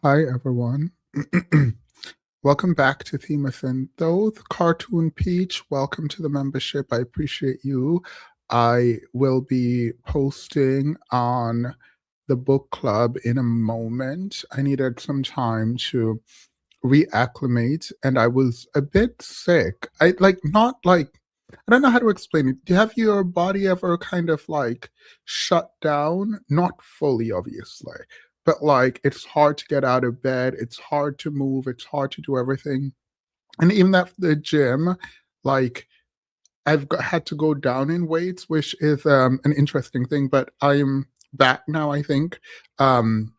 Hi, everyone. Welcome back to Themis and Thoth. Cartoon Peach, welcome to the membership. I appreciate you. I will be posting on the book club in a moment. I needed some time to reacclimate, and I was a bit sick. I don't know how to explain it. Do you have your body ever kind of like shut down? Not fully, obviously, but like it's hard to get out of bed, it's hard to move, it's hard to do everything. And even at the gym, like had to go down in weights, which is an interesting thing, but I'm back now, I think. Um,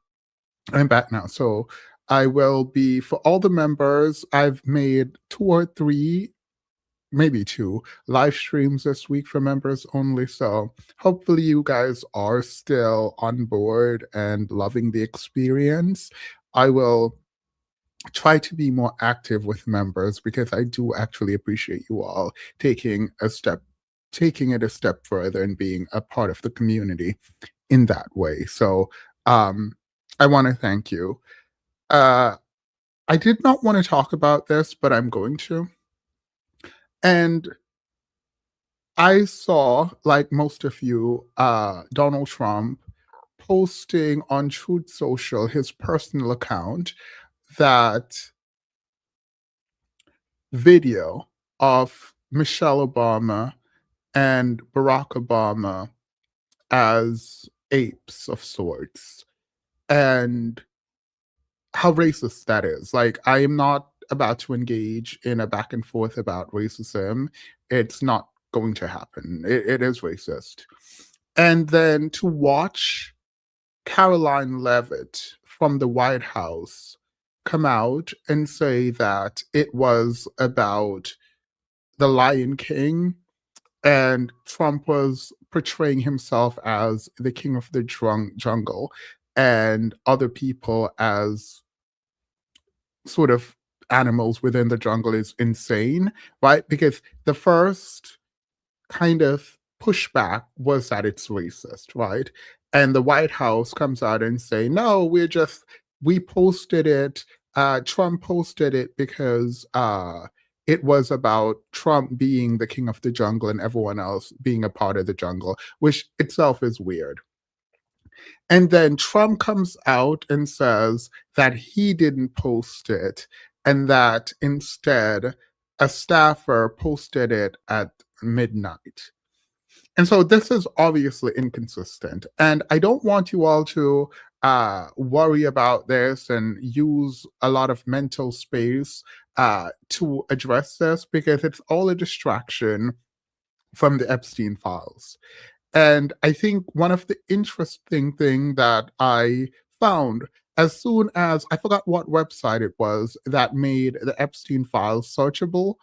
I'm back now. So I will be, for all the members, I've made two or three, maybe two live streams this week for members only. So hopefully you guys are still on board and loving the experience. I will try to be more active with members because I do actually appreciate you all taking it a step further and being a part of the community in that way. So I want to thank you. Uh, I did not want to talk about this, but I'm going to. And I saw, like most of you, Donald Trump posting on Truth Social, his personal account, that video of Michelle Obama and Barack Obama as apes of sorts. And how racist that is. Like, I am not about to engage in a back and forth about racism. It's not going to happen. It is racist. And then to watch Caroline Levitt from the White House come out and say that it was about the Lion King and Trump was portraying himself as the king of the jungle and other people as sort of animals within the jungle is insane, right? Because the first kind of pushback was that it's racist, right? And the White House comes out and say, no, we posted it. Trump posted it because it was about Trump being the king of the jungle and everyone else being a part of the jungle, which itself is weird. And then Trump comes out and says that he didn't post it and that instead a staffer posted it at midnight. And so this is obviously inconsistent. And I don't want you all to worry about this and use a lot of mental space to address this because it's all a distraction from the Epstein files. And I think one of the interesting thing that I found as soon as I forgot what website it was that made the Epstein files searchable,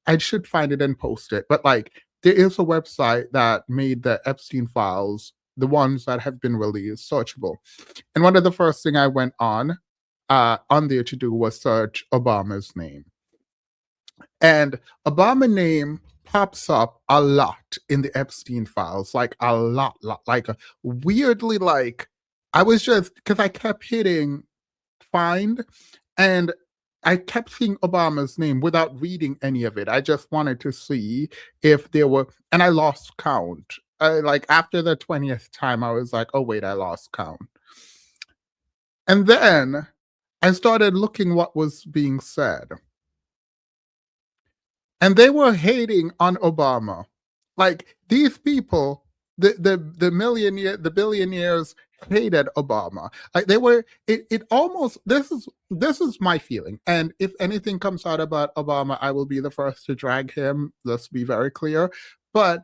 I should find it and post it. But like there is a website that made the Epstein files, the ones that have been released, searchable. And one of the first thing I went on there to do was search Obama's name. And Obama name pops up a lot in the Epstein files, like a lot, like weirdly, like I was just because I kept hitting find and I kept seeing Obama's name without reading any of it. I just wanted to see if there were, and I lost count. Like after the 20th time, I was like, oh, wait, I lost count. And then I started looking what was being said. And they were hating on Obama. Like these people, the billionaires hated Obama. Like they were it almost this is my feeling. And if anything comes out about Obama, I will be the first to drag him. Let's be very clear. But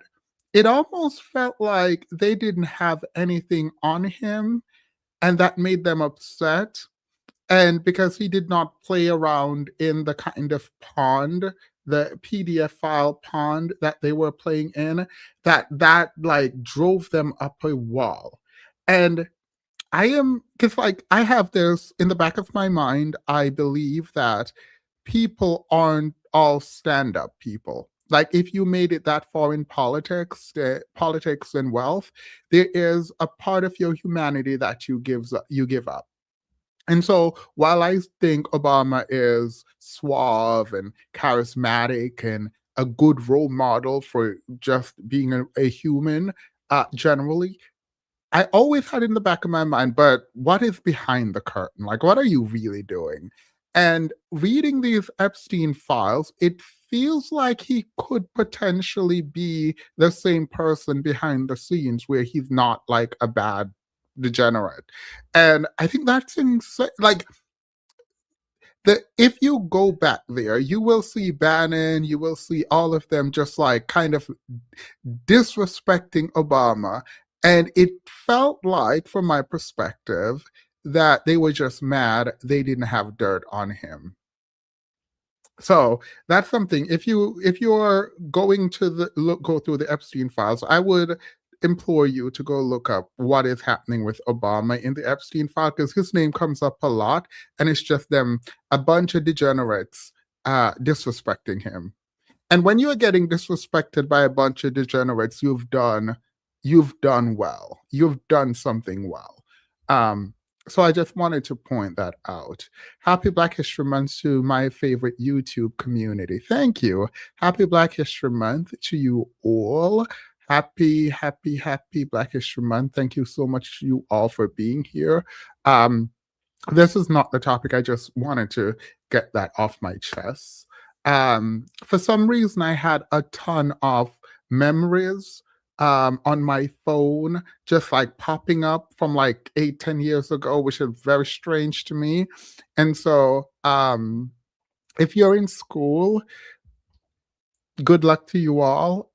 it almost felt like they didn't have anything on him and that made them upset. And because he did not play around in the kind of pond, the PDF file pond that they were playing in, that like drove them up a wall. And I am because like I have this in the back of my mind. I believe that people aren't all stand-up people. Like if you made it that far in politics and wealth, there is a part of your humanity that you give up. And so while I think Obama is suave and charismatic and a good role model for just being a human, generally, I always had in the back of my mind, but what is behind the curtain? Like, what are you really doing? And reading these Epstein files, it feels like he could potentially be the same person behind the scenes where he's not like a bad degenerate. And I think that's insane. Like, if you go back there, you will see Bannon, you will see all of them just like kind of disrespecting Obama. And it felt like, from my perspective, that they were just mad they didn't have dirt on him. So that's something. If you're going to go through the Epstein files, I would implore you to go look up what is happening with Obama in the Epstein file, because his name comes up a lot, and it's just them, a bunch of degenerates disrespecting him. And when you are getting disrespected by a bunch of degenerates, you've done well. You've done something well. Um, so I just wanted to point that out. Happy Black History Month to my favorite YouTube community. Thank you. Happy Black History Month to you all. Happy, happy, happy Black History Month. Thank you so much to you all for being here. Um, this is not the topic. I just wanted to get that off my chest. For some reason, I had a ton of memories on my phone, just like popping up from like 8, 10 years ago, which is very strange to me. And so, if you're in school, good luck to you all.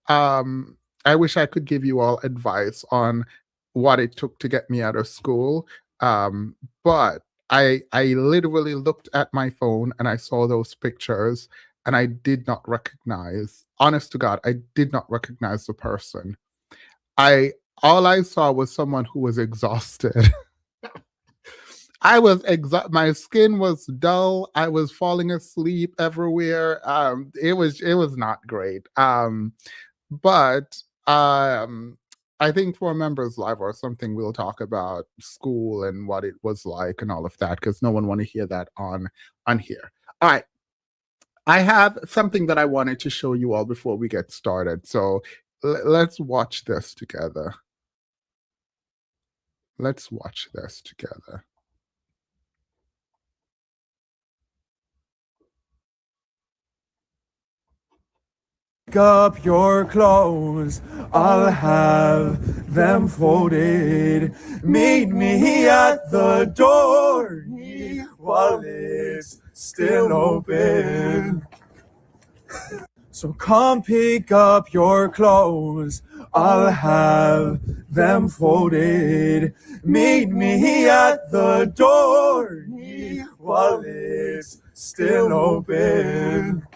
I wish I could give you all advice on what it took to get me out of school. But I literally looked at my phone and I saw those pictures, and I did not recognize, honest to God, I did not recognize the person. I All I saw was someone who was exhausted. My skin was dull. I was falling asleep everywhere. It was not great. But I think for members live or something, we'll talk about school and what it was like and all of that, because no one want to hear that on here. All right. I have something that I wanted to show you all before we get started. So let's watch this together. Let's watch this together. Pick up your clothes, I'll have them folded. Meet me at the door while it's still open. So come pick up your clothes, I'll have them folded. Meet me at the door while it's still open.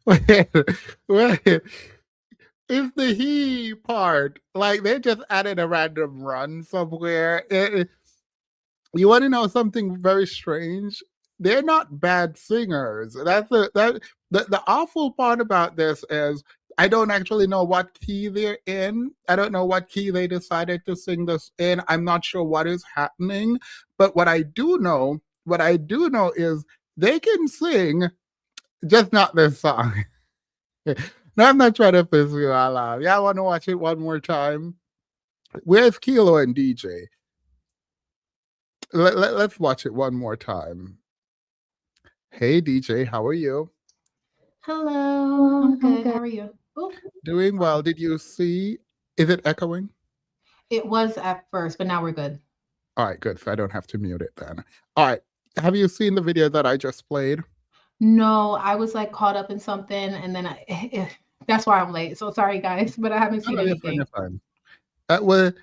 wait, wait. It's the he part. Like they just added a random run somewhere. You want to know something very strange? They're not bad singers. The awful part about this is I don't actually know what key they're in. I don't know what key they decided to sing this in. I'm not sure what is happening. But what I do know is they can sing, just not this song. No, I'm not trying to piss you out loud. Yeah, I want to watch it one more time. Where's Keelo and DJ? Let's watch it one more time. Hey, DJ, how are you? Hello, I'm good. How are you? Oh, Doing well. sorry. Did you see? Is it echoing? It was at first, but now we're good. All right, good. So I don't have to mute it then. All right. Have you seen the video that I just played? No, I was like caught up in something, and then that's why I'm late. So sorry, guys, but I haven't No, seen no, you're fine. You're anything. fine. That was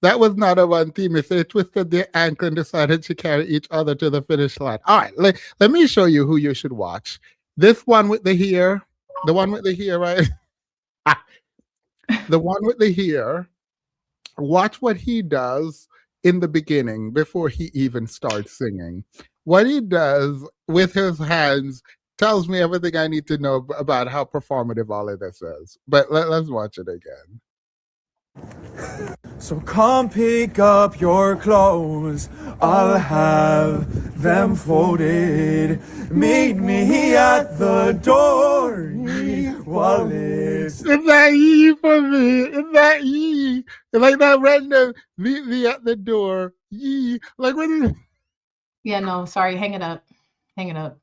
that was not a one team. If they twisted their ankle and decided to carry each other to the finish line. All right, let me show you who you should watch. This one with the hair, the one with the hair, right? The one with the hair. Watch what he does in the beginning before he even starts singing. what he does with his hands tells me everything I need to know about how performative all of this is. But let's watch it again. So come pick up your clothes, I'll have them folded. Meet me at the door, Wallace. It's that ye for me. It's that ye. It's like that random meet me at the door. Ye. Like when Yeah, no, sorry. Hang it up. Hang it up.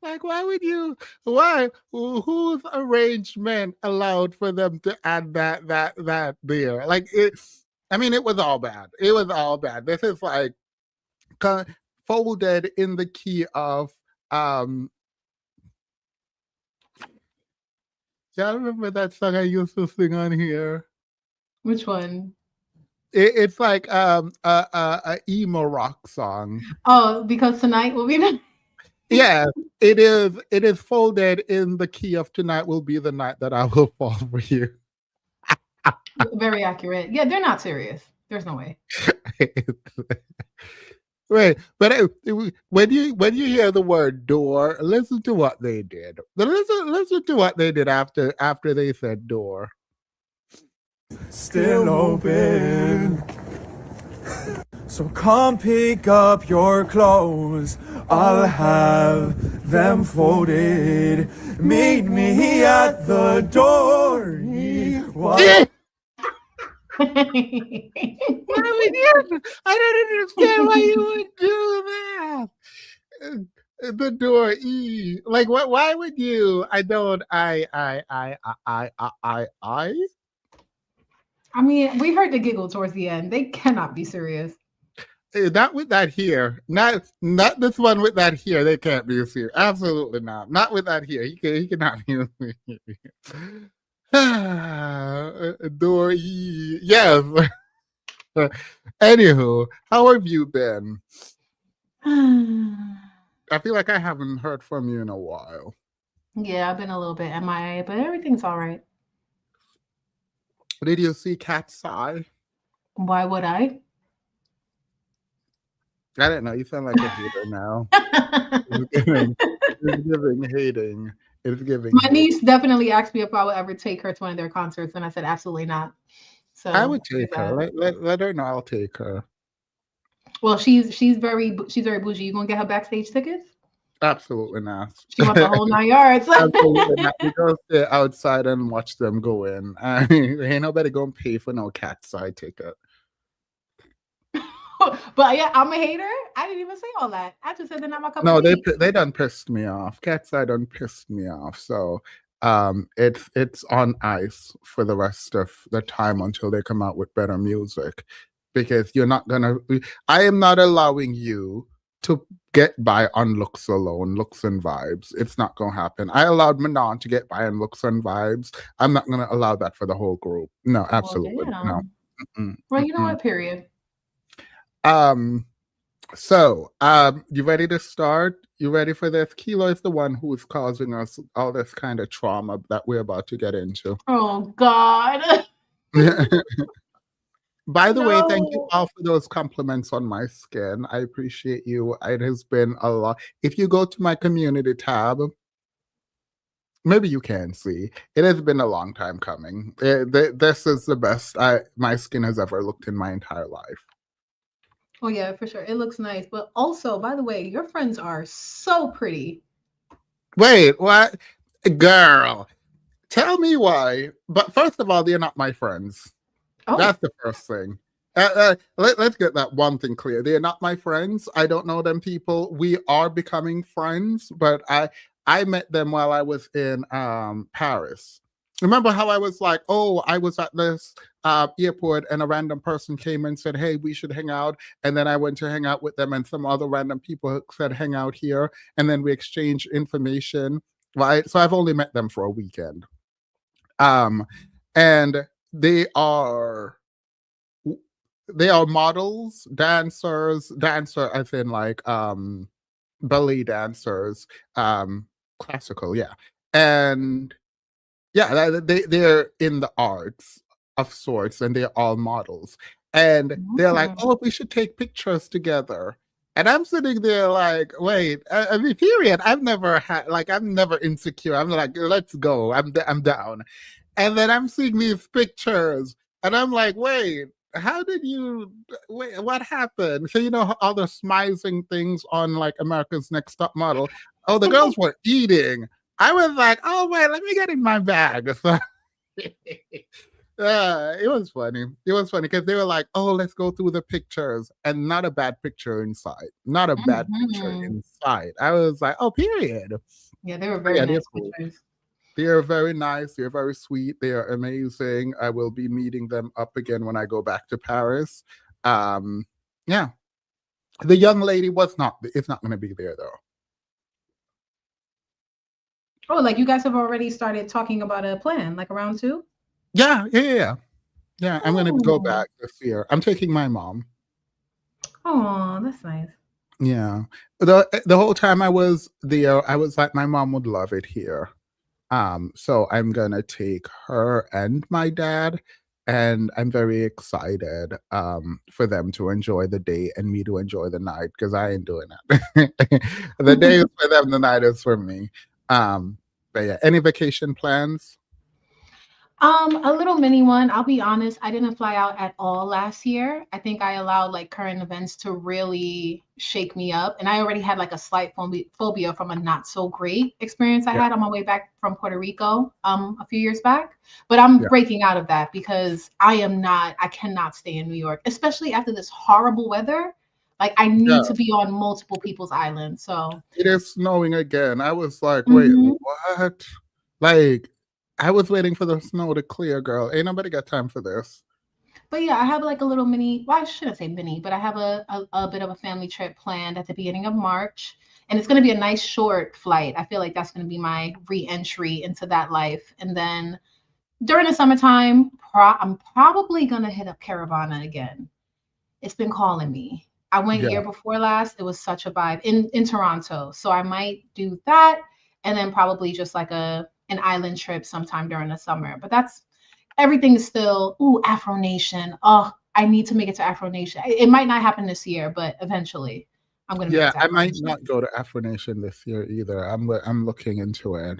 like why would you why whose arrangement allowed for them to add that there? Like it I mean it was all bad. It was all bad. This is like folded in the key of yeah, I remember that song I used to sing on here. Which one? It's like a emo rock song. Oh, because tonight will be the Yeah, it is. It is folded in the key of tonight will be the night that I will fall for you. very accurate. Yeah, they're not serious. There's no way. Right, but when you hear the word door, listen to what they did. Listen to what they did after they said door. Still open. So come pick up your clothes, I'll have them folded. Meet me at the door, Wallace. Why would you? I don't understand why you would do that. The door, like what? Why would you? I don't. I mean, we heard the giggle towards the end. They cannot be serious. Not with that here. Not this one with that here. They can't be serious. Absolutely not. Not with that here. He cannot be. Door, yes. Anywho, how have you been? I feel like I haven't heard from you in a while. Yeah, I've been a little bit MIA, but everything's all right. Did you see Cat's Eye? Why would I? I don't know. You sound like a hater now. It's giving hating. It's giving. My niece definitely asked me if I would ever take her to one of their concerts, and I said absolutely not. So I would take her. Let her know I'll take her. Well, she's very bougie. You gonna get her backstage tickets? Absolutely not. She wants the whole 9 yards. Absolutely not. We go sit outside and watch them go in. I mean, ain't nobody gonna pay for no Cat's Eye ticket. But yeah, I'm a hater. I didn't even say all that. I just said they're not my cup No, of tea. they done pissed me off. Cat's Eye done pissed me off. So it's on ice for the rest of the time until they come out with better music. Because you're not gonna I am not allowing you to get by on looks alone, looks and vibes. It's not gonna happen. I allowed Manon to get by on looks and vibes. I'm not gonna allow that for the whole group. No, absolutely no. Well, you know what? Period. So, you ready to start? You ready for this? Keelo is the one who is causing us all this kind of trauma that we're about to get into. Oh God. By the way, thank you all for those compliments on my skin. I appreciate you. It has been a lot. If you go to my community tab, maybe you can see. It has been a long time coming. This is the best my skin has ever looked in my entire life. Oh yeah, for sure. It looks nice. But also, by the way, your friends are so pretty. Wait, what? Girl, tell me why. But first of all, they're not my friends. Oh. That's the first thing. Let's get that one thing clear. They're not my friends. I don't know them people. We are becoming friends, but I met them while I was in Paris. Remember how I was like, oh, I was at this airport and a random person came and said, hey, we should hang out. And then I went to hang out with them and some other random people said, hang out here. And then we exchanged information, right? So I've only met them for a weekend. And they are models, dancers as in like ballet dancers, classical, yeah. And yeah, they're in the arts of sorts and they're all models. And they're like, oh, we should take pictures together. And I'm sitting there like, wait, I mean, period. I've never had, like, I'm never insecure. I'm like, let's go. I'm down. And then I'm seeing these pictures, and I'm like, wait, how did you, wait, what happened? So, you know, all the smizing things on like America's Next Top Model. Oh, the girls were eating. I was like, oh, wait, let me get in my bag. So, it was funny. It was funny because they were like, "Oh, let's go through the pictures," and not a bad picture inside. Not a bad picture Hmm. inside. I was like, "Oh, period." Yeah, they were But very yeah, they're nice cool. pictures. They are very nice. They're very sweet. They are amazing. I will be meeting them up again when I go back to Paris. Um, yeah, the young lady was not. It's not going to be there though. Oh, like you guys have already started talking about a plan, like around two? Yeah, yeah, yeah, yeah. Yeah, I'm going to go Oh, back this year. I'm taking my mom. oh, that's nice. Yeah. The whole time I was there, I was like, my mom would love it here. So I'm gonna take her and my dad, and I'm very excited for them to enjoy the day and me to enjoy the night because I ain't doing that. The day is for them, the night is for me. But yeah, any vacation plans? A little mini one. I'll be honest, I didn't fly out at all last year. I think I allowed like current events to really shake me up. And I already had like a slight phobia from a not so great experience I Yeah, had on my way back from Puerto Rico a few years back. But I'm yeah, breaking out of that because I cannot stay in New York, especially after this horrible weather. Like I yeah. need to be on multiple people's islands. So It is snowing again. I was like, wait, mhm. what? Like, I was waiting for the snow to clear, girl. Ain't nobody got time for this. But yeah, I have like a little mini, well, I shouldn't say mini, but I have a bit of a family trip planned at the beginning of March. And it's going to be a nice short flight. I feel like that's going to be my re-entry into that life. And then during the summertime, I'm probably going to hit up Caravana again. It's been calling me. I went Yeah. year before last. It was such a vibe in Toronto. So I might do that and then probably just like an island trip sometime during the summer. But that's everything is still Afro Nation. Oh, I need to make it to Afro Nation. It might not happen this year, but eventually I'm gonna make it Yeah, to I Afro might Nation. not go to Afro Nation this year either. I'm looking into it.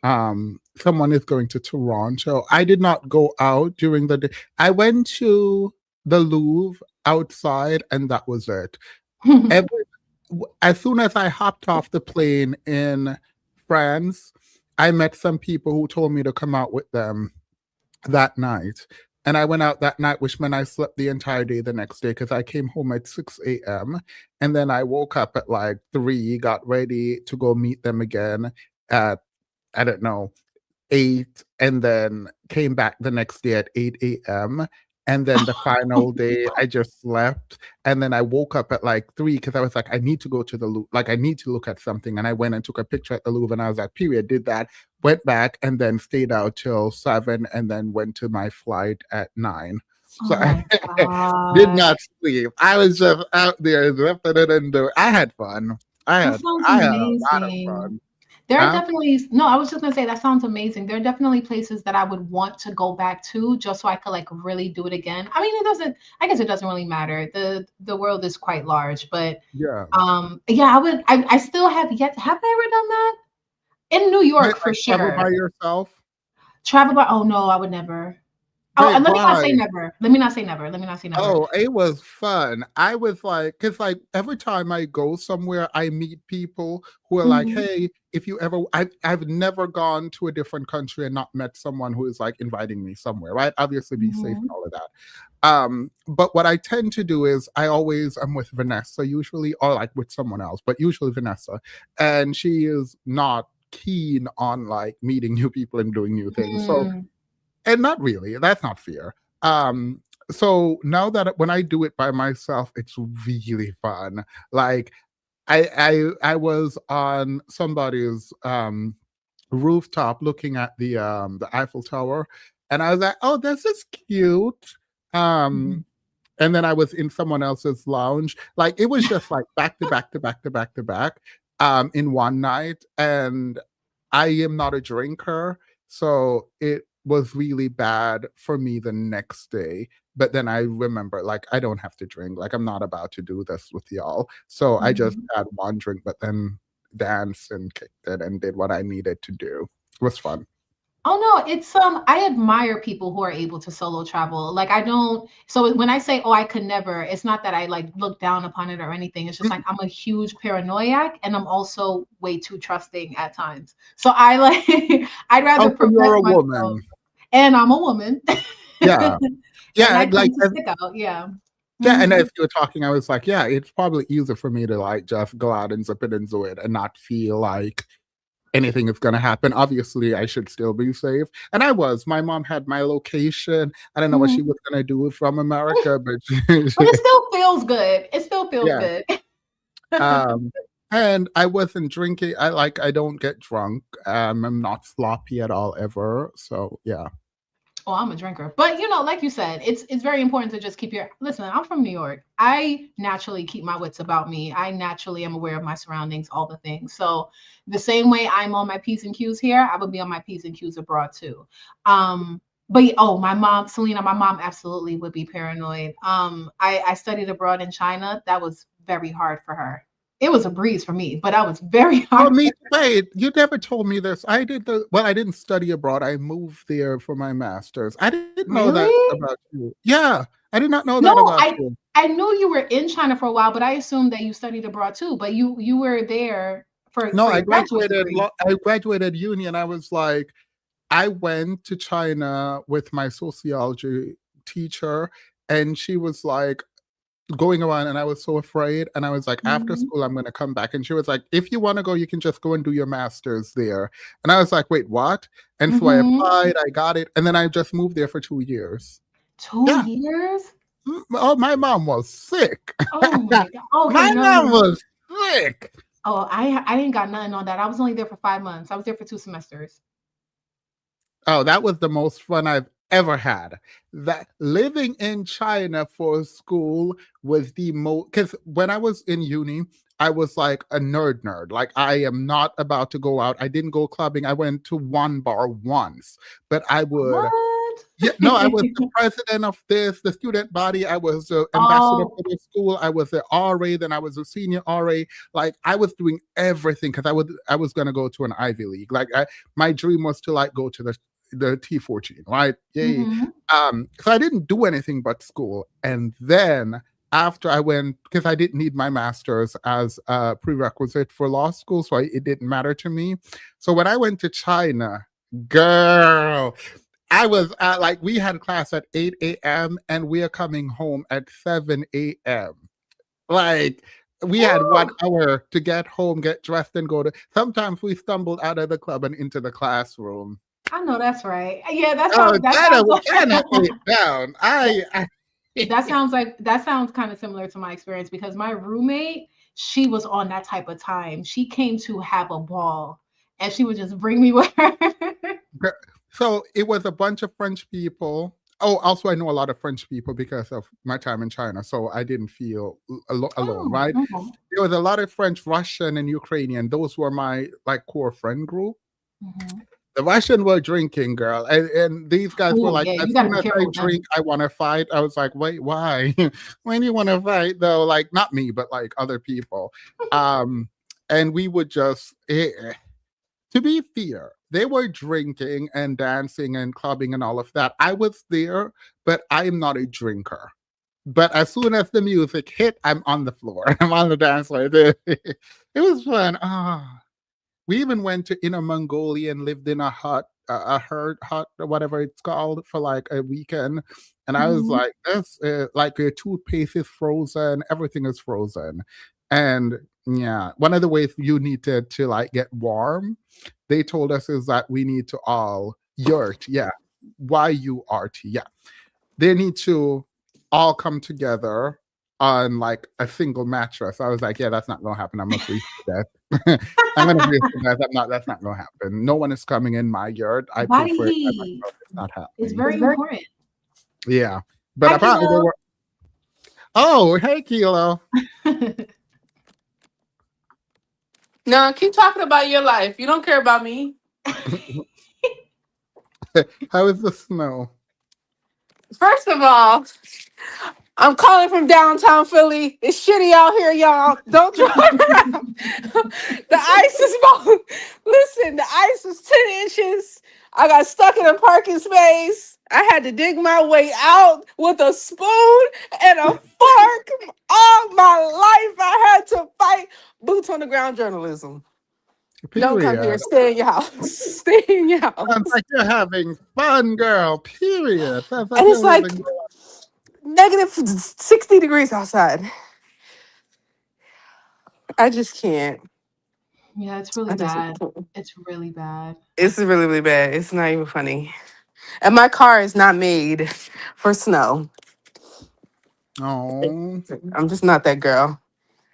Someone is going to Toronto. I did not go out during the day. I went to the Louvre outside, and that was it. Every, as soon as I hopped off the plane in France, I met some people who told me to come out with them that night. And I went out that night, which meant I slept the entire day the next day because I came home at 6 a.m. And then I woke up at like 3, got ready to go meet them again at, I don't know, 8, and then came back the next day at 8 a.m. And then the final day, I just slept. And then I woke up at like 3 because I was like, I need to go to the Louvre. Like, I need to look at something. And I went and took a picture at the Louvre. And I was like, period, did that, went back, and then stayed out till 7, and then went to my flight at 9. So Oh I my did god. not sleep. I was just out there. I had fun. That sounds I had a lot of amazing. fun. There are Huh? definitely no, I was just gonna say that sounds amazing. There are definitely places that I would want to go back to just so I could like really do it again. I mean, it doesn't, I guess it doesn't really matter. The world is quite large, but Yeah. yeah, I still have yet, have I ever done that? In New Wait, York for like travel sure. by yourself? Travel by, oh no, I would never. Oh, Wait, and let me not say why? never. Let me not say never. Let me not say never. Oh, it was fun. I was like, because like every time I go somewhere, I meet people who are like, Mhm. hey, if you ever, I've never gone to a different country and not met someone who is like inviting me somewhere, right? Obviously, be safe and Mhm. all of that. But what I tend to do is I always am with Vanessa, usually, or like with someone else, but usually Vanessa. And she is not keen on like meeting new people and doing new things. So Mm. and not really, that's not fair. So now that when I do it by myself, it's really fun. Like I was on somebody's rooftop looking at the Eiffel Tower, and I was like, oh, this is cute. um Mhm. and then I was in someone else's lounge. Like it was just like back to back to back to back to back in one night. And I am not a drinker, so was really bad for me the next day. But then I remember, like, I don't have to drink. Like, I'm not about to do this with y'all. So I just Mhm. had one drink, but then danced and kicked it and did what I needed to do. It was fun. Oh no, it's I admire people who are able to solo travel. Like I don't so when I say oh I could never, it's not that I like look down upon it or anything. It's just like Mm. I'm a huge paranoiac and I'm also way too trusting at times. So I like I'd Oh, rather so you're protect a myself woman. and I'm a woman. Yeah. And Yeah. I Like, tend to stick out. Yeah. yeah. And Mhm. as you were talking, I was like, yeah, it's probably easier for me to like just go out and zip it and do it and not feel like anything is going to happen. Obviously, I should still be safe. And I was. My mom had my location. I don't know what she Mhm. was going to do from America, but But it still feels good. It still feels yeah. good. Um, and I wasn't drinking. I don't get drunk. I'm not sloppy at all ever. So yeah. Oh, I'm a drinker. But you know, like you said, it's very important to just keep your listen, I'm from New York. I naturally keep my wits about me. I naturally am aware of my surroundings, all the things. So the same way I'm on my P's and Q's here, I would be on my P's and Q's abroad too. But oh, my mom, Selena, my mom absolutely would be paranoid. I studied abroad in China. That was very hard for her. It was a breeze for me, but that was very Oh, hard me. for Wait, you never told me this. I didn't study abroad. I moved there for my master's. I didn't her. know that Really? about you. Yeah, I did not know that No, about I you. I knew you were in China for a while, but I assumed that you studied abroad too. But you were there No, for your graduate degree. I graduated uni, and I was like, I went to China with my sociology teacher, and she was like going around, and I was so afraid. And I was like, after Mhm, school, I'm going to come back. And she was like, if you want to go, you can just go and do your master's there. And I was like, wait, what? And so I mhm. applied, I got it, and then I just moved there for 2 years. 2 Yeah. years? Oh, my mom was sick. Oh my god. Okay, My no, no, mom no. was sick. Oh, I ain't got nothing on that. I was only there for 5 months. I was there for 2 semesters. Oh, that was the most fun I've ever had. That living in China for school was the most, because when I was in uni, I was like a nerd. Like, I am not about to go out. I didn't go clubbing. I went to one bar once, but I would. What? Yeah, no, I was the president of this, the student body. I was the ambassador Oh, for the school. I was the RA, then I was a senior RA. Like, I was doing everything because I was gonna go to an Ivy League. Like, my dream was to like go to the T14, right? Yay. mhm, So I didn't do anything but school. And then after I went, because I didn't need my master's as a prerequisite for law school, so it didn't matter to me. So when I went to China, girl, I was like, we had class at 8 a.m. and we are coming home at 7 a.m. Like, we had one Woo! hour to get home, get dressed, and go to. Sometimes we stumbled out of the club and into the classroom. I know that's right. Yeah, Oh, that China, sounds China ate down. that I that sounds like that sounds kind of similar to my experience because my roommate, she was on that type of time. She came to have a ball and she would just bring me with her. so it was a bunch of French people. Oh, also I know a lot of French people because of my time in China, so I didn't feel alone, Oh, right? okay. There was a lot of French, Russian, and Ukrainian. Those were my like core friend group. Mhm. The Russian were drinking, girl, and these guys were Oh, like, yeah, as you gotta soon be as I careful with them. drink, I want to fight. I was like, wait, why? When do you want to fight though? Like, not me, but like other people. Um, and we would just. To be fair, they were drinking and dancing and clubbing and all of that. I was there, but I am not a drinker. But as soon as the music hit, I'm on the floor. I'm on the dance floor. It was fun. Ah, we even went to Inner Mongolia and lived in a hut, a herd hut, or whatever it's called, for like a weekend. And I was Mhm. like, "That's like your toothpaste is frozen, everything is frozen." And yeah, one of the ways you needed to like get warm, they told us is that we need to all yurt, yeah, YURT, yeah, they need to all come together on like a single mattress. I was like, yeah, that's not gonna happen. I'm gonna freeze to death. I'm gonna freeze to death. That's not gonna happen. No one is coming in my yard. I paid Body for it by heat myself. It's not is happening. very important. Yeah. But Hi, apparently they Keelo. were, oh, hey Kilo. No, keep talking about your life. You don't care about me. How is the snow? First of all, I'm calling from downtown Philly. It's shitty out here, y'all. Don't drive around. The ice is about, listen, the ice was 10 inches. I got stuck in a parking space. I had to dig my way out with a spoon and a fork. All my life, I had to fight boots on the ground journalism. Don't come here. Period. Stay in your house. Stay in your Sounds house. like you're having fun, girl. Period. Sounds like And it's you're like living. negative 60 degrees outside. I just can't. Yeah, it's really I just bad. can't. It's really bad. It's really, really bad. It's not even funny. And my car is not made for snow. Oh, I'm just not that girl.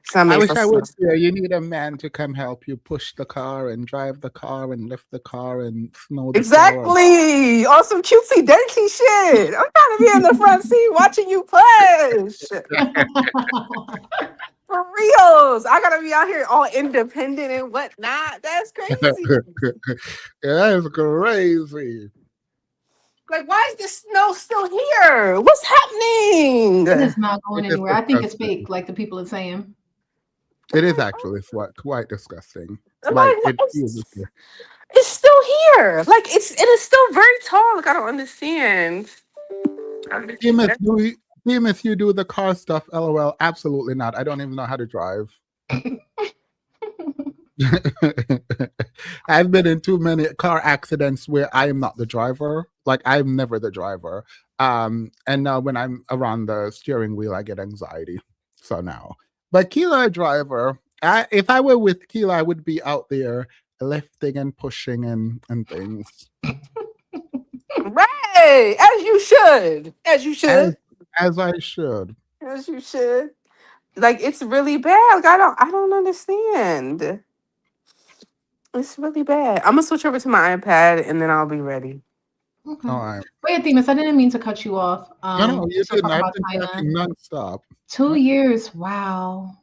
It's not I made wish for I snow. was there. You need a man to come help you push the car and drive the car and lift the car and snow the car. Exactly. On some cutesy, dirty shit. I'm trying to be in the front seat watching you push. For reals. I gotta be out here all independent and whatnot. That's crazy. That is crazy. Like, why is the snow still here? What's happening? It is not It going is anywhere. I think it's disgusting. fake, like the people are saying. It is actually quite disgusting. I'm Like like, it what is. is, it's still here. Like it is still very tall. Like I don't understand. Demas, Demas, you do the car stuff. LOL. Absolutely not. I don't even know how to drive. I've been in too many car accidents where I am not the driver. Like I'm never the driver. And now when I'm around the steering wheel, I get anxiety. So now, but Keela a driver. If I were with Keela, I would be out there lifting and pushing and things. Right. As you should. As you should. As I should. As you should. Like it's really bad. Like I don't understand. It's really bad. I'm gonna switch over to my iPad and then I'll be ready. Okay. All right. Wait, Themis, I didn't mean to cut you off. No, you Still didn't. talking I've about been China. talking nonstop. 2 years. Wow.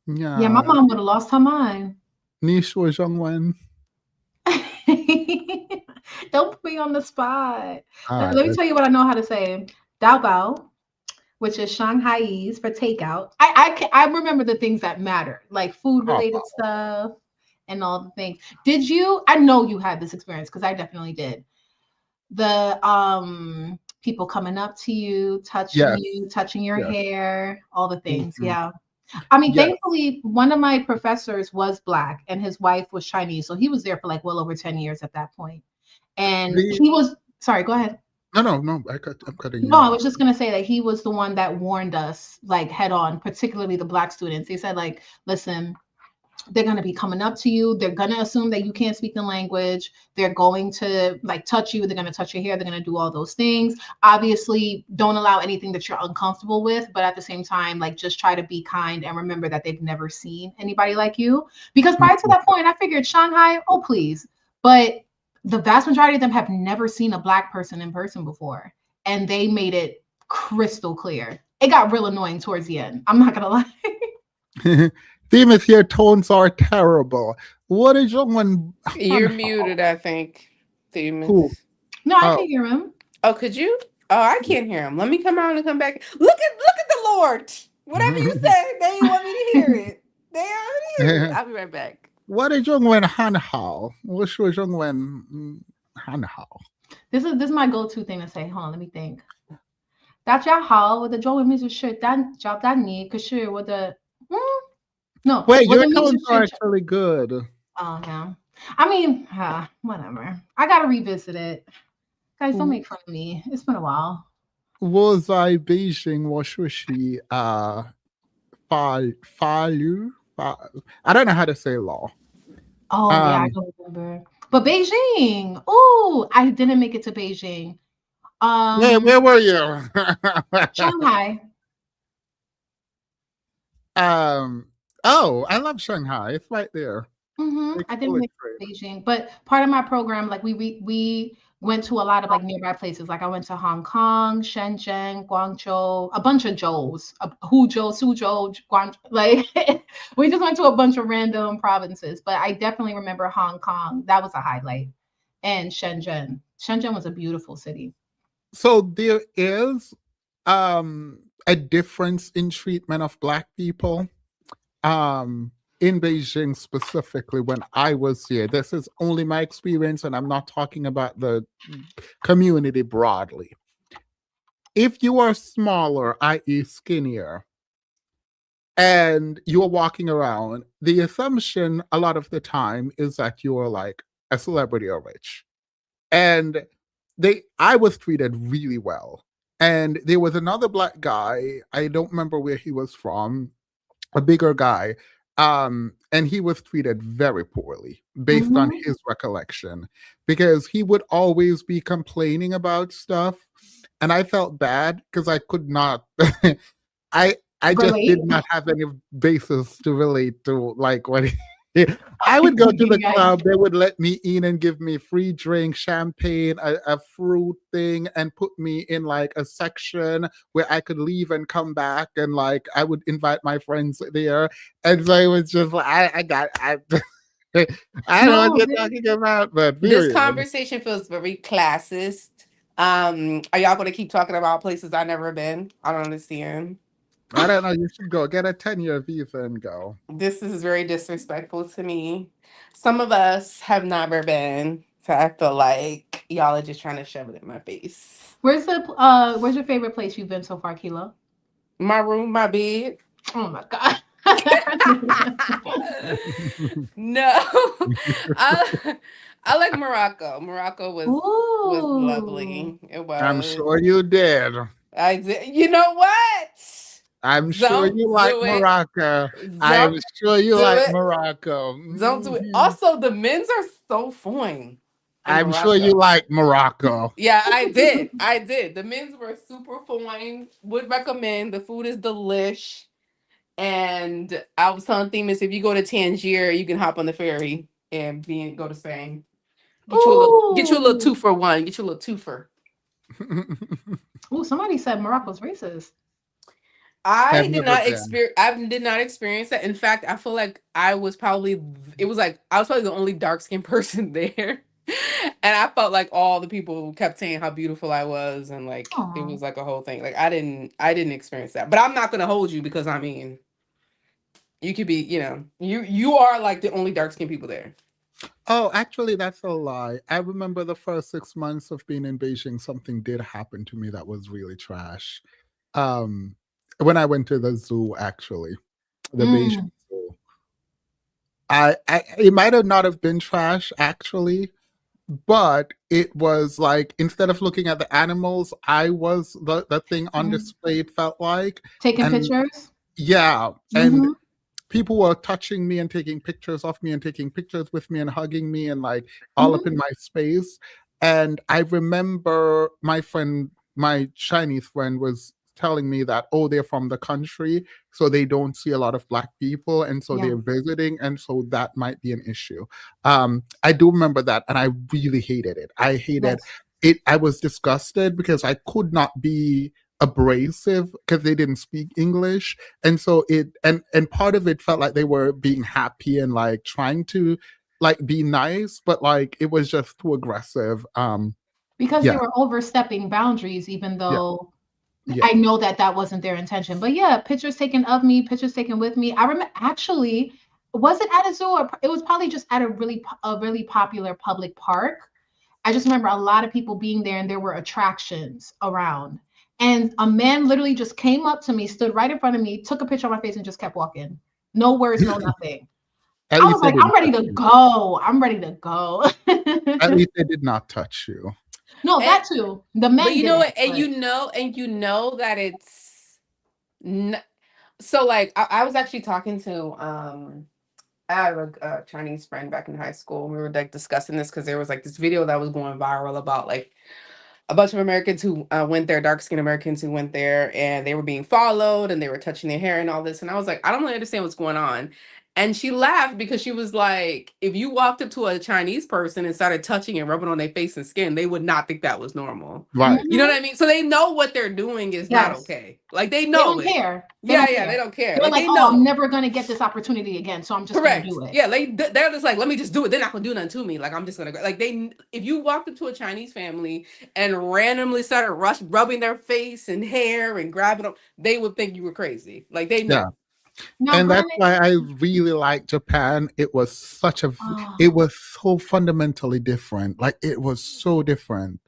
Yeah. Yeah, my mom would have lost her mind. Niche was young one. Don't put me on the spot. All Let right. me tell you what I know how to say. Dao Bao, which is Shanghaiese for takeout. I remember the things that matter, like food related stuff and all the things. Did you? I know you had this experience because I definitely did. The people coming up to you, touching your Yes. hair, all the things. Mhm. Yeah. I mean, Yes. thankfully, one of my professors was Black and his wife was Chinese. So he was there for like well over 10 years at that point. And he was, sorry, go ahead. No. I'm cutting you No, I off. was just going to say that he was the one that warned us like head on, particularly the Black students. He said, like, listen, they're going to be coming up to you. They're going to assume that you can't speak the language. They're going to like touch you. They're going to touch your hair. They're going to do all those things. Obviously, don't allow anything that you're uncomfortable with. But at the same time, like just try to be kind and remember that they've never seen anybody like you. Because prior to that point, I figured Shanghai, oh, please. But the vast majority of them have never seen a Black person in person before. And they made it crystal clear. It got real annoying towards the end. I'm not going to lie. Demas, your tones are terrible. What is your one? You're muted, I think. Demons. Who? No, I can hear him. Oh, could you? Oh, I can't hear him. Let me come out and come back. Look at the Lord. Whatever you say, they ain't want me to hear it. They ain't want me to hear it. I'll be right back. What is your one Han Hao? What's your one Han Hao? This is my go-to thing to say. Hold on, let me think. 大家好，我的中文名字是叫丹尼，可是我的no. Wait, your tones are actually good. Oh yeah. I mean, whatever. I gotta revisit it. Guys, don't make fun of me. It's been a while. 我在北京，我学习法律. I don't know how to say law. Oh yeah, I don't remember. But Beijing. Oh, I didn't make it to Beijing. Where were you? Shanghai. Oh, I love Shanghai. It's right there. I didn't make it to Beijing, but part of my program, like we went to a lot of like nearby places. Like I went to Hong Kong, Shenzhen, Guangzhou, a bunch of Zhous, Huzhou, Suzhou, Guangzhou. Like we just went to a bunch of random provinces. But I definitely remember Hong Kong. That was a highlight. and Shenzhen. Shenzhen was a beautiful city. So there is a difference in treatment of Black people. In Beijing specifically, when I was here, this is only my experience, and I'm not talking about the community broadly. If you are smaller, i.e., skinnier, and you're walking around, the assumption a lot of the time is that you're like a celebrity or rich. And I was treated really well. And there was another Black guy, I don't remember where he was from, a bigger guy, and he was treated very poorly based on his recollection, because he would always be complaining about stuff, and I felt bad because I could not I just did Relate. not have any basis to relate to, like, what I would go to the Yeah. club, they would let me in and give me free drink, champagne, a fruit thing, and put me in like a section where I could leave and come back, and like I would invite my friends there. And so it was just like I got I I don't know what No, you're talking about, but This period. conversation feels very classist. Are y'all gonna keep talking about places I've never been? I don't understand. I don't know. You should go get a 10-year visa and go. This is very disrespectful to me. Some of us have never been, so I feel like y'all are just trying to shove it in my face. where's your favorite place you've been so far, Keelo? My room, my bed. Oh my god. No, I I like Morocco. Morocco was lovely. Ooh. It I'm was. sure you did. I did. You know what? I'm sure Don't you like do it. Morocco. I'm Don't sure you do like it. Morocco. Don't do it. Mhm. Also, the men's are so fine in I'm sure you Morocco. like Morocco. Yeah, I did. I did. The men's were super fine. Would recommend. The food is delish. And I was telling Themis, if you go to Tangier, you can hop on the ferry and go to Spain. Get you a little Ooh. 2 for 1. Get you a little twofer. Ooh, somebody said Morocco's racist. Have I did never not been. experience. I did not experience that. In fact, I feel like I was probably. It was like I was probably the only dark skinned person there, and I felt like all the people kept saying how beautiful I was, and like it Aw. was like a whole thing. Like I didn't experience that. But I'm not gonna hold you because I mean, you could be. You are like the only dark skinned people there. Oh, actually, that's a lie. I remember the first 6 months of being in Beijing, something did happen to me that was really trash. Um, when I went to the zoo, actually, the Beijing Mm. Zoo, it might have not have been trash, actually, but it was like instead of looking at the animals, I was the thing on Mm. display. It felt like, Taking and pictures. yeah, and Mm-hmm. people were touching me and taking pictures of me and taking pictures with me and hugging me and like all up Mm-hmm. in my space. And I remember my Chinese friend was telling me that, oh, they're from the country, so they don't see a lot of Black people. And so Yeah. they're visiting. And so that might be an issue. I do remember that. And I really hated it. I hated Yes. it. I was disgusted because I could not be abrasive because they didn't speak English, and so and part of it felt like they were being happy and like trying to like be nice, but like it was just too aggressive. Because they Yeah, were overstepping boundaries, even yeah, though yeah. I know that that wasn't their intention. But yeah, pictures taken of me, pictures taken with me. I remember actually, was it at a zoo or it was probably just at a really popular public park. I just remember a lot of people being there and there were attractions around. And a man literally just came up to me, stood right in front of me, took a picture of my face, and just kept walking. No words, no nothing. At I was least they like, I'm didn't ready touch to you. go. I'm ready to go. At least they did not touch you. No, And that too. The but men you know didn't, what? And but that it's. So like I was actually talking to I have a Chinese friend back in high school. We were like discussing this because there was like this video that was going viral about like a bunch of Americans who went there, dark skinned Americans who went there, and they were being followed and they were touching their hair and all this. And I was like, I don't really understand what's going on. And she laughed because she was like, if you walked up to a Chinese person and started touching and rubbing on their face and skin, they would not think that was normal. Right. You know Mhm. what I mean? So they know what they're doing is not Yes. okay. Like they They know don't it. care. They Yeah, don't yeah, care. they don't care. They're Like like, they oh, I'm know. never going to get this opportunity again, so I'm just going to Correct. do it. Yeah, they're just like, let me just do it. They're not gonna do nothing to me. Like I'm just gonna go. Like they, if you walked up to a Chinese family and randomly started rubbing their face and hair and grabbing them, they would think you were crazy. Like they Yeah. know. Now, And that's granted, why I really like Japan. It was oh, it was so fundamentally different. Like it was so different.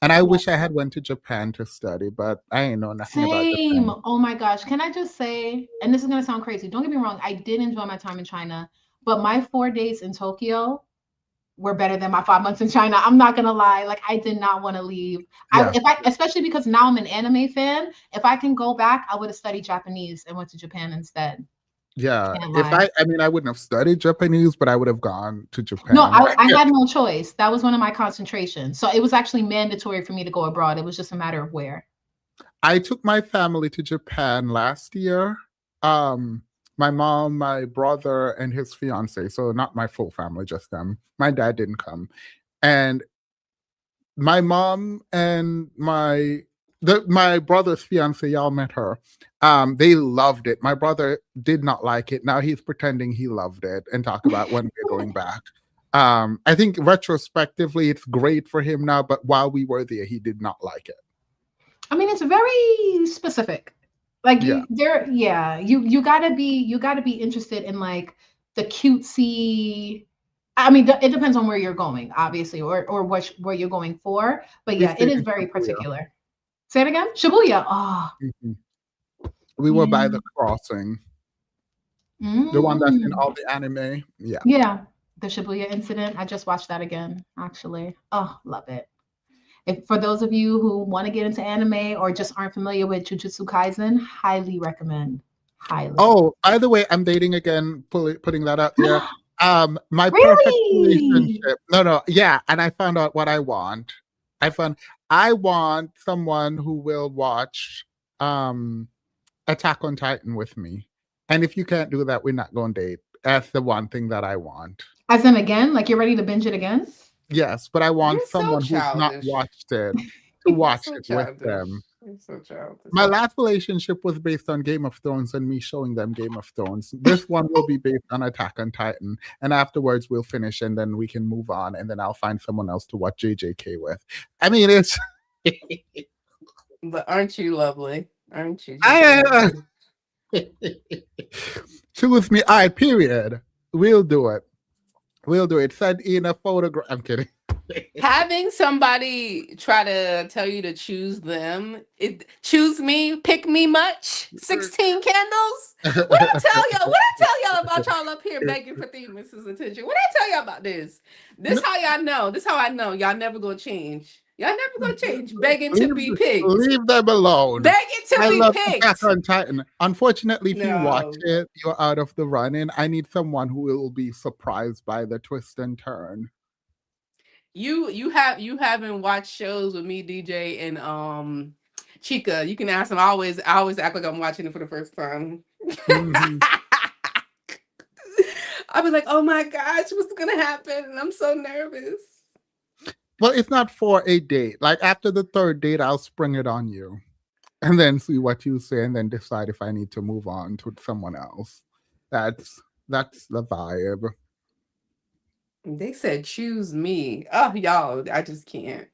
And I yeah. wish I had went to Japan to study, but I ain't know nothing about Same. Japan. Oh my gosh. Can I just say, and this is going to sound crazy. Don't get me wrong. I did enjoy my time in China, but my 4 days in Tokyo were better than my 5 months in China. I'm not going to lie. Like I did not want to leave. Yeah. Especially because now I'm an anime fan. If I can go back, I would have studied Japanese and went to Japan instead. Yeah. Can't If lie. I mean, I wouldn't have studied Japanese, but I would have gone to No, Japan. I had no choice. That was one of my concentrations. So it was actually mandatory for me to go abroad. It was just a matter of where. I took my family to Japan last year. My mom, my brother, and his fiance. So not my full family, just them. My dad didn't come. And my mom and my brother's fiance, y'all met her. They loved it. My brother did not like it. Now he's pretending he loved it and talk about when we're going back. I think retrospectively it's great for him now, but while we were there, he did not like it. I mean, it's very specific. Like Yeah. you gotta be interested in like the cutesy. I mean, it depends on where you're going, obviously, or where you're going for. But We yeah, it stayed is in very Shibuya. particular. Say it again. Shibuya. Oh, Mhm. We were by yeah. the crossing, the one that's in Mm. all the anime. Yeah. Yeah. The Shibuya incident. I just watched that again, actually. Oh, love it. If for those of you who want to get into anime or just aren't familiar with Jujutsu Kaisen, highly recommend. Highly. Oh, by the way, I'm dating again, putting that out there. My perfect Really? relationship. No, no, yeah, and I found out what I want. I want someone who will watch um Attack on Titan with me. And if you can't do that, we're not going to date. That's the one thing that I want. As in again, like you're ready to binge it again? Yes, but I want You're so someone who's not childish. watched it to You're watch so it with childish. them. You're so childish. My last relationship was based on Game of Thrones and me showing them Game of Thrones. This one will be based on Attack on Titan. And afterwards we'll finish and then we can move on and then I'll find someone else to watch JJK with. I mean, it's But aren't you lovely? Aren't you just I lovely? choose me. I period. We'll do it. We'll do it. Send in a photograph. I'm kidding. Having somebody try to tell you to choose them, choose me, pick me much, 16 candles. What I tell y'all? What I tell y'all about y'all up here begging for Themis's attention? What I tell y'all about this? This how y'all know. This how I know y'all never gonna change. Y'all never gonna change. Begging to be picked. Leave them alone. Begging to I be love picked. Attack on Titan. Unfortunately, if you watch No. it, you're out of the running. I need someone who will be surprised by the twist and turn. You haven't watched shows with me, DJ, and Chica. You can ask them. I always act like I'm watching it for the first time. Mhm. I'll be like, oh my gosh, what's gonna happen? And I'm so nervous. Well, it's not for a date. Like after the third date, I'll spring it on you and then see what you say and then decide if I need to move on to someone else. That's the vibe. They said choose me. Oh, y'all, I just can't.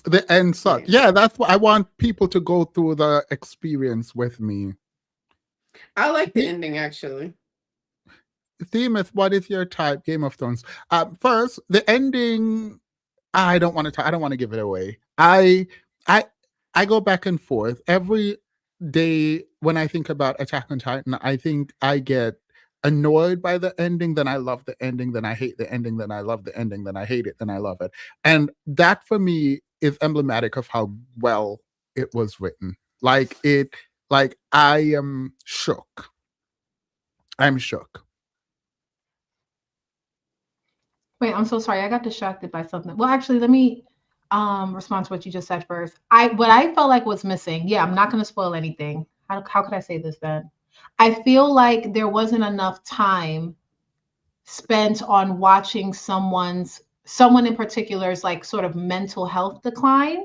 The end suck. Yeah. Yeah, that's what I want people to go through the experience with me. I like the ending actually. Themis, what is your type? Game of Thrones. First, the ending. I don't want to. I don't want to give it away. I go back and forth every day when I think about Attack on Titan. I think I get annoyed by the ending, then I love the ending, then I hate the ending, then I love the ending, then I hate it, then I love it, and that for me is emblematic of how well it was written. Like it. Like I am shook. I'm shook. Wait, I'm so sorry. I got distracted by something. Well, actually, let me respond to what you just said first. What I felt like was missing. Yeah, I'm not going to spoil anything. How could I say this then? I feel like there wasn't enough time spent on watching someone in particular's like sort of mental health decline,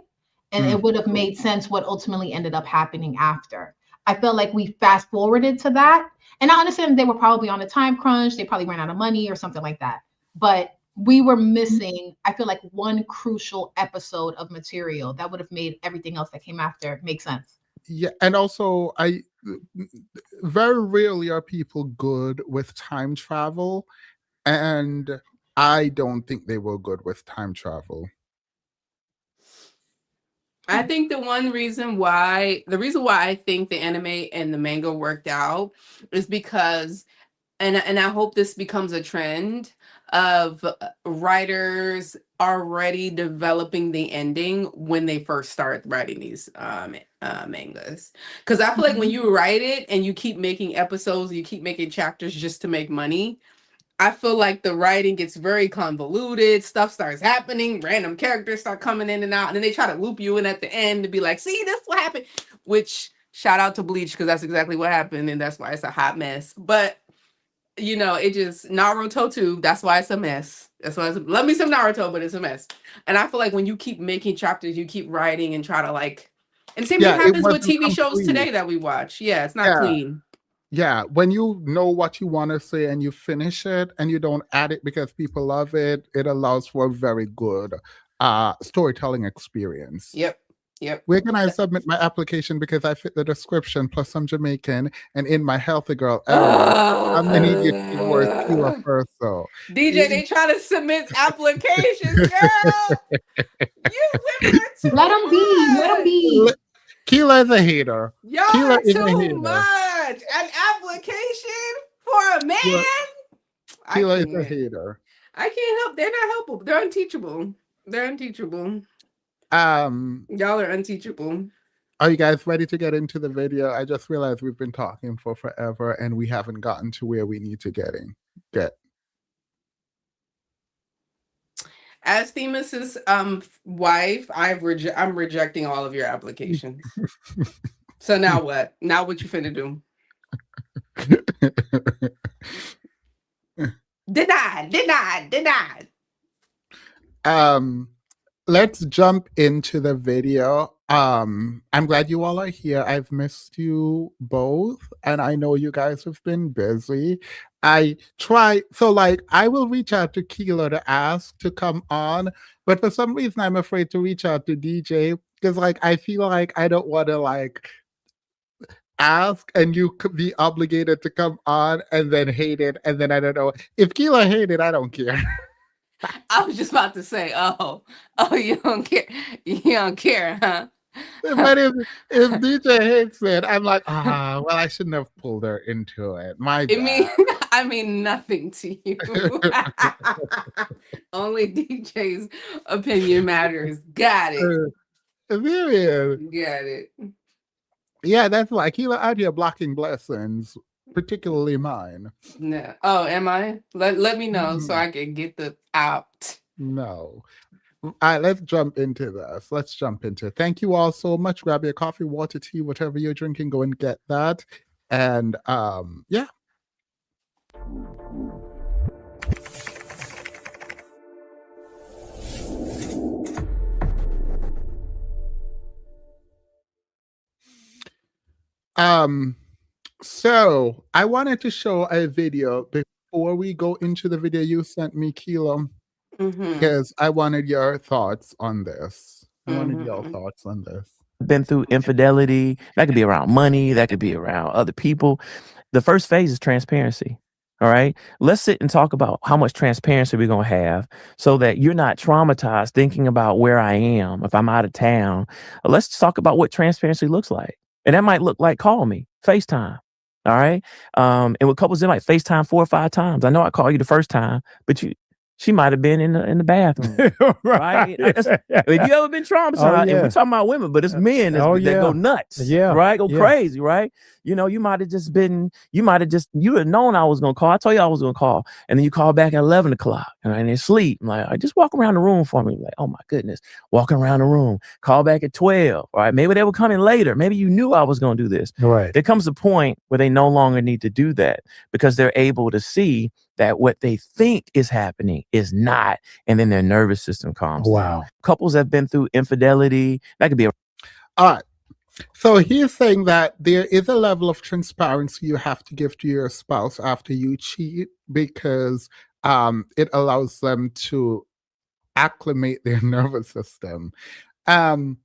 and it would have made sense what ultimately ended up happening after. I felt like we fast forwarded to that, and I understand they were probably on a time crunch, they probably ran out of money or something like that, but we were missing, I feel like, one crucial episode of material that would have made everything else that came after make sense. Yeah, and also I very rarely are people good with time travel, and I don't think they were good with time travel. I think the reason why I think the anime and the manga worked out is because, and I hope this becomes a trend of writers already developing the ending when they first start writing these mangas. Because I feel like when you write it and you keep making episodes, you keep making chapters just to make money, I feel like the writing gets very convoluted. Stuff starts happening. Random characters start coming in and out. And then they try to loop you in at the end to be like, see, this what happened. Which, shout out to Bleach, because that's exactly what happened. And that's why it's a hot mess. But, you know, it just, Naruto too. That's why it's a mess. That's why love me some Naruto, but it's a mess. And I feel like when you keep making chapters, you keep writing and try to like, and same thing happens with TV shows today that we watch. Yeah, it's not clean. Yeah, when you know what you want to say and you finish it and you don't add it because people love it, it allows for a very good storytelling experience. Yep. Where can I submit my application because I fit the description, plus I'm Jamaican and in my healthy girl element? I'm gonna need you to work Keelo first, though. DJ, they try to submit applications, girl. You women are too Let them be. Keelo is a hater. Y'all Keelo are too much. An application for a man? Keelo is a hater. I can't help. They're not helpable. They're unteachable. Y'all are unteachable. Are you guys ready to get into the video? I just realized we've been talking for forever and we haven't gotten to where we need to get. As Themis's wife, I'm rejecting all of your applications. So now what? Now what you finna do? Denied. Let's jump into the video. I'm glad you all are here. I've missed you both, and I know you guys have been busy. I will reach out to Keelo to ask to come on, but for some reason I'm afraid to reach out to DJ because I feel like I don't want to ask and you could be obligated to come on and then hate it, and then I don't know. If Keelo hate it, I don't care. I was just about to say, oh, you don't care, huh? But if DJ hates it, I'm like, well, I shouldn't have pulled her into it. I mean nothing to you. Only DJ's opinion matters. Got it. Period. Got it. Yeah, that's why Keelo out here blocking blessings, particularly mine. No. Oh, am I? Let me know so I can get the out. No. All right, let's jump into this. Thank you all so much. Grab your coffee, water, tea, whatever you're drinking, go and get that. And yeah. So I wanted to show a video before we go into the video you sent me, Keelo, because I wanted your thoughts on this. Been through infidelity. That could be around money. That could be around other people. The first phase is transparency. All right. Let's sit and talk about how much transparency we're going to have so that you're not traumatized thinking about where I am if I'm out of town. Let's talk about what transparency looks like. And that might look like call me, FaceTime. All right. And with couples, they might FaceTime 4 or 5 times. I know I call you the first time, but she might have been in the bathroom. Right? If you ever been traumatized, and we're talking about women, but it's men that go nuts, right? Go crazy, right? You know, you might have you'd have known I was gonna call. I told you I was gonna call, and then you call back at 11 o'clock, and they sleep. I'm like, just walk around the room for me. Like, oh my goodness, walking around the room. Call back at 12. Right? Maybe they were coming later. Maybe you knew I was gonna do this. Right. There comes a point where they no longer need to do that because they're able to see that what they think is happening is not, and then their nervous system calms down. Couples have been through infidelity. That could be all right. So he's saying that there is a level of transparency you have to give to your spouse after you cheat because it allows them to acclimate their nervous system. And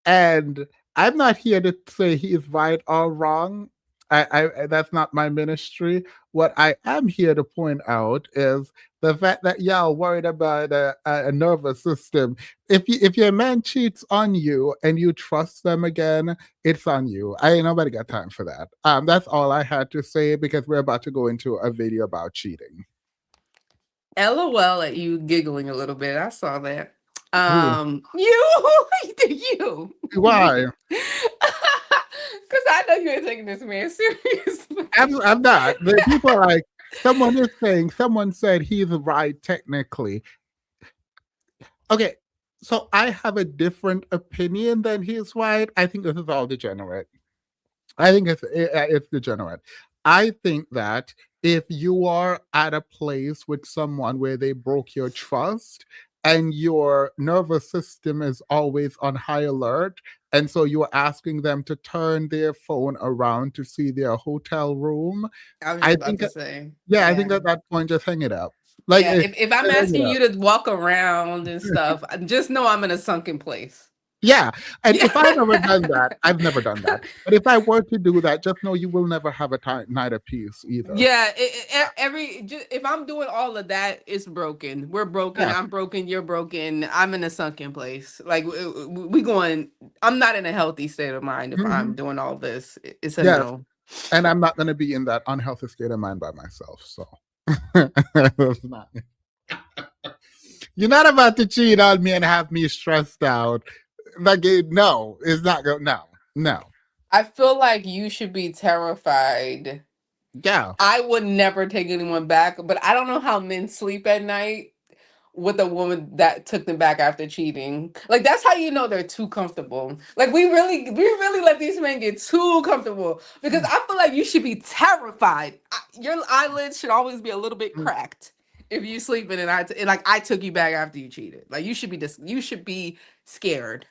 I'm not here to say he's right or wrong. I that's not my ministry. What I am here to point out is the fact that y'all worried about a nervous system. If your man cheats on you and you trust them again, it's on you. Ain't nobody got time for that. That's all I had to say because we're about to go into a video about cheating. LOL at you giggling a little bit. I saw that. You. Why? Because I know you ain't taking this man seriously. I'm not. The people are like, someone said he's right technically. Okay, so I have a different opinion than he's right. I think this is all degenerate. I think it's degenerate. I think that if you are at a place with someone where they broke your trust and your nervous system is always on high alert, and so you're asking them to turn their phone around to see their hotel room, I think at that point, just hang it up. Like, if I'm asking you to walk around and stuff, just know I'm in a sunken place. Yeah, and if I've never done that, I've never done that. But if I were to do that, just know you will never have a night of peace either. Yeah, if I'm doing all of that, it's broken. We're broken. Yeah. I'm broken. You're broken. I'm in a sunken place. Like I'm not in a healthy state of mind if I'm doing all this. It's a no. And I'm not going to be in that unhealthy state of mind by myself. So you're not about to cheat on me and have me stressed out. Like, no, it's not going. No. I feel like you should be terrified. Yeah. I would never take anyone back, but I don't know how men sleep at night with a woman that took them back after cheating. Like, that's how you know they're too comfortable. Like, we really let these men get too comfortable because I feel like you should be terrified. Your eyelids should always be a little bit cracked if you sleeping and I took you back after you cheated. Like, you should be scared.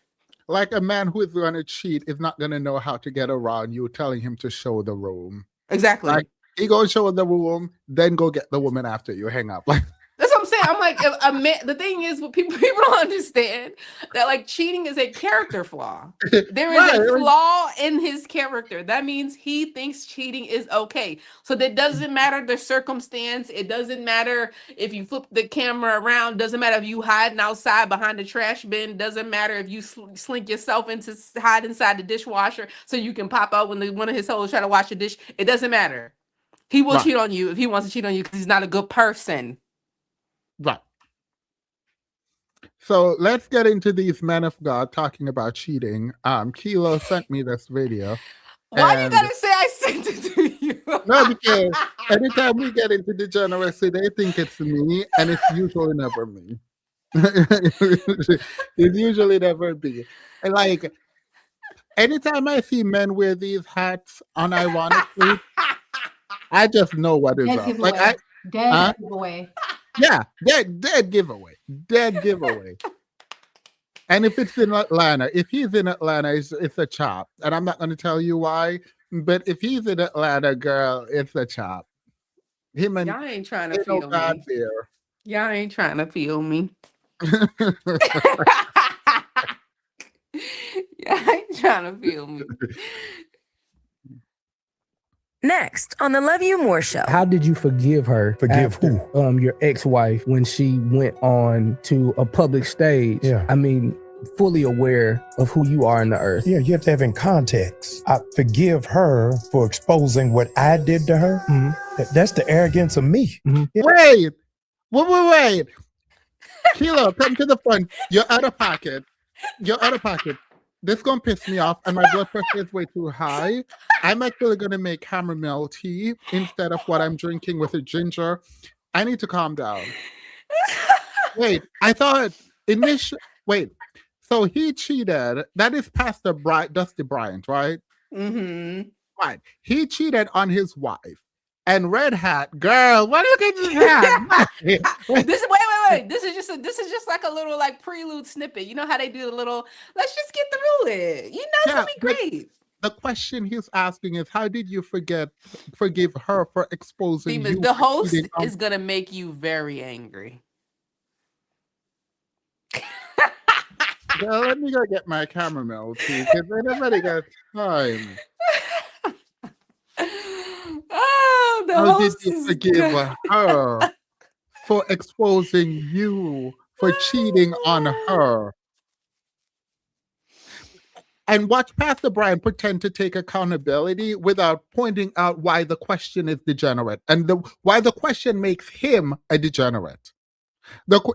Like, a man who is going to cheat is not going to know how to get around you telling him to show the room. Exactly. Like, he go show the room, then go get the woman after you. Hang up. Like, that's what I'm saying. I'm like, if a man, the thing is, what people don't understand that like cheating is a character flaw. There is a flaw in his character. That means he thinks cheating is okay. So that doesn't matter the circumstance. It doesn't matter if you flip the camera around. Doesn't matter if you hiding outside behind the trash bin. Doesn't matter if you slink yourself hide inside the dishwasher so you can pop out when one of his hoes try to wash a dish. It doesn't matter. He will cheat on you if he wants to cheat on you because he's not a good person. Right. So let's get into these men of God talking about cheating. Keelo sent me this video. Why you gotta say I sent it to you? No, because anytime we get into degeneracy, they think it's me, and it's usually never me. It's usually never me. And like, anytime I see men wear these hats unironically, I just know what is up. Like, dead giveaway. Yeah, dead giveaway. Dead giveaway. And if it's in Atlanta, if he's in Atlanta, it's a chop. And I'm not going to tell you why, but if he's in Atlanta, girl, it's a chop. Y'all ain't trying to feel me. Y'all ain't trying to feel me. Y'all ain't trying to feel me. Next on the Love You More show. How did you forgive her? Forgive who? Your ex-wife when she went on to a public stage. Yeah. I mean, fully aware of who you are in the earth. Yeah, you have to have in context. I forgive her for exposing what I did to her. Mm-hmm. That's the arrogance of me. Mm-hmm. Yeah. Wait. Keelo, come to the front. You're out of pocket. This gonna piss me off, and my blood pressure is way too high. I'm actually gonna make chamomile tea instead of what I'm drinking with a ginger. I need to calm down. Wait, I thought wait. So he cheated. That is Pastor Dusty Bryant, right? Mm-hmm. Right. He cheated on his wife. And Red Hat, girl, what are you getting that? Wait. This is just like a little like prelude snippet. You know how they do the little, let's just get through it. You know, it's gonna be great. The question he's asking is, how did you forgive her for exposing you? The host is gonna make you very angry. Girl, let me go get my chamomile tea because nobody got time. Oh, the how host did you forgive her for exposing you for cheating on her? And watch Pastor Brian pretend to take accountability without pointing out why the question is degenerate and why the question makes him a degenerate.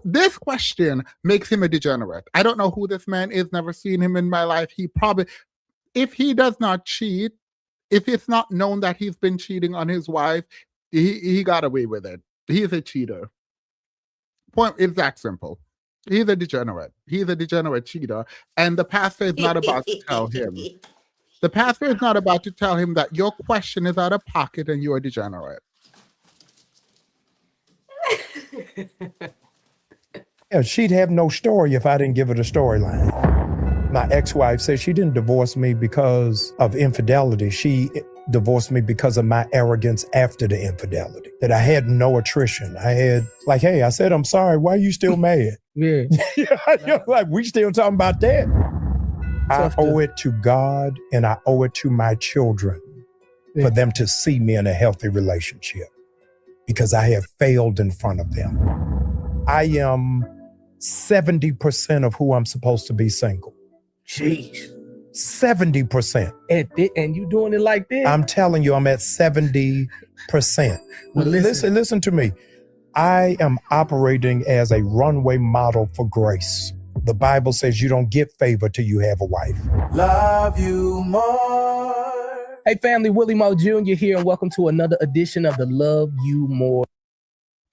This question makes him a degenerate. I don't know who this man is, never seen him in my life. He probably, if he does not cheat, if it's not known that he's been cheating on his wife, he got away with it. He's a cheater. Point is that simple. He's a degenerate. He's a degenerate cheater. And the pastor is not about to tell him. The pastor is not about to tell him that your question is out of pocket and you're a degenerate. Yeah, she'd have no story if I didn't give her the storyline. My ex-wife said she didn't divorce me because of infidelity. She divorced me because of my arrogance after the infidelity. That I had no attrition. I had like, hey, I said, I'm sorry. Why are you still mad? Yeah. Like, we still talking about that. I owe it to God and I owe it to my children for them to see me in a healthy relationship because I have failed in front of them. I am 70% of who I'm supposed to be single. Jeez. 70%. And you doing it like this? I'm telling you, I'm at 70%. Well, listen to me. I am operating as a runway model for grace. The Bible says you don't get favor till you have a wife. Love you more. Hey family, Willie Mo Jr. here, and welcome to another edition of the Love You More.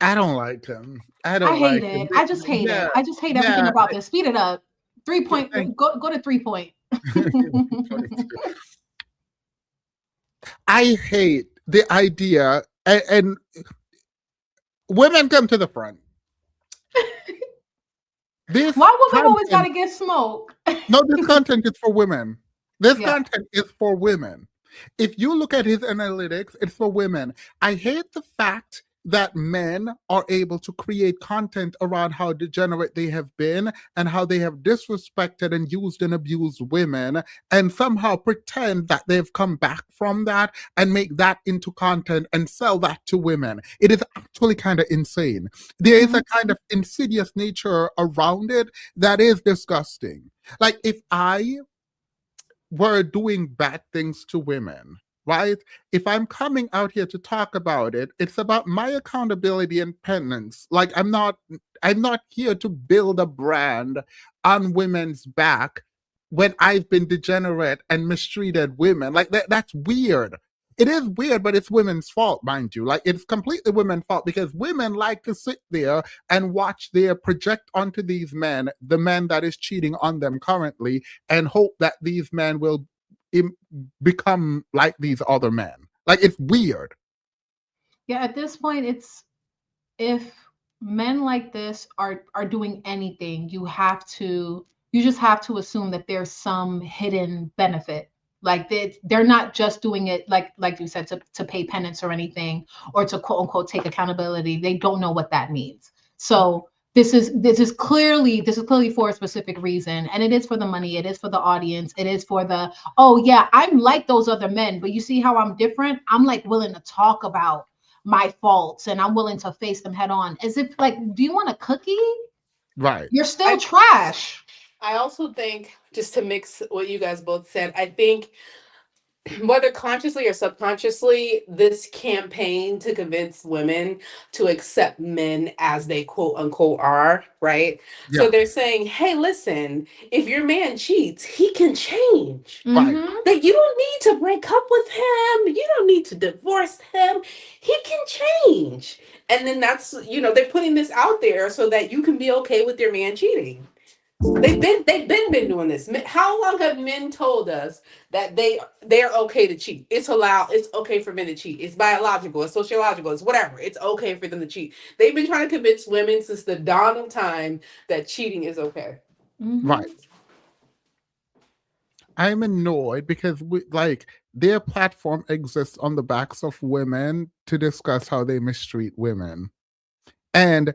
I don't like him. I hate it. I just hate it. I just hate everything about this. Speed it up. 3 point. Go to 3 point. I hate the idea, and women come to the front. Why women always got to get smoke? No, this content is for women. This content is for women. If you look at his analytics, it's for women. I hate the fact that men are able to create content around how degenerate they have been and how they have disrespected and used and abused women and somehow pretend that they've come back from that and make that into content and sell that to women. It is actually kind of insane. There is a kind of insidious nature around it that is disgusting. Like if I were doing bad things to women, right? If I'm coming out here to talk about it, it's about my accountability and penance. Like I'm not here to build a brand on women's back when I've been degenerate and mistreated women. Like that's weird. It is weird, but it's women's fault, mind you. Like it's completely women's fault because women like to sit there and watch their project onto these men, the man that is cheating on them currently, and hope that these men will become like these other men. Like it's weird. Yeah, at this point, it's if men like this are doing anything, you just have to assume that there's some hidden benefit. Like they're not just doing it like you said to pay penance or anything, or to quote unquote take accountability. They don't know what that means. So this is clearly for a specific reason, and it is for the money, it is for the audience, it is for the, oh yeah, I'm like those other men, but you see how I'm different? I'm like willing to talk about my faults and I'm willing to face them head on. As if like, do you want a cookie? Right. You're still trash. I also think, just to mix what you guys both said, I think whether consciously or subconsciously, this campaign to convince women to accept men as they quote unquote are, right? Yeah. So they're saying, hey, listen, if your man cheats, he can change. Right. That you don't need to break up with him. You don't need to divorce him. He can change. And then that's, they're putting this out there so that you can be okay with your man cheating. They've been doing this. How long have men told us that they're okay to cheat? It's allowed. It's okay for men to cheat. It's biological. It's sociological. It's whatever. It's okay for them to cheat. They've been trying to convince women since the dawn of time that cheating is okay. Right. I'm annoyed because their platform exists on the backs of women to discuss how they mistreat women. And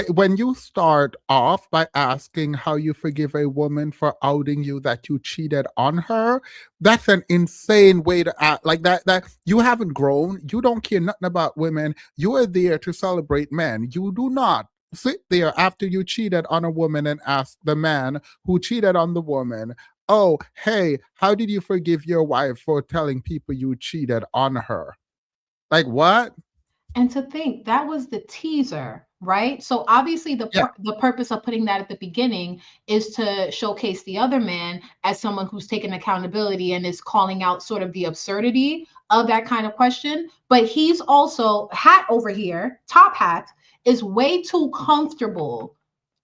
when you start off by asking how you forgive a woman for outing you that you cheated on her, that's an insane way to act. Like that you haven't grown. You don't care nothing about women. You are there to celebrate men. You do not sit there after you cheated on a woman and ask the man who cheated on the woman, oh, hey, how did you forgive your wife for telling people you cheated on her? Like, what? And to think that was the teaser, right? So obviously the purpose of putting that at the beginning is to showcase the other man as someone who's taken accountability and is calling out sort of the absurdity of that kind of question. But he's also, hat over here, top hat, is way too comfortable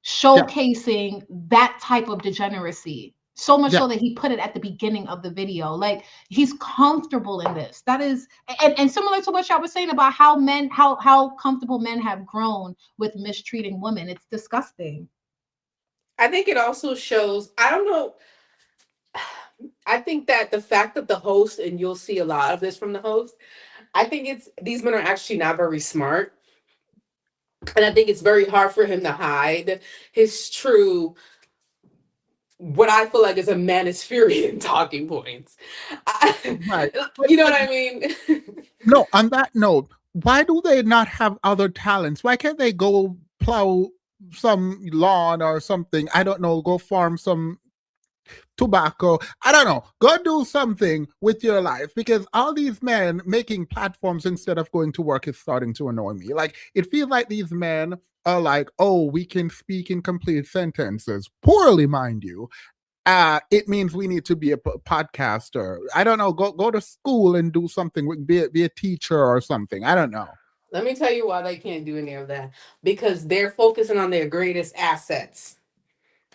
showcasing that type of degeneracy. So much so that he put it at the beginning of the video. Like, he's comfortable in this. That is, and similar to what y'all was saying about how comfortable men have grown with mistreating women. It's disgusting. I think it also shows, I don't know, I think that the fact that the host, and you'll see a lot of this from the host, I think these men are actually not very smart. And I think it's very hard for him to hide his true, what I feel like is a manispherian talking points. Right. You know what I mean? No, on that note, why do they not have other talents? Why can't they go plow some lawn or something? I don't know, go farm some tobacco. I don't know. Go do something with your life, because all these men making platforms instead of going to work is starting to annoy me. Like, it feels like these men are like, oh, we can speak in complete sentences, poorly, mind you. It means we need to be a podcaster. I don't know. Go to school and do something. Be a teacher or something. I don't know. Let me tell you why they can't do any of that. Because they're focusing on their greatest assets,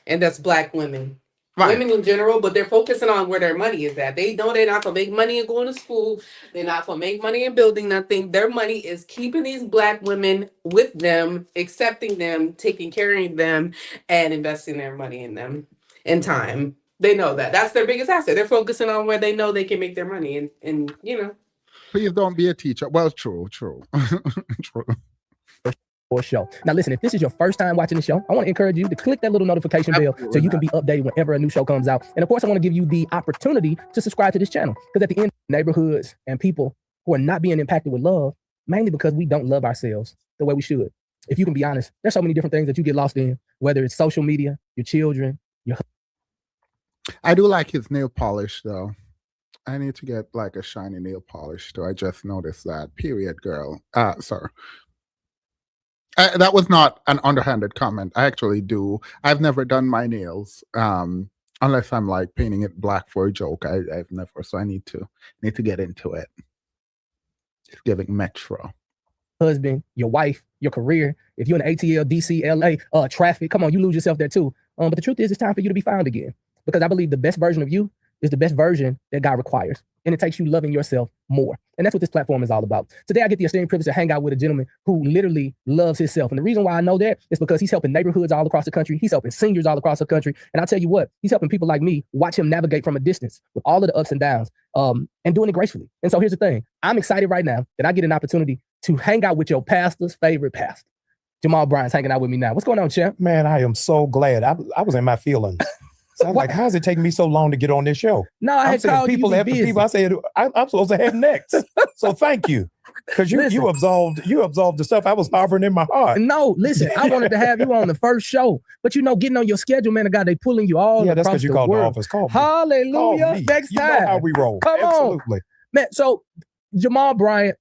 and that's Black women. Right. Women in general, but they're focusing on where their money is at. They know they're not going to make money in going to school. They're not going to make money in building nothing. Their money is keeping these Black women with them, accepting them, taking care of them, and investing their money in them in time. They know that. That's their biggest asset. They're focusing on where they know they can make their money. And Please don't be a teacher. Well, true. True. Or show. Now listen, if this is your first time watching the show, I want to encourage you to click that little notification bell so you can be updated whenever a new show comes out. And of course, I want to give you the opportunity to subscribe to this channel, because at the end, neighborhoods and people who are not being impacted with love, mainly because we don't love ourselves the way we should. If you can be honest, there's so many different things that you get lost in, whether it's social media, your children, your... I do like his nail polish though. I need to get like a shiny nail polish too. I just noticed that. Period, girl. Sorry. That was not an underhanded comment. I actually do. I've never done my nails, unless I'm like painting it black for a joke. I've never, so I need to get into it. It's giving Metro. Husband, your wife, your career. If you're in ATL, DC, LA, traffic, come on, you lose yourself there too. But the truth is, it's time for you to be found again, because I believe the best version of you is the best version that God requires. And it takes you loving yourself more. And that's what this platform is all about. Today, I get the esteemed privilege to hang out with a gentleman who literally loves himself. And the reason why I know that is because he's helping neighborhoods all across the country. He's helping seniors all across the country. And I'll tell you what, he's helping people like me watch him navigate from a distance with all of the ups and downs, and doing it gracefully. And so here's the thing. I'm excited right now that I get an opportunity to hang out with your pastor's favorite pastor. Jamal Bryant's hanging out with me now. What's going on, champ? Man, I am so glad. I was in my feelings. So I'm like, how is it taking me so long to get on this show? No, I I'm had saying called people you. after people. I said I'm supposed to have next. So thank you, because you absolved the stuff I was harboring in my heart. No, listen, I wanted to have you on the first show, but getting on your schedule, man, God, they pulling you all Yeah, that's across because you the called world. the office. Call me. Hallelujah. Call me. Next You time. know how we roll. Come Absolutely. on. Man, so Jamal Bryant,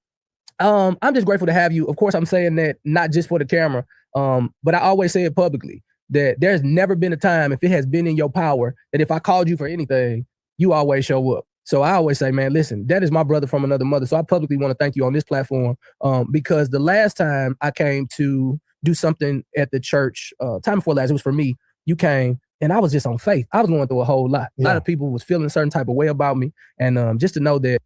I'm just grateful to have you. Of course, I'm saying that not just for the camera, but I always say it publicly that there's never been a time, if it has been in your power, that if I called you for anything, you always show up. So I always say, man, listen, that is my brother from another mother. So I publicly want to thank you on this platform, because the last time I came to do something at the church, time before last, it was for me. You came, and I was just on faith. I was going through a whole lot. A lot of people was feeling a certain type of way about me, and just to know that.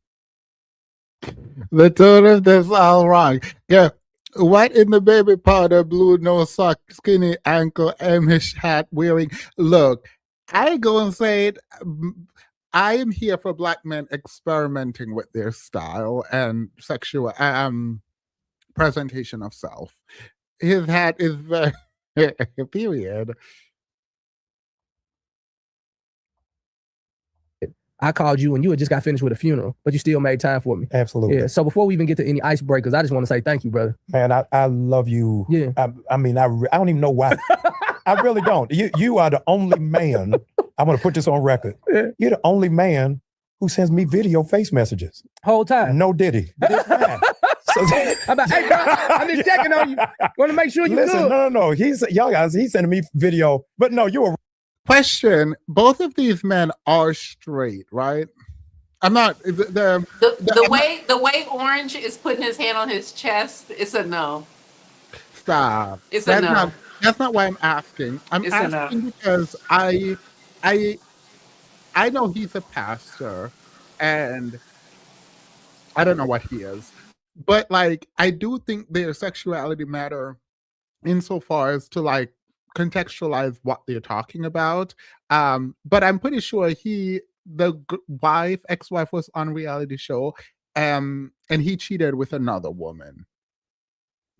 The tone of this all wrong. Yeah. White in the baby powder, blue no sock, skinny ankle, Amish hat wearing. Look, I go and say it. I am here for Black men experimenting with their style and sexual presentation of self. His hat is very period. I called you and you had just got finished with a funeral, but you still made time for me. Absolutely. Yeah. So before we even get to any icebreakers, I just want to say thank you, brother. Man, I love you. Yeah. I mean, I don't even know why. I really don't. You are the only man. I'm going to put this on record. Yeah. You're the only man who sends me video face messages. Whole time. No Diddy. But it's fine. So, I'm like, hey, bro, I'm just checking on you. Want to make sure you're listen, good. No. He's sending me video. But no, you were. Question: both of these men are straight, right? I'm not. The way Orange is putting his hand on his chest, it's a no. Stop. It's a no. That's not why I'm asking. I'm asking because I know he's a pastor, and I don't know what he is, but like I do think their sexuality matter insofar as to like contextualize what they're talking about. But I'm pretty sure the ex-wife was on reality show, and he cheated with another woman.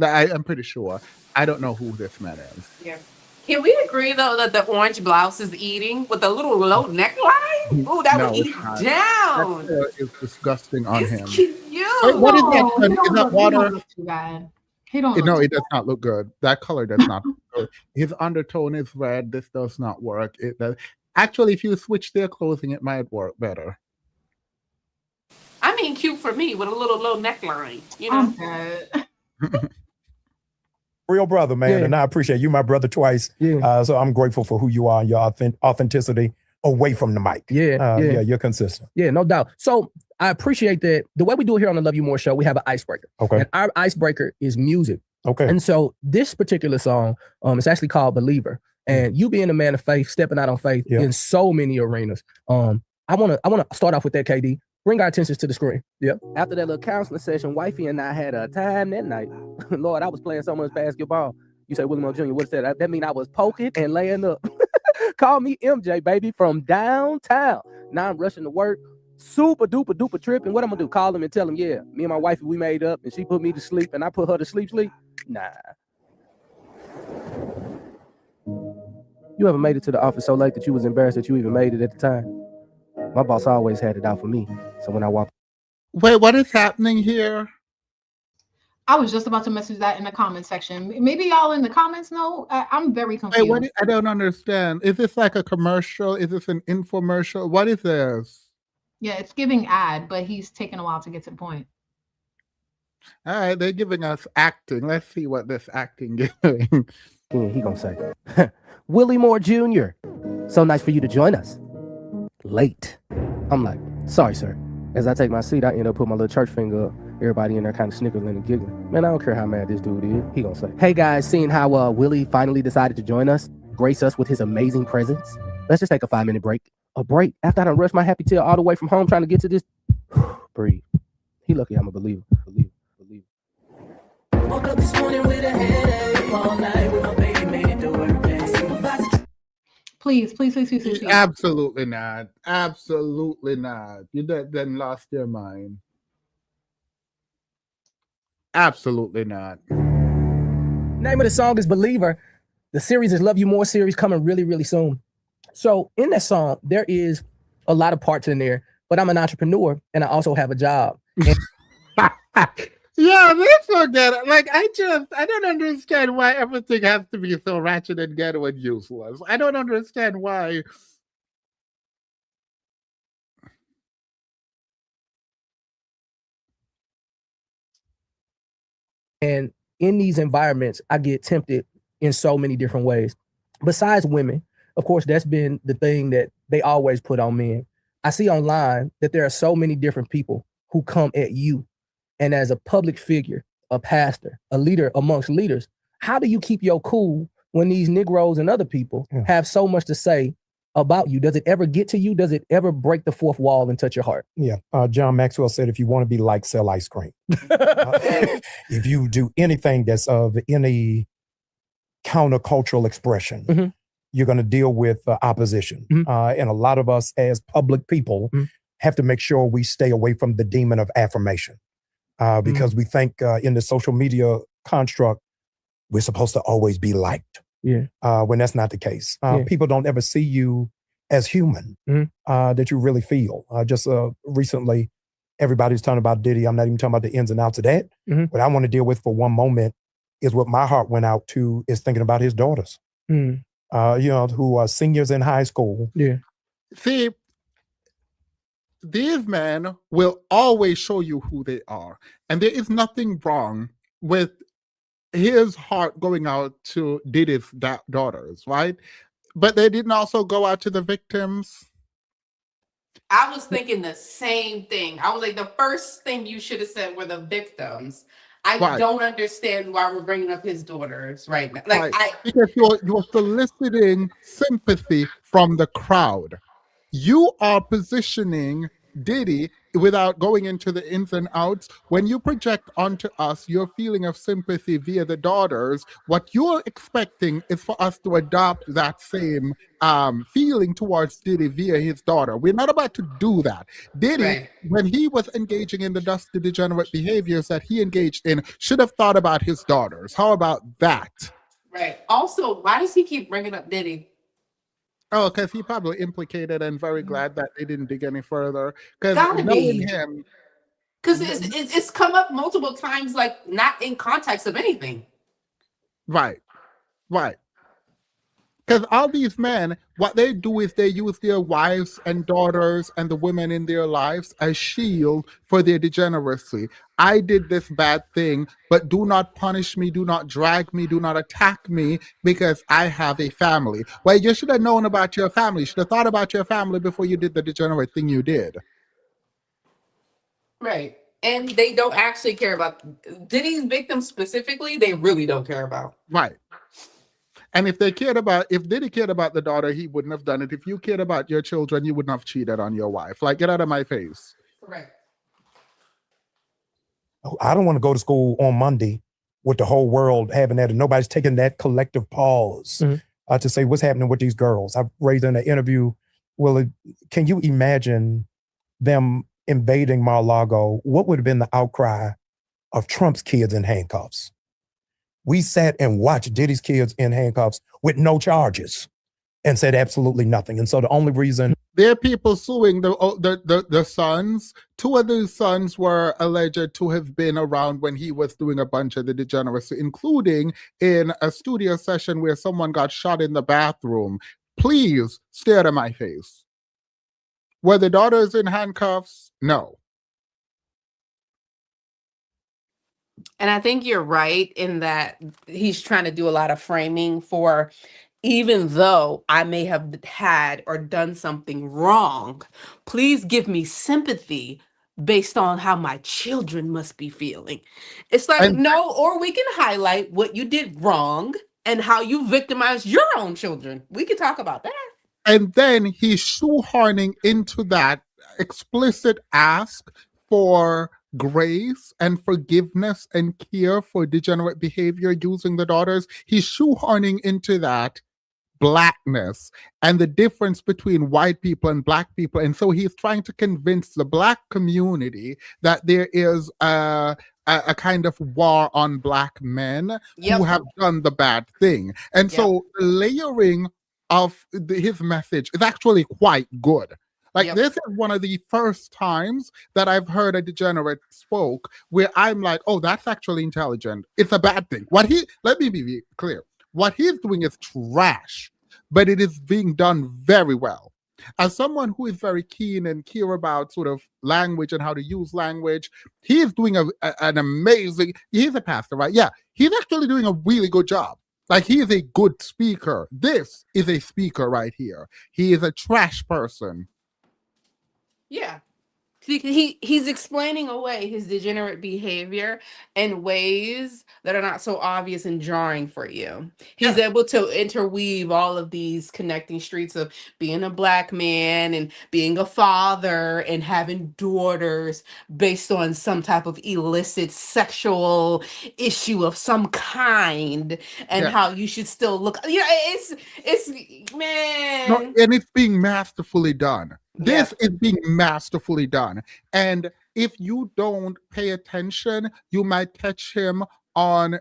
I'm pretty sure. I don't know who this man is. Yeah. Can we agree though that the orange blouse is eating with a little low neckline? Ooh, that would eat down. It's disgusting on him. Cute. Wait, what is that? Is that water? No, it does not look good. That color does not look good. His undertone is red. This does not work. Actually, if you switch their clothing, it might work better. I mean, cute for me with a little low neckline, you know. Real brother, man, Yeah. and I appreciate you, my brother, twice. Yeah. So I'm grateful for who you are and your authenticity away from the mic. Yeah. You're consistent. Yeah, no doubt. So I appreciate that. The way we do it here on the Love You More show, we have an icebreaker. Okay. And our icebreaker is music. Okay. And so this particular song, it's actually called Believer. And you being a man of faith, stepping out on faith in so many arenas. I wanna start off with that, KD. Bring our attentions to the screen. Yep. After that little counseling session, wifey and I had a time that night. Lord, I was playing so much basketball. You say William O. Jr., what's that? That mean I was poking and laying up. Call me MJ, baby, from downtown. Now I'm rushing to work. Super duper duper tripping. What I'm gonna do? Call him and tell him, yeah, me and my wifey, we made up and she put me to sleep and I put her to sleep. Nah. You ever made it to the office so late that you was embarrassed that you even made it at the time? My boss always had it out for me. So when I walked. Wait, what is happening here? I was just about to message that in the comment section. Maybe y'all in the comments know. I'm very confused. Wait, I don't understand. Is this like a commercial? Is this an infomercial? What is this? Yeah, it's giving ad, but he's taking a while to get to the point. All right, they're giving us acting. Let's see what this acting giving. Yeah, he gonna say, Willie Moore Jr., so nice for you to join us. Late. I'm like, sorry, sir. As I take my seat, I end up putting my little church finger up. Everybody in there kind of snickering and giggling. Man, I don't care how mad this dude is. He gonna say, hey guys, seeing how Willie finally decided to join us, grace us with his amazing presence, let's just take a 5-minute break. A break after I done rushed my happy tail all the way from home trying to get to this. Breathe. He lucky I'm a believer. Believer. Woke up this morning with a headache all night with my baby made it to work. Please. Absolutely not. Absolutely not. You then lost your mind. Absolutely not. Name of the song is Believer. The series is Love You More series coming really, really soon. So in that song, there is a lot of parts in there, but I'm an entrepreneur and I also have a job. Yeah, they forget it. Like, I don't understand why everything has to be so ratchet and ghetto and useless. I don't understand why. And in these environments, I get tempted in so many different ways. Besides women, of course, that's been the thing that they always put on men. I see online that there are so many different people who come at you. And as a public figure, a pastor, a leader amongst leaders, how do you keep your cool when these Negroes and other people have so much to say about you? Does it ever get to you? Does it ever break the fourth wall and touch your heart? Yeah. John Maxwell said, if you want to be like, sell ice cream. If you do anything that's of any countercultural expression, you're going to deal with opposition. And a lot of us as public people have to make sure we stay away from the demon of affirmation. Because we think in the social media construct, we're supposed to always be liked. When that's not the case. People don't ever see you as human, that you really feel. Just recently, everybody's talking about Diddy. I'm not even talking about the ins and outs of that. What I want to deal with for one moment is what my heart went out to is thinking about his daughters, who are seniors in high school. See, these men will always show you who they are. And there is nothing wrong with his heart going out to Diddy's daughters, right? But they didn't also go out to the victims. I was thinking the same thing. I was like, the first thing you should have said were the victims. I don't understand why we're bringing up his daughters right now. Like, because you're soliciting sympathy from the crowd. You are positioning Diddy without going into the ins and outs. When you project onto us your feeling of sympathy via the daughters, what you're expecting is for us to adopt that same feeling towards Diddy via his daughter. We're not about to do that. Diddy, when he was engaging in the dusty degenerate behaviors that he engaged in, should have thought about his daughters. How about that? Right. Also, why does he keep bringing up Diddy? Oh, because he probably implicated and very glad that they didn't dig any further. Because Gotta knowing be. him, because it's come up multiple times, like not in context of anything. Right. Because all these men, what they do is they use their wives and daughters and the women in their lives as shield for their degeneracy. I did this bad thing, but do not punish me, do not drag me, do not attack me because I have a family. Well, you should have known about your family. You should have thought about your family before you did the degenerate thing you did. Right. And they don't actually care about Diddy's victims specifically. They really don't care about. Right. And if Diddy cared about the daughter, he wouldn't have done it. If you cared about your children, you wouldn't have cheated on your wife. Like, get out of my face. Correct. I don't want to go to school on Monday with the whole world having that, and nobody's taking that collective pause to say what's happening with these girls. I've raised in an interview, can you imagine them invading Mar-a-Lago? What would have been the outcry of Trump's kids in handcuffs? We sat and watched Diddy's kids in handcuffs with no charges and said absolutely nothing. And so the only reason... There are people suing the sons. Two of the sons were alleged to have been around when he was doing a bunch of the degeneracy, including in a studio session where someone got shot in the bathroom. Please stay out of my face. Were the daughters in handcuffs? No. And I think you're right in that he's trying to do a lot of framing for, even though I may have had or done something wrong, please give me sympathy based on how my children must be feeling. It's like, no, or we can highlight what you did wrong and how you victimized your own children. We can talk about that. And then he's shoehorning into that explicit ask for grace and forgiveness and care for degenerate behavior using the daughters. He's shoehorning into that blackness and the difference between white people and black people. And so he's trying to convince the black community that there is a kind of war on black men who have done the bad thing. And so layering of his message is actually quite good. Like, Yep. this is one of the first times that I've heard a degenerate spoke where I'm like, oh, that's actually intelligent. It's a bad thing. Let me be clear. What he's doing is trash, but it is being done very well. As someone who is very keen and care about sort of language and how to use language, he is doing an amazing, he's a pastor, right? Yeah, he's actually doing a really good job. Like, he is a good speaker. This is a speaker right here. He is a trash person. Yeah. He's explaining away his degenerate behavior in ways that are not so obvious and jarring for you. He's able to interweave all of these connecting streets of being a Black man and being a father and having daughters based on some type of illicit sexual issue of some kind, and how you should still look. It's man. No, and it's being masterfully done. This is being masterfully done. And if you don't pay attention, you might catch him on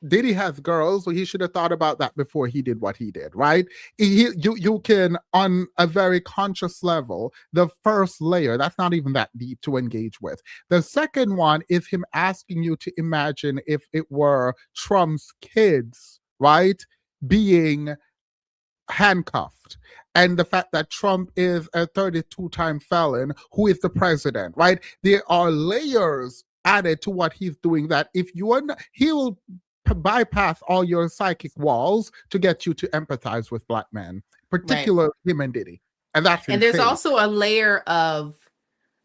Diddy has girls, so he should have thought about that before he did what he did, right? You can, on a very conscious level, the first layer, that's not even that deep to engage with. The second one is him asking you to imagine if it were Trump's kids, right, being handcuffed, and the fact that Trump is a 32-time felon who is the president, right? There are layers added to what he's doing that if you are not, he will bypass all your psychic walls to get you to empathize with Black men, particularly him and Diddy. And that's and insane. there's also a layer of,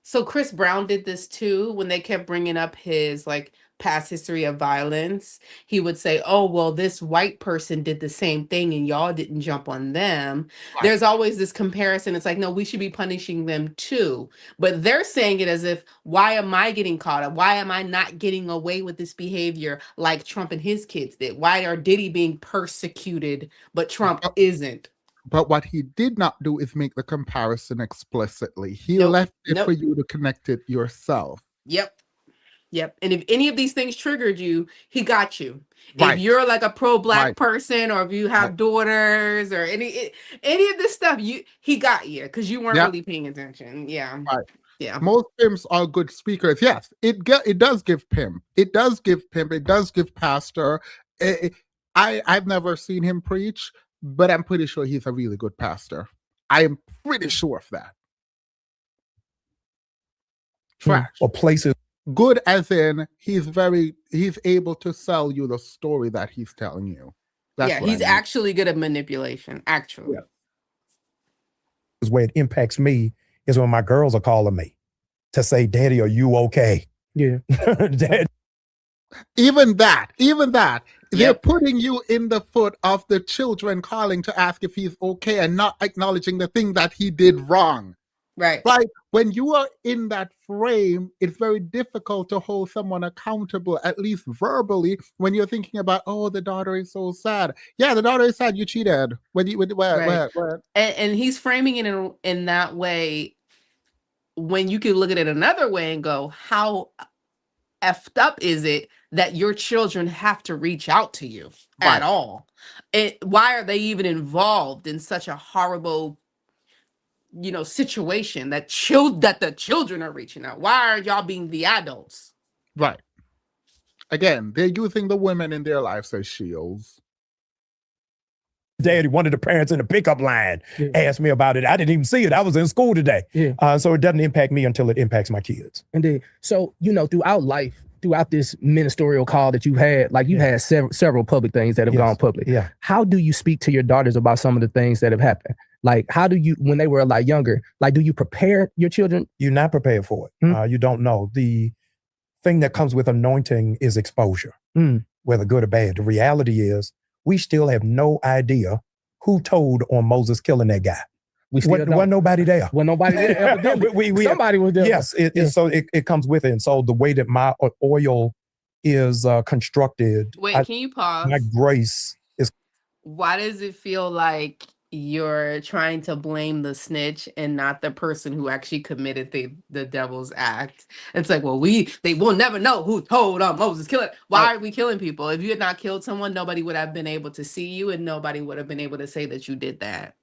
so Chris Brown did this too when they kept bringing up his like past history of violence. He would say, oh, well, this white person did the same thing and y'all didn't jump on them. Right. There's always this comparison. It's like, no, we should be punishing them too. But they're saying it as if, why am I getting caught up? Why am I not getting away with this behavior like Trump and his kids did? Why are Diddy being persecuted, but Trump isn't? But what he did not do is make the comparison explicitly. He left it for you to connect it yourself. Yep. And if any of these things triggered you, he got you. Right. If you're like a pro-Black person, or if you have daughters, or any of this stuff, he got you because you weren't really paying attention. Yeah. Right. Yeah. Most pimps are good speakers. Yes, it does give pimp. It does give pimp. It does give pastor. I've never seen him preach, but I'm pretty sure he's a really good pastor. I am pretty sure of that. Trash. Or places. Good as in he's able to sell you the story that he's telling you. That's he's actually good at manipulation, actually. Yeah. Where it impacts me is when my girls are calling me to say, Daddy, are you okay? Yeah. Dad. Even that, they're putting you in the foot of the children calling to ask if he's okay and not acknowledging the thing that he did wrong. Right. When you are in that frame, it's very difficult to hold someone accountable, at least verbally, when you're thinking about, oh, the daughter is so sad. Yeah, the daughter is sad. You cheated. And he's framing it in that way, when you can look at it another way and go, how effed up is it that your children have to reach out to you at all? Why are they even involved in such a horrible situation that the children are reaching out? Why are y'all being the adults? Right. Again, they're using the women in their lives as shields. Daddy, one of the parents in the pickup line asked me about it. I didn't even see it. I was in school today. So it doesn't impact me until it impacts my kids. Indeed. So, throughout life, throughout this ministerial call that you've had, like you had several public things that have gone public. Yeah. How do you speak to your daughters about some of the things that have happened? Like, how do you, when they were a lot younger, like, do you prepare your children? You're not prepared for it. You don't know. The thing that comes with anointing is exposure, whether good or bad. The reality is we still have no idea who told on Moses killing that guy. Wasn't nobody there. Well, nobody there. Somebody was there. Yes. So it comes with it. And so the way that my oil is constructed. Wait, can you pause? My grace is. Why does it feel like you're trying to blame the snitch and not the person who actually committed the devil's act. It's like, well, they will never know who told Moses kill it. Why are we killing people? If you had not killed someone, nobody would have been able to see you, and nobody would have been able to say that you did that.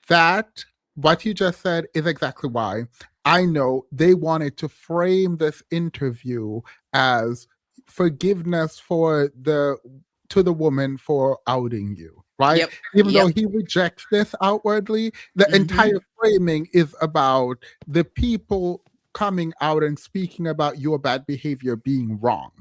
That, what you just said, is exactly why I know they wanted to frame this interview as forgiveness to the woman for outing you, right? Yep. Even though he rejects this outwardly, the entire framing is about the people coming out and speaking about your bad behavior being wrong,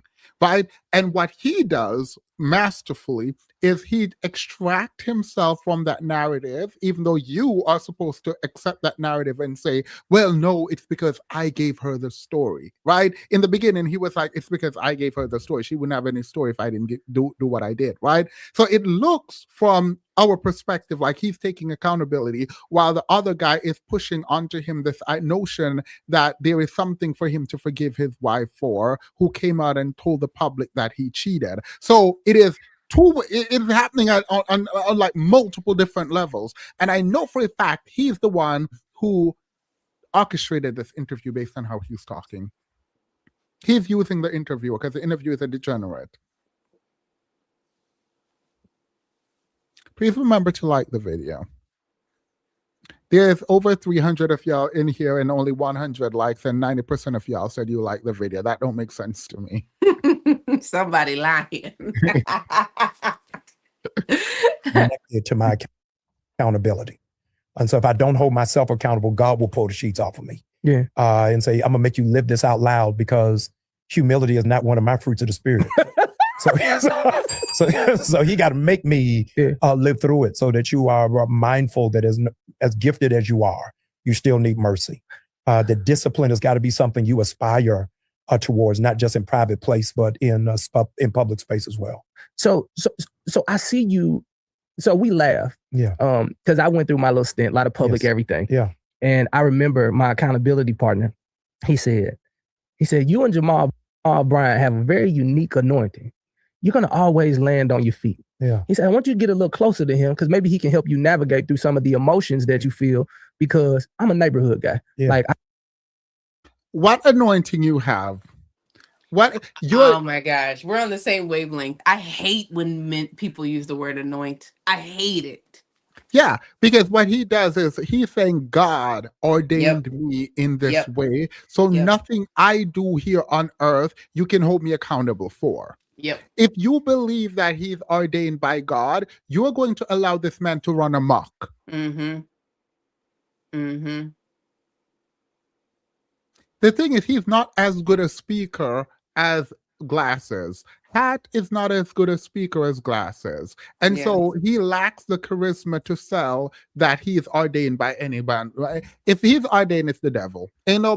right? And what he does masterfully is he extract himself from that narrative, even though you are supposed to accept that narrative and say, well, no, it's because I gave her the story, right? In the beginning, he was like, it's because I gave her the story. She wouldn't have any story if I didn't do what I did, right? So it looks from our perspective like he's taking accountability, while the other guy is pushing onto him this notion that there is something for him to forgive his wife for, who came out and told the public that he cheated. So it is it's happening on like multiple different levels. And I know for a fact he's the one who orchestrated this interview based on how he's talking. He's using the interviewer because the interviewer is a degenerate. Please remember to like the video. There's over 300 of y'all in here and only 100 likes, and 90% of y'all said you like the video. That don't make sense to me. Somebody lying. Connected to my accountability. And so if I don't hold myself accountable, God will pull the sheets off of me. Yeah. And say, I'm gonna make you live this out loud, because humility is not one of my fruits of the spirit. So he got to make me live through it, so that you are mindful that as gifted as you are, you still need mercy. The discipline has got to be something you aspire towards, not just in private place, but in public space as well. So I see you. So we laugh. Yeah. Because I went through my little stint, a lot of public everything. Yeah. And I remember my accountability partner, he said, you and Jamal Bryant have a very unique anointing. You're going to always land on your feet. Yeah. He said, I want you to get a little closer to him, because maybe he can help you navigate through some of the emotions that you feel, because I'm a neighborhood guy. Yeah. Like, what anointing you have? Oh my gosh, we're on the same wavelength. I hate when people use the word anoint. I hate it. Yeah, because what he does is he's saying God ordained me in this way. So nothing I do here on earth you can hold me accountable for. Yep. If you believe that he's ordained by God, you are going to allow this man to run amok. Mm-hmm. Mm-hmm. The thing is, he's not as good a speaker as Glasses. Pat is not as good a speaker as Glasses. And so he lacks the charisma to sell that he's ordained by anybody. Right? If he's ordained, it's the devil. Ain't no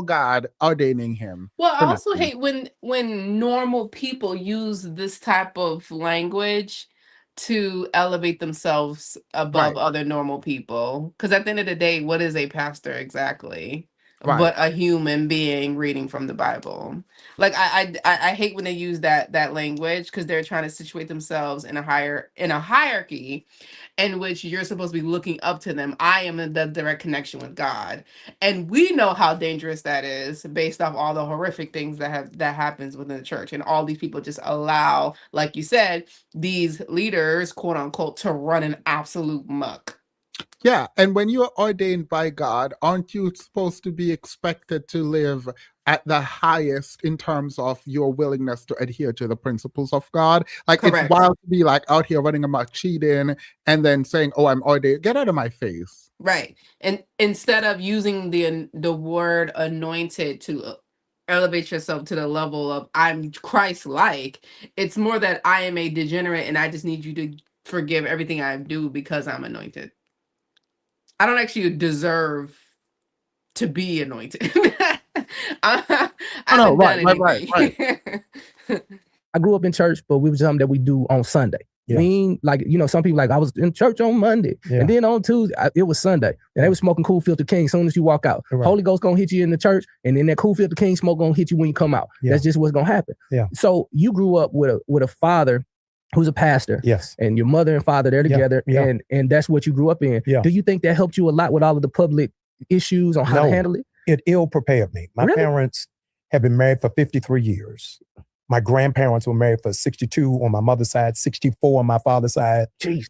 God ordaining him. Well, I also hate when normal people use this type of language to elevate themselves above other normal people. Because at the end of the day, what is a pastor exactly? But a human being reading from the Bible. Like I hate when they use that language, because they're trying to situate themselves in a hierarchy in which you're supposed to be looking up to them. I am in the direct connection with God, and we know how dangerous that is based off all the horrific things that happens within the church, and all these people just allow, like you said, these leaders, quote unquote, to run an absolute muck. Yeah, and when you are ordained by God, aren't you supposed to be expected to live at the highest in terms of your willingness to adhere to the principles of God? Like, it's wild to be like out here running amok, cheating, and then saying, "Oh, I'm ordained." Get out of my face. Right, and instead of using the word anointed to elevate yourself to the level of I'm Christ-like, it's more that I am a degenerate, and I just need you to forgive everything I do because I'm anointed. I don't actually deserve to be anointed. I haven't done anything. I grew up in church, but we was something that we do on Sunday. Yeah. Some people like, I was in church on Monday, and then on Tuesday, it was Sunday, and they was smoking Cool Filter King as soon as you walk out. Right. Holy Ghost gonna hit you in the church, and then that Cool Filter King smoke gonna hit you when you come out. Yeah. That's just what's gonna happen. Yeah. So you grew up with a father who's a pastor. Yes. And your mother and father, they're together, and that's what you grew up in. Yeah. Do you think that helped you a lot with all of the public issues on how to handle it? It ill prepared me. My parents have been married for 53 years. My grandparents were married for 62 on my mother's side, 64 on my father's side. Jeez.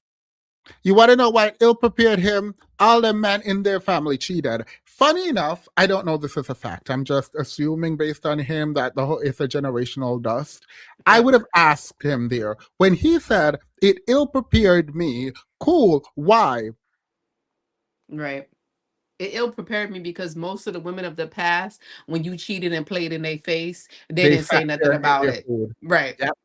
You want to know why it ill prepared him? All the men in their family cheated. Funny enough, I don't know this is a fact. I'm just assuming based on him that it's a generational dust. I would have asked him there when he said it ill prepared me. Cool. Why? Right. It ill prepared me because most of the women of the past, when you cheated and played in their face, they didn't say nothing about it. Right. Yep.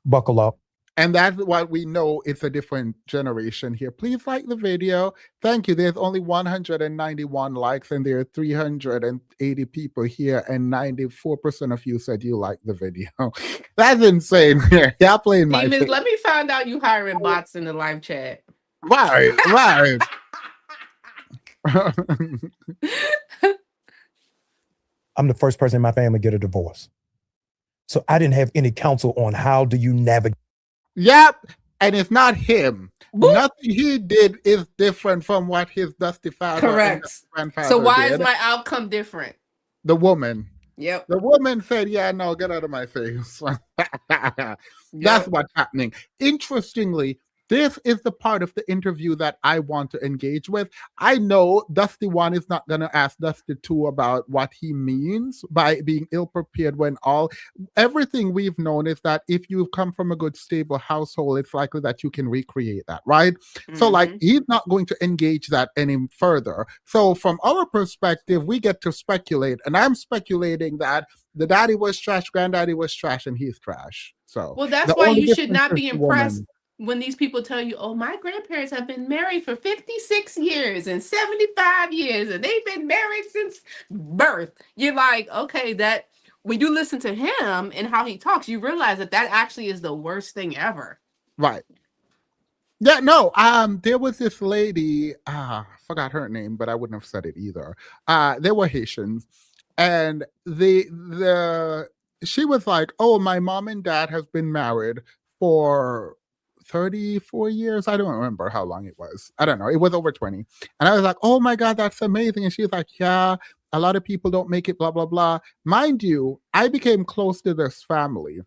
Buckle up. And that's why we know it's a different generation here. Please like the video. Thank you. There's only 191 likes and there are 380 people here and 94% of you said you like the video. That's insane. Y'all playing my face. Let me find out you hiring bots in the live chat. Right. I'm the first person in my family to get a divorce. So I didn't have any counsel on how do you navigate. Yep. And it's not him. Boop. Nothing he did is different from what his dusty father Correct. and grandfather So why did. is my outcome different? The woman. Yep. The woman said, yeah, no, get out of my face. That's what's happening. Interestingly, this is the part of the interview that I want to engage with. I know Dusty 1 is not going to ask Dusty 2 about what he means by being ill-prepared when everything we've known is that if you've come from a good, stable household, it's likely that you can recreate that, right? Mm-hmm. So, he's not going to engage that any further. So, from our perspective, we get to speculate. And I'm speculating that the daddy was trash, granddaddy was trash, and he's trash. So, well, that's why you should not be impressed when these people tell you, oh, my grandparents have been married for 56 years and 75 years, and they've been married since birth. You're like, okay, that when you listen to him and how he talks, you realize that actually is the worst thing ever. Right. Yeah, no, there was this lady, I forgot her name, but I wouldn't have said it either. They were Haitians, and she was like, oh, my mom and dad have been married for 34 years. I don't remember how long it was. I don't know. It was over 20. And I was like, oh my God, that's amazing. And she was like, yeah, a lot of people don't make it, blah, blah, blah. Mind you, I became close to this family.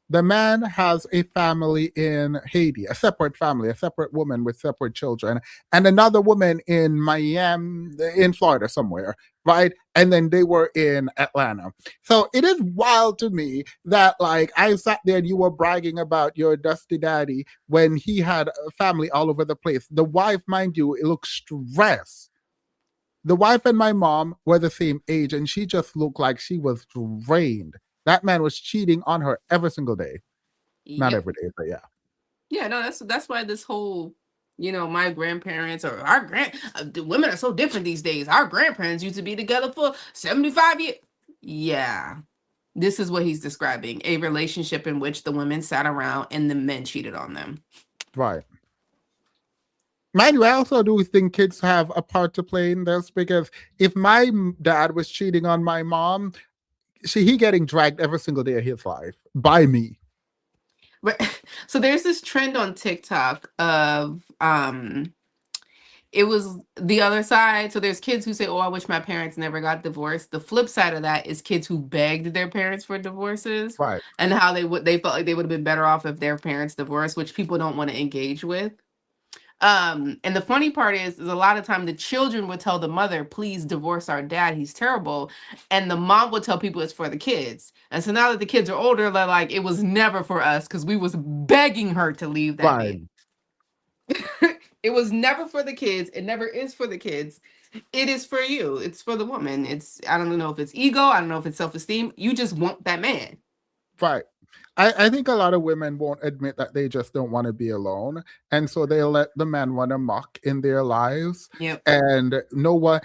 The man has a family in Haiti, a separate family, a separate woman with separate children, and another woman in Miami, in Florida somewhere, right? And then they were in Atlanta. So it is wild to me that I sat there and you were bragging about your dusty daddy when he had a family all over the place. The wife, mind you, it looked stressed. The wife and my mom were the same age and she just looked like she was drained. That man was cheating on her every single day. Not every day, but yeah. Yeah, no, that's why this whole, my grandparents or the women are so different these days. Our grandparents used to be together for 75 years. Yeah. This is what he's describing, a relationship in which the women sat around and the men cheated on them. Right. Mind you, I also do think kids have a part to play in this because if my dad was cheating on my mom, he getting dragged every single day of his life by me. But so there's this trend on TikTok of it was the other side. So there's kids who say, oh, I wish my parents never got divorced. The flip side of that is kids who begged their parents for divorces. Right. And how they felt like they would have been better off if their parents divorced, which people don't want to engage with. And the funny part is a lot of time the children would tell the mother, please divorce our dad, he's terrible. And the mom would tell people it's for the kids. And so now that the kids are older, they're like, it was never for us because we was begging her to leave that man. It was never for the kids. It never is for the kids. It is for you. It's for the woman. I don't know if it's ego. I don't know if it's self-esteem. You just want that man. Right. I think a lot of women won't admit that they just don't want to be alone. And so they'll let the man run amok in their lives. Yep. And no one,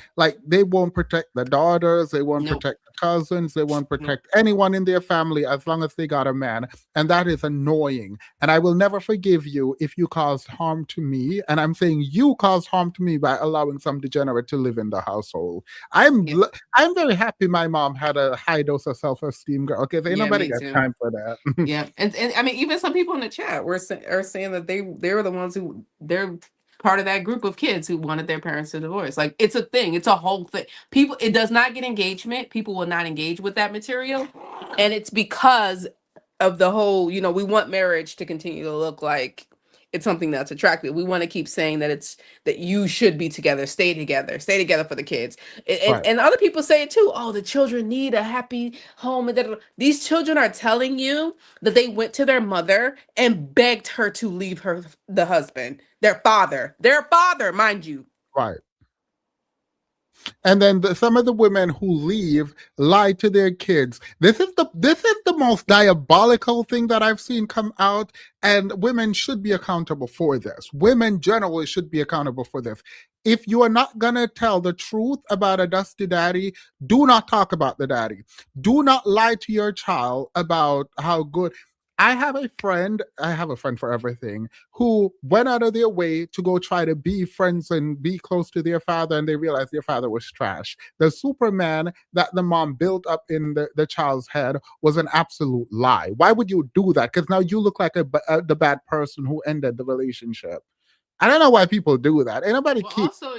they won't protect the daughters. They won't protect the cousins. They won't protect anyone in their family as long as they got a man. And that is annoying. And I will never forgive you if you caused harm to me. And I'm saying you caused harm to me by allowing some degenerate to live in the household. I'm very happy my mom had a high dose of self-esteem, girl. Okay, ain't nobody got time for that. Yeah, and I mean, even some people in the chat are saying that they were the ones who they're part of that group of kids who wanted their parents to divorce. Like, it's a thing. It's a whole thing. People, it does not get engagement. People will not engage with that material, and it's because of the whole, you know, we want marriage to continue to look like it's something that's attractive. We want to keep saying that it's that you should be together, stay together for the kids. Right. And other people say it too. Oh, the children need a happy home. And these children are telling you that they went to their mother and begged her to leave the husband, their father, mind you. Right. And then some of the women who leave lie to their kids. This is the most diabolical thing that I've seen come out, and women should be accountable for this. Women generally should be accountable for this. If you are not gonna tell the truth about a dusty daddy, do not talk about the daddy. Do not lie to your child about how good. I have a friend for everything, who went out of their way to go try to be friends and be close to their father, and they realized their father was trash. The Superman that the mom built up in the child's head was an absolute lie. Why would you do that? Because now you look like the bad person who ended the relationship. I don't know why people do that. Anybody Well, keep also,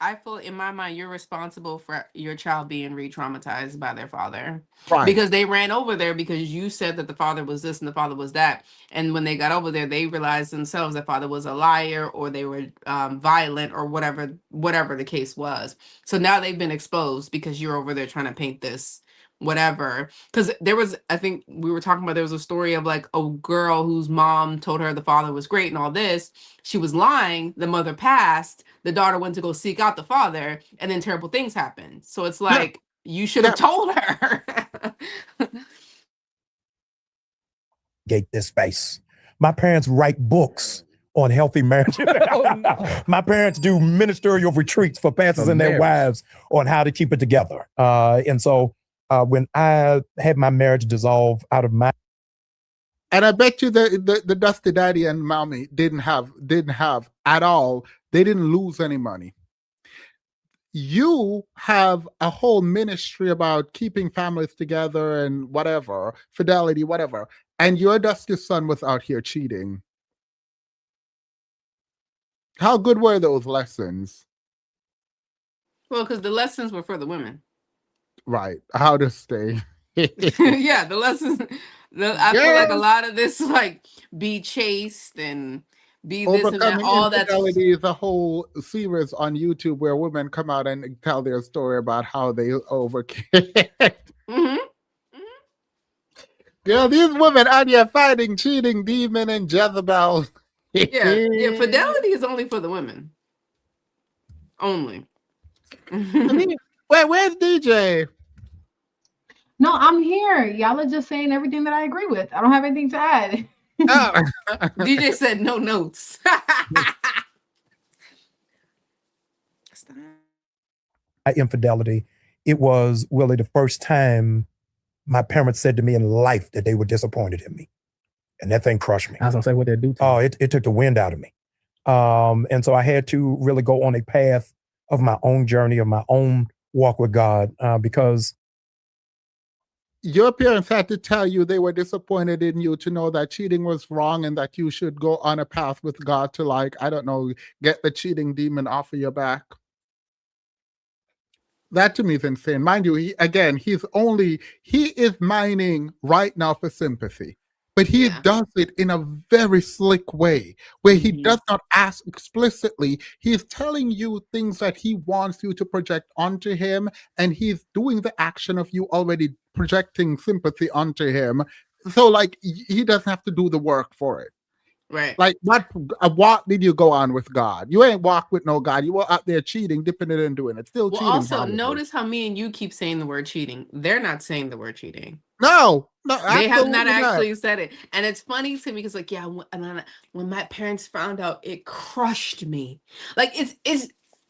I feel in my mind, you're responsible for your child being re-traumatized by their father. right. Because they ran over there because you said that the father was this and the father was that. And when they got over there, they realized themselves that father was a liar, or they were violent, or whatever the case was. So now they've been exposed because you're over there trying to paint this whatever. Because I think we were talking about, there was a story of like a girl whose mom told her the father was great and all this. She was lying. The mother passed. The daughter went to go seek out the father, and then terrible things happened. So it's like, you should have told her. Gate this space. My parents write books on healthy marriage. My parents do ministerial retreats for pastors and their wives on how to keep it together. And so when I had my marriage dissolve out of my, and I bet you the dusty daddy and mommy didn't have at all. They didn't lose any money. You have a whole ministry about keeping families together and whatever, fidelity, whatever. And your dusty son was out here cheating. How good were those lessons? Well, because the lessons were for the women. Right. How to stay. Yeah, the lessons. I feel like a lot of this, like, be chaste and be this and that. All that Infidelity is a whole series on YouTube where women come out and tell their story about how they overcame. Yeah, these women out here fighting, cheating, demon, and Jezebel. Yeah, fidelity is only for the women. Only. Where's DJ? No, I'm here. Y'all are just saying everything that I agree with. I don't have anything to add. Oh. DJ said no notes. Infidelity, it was really the first time my parents said to me in life that they were disappointed in me. And that thing crushed me. I was gonna say, what they do to you? It took the wind out of me. And so I had to really go on a path of my own journey, of my own walk with God, because your parents had to tell you they were disappointed in you to know that cheating was wrong and that you should go on a path with God to, like, I don't know, get the cheating demon off of your back. That to me is insane. Mind you, he is mining right now for sympathy. But he does it in a very slick way, where he does not ask explicitly. He's telling you things that he wants you to project onto him, and he's doing the action of you already projecting sympathy onto him. So, like, he doesn't have to do the work for it. Right. Like, what did you go on with God? You ain't walk with no God. You were out there cheating, dipping it and doing it. Still cheating. Also, probably. Notice how me and you keep saying the word cheating. They're not saying the word cheating. No, they have not actually said it. And it's funny to me because, like, yeah, when my parents found out, it crushed me. Like, it's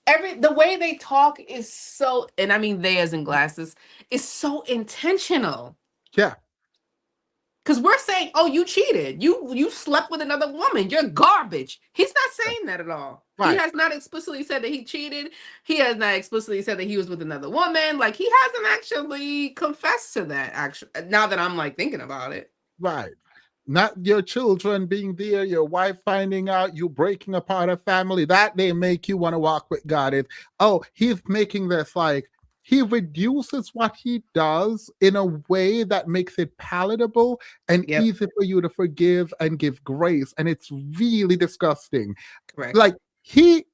the way they talk is so, and I mean they as in glasses, is so intentional. Yeah. Because we're saying, oh, you cheated. You slept with another woman. You're garbage. He's not saying that at all. Right. He has not explicitly said that he cheated. He has not explicitly said that he was with another woman. Like, he hasn't actually confessed to that, actually, now that I'm, like, thinking about it. Right. Not your children being there, your wife finding out, you breaking apart a family. That they make you want to walk with God. He's making this like he reduces what he does in a way that makes it palatable and Yep. easy for you to forgive and give grace. And it's really disgusting. Correct. Like he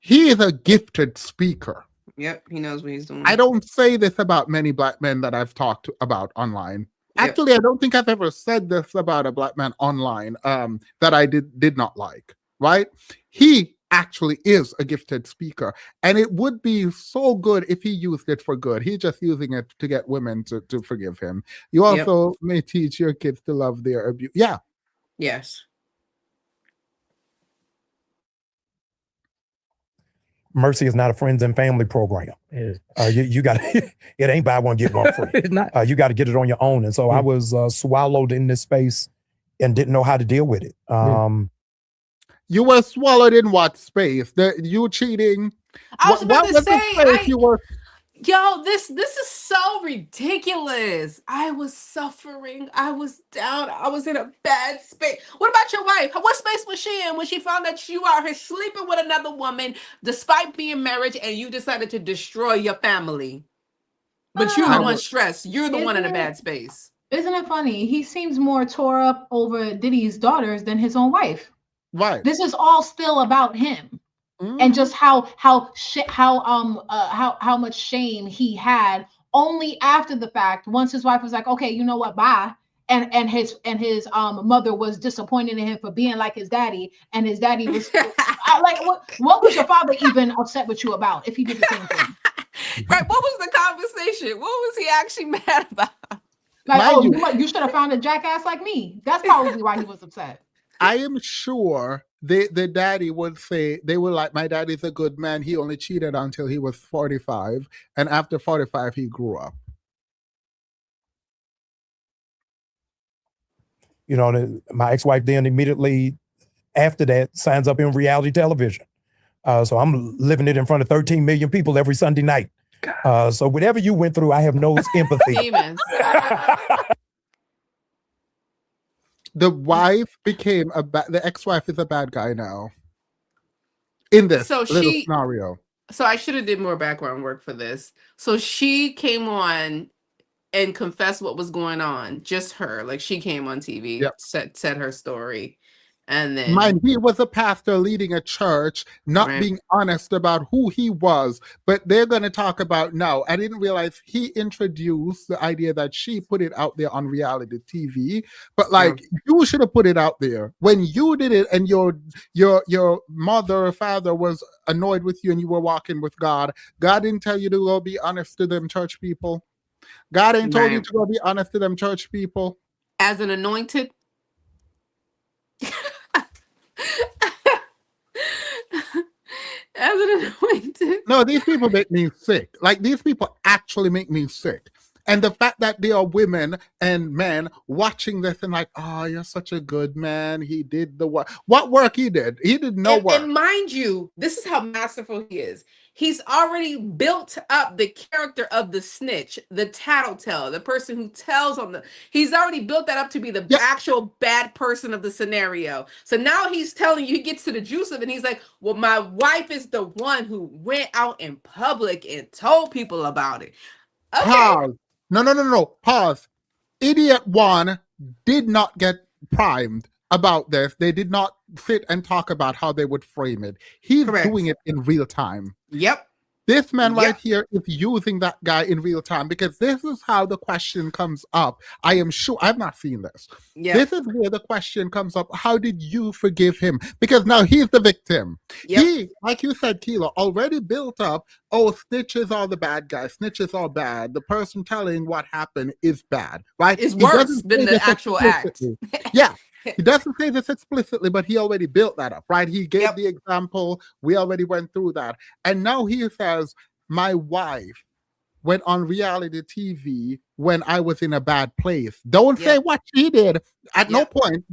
is a gifted speaker. Yep. He knows what he's doing. I don't say this about many black men that I've talked about online. Yep. Actually, I don't think I've ever said this about a black man online that I did not like, right? He actually is a gifted speaker, and it would be so good if he used it for good. He's just using it to get women to forgive him. You also may teach your kids to love their abuse. Yeah. Yes. Mercy is not a friends and family program. You got it ain't buy one get one free. It's not. You got to get it on your own. And so I was swallowed in this space and didn't know how to deal with it. You were swallowed in what space? You cheating? I was about to say, you were. Yo, this is so ridiculous. I was suffering. I was down. I was in a bad space. What about your wife? What space was she in when she found that you are here sleeping with another woman despite being married and you decided to destroy your family? But you're the one stressed. You're the one in a bad space. Isn't it funny? He seems more tore up over Diddy's daughters than his own wife. Right. This is all still about him. And just how much shame he had only after the fact. Once his wife was like, okay, you know what, bye. And his mother was disappointed in him for being like his daddy, and his daddy was like, what was your father even upset with you about if he did the same thing? Right? What was the conversation? What was he actually mad about? Like, you should have found a jackass like me. That's probably why he was upset. I am sure the daddy would say, they were like, my daddy's a good man. He only cheated until he was 45. And after 45, he grew up. You know, my ex-wife then immediately after that signs up in reality television. So I'm living it in front of 13 million people every Sunday night. So whatever you went through, I have no empathy. Demons. The wife became the ex-wife is a bad guy now. In this little scenario. So I should have did more background work for this. So she came on and confessed what was going on. Just her. Like she came on TV, said her story. And then Mind, he was a pastor leading a church, not being honest about who he was. But they're going to talk about now. I didn't realize he introduced the idea that she put it out there on reality TV. But like you should have put it out there when you did it, and your mother or father was annoyed with you, and you were walking with God. God didn't tell you to go be honest to them church people. God ain't told you to go be honest to them church people. As an anointed. As an anointed. No, these people make me sick. Like, these people actually make me sick. And the fact that there are women and men watching this and like, oh, you're such a good man. He did the work. What work he did? He did no work. And mind you, this is how masterful he is. He's already built up the character of the snitch, the tattletale, the person who tells on the. He's already built that up to be the actual bad person of the scenario. So now he's telling you, he gets to the juice of it. And he's like, well, my wife is the one who went out in public and told people about it. Okay. Pause. No. Pause. Idiot one did not get primed about this. They did not sit and talk about how they would frame it. He's doing it in real time. Yep. This man right here is using that guy in real time, because this is how the question comes up. I am sure I've not seen this. Yep. This is where the question comes up. How did you forgive him? Because now he's the victim. Yep. He, like you said, Keelo, already built up, oh, snitches are the bad guys. Snitches are bad. The person telling what happened is bad, right? It's worse than the actual act. Yeah. He doesn't say this explicitly, but he already built that up, right? He gave the example. We already went through that. And now he says, my wife went on reality TV when I was in a bad place. Don't say what she did. At no point,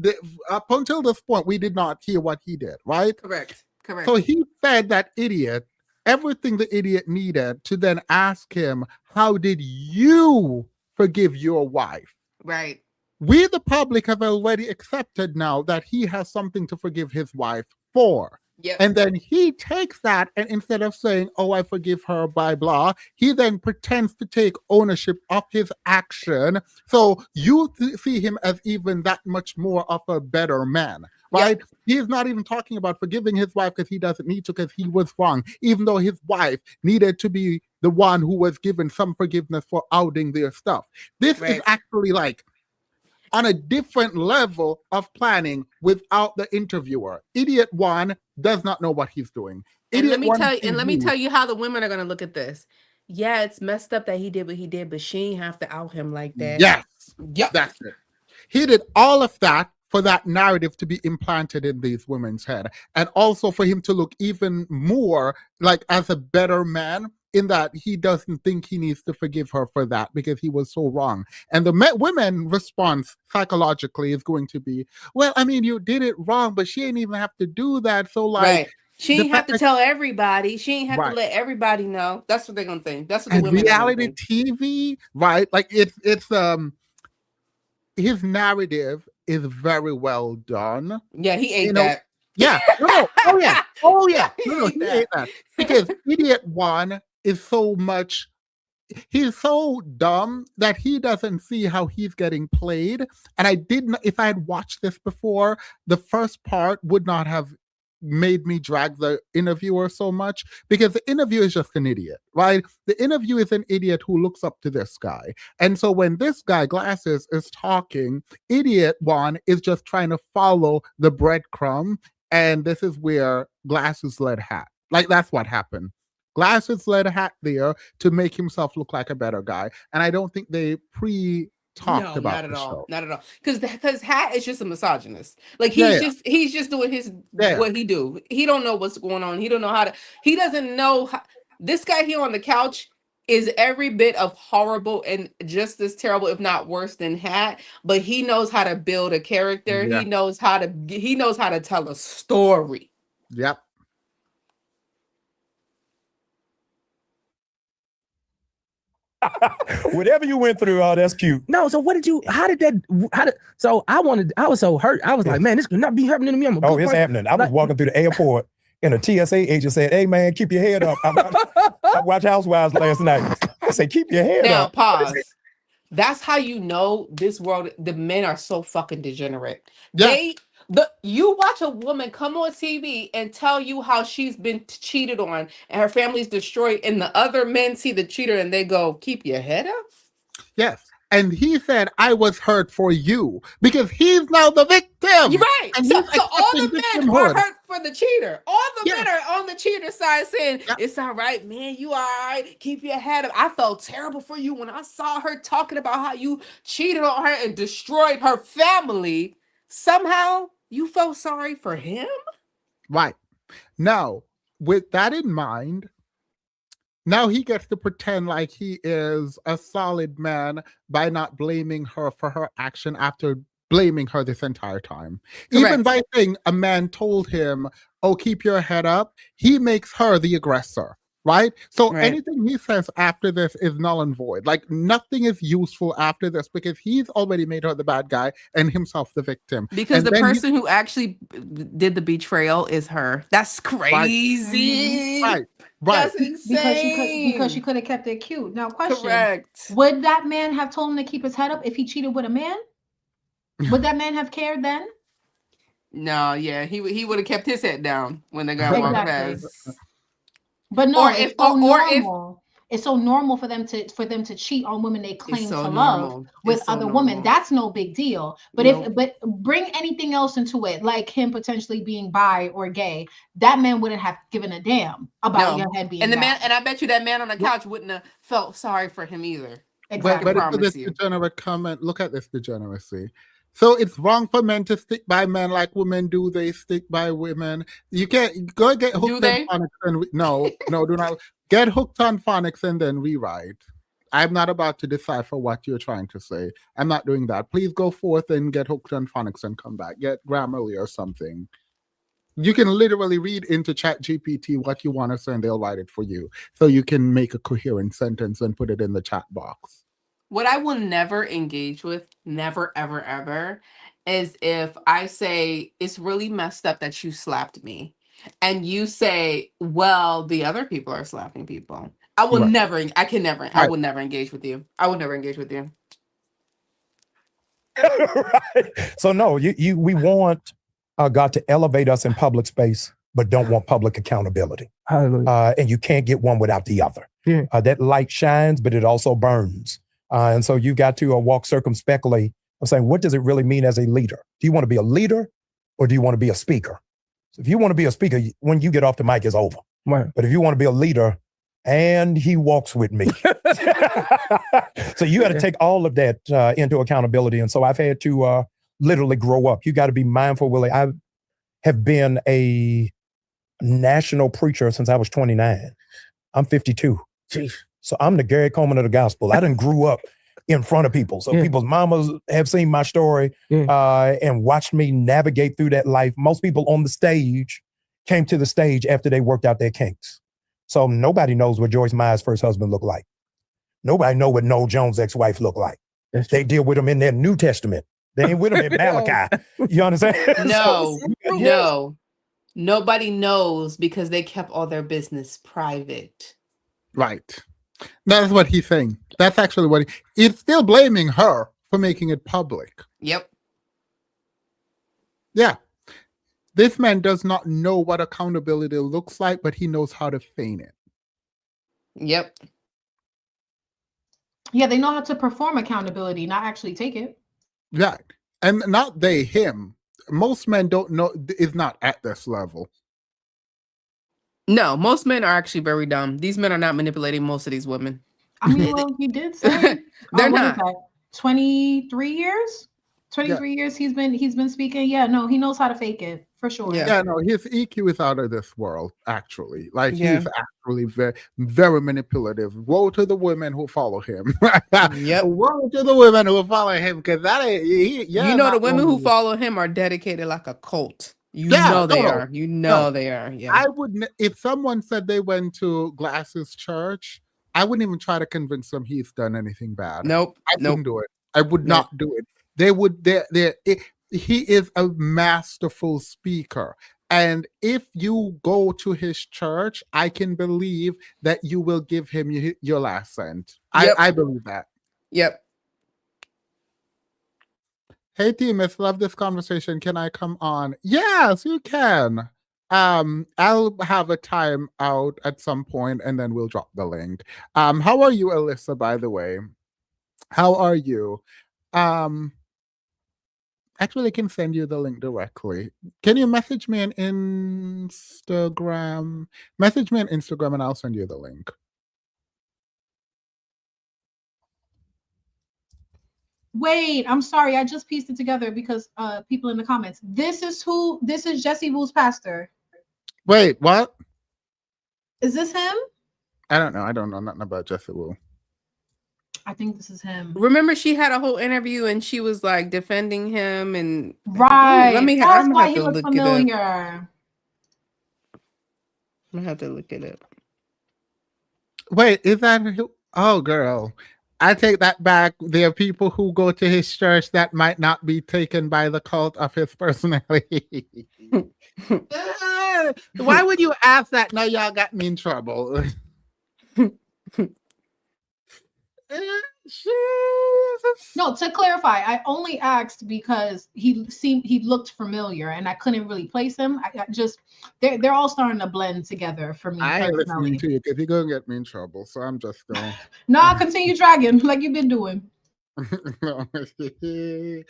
up until this point, we did not hear what he did, right? Correct. So he fed that idiot everything the idiot needed to then ask him, how did you forgive your wife? Right. we, the public, have already accepted now that he has something to forgive his wife for. Yep. And then he takes that, and instead of saying, oh, I forgive her by blah, he then pretends to take ownership of his action. So you see him as even that much more of a better man, right? Yep. He's not even talking about forgiving his wife because he doesn't need to, because he was wrong, even though his wife needed to be the one who was given some forgiveness for outing their stuff. This is actually like on a different level of planning without the interviewer. Idiot one does not know what he's doing. And let me tell you how the women are going to look at this. Yeah, it's messed up that he did what he did, but she ain't have to out him like that. Yes. Yep. That's it. He did all of that for that narrative to be implanted in these women's head, and also for him to look even more like as a better man, in that he doesn't think he needs to forgive her for that because he was so wrong. And the women response psychologically is going to be, well, I mean, you did it wrong, but she ain't even have to do that. So like, she ain't have to tell everybody. She ain't have to let everybody know. That's what they're gonna think. That's what the women reality TV, right? Like it's his narrative is very well done. Yeah, he ate that. Yeah. No. Oh yeah. Oh yeah. No, he ate that. Because idiot one is so much, he's so dumb that he doesn't see how he's getting played. And I didn't, if I had watched this before, the first part would not have made me drag the interviewer so much, because the interviewer is just an idiot, right? The interviewer is an idiot who looks up to this guy. And so when this guy, Glasses, is talking, idiot one is just trying to follow the breadcrumb. And this is where Glasses led Hat. Like, that's what happened. Glasses led Hat there to make himself look like a better guy. And I don't think they talked about the show. Not at all. Because Hat is just a misogynist. Like he's just doing his what he do. He don't know what's going on. He don't know how to. He doesn't know this guy here on the couch is every bit of horrible and just as terrible, if not worse than Hat. But he knows how to build a character. Yeah. He knows how to tell a story. Yep. Whatever you went through, oh, that's cute. No, so so I was so hurt. I was like, man, this could not be happening to me. It's happening. I was walking through the airport and a TSA agent said, hey man, keep your head up. I watched Housewives last night. I said, keep your head up. Now pause. That's how you know this world, the men are so fucking degenerate. Yeah. You watch a woman come on TV and tell you how she's been cheated on and her family's destroyed, and the other men see the cheater and they go, keep your head up? Yes. And he said, I was hurt for you, because he's now the victim. You're right. And so all the men are hurt for the cheater. All the men are on the cheater side saying, it's all right, man. You all right. Keep your head up. I felt terrible for you when I saw her talking about how you cheated on her and destroyed her family. Somehow you felt sorry for him? Right. Now, with that in mind, now he gets to pretend like he is a solid man by not blaming her for her action after blaming her this entire time. Correct. Even by saying a man told him, oh, keep your head up, he makes her the aggressor. Right? So anything he says after this is null and void. Like, nothing is useful after this, because he's already made her the bad guy and himself the victim. Because the person who actually did the betrayal is her. That's crazy. Right. That's insane. Because she could have kept it cute. Now, question. Correct. Would that man have told him to keep his head up if he cheated with a man? Would that man have cared then? No, yeah. He would have kept his head down when the guy walked past. But no, it's so normal for them to cheat on women they claim to love with other women. That's no big deal. But but bring anything else into it, like him potentially being bi or gay, that man wouldn't have given a damn about your head being. And I bet you that man on the couch wouldn't have felt sorry for him either. Exactly. But this degenerate comment, look at this degeneracy. So it's wrong for men to stick by men like women do. They stick by women. You can't go get hooked on phonics and no, do not get hooked on phonics and then rewrite. I'm not about to decipher what you're trying to say. I'm not doing that. Please go forth and get hooked on phonics and come back. Get Grammarly or something. You can literally read into ChatGPT what you want to say and they'll write it for you. So you can make a coherent sentence and put it in the chat box. What I will never engage with, never, ever, ever, is if I say it's really messed up that you slapped me, and you say, "Well, the other people are slapping people." I will Right. never. I can never. I Right. will never engage with you. I will never engage with you. Right. So no, we want God to elevate us in public space, but don't want public accountability. Hallelujah. And you can't get one without the other. Yeah. That light shines, but it also burns. And so you got to walk circumspectly of saying, what does it really mean as a leader? Do you want to be a leader or do you want to be a speaker? So if you want to be a speaker, when you get off the mic, it's over. Right. But if you want to be a leader, and he walks with me. So you got to take all of that into accountability. And so I've had to literally grow up. You got to be mindful, Willie. I have been a national preacher since I was 29. I'm 52. Jeez. So I'm the Gary Coleman of the gospel. I done grew up in front of people. So people's mamas have seen my story and watched me navigate through that life. Most people on the stage came to the stage after they worked out their kinks. So nobody knows what Joyce Meyer's first husband looked like. Nobody know what Noel Jones' ex-wife looked like. They deal with them in their New Testament. They ain't with them in Malachi. You understand? No, no. Nobody knows because they kept all their business private. Right. That's what he's saying. That's actually what he's still blaming her for making it public. Yep. Yeah. This man does not know what accountability looks like, but he knows how to feign it. Yep. Yeah, they know how to perform accountability, not actually take it. Yeah. And not they, him. Most men don't know, is not at this level. No, most men are actually very dumb. These men are not manipulating most of these women. I mean, well, he did say they're what not. is that, 23 years? 23 years he's been speaking. Yeah, no, he knows how to fake it for sure. Yeah, no, his EQ is out of this world, actually. Like, he's actually very, very manipulative. Woe to the women who follow him. Yep. Woe to the women who follow him, because that ain't, the women who follow him are dedicated like a cult. You know they are. You know they are. Yeah. I wouldn't, if someone said they went to Glass's church, I wouldn't even try to convince them he's done anything bad. Nope. I wouldn't do it. I would not do it. They would, he is a masterful speaker. And if you go to his church, I can believe that you will give him your last cent. I believe that. Yep. Hey, Demas, love this conversation. Can I come on? Yes, you can. I'll have a time out at some point and then we'll drop the link. How are you, Alyssa, by the way? How are you? Actually, I can send you the link directly. Can you message me on Instagram? Message me on Instagram and I'll send you the link. Wait, I'm sorry. I just pieced it together because people in the comments. This is Jesse Wu's pastor. Wait, what? Is this him? I don't know. I don't know nothing about Jesse Wu. I think this is him. Remember, she had a whole interview and she was like defending him and right. That's why he look was familiar. I'm gonna have to look it up. Wait, is that who? Oh, girl. I take that back. There are people who go to his church that might not be taken by the cult of his personality. Why would you ask that? Now y'all got me in trouble. No, to clarify, I only asked because he looked familiar and I couldn't really place him. I just they're all starting to blend together for me. I ain't listening to you because you're gonna get me in trouble. So I'm just going. No, I'll continue dragging like you've been doing. This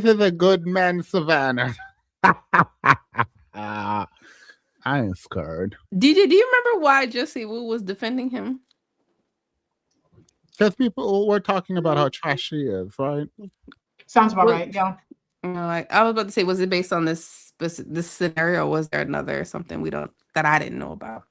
is a good man, Savannah. I ain't scared. Do you remember why Jesse Wu was defending him? Because people were talking about how trash she is, right? Sounds about right. Yeah. Like I was about to say, was it based on this scenario? Or was there another something that I didn't know about?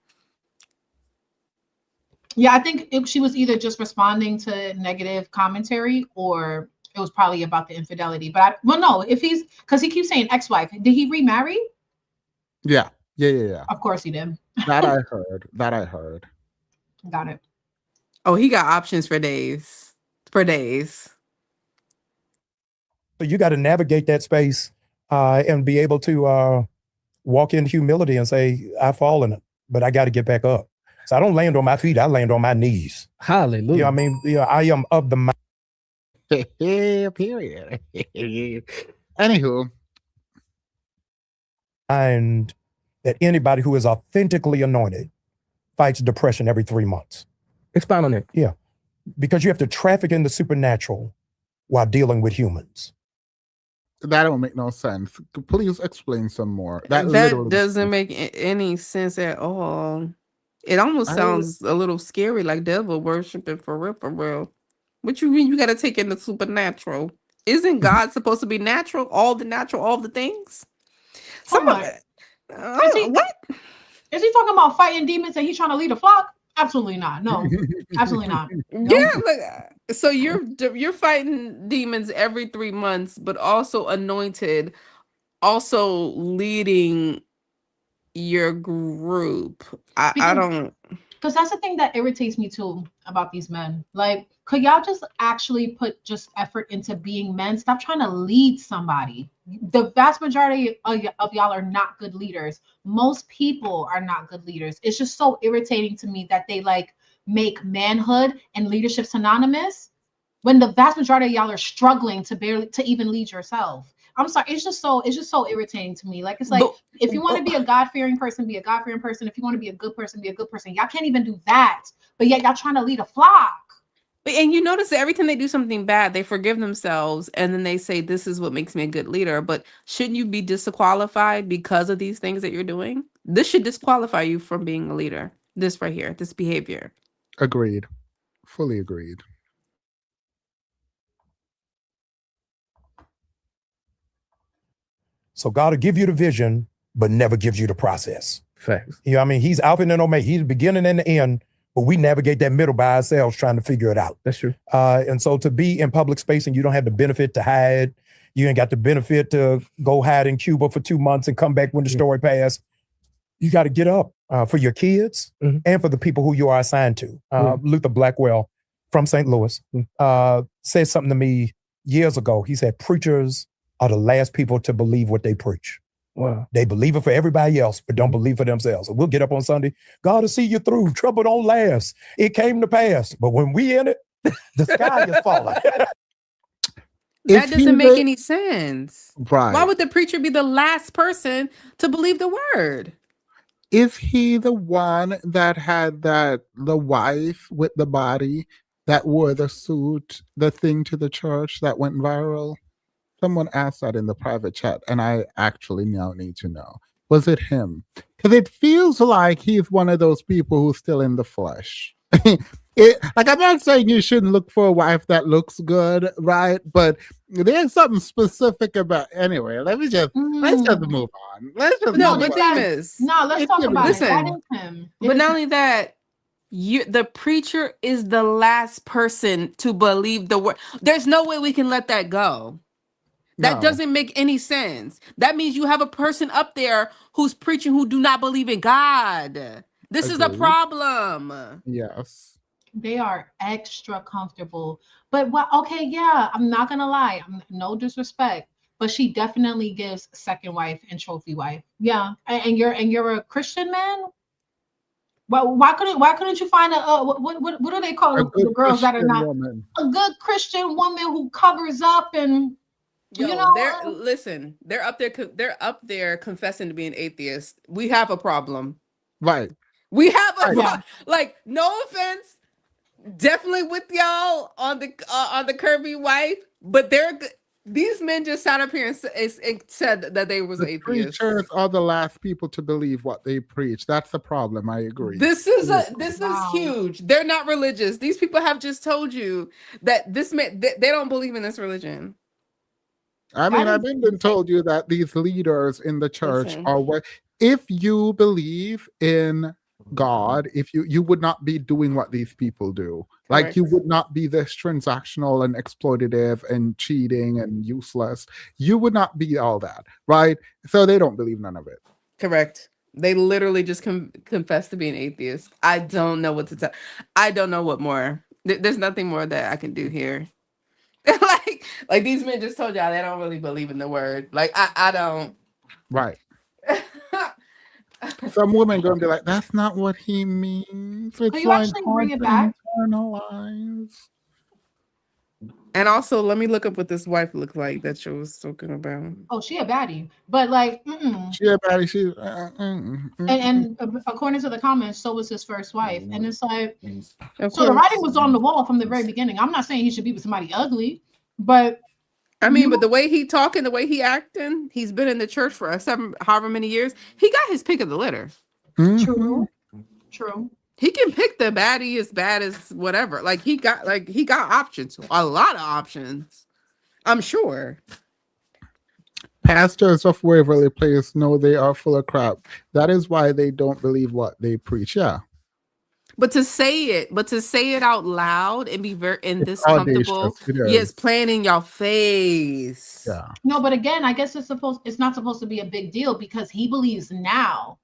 Yeah, I think she was either just responding to negative commentary or it was probably about the infidelity. But no, because he keeps saying ex-wife. Did he remarry? Yeah. Of course he did. That I heard. Got it. Oh, he got options for days. for days. So you got to navigate that space and be able to walk in humility and say, I've fallen, but I got to get back up. So I don't land on my feet. I land on my knees. Hallelujah. You know what I mean? You know, I am of the mind. Period. Anywho. And that anybody who is authentically anointed fights depression every 3 months. Expound on that. Yeah. Because you have to traffic in the supernatural while dealing with humans. That don't make no sense. Please explain some more. That doesn't make any sense at all. It almost sounds a little scary, like devil worshiping for real, for real. What you mean you got to take in the supernatural? Isn't God supposed to be natural, all the things? What? Is he talking about fighting demons and he's trying to lead a flock? Absolutely not. No, absolutely not. No. Yeah, so you're fighting demons every 3 months, but also anointed, also leading your group. I don't. Because that's the thing that irritates me too about these men. Like, could y'all just actually put just effort into being men? Stop trying to lead somebody. The vast majority of y'all are not good leaders. Most people are not good leaders. It's just so irritating to me that they like make manhood and leadership synonymous when the vast majority of y'all are struggling to even lead yourself. I'm sorry. It's just so irritating to me. Like, it's like, if you want to be a God-fearing person, be a God-fearing person. If you want to be a good person, be a good person. Y'all can't even do that. But yet y'all trying to lead a flock. And you notice that every time they do something bad, they forgive themselves. And then they say, this is what makes me a good leader. But shouldn't you be disqualified because of these things that you're doing? This should disqualify you from being a leader. This right here, this behavior. Agreed. Fully agreed. So God will give you the vision, but never gives you the process. Facts. You know what I mean? He's Alpha and Omega. He's the beginning and the end, but we navigate that middle by ourselves trying to figure it out. That's true. And so to be in public space and you don't have the benefit to hide, you ain't got the benefit to go hide in Cuba for 2 months and come back when the story passed. You got to get up for your kids and for the people who you are assigned to. Luther Blackwell from St. Louis said something to me years ago. He said, preachers are the last people to believe what they preach. Wow. They believe it for everybody else, but don't believe for themselves. And we'll get up on Sunday. God will see you through. Trouble don't last. It came to pass. But when we in it, the sky is falling. That doesn't make any sense. Right. Why would the preacher be the last person to believe the word? Is he the one that had the wife with the body that wore the suit, the thing to the church that went viral? Someone asked that in the private chat, and I actually now need to know. Was it him? Because it feels like he's one of those people who's still in the flesh. Like, I'm not saying you shouldn't look for a wife that looks good, right? But there's something specific about. Anyway, let's just move on. Let's just no, but thing is, let's talk about listen, it. That is him. But not only that, the preacher is the last person to believe the word. There's no way we can let that go. That doesn't make any sense. That means you have a person up there who's preaching who do not believe in God. This is a problem. Yes. They are extra comfortable. But what? Okay, yeah, I'm not gonna lie. No disrespect, but she definitely gives second wife and trophy wife. Yeah, and you're a Christian man. Well, why couldn't you find a what do they call the girls that are not a good Christian woman who covers up and they're up there confessing to being atheist. We have a problem. Right. We have a problem. Like, no offense, definitely with y'all on the curvy wife, but these men just sat up here and said that they was atheists. Preachers are the last people to believe what they preach. That's the problem. I agree. This is huge. They're not religious. These people have just told you that this man they don't believe in this religion. I mean, I've been told you that these leaders in the church are what if you believe in God, if you would not be doing what these people do. Like, you would not be this transactional and exploitative and cheating and useless. You would not be all that, right? So they don't believe none of it. Correct. They literally just confess to being atheist. I don't know what to tell. I don't know what more. There's nothing more that I can do here. like these men just told y'all they don't really believe in the word. Like I don't. Right. Some women gonna be like, that's not what he means. It's you like actually hard bring it to back? internalize. And also, let me look up what this wife looked like that you was talking about. Oh, she a baddie, but like, She a baddie. She and according to the comments, so was his first wife, and it's like, Of so the course. writing was on the wall from the very beginning. I'm not saying he should be with somebody ugly, but I mean, but the way he talking, the way he acting, he's been in the church for however many years. He got his pick of the litter. True. He can pick the baddie as bad as whatever. Like he got options, a lot of options. I'm sure. Pastors of Waverly Place know they are full of crap. That is why they don't believe what they preach. Yeah. But to say it out loud and be very this audacious, comfortable, it is. yes, playing in your face. Yeah. No, but again, I guess it's not supposed to be a big deal because he believes now.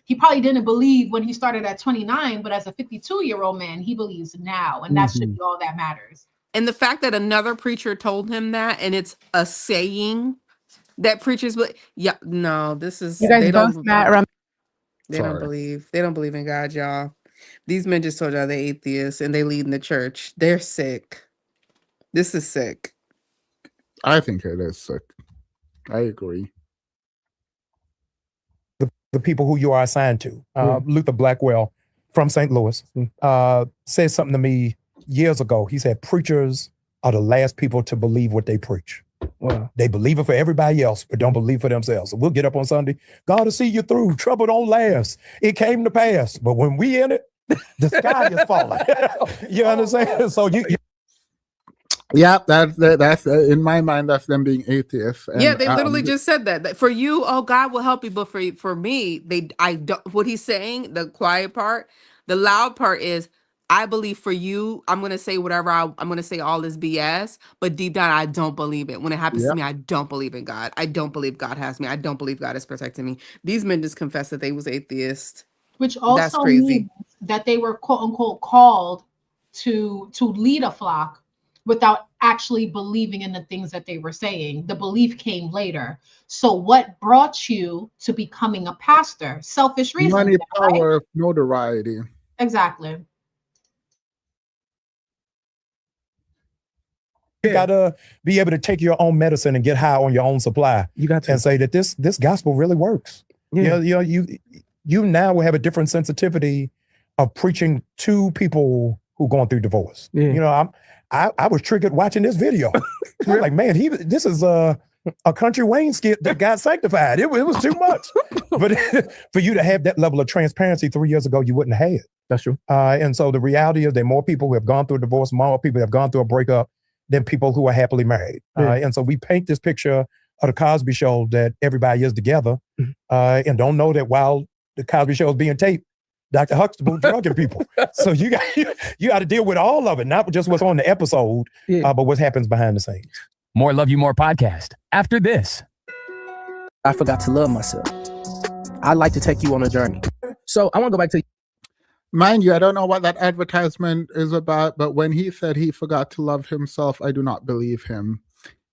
He probably didn't believe when he started at 29, but as a 52-year-old man, he believes now, and that should be all that matters. And the fact that another preacher told him that, and it's a saying that preachers, but yeah, no, this is You guys they both don't. met They don't believe in God, y'all. These men just told y'all they're atheists and they lead in the church. They're sick. This is sick. I think it is sick. I agree. The people who you are assigned to. Luther Blackwell from St. Louis said something to me years ago. He said, preachers are the last people to believe what they preach. Wow. They believe it for everybody else, but don't believe for themselves. So we'll get up on Sunday. God will see you through. Trouble don't last. It came to pass. But when we in it, the sky is falling. You understand? So yeah, that's in my mind. That's them being atheists. And, yeah, they literally just said that for you, oh, God will help you, but for me, I don't. What he's saying, the quiet part, the loud part is, I believe for you, I'm gonna say whatever I'm gonna say all this BS, but deep down, I don't believe it. When it happens to me, I don't believe in God. I don't believe God has me. I don't believe God is protecting me. These men just confessed that they was atheist. Which also means that they were quote unquote called to lead a flock without actually believing in the things that they were saying. The belief came later. So what brought you to becoming a pastor? Selfish reasons. Money, power, right? notoriety. Exactly. You gotta be able to take your own medicine and get high on your own supply. You got to, and say that this gospel really works. Yeah. You now will have a different sensitivity of preaching to people who going through divorce. Yeah. You know, I was triggered watching this video. I'm like, man, this is a country Wayne skit that got sanctified. It was too much. But for you to have that level of transparency 3 years ago, you wouldn't have had. That's true. And so the reality is there are more people who have gone through a divorce, more people who have gone through a breakup than people who are happily married. Yeah. And so we paint this picture of the Cosby Show that everybody is together and don't know that while the Cosby Show is being taped, Dr. Huxtable drugging people. So you got to deal with all of it, not just what's on the episode, but what happens behind the scenes. More Love You More podcast after this. I forgot to love myself. I'd like to take you on a journey. So I want to go back to. Mind you, I don't know what that advertisement is about, but when he said he forgot to love himself, I do not believe him.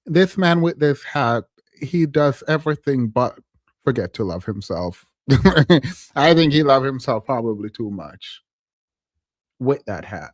This man with this hat, he does everything but forget to love himself. I think he loved himself probably too much with that hat.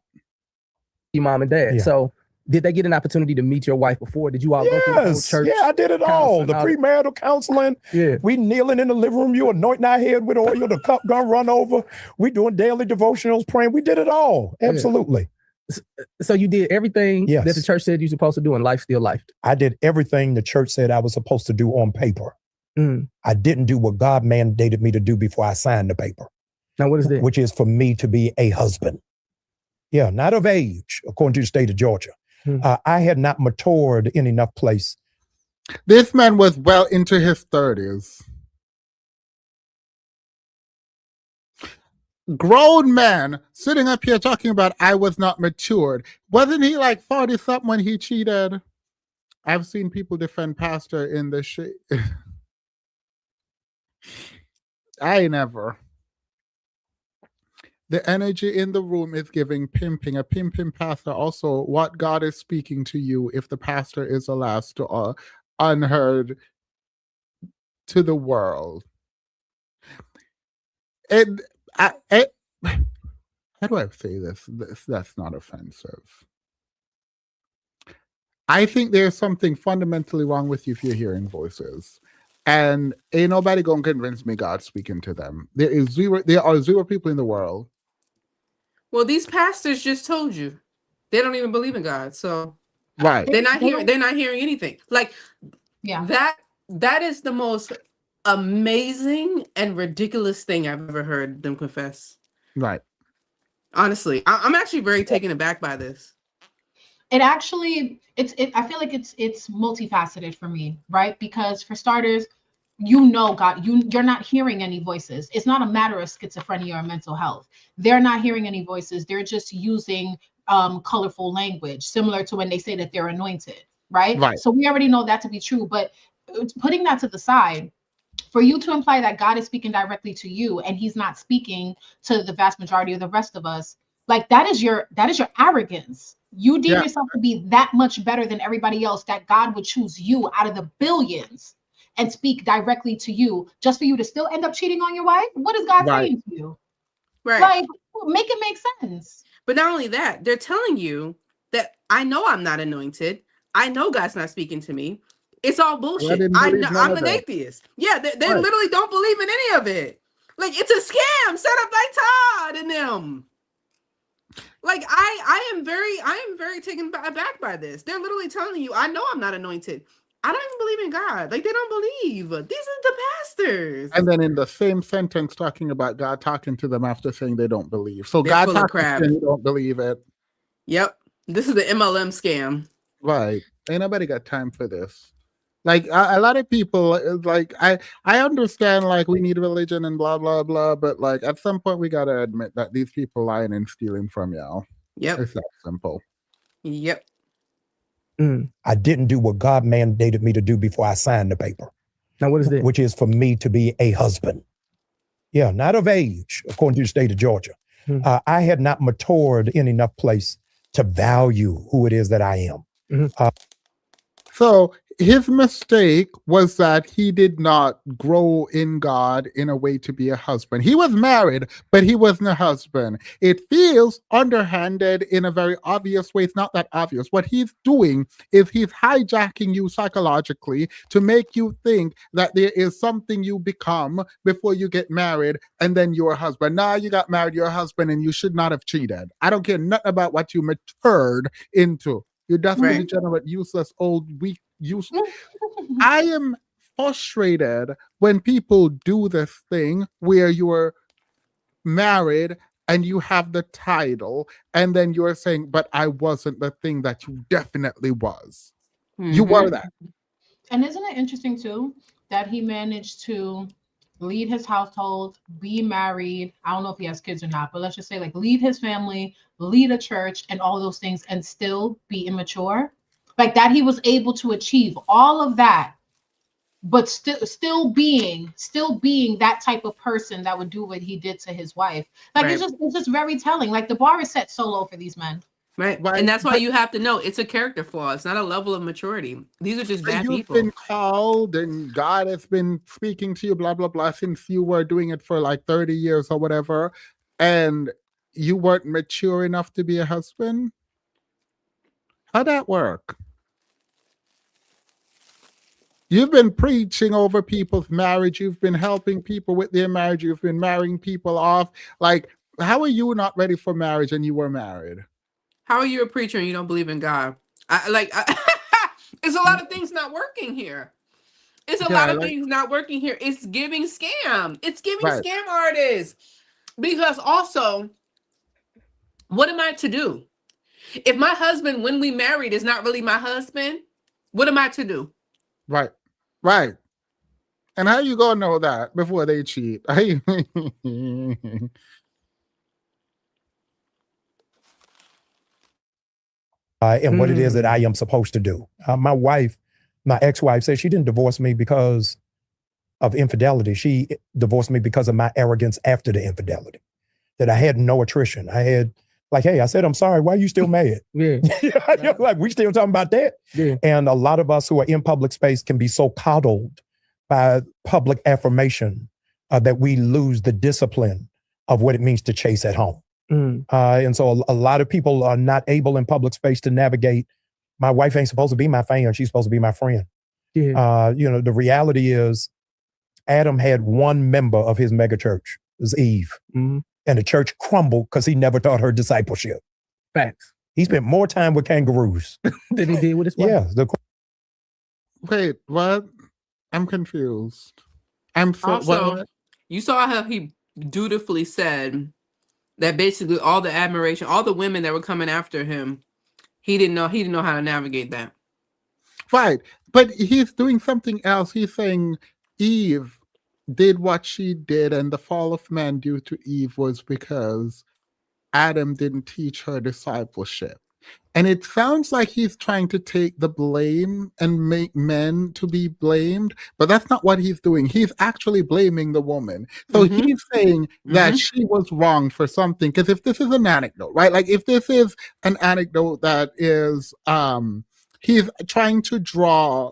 Your mom and dad. Yeah. So did they get an opportunity to meet your wife before? Did you all go through the whole church? Yeah, I did it all. The premarital counseling. Yeah. We kneeling in the living room. You anointing our head with oil. The cup gonna run over. We doing daily devotionals, praying. We did it all. Absolutely. Yeah. So you did everything that the church said you're supposed to do, and life still life. I did everything the church said I was supposed to do on paper. I didn't do what God mandated me to do before I signed the paper. Now, what is that? Which is for me to be a husband. Yeah, not of age, according to the state of Georgia. I had not matured in enough place. This man was well into his 30s. Grown man sitting up here talking about I was not matured. Wasn't he like 40-something when he cheated? I've seen people defend pastor in this shit. I never. The energy in the room is giving pimping. A pimping pastor. Also, what God is speaking to you if the pastor is allowed to unheard to the world. And how do I say this? That's not offensive. I think there's something fundamentally wrong with you if you're hearing voices. And ain't nobody gonna convince me God's speaking to them. There are zero people in the world. Well, these pastors just told you they don't even believe in God, so Right. they're not hearing anything. Like, Yeah. that is the most amazing and ridiculous thing I've ever heard them confess. Right. Honestly, I'm actually very taken aback by this. It actually, I feel like it's multifaceted for me, right? Because for starters, God, you're not hearing any voices. It's not a matter of schizophrenia or mental health. They're not hearing any voices. They're just using colorful language, similar to when they say that they're anointed, right? Right. So we already know that to be true, but putting that to the side, for you to imply that God is speaking directly to you and he's not speaking to the vast majority of the rest of us, like that is your arrogance. You deem yourself to be that much better than everybody else that God would choose you out of the billions and speak directly to you just for you to still end up cheating on your wife. What is God saying to you? Right. Like, make it make sense. But not only that, they're telling you that I know I'm not anointed. I know God's not speaking to me. It's all bullshit. I'm an atheist. Yeah, they literally don't believe in any of it. Like, it's a scam set up by Todd and them. Like, I am very taken aback by this. They're literally telling you, I know I'm not anointed. I don't even believe in God. Like, they don't believe. These are the pastors. And then in the same sentence talking about God talking to them after saying they don't believe. So They're God full of talking crap. to them, you don't believe it. Yep. This is the MLM scam. Right. Ain't nobody got time for this. Like a lot of people, like I understand, like we need religion and blah blah blah, but like at some point we gotta admit that these people lying and stealing from y'all. Yep. It's that simple. Yep. I didn't do what God mandated me to do before I signed the paper. Now, what is that? Which is for me to be a husband. Yeah, not of age, according to the state of Georgia. I had not matured in enough place to value who it is that I am. So his mistake was that he did not grow in God in a way to be a husband. He was married, but he wasn't a husband. It feels underhanded in a very obvious way. It's not that obvious. What he's doing is he's hijacking you psychologically to make you think that there is something you become before you get married and then you're a husband. Now you got married, you're a husband, and you should not have cheated. I don't care nothing about what you matured into. You're just a degenerate, useless, old, weak, useless. I am frustrated when people do this thing where you're married and you have the title, and then you're saying, but I wasn't the thing that you definitely was. You were that. And isn't it interesting, too, that he managed to lead his household, be married. I don't know if he has kids or not, but let's just say like lead his family, lead a church and all those things and still be immature. Like that he was able to achieve all of that, but still being that type of person that would do what he did to his wife. Like it's just very telling. Like the bar is set so low for these men. Right. And that's why you have to know it's a character flaw. It's not a level of maturity. These are just bad people. You've been called and God has been speaking to you, blah, blah, blah, since you were doing it for like 30 years or whatever. And you weren't mature enough to be a husband. How'd that work? You've been preaching over people's marriage. You've been helping people with their marriage. You've been marrying people off. Like, how are you not ready for marriage and you were married? How are you a preacher and you don't believe in God? It's a lot of things not working here. It's a lot of things not working here. It's giving scam. It's giving scam artists. Because also, what am I to do? If my husband, when we married, is not really my husband, what am I to do? Right. Right. And how you gonna know that before they cheat? And what it is that I am supposed to do. My ex-wife said she didn't divorce me because of infidelity. She divorced me because of my arrogance after the infidelity. that I had no attrition. I had like, hey, I said, I'm sorry. Why are you still mad? Yeah. Like, we still talking about that? Yeah. And a lot of us who are in public space can be so coddled by public affirmation that we lose the discipline of what it means to chase at home. And so a lot of people are not able in public space to navigate. My wife ain't supposed to be my fan. She's supposed to be my friend. Yeah. The reality is Adam had one member of his megachurch. It was Eve. Mm-hmm. And the church crumbled because he never taught her discipleship. Facts. He spent more time with kangaroos than he did with his wife. Yeah. Wait, what? I'm confused. I'm so. Also, what? you saw how he dutifully said that basically all the admiration, all the women that were coming after him, he didn't know how to navigate that. Right. But he's doing something else. He's saying Eve did what she did, and the fall of man due to Eve was because Adam didn't teach her discipleship. And it sounds like he's trying to take the blame and make men to be blamed, but that's not what he's doing. He's actually blaming the woman. So he's saying that she was wrong for something. Because if this is an anecdote, right? Like if this is an anecdote that is, he's trying to draw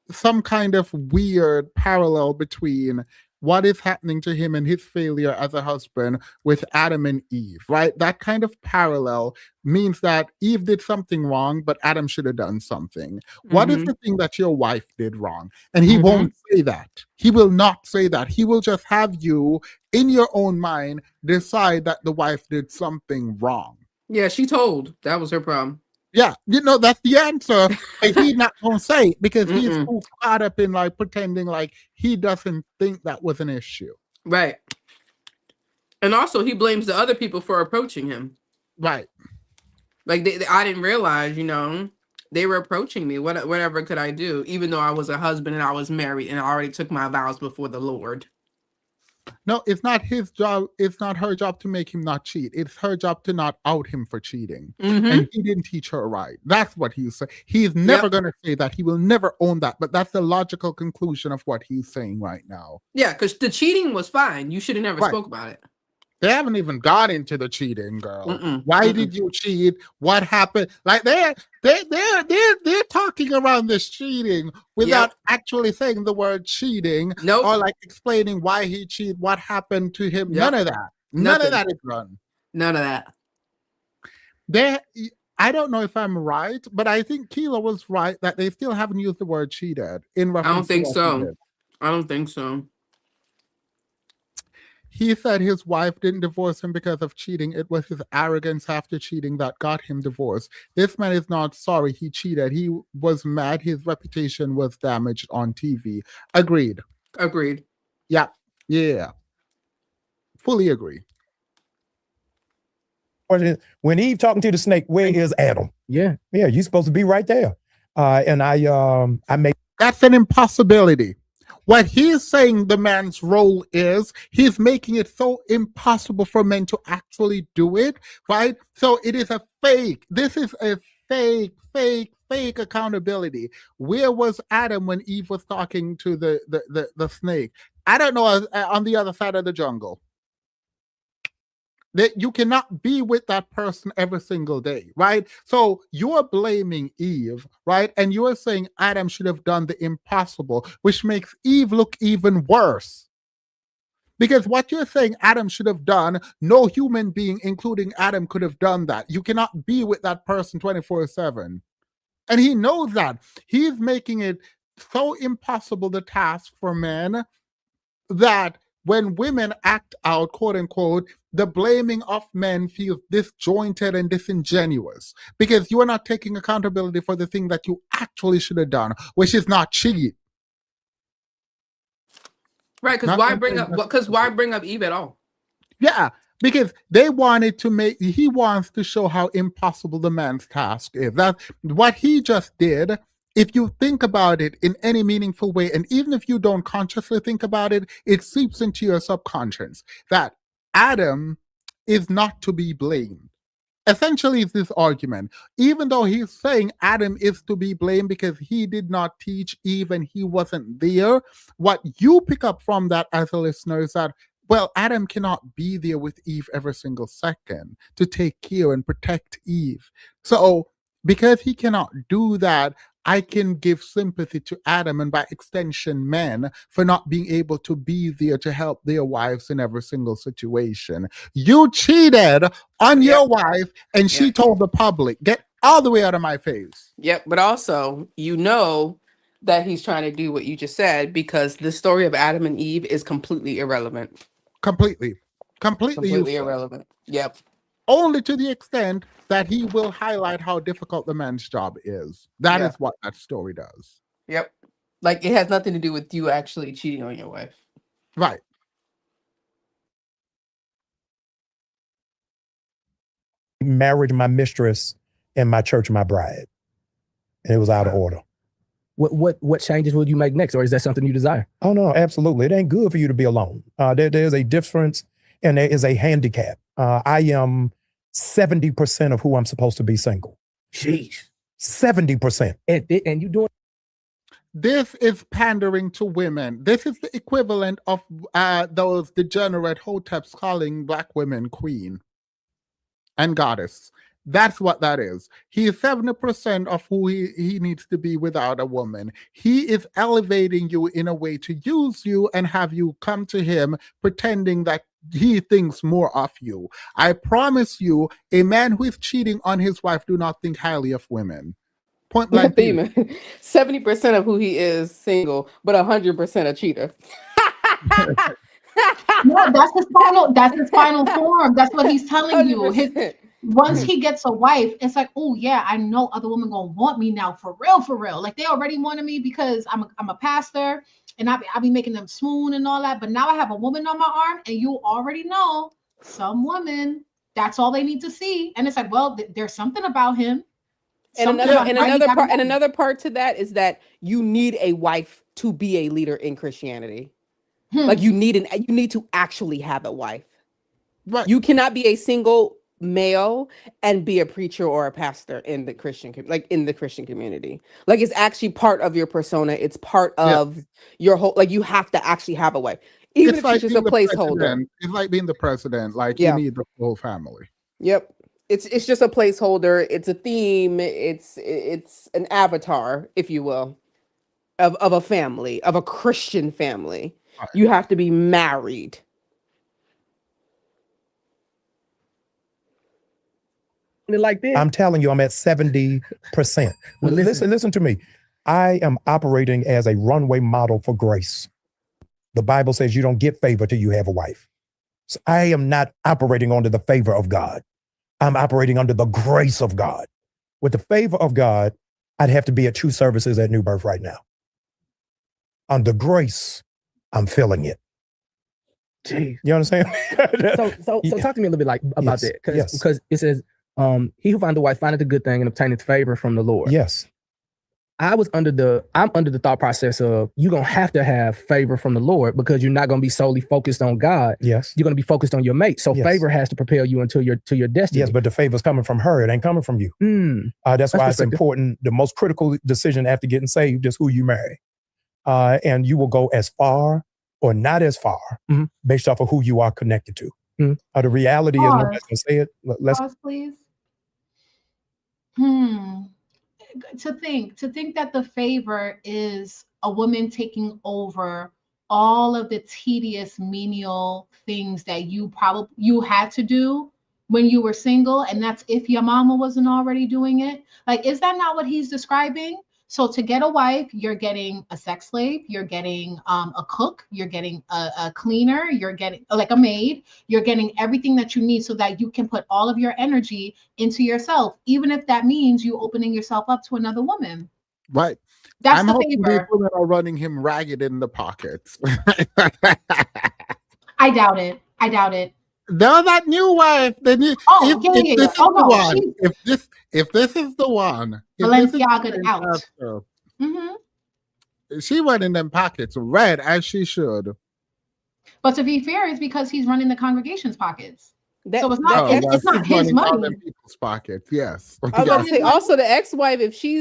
some kind of weird parallel between what is happening to him and his failure as a husband with Adam and Eve, right? That kind of parallel means that Eve did something wrong, but Adam should have done something. What is the thing that your wife did wrong? And he won't say that. He will not say that. He will just have you, in your own mind, decide that the wife did something wrong. Yeah, she told. That was her problem. Yeah, that's the answer. But he's not going to say it because he's too caught up in like pretending like he doesn't think that was an issue. Right. And also he blames the other people for approaching him. Right. Like I didn't realize, they were approaching me. Whatever could I do? Even though I was a husband and I was married and I already took my vows before the Lord. No, it's not his job. It's not her job to make him not cheat. It's her job to not out him for cheating. And he didn't teach her right. That's what he's saying. He's never going to say that. He will never own that. But that's the logical conclusion of what he's saying right now. Yeah, because the cheating was fine. You should have never spoke about it. They haven't even got into the cheating, girl. Why did you cheat? What happened? Like they're talking around this cheating without actually saying the word cheating, or like explaining why he cheated, what happened to him. None of that. None of that is done. None of that. I don't know if I'm right, but I think Keelo was right that they still haven't used the word cheated in reference. I don't think so. I don't think so. He said his wife didn't divorce him because of cheating. It was his arrogance after cheating that got him divorced. This man is not sorry he cheated. He was mad. His reputation was damaged on TV. Agreed. Yeah. Fully agree. When Eve talking to the snake, where is Adam? Yeah, you're supposed to be right there. And I make that's an impossibility. What he's saying the man's role is, he's making it so impossible for men to actually do it, right? So it is a fake. This is a fake accountability. Where was Adam when Eve was talking to the snake? I don't know, on the other side of the jungle. That you cannot be with that person every single day, right? So you're blaming Eve, right? And you're saying Adam should have done the impossible, which makes Eve look even worse. Because what you're saying Adam should have done, no human being, including Adam, could have done that. You cannot be with that person 24/7. And he knows that. He's making it so impossible, the task for men, that when women act out, quote unquote, the blaming of men feels disjointed and disingenuous because you are not taking accountability for the thing that you actually should have done, which is not cheat. Right, because why bring up Eve at all? Yeah, because he wants to show how impossible the man's task is. That's what he just did. If you think about it in any meaningful way, and even if you don't consciously think about it, it seeps into your subconscious that Adam is not to be blamed. Essentially, it's this argument. Even though he's saying Adam is to be blamed because he did not teach Eve and he wasn't there, what you pick up from that as a listener is that, Well, Adam cannot be there with Eve every single second to take care and protect Eve. So, because he cannot do that, I can give sympathy to Adam and by extension men for not being able to be there to help their wives in every single situation. You cheated on your wife and she told the public, get all the way out of my face. Yep. But also, you know that he's trying to do what you just said because the story of Adam and Eve is completely irrelevant. Completely useless. Irrelevant. Yep. Only to the extent that he will highlight how difficult the man's job is. That is what that story does. Yep. Like it has nothing to do with you actually cheating on your wife. Right. Married my mistress and my church my bride. And it was out of order. What changes would you make next? Or is that something you desire? Oh, no, absolutely. It ain't good for you to be alone. There's a difference and there is a handicap. I am 70% of who I'm supposed to be single. Jeez. 70%. And you doing. This is pandering to women. This is the equivalent of those degenerate hoteps calling black women queen and goddess. That's what that is. He is 70% of who he needs to be without a woman. He is elevating you in a way to use you and have you come to him pretending that he thinks more of you. I promise you, a man who is cheating on his wife do not think highly of women. Point blank. 70% of who he is single, but 100% a cheater. No, that's his final form. That's what he's telling you. Once he gets a wife, it's like, oh yeah, I know other women gonna want me now for real. Like they already wanted me because I'm a pastor and I be making them swoon and all that. But now I have a woman on my arm, and you already know some women, that's all they need to see. And it's like, well, there's something about him. And another part to that is that you need a wife to be a leader in Christianity. Like you need to actually have a wife. Right. You cannot be a single male and be a preacher or a pastor in the Christian community. Like it's actually part of your persona. It's part of your whole, like you have to actually have a wife. Even if it's just a placeholder. It's like being the president. Like you need the whole family. Yep. It's just a placeholder. It's a theme. It's an avatar, if you will, of a family, of a Christian family. Right. You have to be married. Like this. I'm telling you, I'm at 70%. Well, listen to me. I am operating as a runway model for grace. The Bible says you don't get favor till you have a wife. So I am not operating under the favor of God. I'm operating under the grace of God. With the favor of God, I'd have to be at 2 services at New Birth right now. Under grace, I'm feeling it. Jeez. You understand? so talk to me a little bit like about that. Because it says, he who finds a wife findeth a good thing and obtaineth favor from the Lord. Yes. I'm under the thought process of you're going to have favor from the Lord because you're not going to be solely focused on God. Yes. You're going to be focused on your mate. So favor has to propel you into your destiny. Yes, but the favor's coming from her. It ain't coming from you. That's why it's important. The most critical decision after getting saved is who you marry. And you will go as far or not as far based off of who you are connected to. The reality is, nobody's going to say it. Pause, please. To think that the favor is a woman taking over all of the tedious menial things that you had to do when you were single, and that's if your mama wasn't already doing it. Like, is that not what he's describing? So to get a wife, you're getting a sex slave, you're getting a cook, you're getting a cleaner, you're getting like a maid, you're getting everything that you need so that you can put all of your energy into yourself, even if that means you opening yourself up to another woman. Right. That's I'm the hoping favor. these women are running him ragged in the pockets. I doubt it. No, that new wife. The new. If this is the one, Balenciaga out. She went in them pockets red as she should. But to be fair, it's because he's running the congregation's pockets. So it's not his his money. In people's pockets. Yes. I was about to say also the ex-wife, if she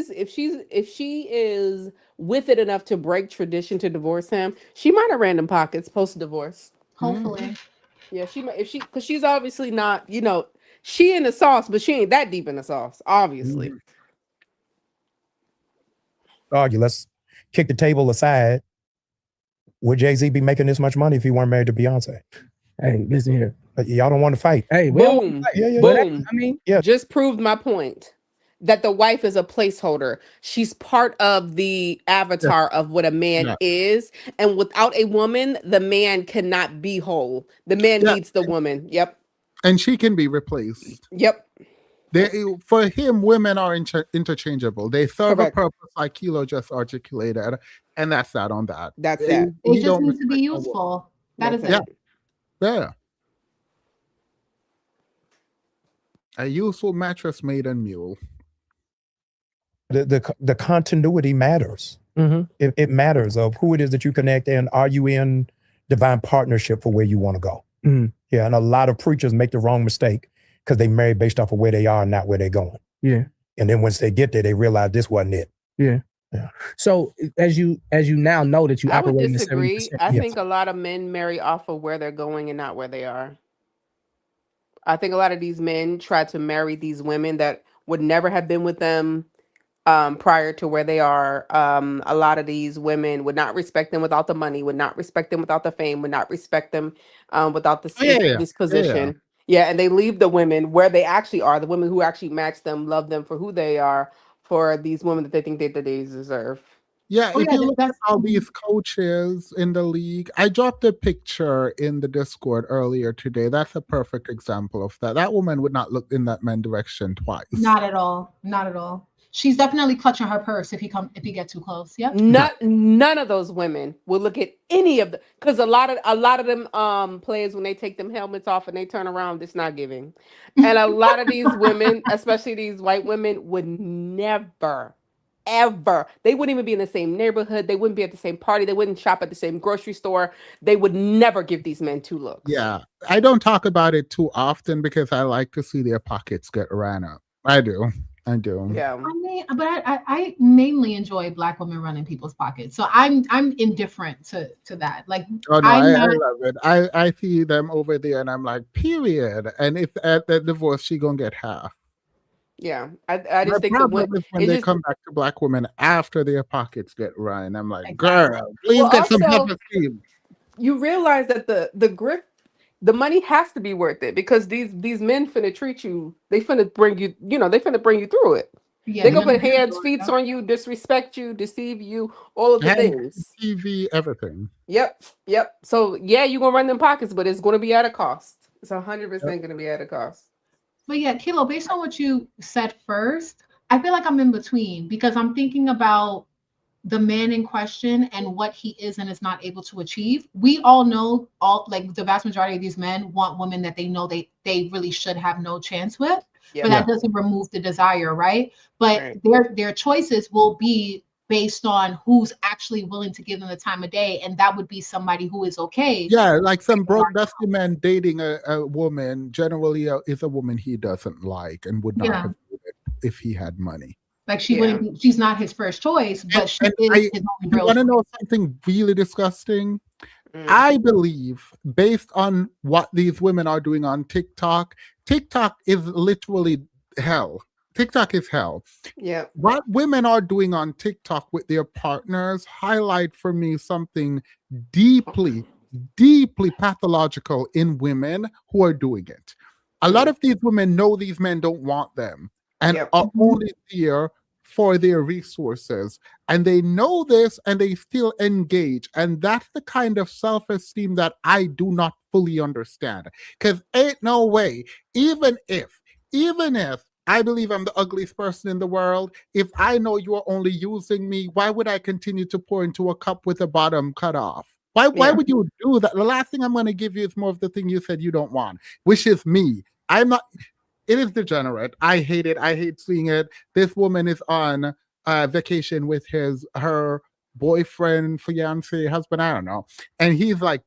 is with it enough to break tradition to divorce him, she might have random pockets post-divorce. Hopefully. Yeah, because she's obviously not, she in the sauce, but she ain't that deep in the sauce, obviously. Argue. Let's kick the table aside. Would Jay-Z be making this much money if he weren't married to Beyonce? Hey, listen here. Y'all don't want to fight. Hey, we don't want to Boom. fight. Yeah. Boom. I mean, Just proved my point that the wife is a placeholder. She's part of the avatar of what a man Yeah. is. And without a woman, the man cannot be whole. The man Yeah. needs the woman. Yep. And she can be replaced. Yep. For him, women are interchangeable. They serve Correct. a purpose, like Keelo just articulated, and that's that on that. That's that. They He just don't need to be respect a woman. useful. That is That's it. Yeah. A useful mattress made and mule. The continuity matters. It matters of who it is that you connect, and are you in divine partnership for where you want to go? Yeah, and a lot of preachers make the wrong mistake because they marry based off of where they are and not where they're going. Yeah. And then once they get there, they realize this wasn't it. Yeah. So as you now know that you I would operate in the disagree. 70%. I Yes. think a lot of men marry off of where they're going and not where they are. I think a lot of these men try to marry these women that would never have been with them prior to where they are. A lot of these women would not respect them without the money, would not respect them without the fame, would not respect them without this position. Yeah, and they leave the women where they actually are, the women who actually match them, love them for who they are, for these women that they think that they deserve. Yeah, Oh, if yeah, you look at that's- all these coaches in the league, I dropped a picture in the Discord earlier today. That's a perfect example of that. That woman would not look in that man's direction twice. Not at all. Not at all. She's definitely clutching her purse if he gets too close. Yep. None of those women will look at any of the, because a lot of them players, when they take them helmets off and they turn around, it's not giving. And a lot of these women, especially these white women, would never, ever, they wouldn't even be in the same neighborhood, they wouldn't be at the same party, they wouldn't shop at the same grocery store, they would never give these men two looks. Yeah, I don't talk about it too often because I like to see their pockets get ran up. I do. Yeah. I mean, but I mainly enjoy Black women running people's pockets, so I'm indifferent to that. Like, Oh no, I'm I not, love it. I see them over there, and I'm like, period. And if at the divorce, she gonna get half. Yeah, I My just think that problem is when it's they just, come back to Black women after their pockets get run. I'm like, Exactly. girl, please Well, get some also, self-esteem. you realize that the grip, the money has to be worth it, because these men finna treat you, they finna bring you, they finna bring you through it. yeah, They the gonna put men- hands, feet on you, disrespect you, deceive you, all of the Hands, things. TV, everything. Yep. So yeah, you gonna run them pockets, but it's gonna be at a cost. It's 100% gonna be at a cost. But yeah, Kilo, based on what you said first, I feel like I'm in between because I'm thinking about the man in question and what he is and is not able to achieve. We all know, like the vast majority of these men want women that they know they really should have no chance with. Yeah. But that doesn't remove the desire, right? But their choices will be based on who's actually willing to give them the time of day, and that would be somebody who is okay. Yeah, like some broke dusty man dating a woman generally is a woman he doesn't like and would not have dated if he had money. Like she wouldn't be, she's not his first choice, but she is his only real You want to choice. know something really disgusting? I believe, based on what these women are doing on TikTok, TikTok is literally hell. TikTok is hell. Yeah. What women are doing on TikTok with their partners highlight for me something deeply, deeply pathological in women who are doing it. A lot of these women know these men don't want them and are only here for their resources. And they know this and they still engage. And that's the kind of self-esteem that I do not fully understand. Because ain't no way, even if I believe I'm the ugliest person in the world, if I know you are only using me, why would I continue to pour into a cup with the bottom cut off? Why would you do that? The last thing I'm going to give you is more of the thing you said you don't want, which is me. I'm not... It is degenerate. I hate it. I hate seeing it. This woman is on vacation with her boyfriend, fiance, husband, I don't know. And he's like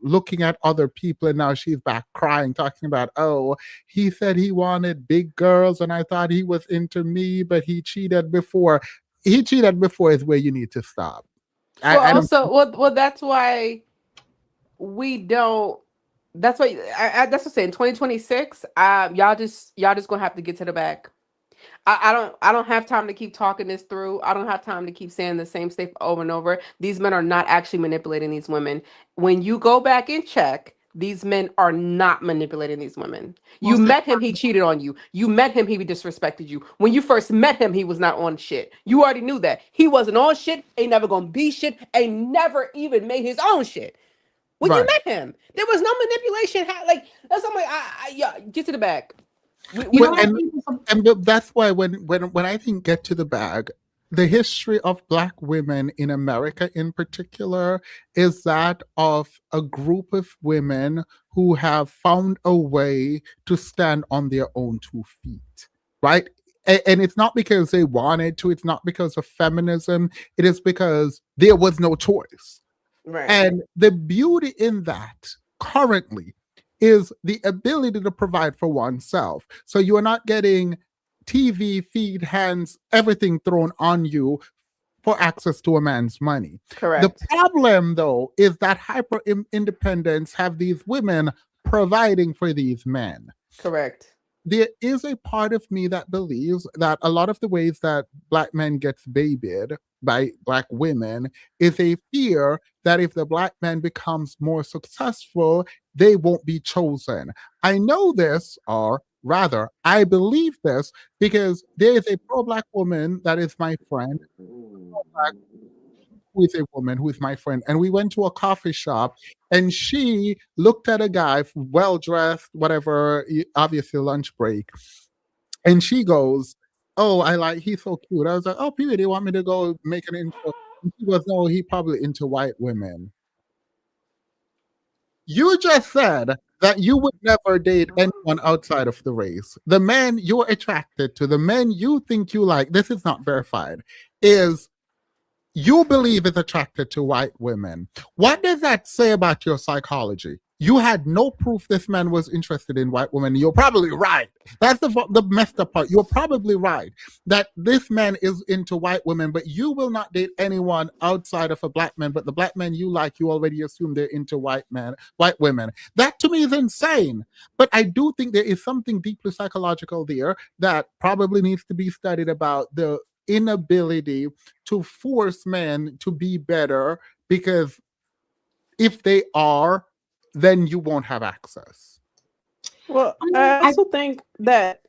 looking at other people, and now she's back crying, talking about, oh, he said he wanted big girls and I thought he was into me, but he cheated before. He cheated before is where you need to stop. Well, that's why we don't That's what that's what I'm saying. 2026, y'all just gonna have to get to the bag. I don't have time to keep talking this through. I don't have time to keep saying the same stuff over and over. These men are not actually manipulating these women. When you go back and check, these men are not manipulating these women. You Most met him, he cheated on you. You met him, he disrespected you. When you first met him, he was not on shit. You already knew that. He wasn't on shit, ain't never gonna be shit, ain't never even made his own shit. When you Right. met him, there was no manipulation. Like that's something. Yeah, get to the back. We You know don't. what I think? And that's why when I think get to the bag, the history of Black women in America in particular is that of a group of women who have found a way to stand on their own 2 feet, right? And it's not because they wanted to, it's not because of feminism, it is because there was no choice. Right. And the beauty in that currently is the ability to provide for oneself. So you are not getting TV, feed, hands, everything thrown on you for access to a man's money. Correct. The problem, though, is that hyper independence have these women providing for these men. Correct. There is a part of me that believes that a lot of the ways that Black men gets babied by Black women is a fear that if the Black man becomes more successful, they won't be chosen. I know this, or rather, I believe this because there is a pro-Black woman that is my friend, who is a woman who is my friend, and we went to a coffee shop, and she looked at a guy well dressed, whatever, obviously lunch break, and she goes, "Oh, he's so cute." I was like, "Oh, Peter, do you want me to go make an intro?" And she goes, "No, he probably into white women." You just said that you would never date anyone outside of the race. The men you're attracted to, the men you think you like, this is not verified, is you believe is attracted to white women. What does that say about your psychology? You had no proof this man was interested in white women. You're probably right. That's the messed up part. You're probably right that this man is into white women, but you will not date anyone outside of a Black man. But the Black men you like, you already assume they're into white women. That to me is insane. But I do think there is something deeply psychological there that probably needs to be studied about the inability to force men to be better, because if they are, then you won't have access. Well, I also think that.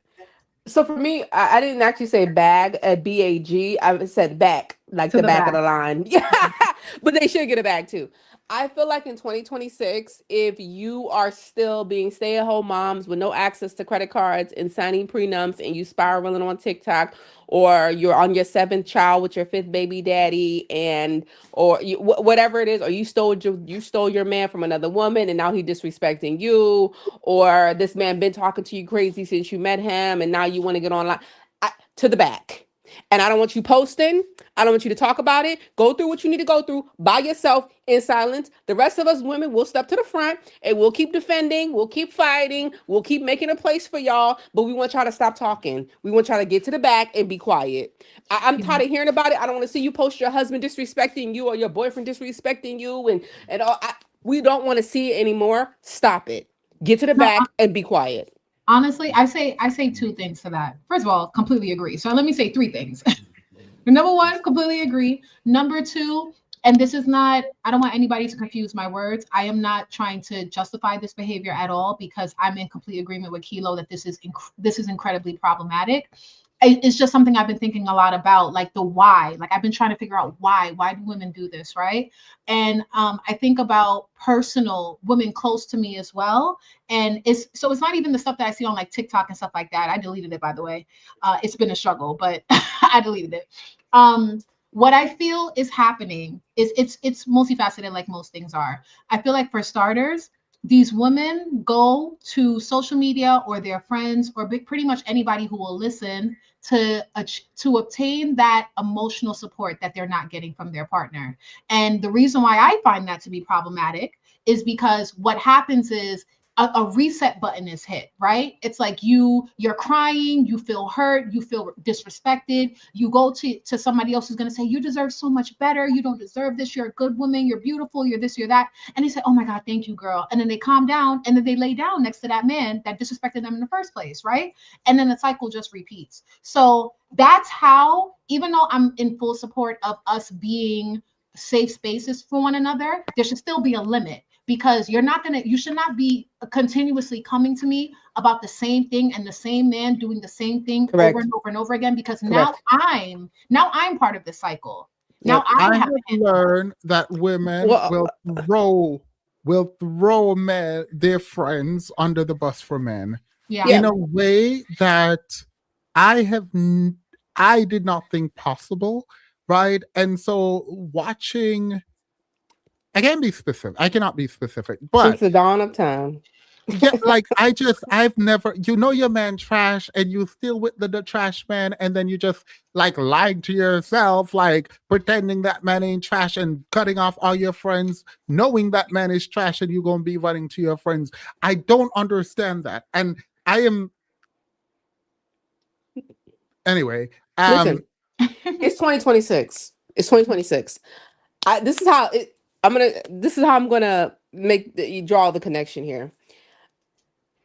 So for me, I didn't actually say bag at BAG. I said back, like To the the back of back. the line. Yeah, but they should get a bag too. I feel like in 2026, if you are still being stay-at-home moms with no access to credit cards and signing prenups, and you spiraling on TikTok, or you're on your 7th child with your 5th baby daddy, and or whatever it is, or you stole your man from another woman and now he disrespecting you, or this man been talking to you crazy since you met him and now you want to get online, to the back. And I don't want you posting. I don't want you to talk about it. Go through what you need to go through by yourself in silence. The rest of us women will step to the front and we'll keep defending. We'll keep fighting. We'll keep making a place for y'all. But we want y'all to stop talking. We want y'all to get to the back and be quiet. I'm tired of hearing about it. I don't want to see you post your husband disrespecting you or your boyfriend disrespecting you. And all. We don't want to see it anymore. Stop it. Get to the back and be quiet. Honestly, I say 2 things to that. First of all, completely agree. So let me say 3 things. Number 1, completely agree. Number 2, and this is not, I don't want anybody to confuse my words. I am not trying to justify this behavior at all, because I'm in complete agreement with Keelo that this is incredibly problematic. It's just something I've been thinking a lot about, like the why. Like I've been trying to figure out why do women do this, right? And I think about personal women close to me as well. And it's not even the stuff that I see on like TikTok and stuff like that. I deleted it, by the way. It's been a struggle, but I deleted it. What I feel is happening is it's multifaceted, like most things are. I feel like for starters, these women go to social media or their friends or pretty much anybody who will listen to obtain that emotional support that they're not getting from their partner. And the reason why I find that to be problematic is because what happens is a reset button is hit, right? It's like you're crying, you feel hurt, you feel disrespected. You go to somebody else who's going to say, you deserve so much better. You don't deserve this. You're a good woman. You're beautiful. You're this, you're that. And they say, oh my God, thank you, girl. And then they calm down and then they lay down next to that man that disrespected them in the first place, right? And then the cycle just repeats. So that's how, even though I'm in full support of us being safe spaces for one another, there should still be a limit, because you should not be continuously coming to me about the same thing and the same man doing the same thing over and over and over again, because now I'm part of the cycle. Now I have learned that women will throw men, their friends, under the bus for men in a way that I did not think possible, right? And so watching, I can't be specific. I cannot be specific, but since the dawn of time. yeah, like I've never, your man trash and you still with the trash man, and then you just like lying to yourself, like pretending that man ain't trash and cutting off all your friends, knowing that man is trash, and you're gonna be running to your friends. I don't understand that. And I am anyway. Listen, it's 2026. It's 2026. This is how I'm gonna draw the connection here.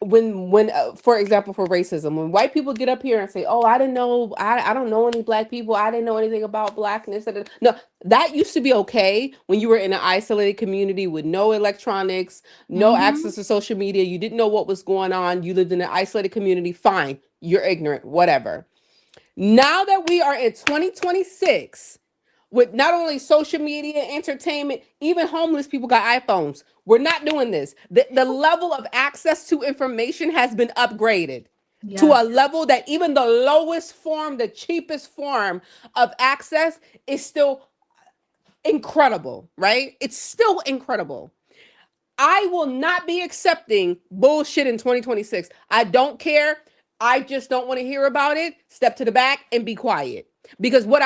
When for example, for racism, when white people get up here and say, oh, I didn't know, I don't know any black people, I didn't know anything about blackness. No, that used to be okay when you were in an isolated community with no electronics, no access to social media, you didn't know what was going on, you lived in an isolated community, fine, you're ignorant, whatever. Now that we are in 2026, with not only social media, entertainment, even homeless people got iPhones. We're not doing this. The level of access to information has been upgraded to a level that even the lowest form, the cheapest form of access is still incredible, right? It's still incredible. I will not be accepting bullshit in 2026. I don't care. I just don't want to hear about it. Step to the back and be quiet. Because what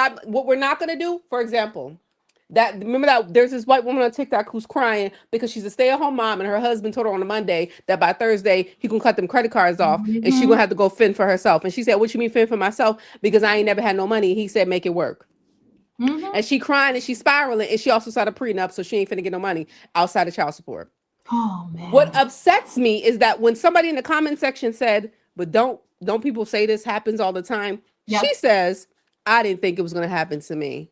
we're not going to do, for example, remember that there's this white woman on TikTok who's crying because she's a stay-at-home mom and her husband told her on a Monday that by Thursday he gonna cut them credit cards off and she's gonna have to go fend for herself. And she said, what you mean fend for myself? Because I ain't never had no money. He said, make it work. And she crying and she's spiraling, and she also signed a prenup, so she ain't finna get no money outside of child support. Oh man. What upsets me is that when somebody in the comment section said, but don't people say this happens all the time? She says, I didn't think it was going to happen to me.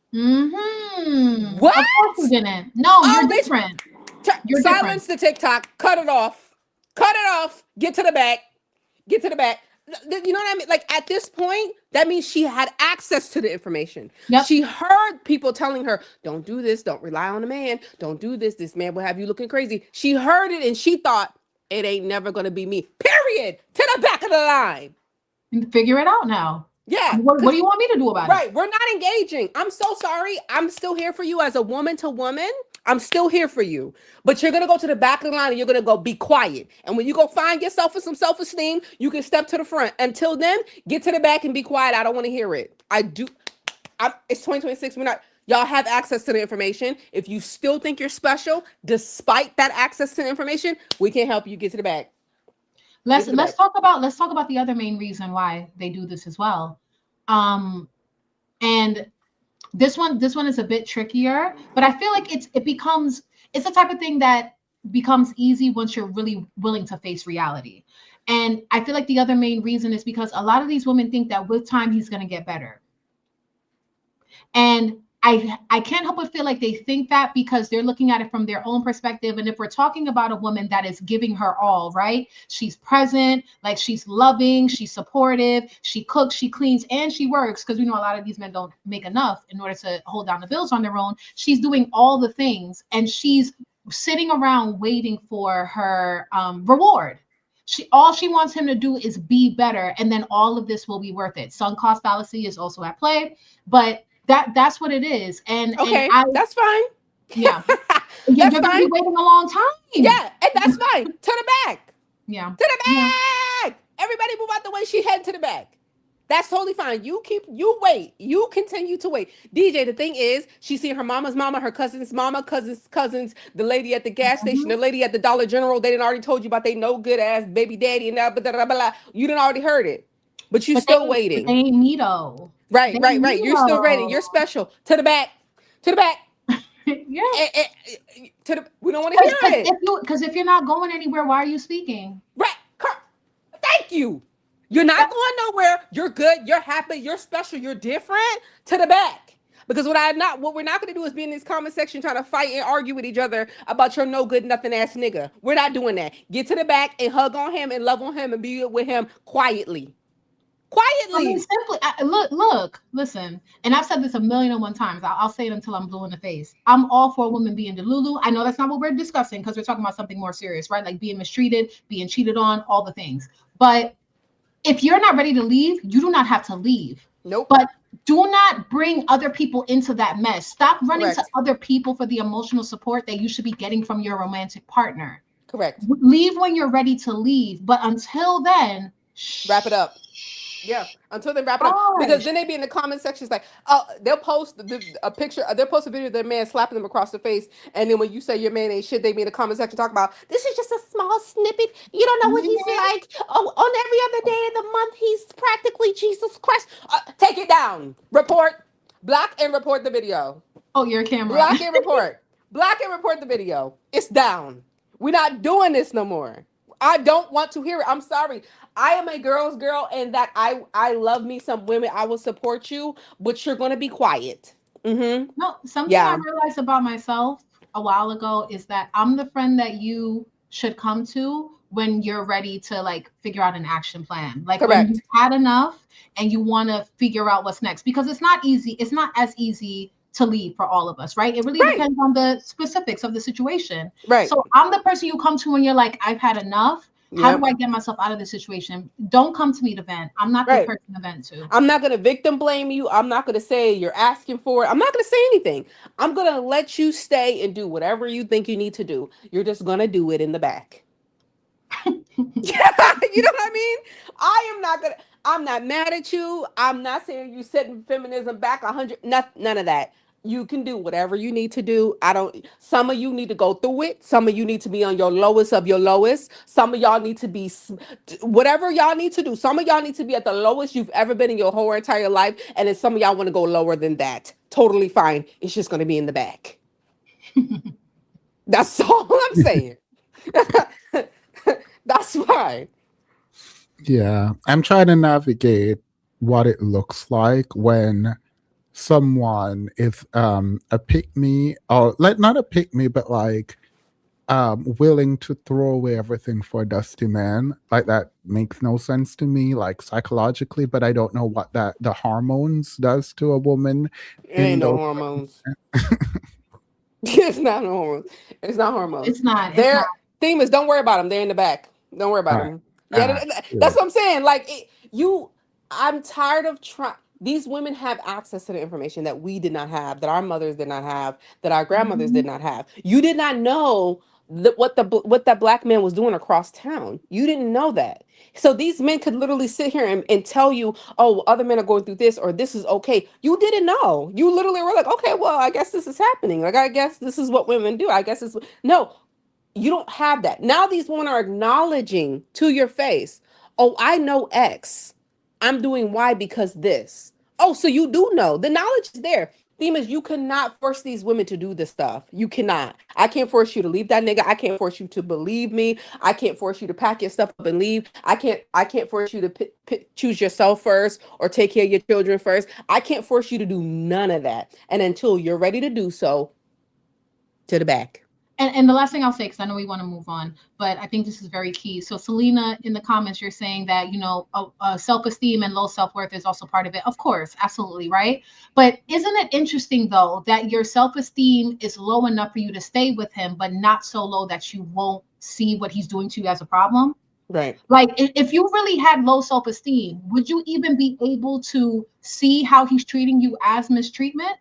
What? Of course you didn't. No, you're different. You're silence the TikTok. Cut it off. Cut it off. Get to the back. Get to the back. You know what I mean? Like at this point, that means she had access to the information. She heard people telling her, don't do this. Don't rely on a man. Don't do this. This man will have you looking crazy. She heard it and she thought, it ain't never going to be me. Period. To the back of the line. Figure it out now. Yeah. What do you want me to do about it? Right. We're not engaging. I'm so sorry. I'm still here for you as a woman to woman. I'm still here for you. But you're going to go to the back of the line and you're going to go be quiet. And when you go find yourself with some self-esteem, you can step to the front. Until then, get to the back and be quiet. I don't want to hear it. It's 2026. Y'all have access to the information. If you still think you're special, despite that access to the information, we can help you get to the back. Let's talk about the other main reason why they do this as well. And this one is a bit trickier, but I feel like it's the type of thing that becomes easy once you're really willing to face reality. And I feel like the other main reason is because a lot of these women think that with time he's going to get better. And I can't help but feel like they think that because they're looking at it from their own perspective. And if we're talking about a woman that is giving her all, right? She's present, like she's loving, she's supportive, she cooks, she cleans, and she works, because we know a lot of these men don't make enough in order to hold down the bills on their own. She's doing all the things and she's sitting around waiting for her reward. All she wants him to do is be better, and then all of this will be worth it. Sunk cost fallacy is also at play, but that's what it is. And that's fine. Yeah. You're going to be waiting a long time. Yeah, and that's fine. To the back. Yeah. To the back. Everybody move out the way. She head to the back. That's totally fine. You wait. You continue to wait. DJ, the thing is, she's seen her mama's mama, her cousin's mama, cousins, the lady at the gas station, the lady at the Dollar General. They didn't already told you about they no good ass baby daddy and that, blah, blah, blah. You didn't already heard it. But you still waiting. They ain't me though. Right. You're still waiting. You're special. To the back. Yeah. We don't want to hear it. Because if you're not going anywhere, why are you speaking? Right. Thank you. You're not going nowhere. You're good. You're happy. You're special. You're different. To the back. Because what we're not going to do is be in this comment section trying to fight and argue with each other about your no good nothing ass nigga. We're not doing that. Get to the back and hug on him and love on him and be with him quietly. I mean, simply, look, listen, and I've said this 1,000,001 times. I'll say it until I'm blue in the face. I'm all for a woman being delulu. I know that's not what we're discussing because we're talking about something more serious, right? Like being mistreated, being cheated on, all the things. But if you're not ready to leave, you do not have to leave. Nope. But do not bring other people into that mess. Stop running to other people for the emotional support that you should be getting from your romantic partner. Correct. Leave when you're ready to leave. But until then, wrap it up. Yeah, until they wrap it up. Because then they be in the comment sections like, they'll post a picture, they'll post a video of their man slapping them across the face. And then when you say your man ain't shit, they be in the comment section talking about, this is just a small snippet. You don't know what he's like. Oh, on every other day of the month, he's practically Jesus Christ. Take it down. Report. Block and report the video. Oh, your camera. Block and report. Block and report the video. It's down. We're not doing this no more. I don't want to hear it. I'm sorry. I am a girl's girl, and that I love me some women. I will support you, but you're going to be quiet. Mm-hmm. No, something I realized about myself a while ago is that I'm the friend that you should come to when you're ready to like figure out an action plan. Like when you've had enough and you want to figure out what's next, because it's not easy. It's not as easy to leave for all of us, right? It really depends on the specifics of the situation. Right. So I'm the person you come to when you're like, I've had enough. How do I get myself out of this situation? Don't come to me to vent. I'm not the person to vent to. I'm not going to victim blame you. I'm not going to say you're asking for it. I'm not going to say anything. I'm going to let you stay and do whatever you think you need to do. You're just going to do it in the back. You know what I mean? I'm not mad at you. I'm not saying you setting feminism back 100, none of that. You can do whatever you need to do. Some of you need to go through it. Some of you need to be on your lowest of your lowest. Some of y'all need to be whatever y'all need to do. Some of y'all need to be at the lowest you've ever been in your whole entire life. And then some of y'all want to go lower than that. Totally fine. It's just going to be in the back. That's all I'm saying. That's fine. Yeah. I'm trying to navigate what it looks like when someone is a pick-me, or like not a pick-me, but like willing to throw away everything for a dusty man. Like that makes no sense to me, like psychologically, but I don't know what the hormones does to a woman. It ain't no hormones. It's not hormones. It's not hormones. It's not. Their theme is don't worry about them. They're in the back. Don't worry about them. Yeah, that's what I'm saying. Like I'm tired of trying. These women have access to the information that we did not have, that our mothers did not have, that our grandmothers did not have. You did not know what that black man was doing across town. You didn't know that. So these men could literally sit here and tell you, oh, other men are going through this, or this is okay. You didn't know. You literally were like, okay, well, I guess this is happening. Like, I guess this is what women do. I guess no, you don't have that. Now these women are acknowledging to your face, oh, I know X. I'm doing Y because this. Oh, so you do know. The knowledge is there. Theme is you cannot force these women to do this stuff. You cannot. I can't force you to leave that nigga. I can't force you to believe me. I can't force you to pack your stuff up and leave. I can't force you to choose yourself first or take care of your children first. I can't force you to do none of that. And until you're ready to do so, to the back. And the last thing I'll say, because I know we want to move on, but I think this is very key. So Selena, in the comments, you're saying that, self-esteem and low self-worth is also part of it. Of course, absolutely, right? But isn't it interesting, though, that your self-esteem is low enough for you to stay with him, but not so low that you won't see what he's doing to you as a problem? Right. Like, if you really had low self-esteem, would you even be able to see how he's treating you as mistreatment?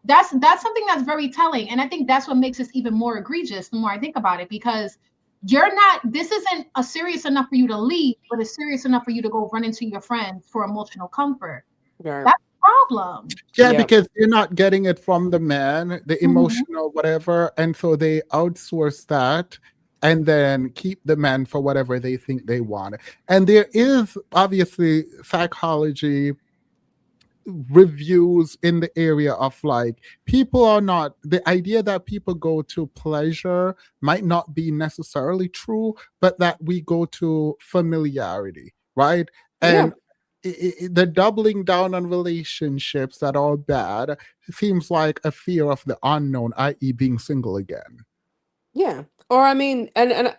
That's something that's very telling. And I think that's what makes this even more egregious the more I think about it, because this isn't a serious enough for you to leave, but it's serious enough for you to go run into your friends for emotional comfort. Right. That's a problem. Yeah, Yep. because they're not getting it from the man, the Mhm. emotional whatever, and so they outsource that and then keep the man for whatever they think they want. And there is obviously psychology reviews in the area of like people are not the idea that people go to pleasure might not be necessarily true, but that we go to familiarity, right? Yeah. And the doubling down on relationships that are bad seems like a fear of the unknown, i.e., being single again. Yeah. Or I mean, and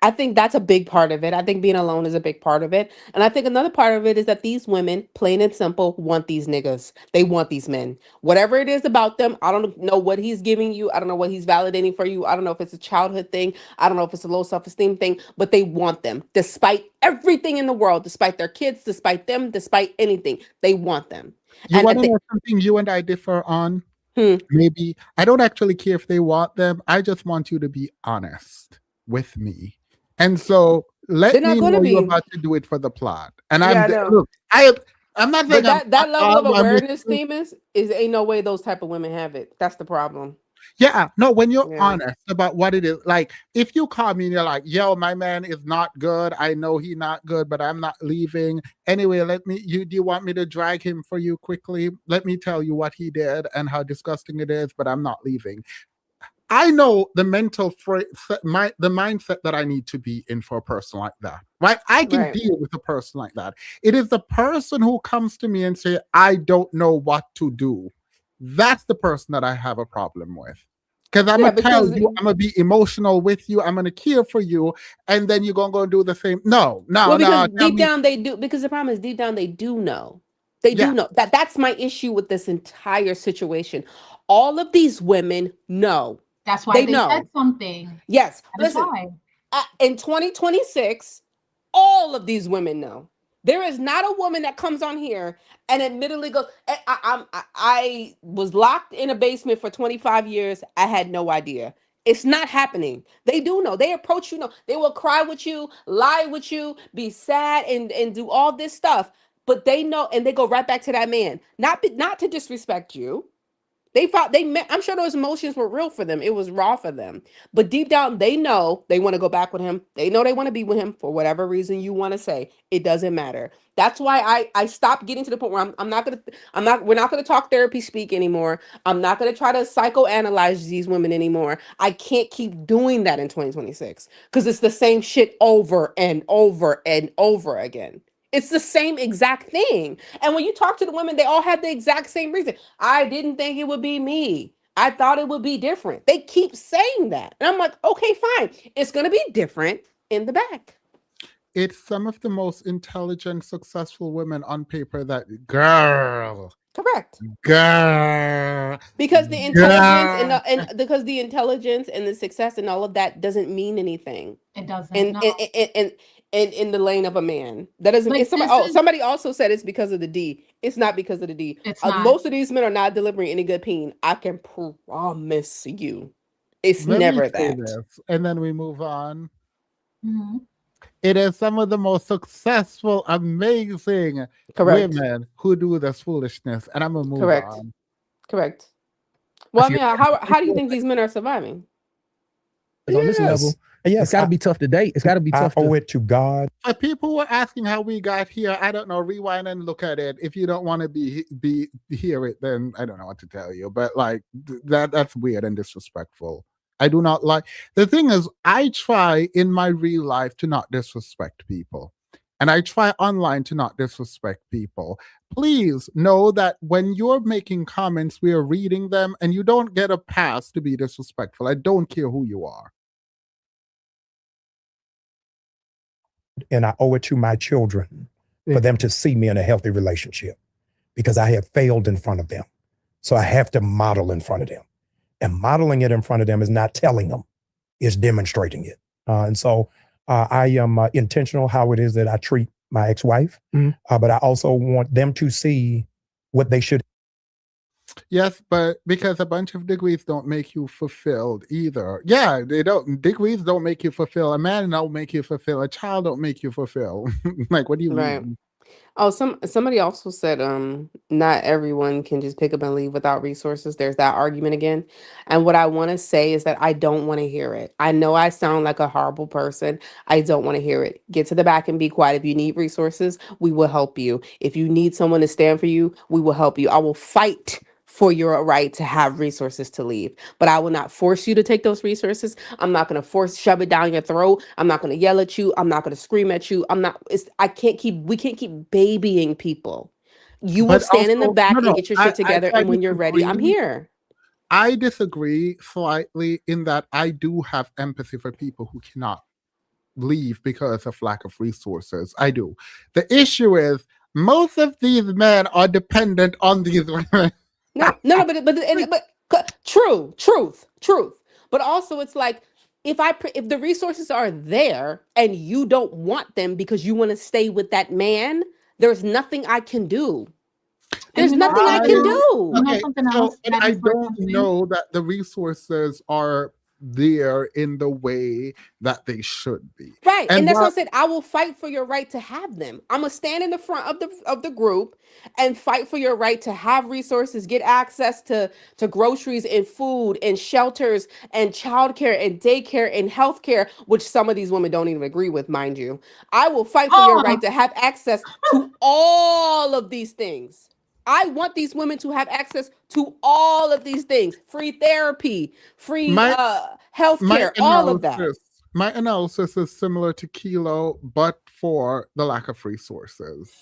I think that's a big part of it. I think being alone is a big part of it. And I think another part of it is that these women, plain and simple, want these niggas. They want these men. Whatever it is about them, I don't know what he's giving you. I don't know what he's validating for you. I don't know if it's a childhood thing. I don't know if it's a low self-esteem thing, but they want them despite everything in the world, despite their kids, despite them, despite anything. They want them. You And want to know something you and I differ on? Maybe I don't actually care if they want them. I just want you to be honest with me. And so let they're not me going to know you're be. about to do it for the plot. And Yeah, I know. look, I'm not saying But that level of I'm with awareness, you. Themis, is ain't no way those type of women have it. That's the problem. Yeah, no, when you're Yeah. honest about what it is, like if you call me and you're like, yo, my man is not good. I know he not good, but I'm not leaving. Anyway, do you want me to drag him for you quickly? Let me tell you what he did and how disgusting it is, but I'm not leaving. I know the the mindset that I need to be in for a person like that, right? I can Right. deal with a person like that. It is the person who comes to me and say, I don't know what to do. That's the person that I have a problem with. Because I'm going to tell you, I'm going to be emotional with you, I'm going to care for you, and then you're going to go and do the same. No. Because deep down they do, because the problem is deep down they do know. They do know. That's my issue with this entire situation. All of these women know. That's why they know. said something. Yes. That's Listen, why. In 2026, all of these women know. There is not a woman that comes on here and admittedly goes, I was locked in a basement for 25 years. I had no idea. It's not happening. They do know. They approach you. They will cry with you, lie with you, be sad, and do all this stuff. But they know, and they go right back to that man. Not to disrespect you. I'm sure those emotions were real for them. It was raw for them. But deep down, they know they want to go back with him. They know they want to be with him for whatever reason you want to say. It doesn't matter. That's why I stopped getting to the point where we're not gonna talk therapy speak anymore. I'm not gonna try to psychoanalyze these women anymore. I can't keep doing that in 2026 because it's the same shit over and over and over again. It's the same exact thing. And when you talk to the women, they all have the exact same reason. I didn't think it would be me. I thought it would be different. They keep saying that. And I'm like, okay, fine. It's going to be different in the back. It's some of the most intelligent, successful women on paper that, girl. Correct. Girl. Because the intelligence and because the intelligence and the success and all of that doesn't mean anything. It doesn't. In the lane of a man. That doesn't Like, somebody also said it's because of the D. It's not because of the D. It's not. Most of these men are not delivering any good peen. I can promise you. It's Let never me say that. this, and then we move on. Mm-hmm. It is some of the most successful, amazing women who do this foolishness, and I'm gonna move on. Correct. Well, I mean, how do you think these men are surviving? On this level, yes, it's got to be tough to date. It's got to be tough. I owe it to God. People were asking how we got here. I don't know. Rewind and look at it. If you don't want to be hear it, then I don't know what to tell you. But like that's weird and disrespectful. I do not like. The thing is, I try in my real life to not disrespect people. And I try online to not disrespect people. Please know that when you're making comments, we are reading them and you don't get a pass to be disrespectful. I don't care who you are. And I owe it to my children for them to see me in a healthy relationship because I have failed in front of them. So I have to model in front of them. And modeling it in front of them is not telling them, it's demonstrating it. And so I am intentional how it is that I treat my ex-wife, but I also want them to see what they should. Yes, but because a bunch of degrees don't make you fulfilled either. Yeah, they don't. Degrees don't make you fulfill. A man don't make you fulfill. A child don't make you fulfill. Like, what do you Right. mean? Oh, somebody also said not everyone can just pick up and leave without resources. There's that argument again. And what I want to say is that I don't want to hear it. I know I sound like a horrible person. I don't want to hear it. Get to the back and be quiet. If you need resources, we will help you. If you need someone to stand for you, we will help you. I will fight for your right to have resources to leave. But I will not force you to take those resources. I'm not going to shove it down your throat. I'm not going to yell at you. I'm not going to scream at you. We can't keep babying people. You will But stand in the also, no, back and no, get your shit together. I And when you're ready, I'm disagree. here. I disagree slightly in that I do have empathy for people who cannot leave because of lack of resources. I do. The issue is most of these men are dependent on these women. No, truth. But also, it's like if the resources are there and you don't want them because you want to stay with that man, there's nothing I can do. And There's nothing I can do. You know Okay, something so else that I is worth don't mentioning? know that the resources are there in the way that they should be. Right. And And that's what I while said. I will fight for your right to have them. I'm gonna stand in the front of the group and fight for your right to have resources, get access to groceries and food and shelters and childcare and daycare and healthcare, which some of these women don't even agree with, mind you. I will fight for your right to have access to all of these things. I want these women to have access to all of these things. Free therapy, free my my healthcare, all of that. analysis is similar to Keelo, but for the lack of resources.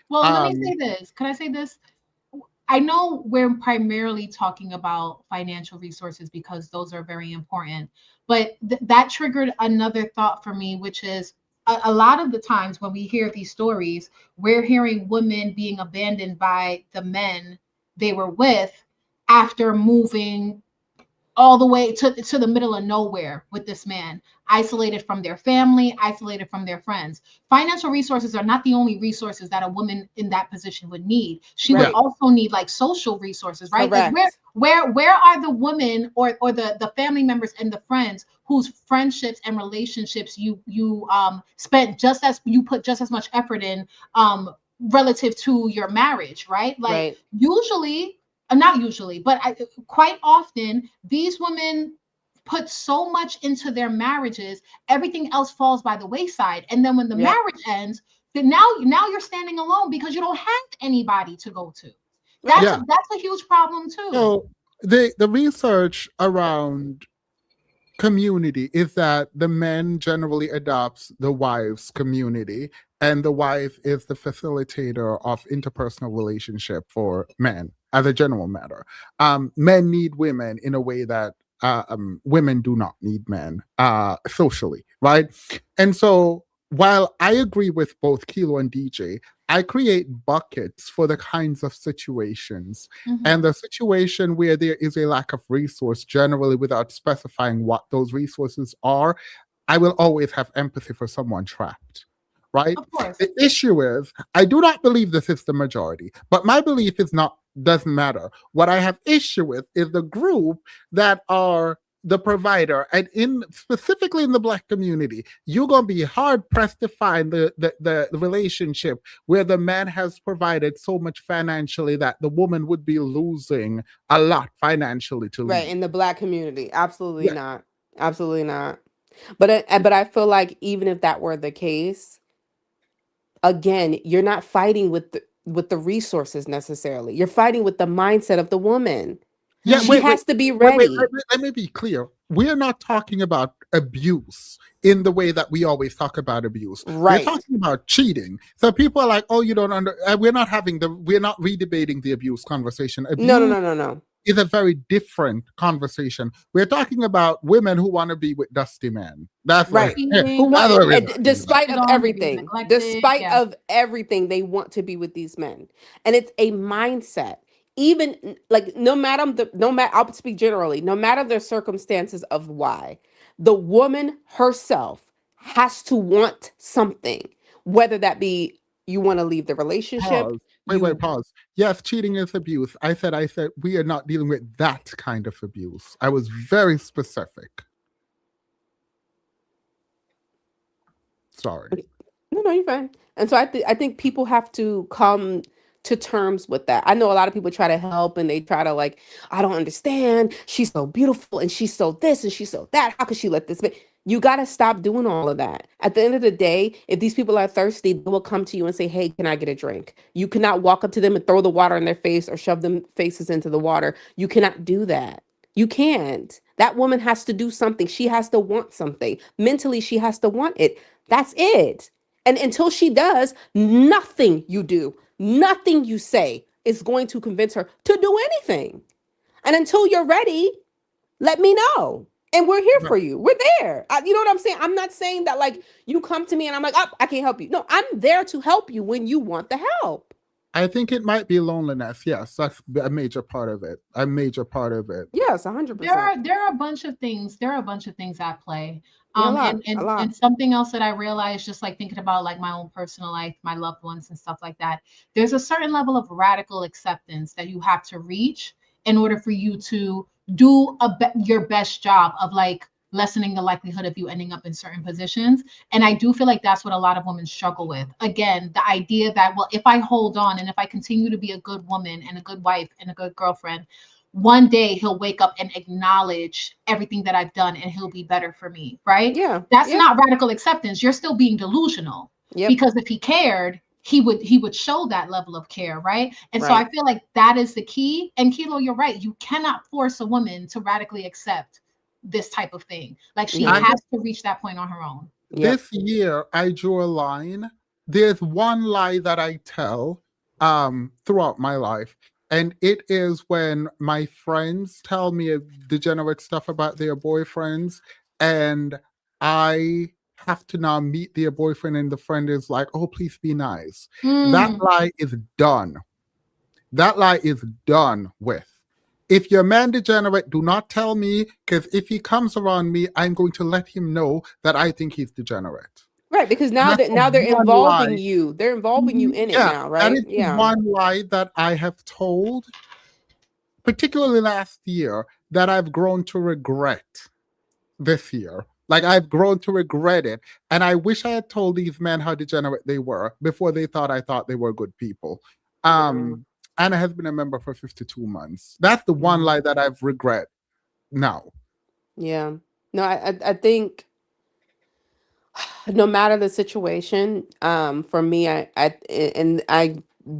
Well, let me Um, say this. Can I say this? I know we're primarily talking about financial resources because those are very important, but that triggered another thought for me, which is a lot of the times when we hear these stories, we're hearing women being abandoned by the men they were with after moving all the way to the middle of nowhere with this man, isolated from their family, isolated from their friends. Financial resources are not the only resources that a woman in that position would need. She would Right. also need like social resources, right? Like Correct. where are the women or the family members and the friends whose friendships and relationships you spent just as you put just as much effort in relative to your marriage, right? Like Right. usually not usually, but quite often, these women put so much into their marriages, everything else falls by the wayside. And then when the Yep. marriage ends, then now you're standing alone because you don't have anybody to go to. Right. yeah. That's a huge problem too. So the research around community is that the men generally adopts the wife's community, and the wife is the facilitator of interpersonal relationship for men as a general matter. Men need women in a way that women do not need men socially, right? And so while I agree with both Kilo and DJ, I create buckets for the kinds of situations. And the situation where there is a lack of resource, generally without specifying what those resources are, I will always have empathy for someone trapped. Right? Of course. The issue is, I do not believe this is the majority, but my belief is not, doesn't matter. What I have issue with is the group that are the provider, and specifically in the Black community, you're gonna be hard pressed to find the relationship where the man has provided so much financially that the woman would be losing a lot financially to Right. leave. In the Black community. Absolutely Yeah. not. Absolutely not. But I feel like even if that were the case, again, you're not fighting with the resources necessarily. You're fighting with the mindset of the woman. Yeah, She wait, has to be wait, ready. let me be clear. We're not talking about abuse in the way that we always talk about abuse. We're Right. talking about cheating. So people are like, "Oh, you don't we're not redebating the abuse conversation. No. Is a very different conversation. We're talking about women who want to be with dusty men. That's Right. what, Who that's what we're talking about. Despite of everything, despite yeah. of everything, they want to be with these men, and it's a mindset. Even like I'll speak generally. No matter the circumstances of why, the woman herself has to want something, whether that be you want to leave the relationship. Pause. Wait, pause. Yes, cheating is abuse. I said, we are not dealing with that kind of abuse. I was very specific. Sorry. No, you're fine. And so I think people have to come to terms with that. I know a lot of people try to help and they try to like, I don't understand. She's so beautiful and she's so this and she's so that. How could she let this be? You got to stop doing all of that. At the end of the day, if these people are thirsty, they will come to you and say, hey, can I get a drink? You cannot walk up to them and throw the water in their face or shove them faces into the water. You cannot do that. You can't. That woman has to do something. She has to want something. Mentally, she has to want it. That's it. And until she does, nothing you do, nothing you say is going to convince her to do anything. And until you're ready, let me know. And we're here for you. We're there. You know what I'm saying? I'm not saying that like you come to me and I'm like, oh, I can't help you. No, I'm there to help you when you want the help. I think it might be loneliness. Yes, that's a major part of it. A major part of it. Yes, 100%. There are a bunch of things. There are a bunch of things at play. Yeah, And something else that I realized, just like thinking about like my own personal life, my loved ones and stuff like that, there's a certain level of radical acceptance that you have to reach in order for you to do your best job of like lessening the likelihood of you ending up in certain positions. And I do feel like that's what a lot of women struggle with. Again, the idea that, well, if I hold on and if I continue to be a good woman and a good wife and a good girlfriend, one day he'll wake up and acknowledge everything that I've done and he'll be better for me, right? Yeah. That's not radical acceptance. You're still being delusional. Because if he cared, he would show that level of care, right? And so I feel like that is the key. And Keelo, you're right. You cannot force a woman to radically accept this type of thing. Like she has to reach that point on her own. This year, I drew a line. There's one lie that I tell throughout my life. And it is when my friends tell me degenerate stuff about their boyfriends, and I have to now meet their boyfriend, and the friend is like, oh, please be nice. That lie is done. That lie is done with. If your man degenerate, do not tell me, because if he comes around me, I'm going to let him know that I think he's degenerate. Right, because now they're involving you. They're involving you in it now, right? That is one lie that I have told, particularly last year, that I've grown to regret this year. Like, I've grown to regret it. And I wish I had told these men how degenerate they were before they thought I thought they were good people. Anna has been a member for 52 months. That's the one lie that I've regret now. Yeah. No, I think no matter the situation, for me, I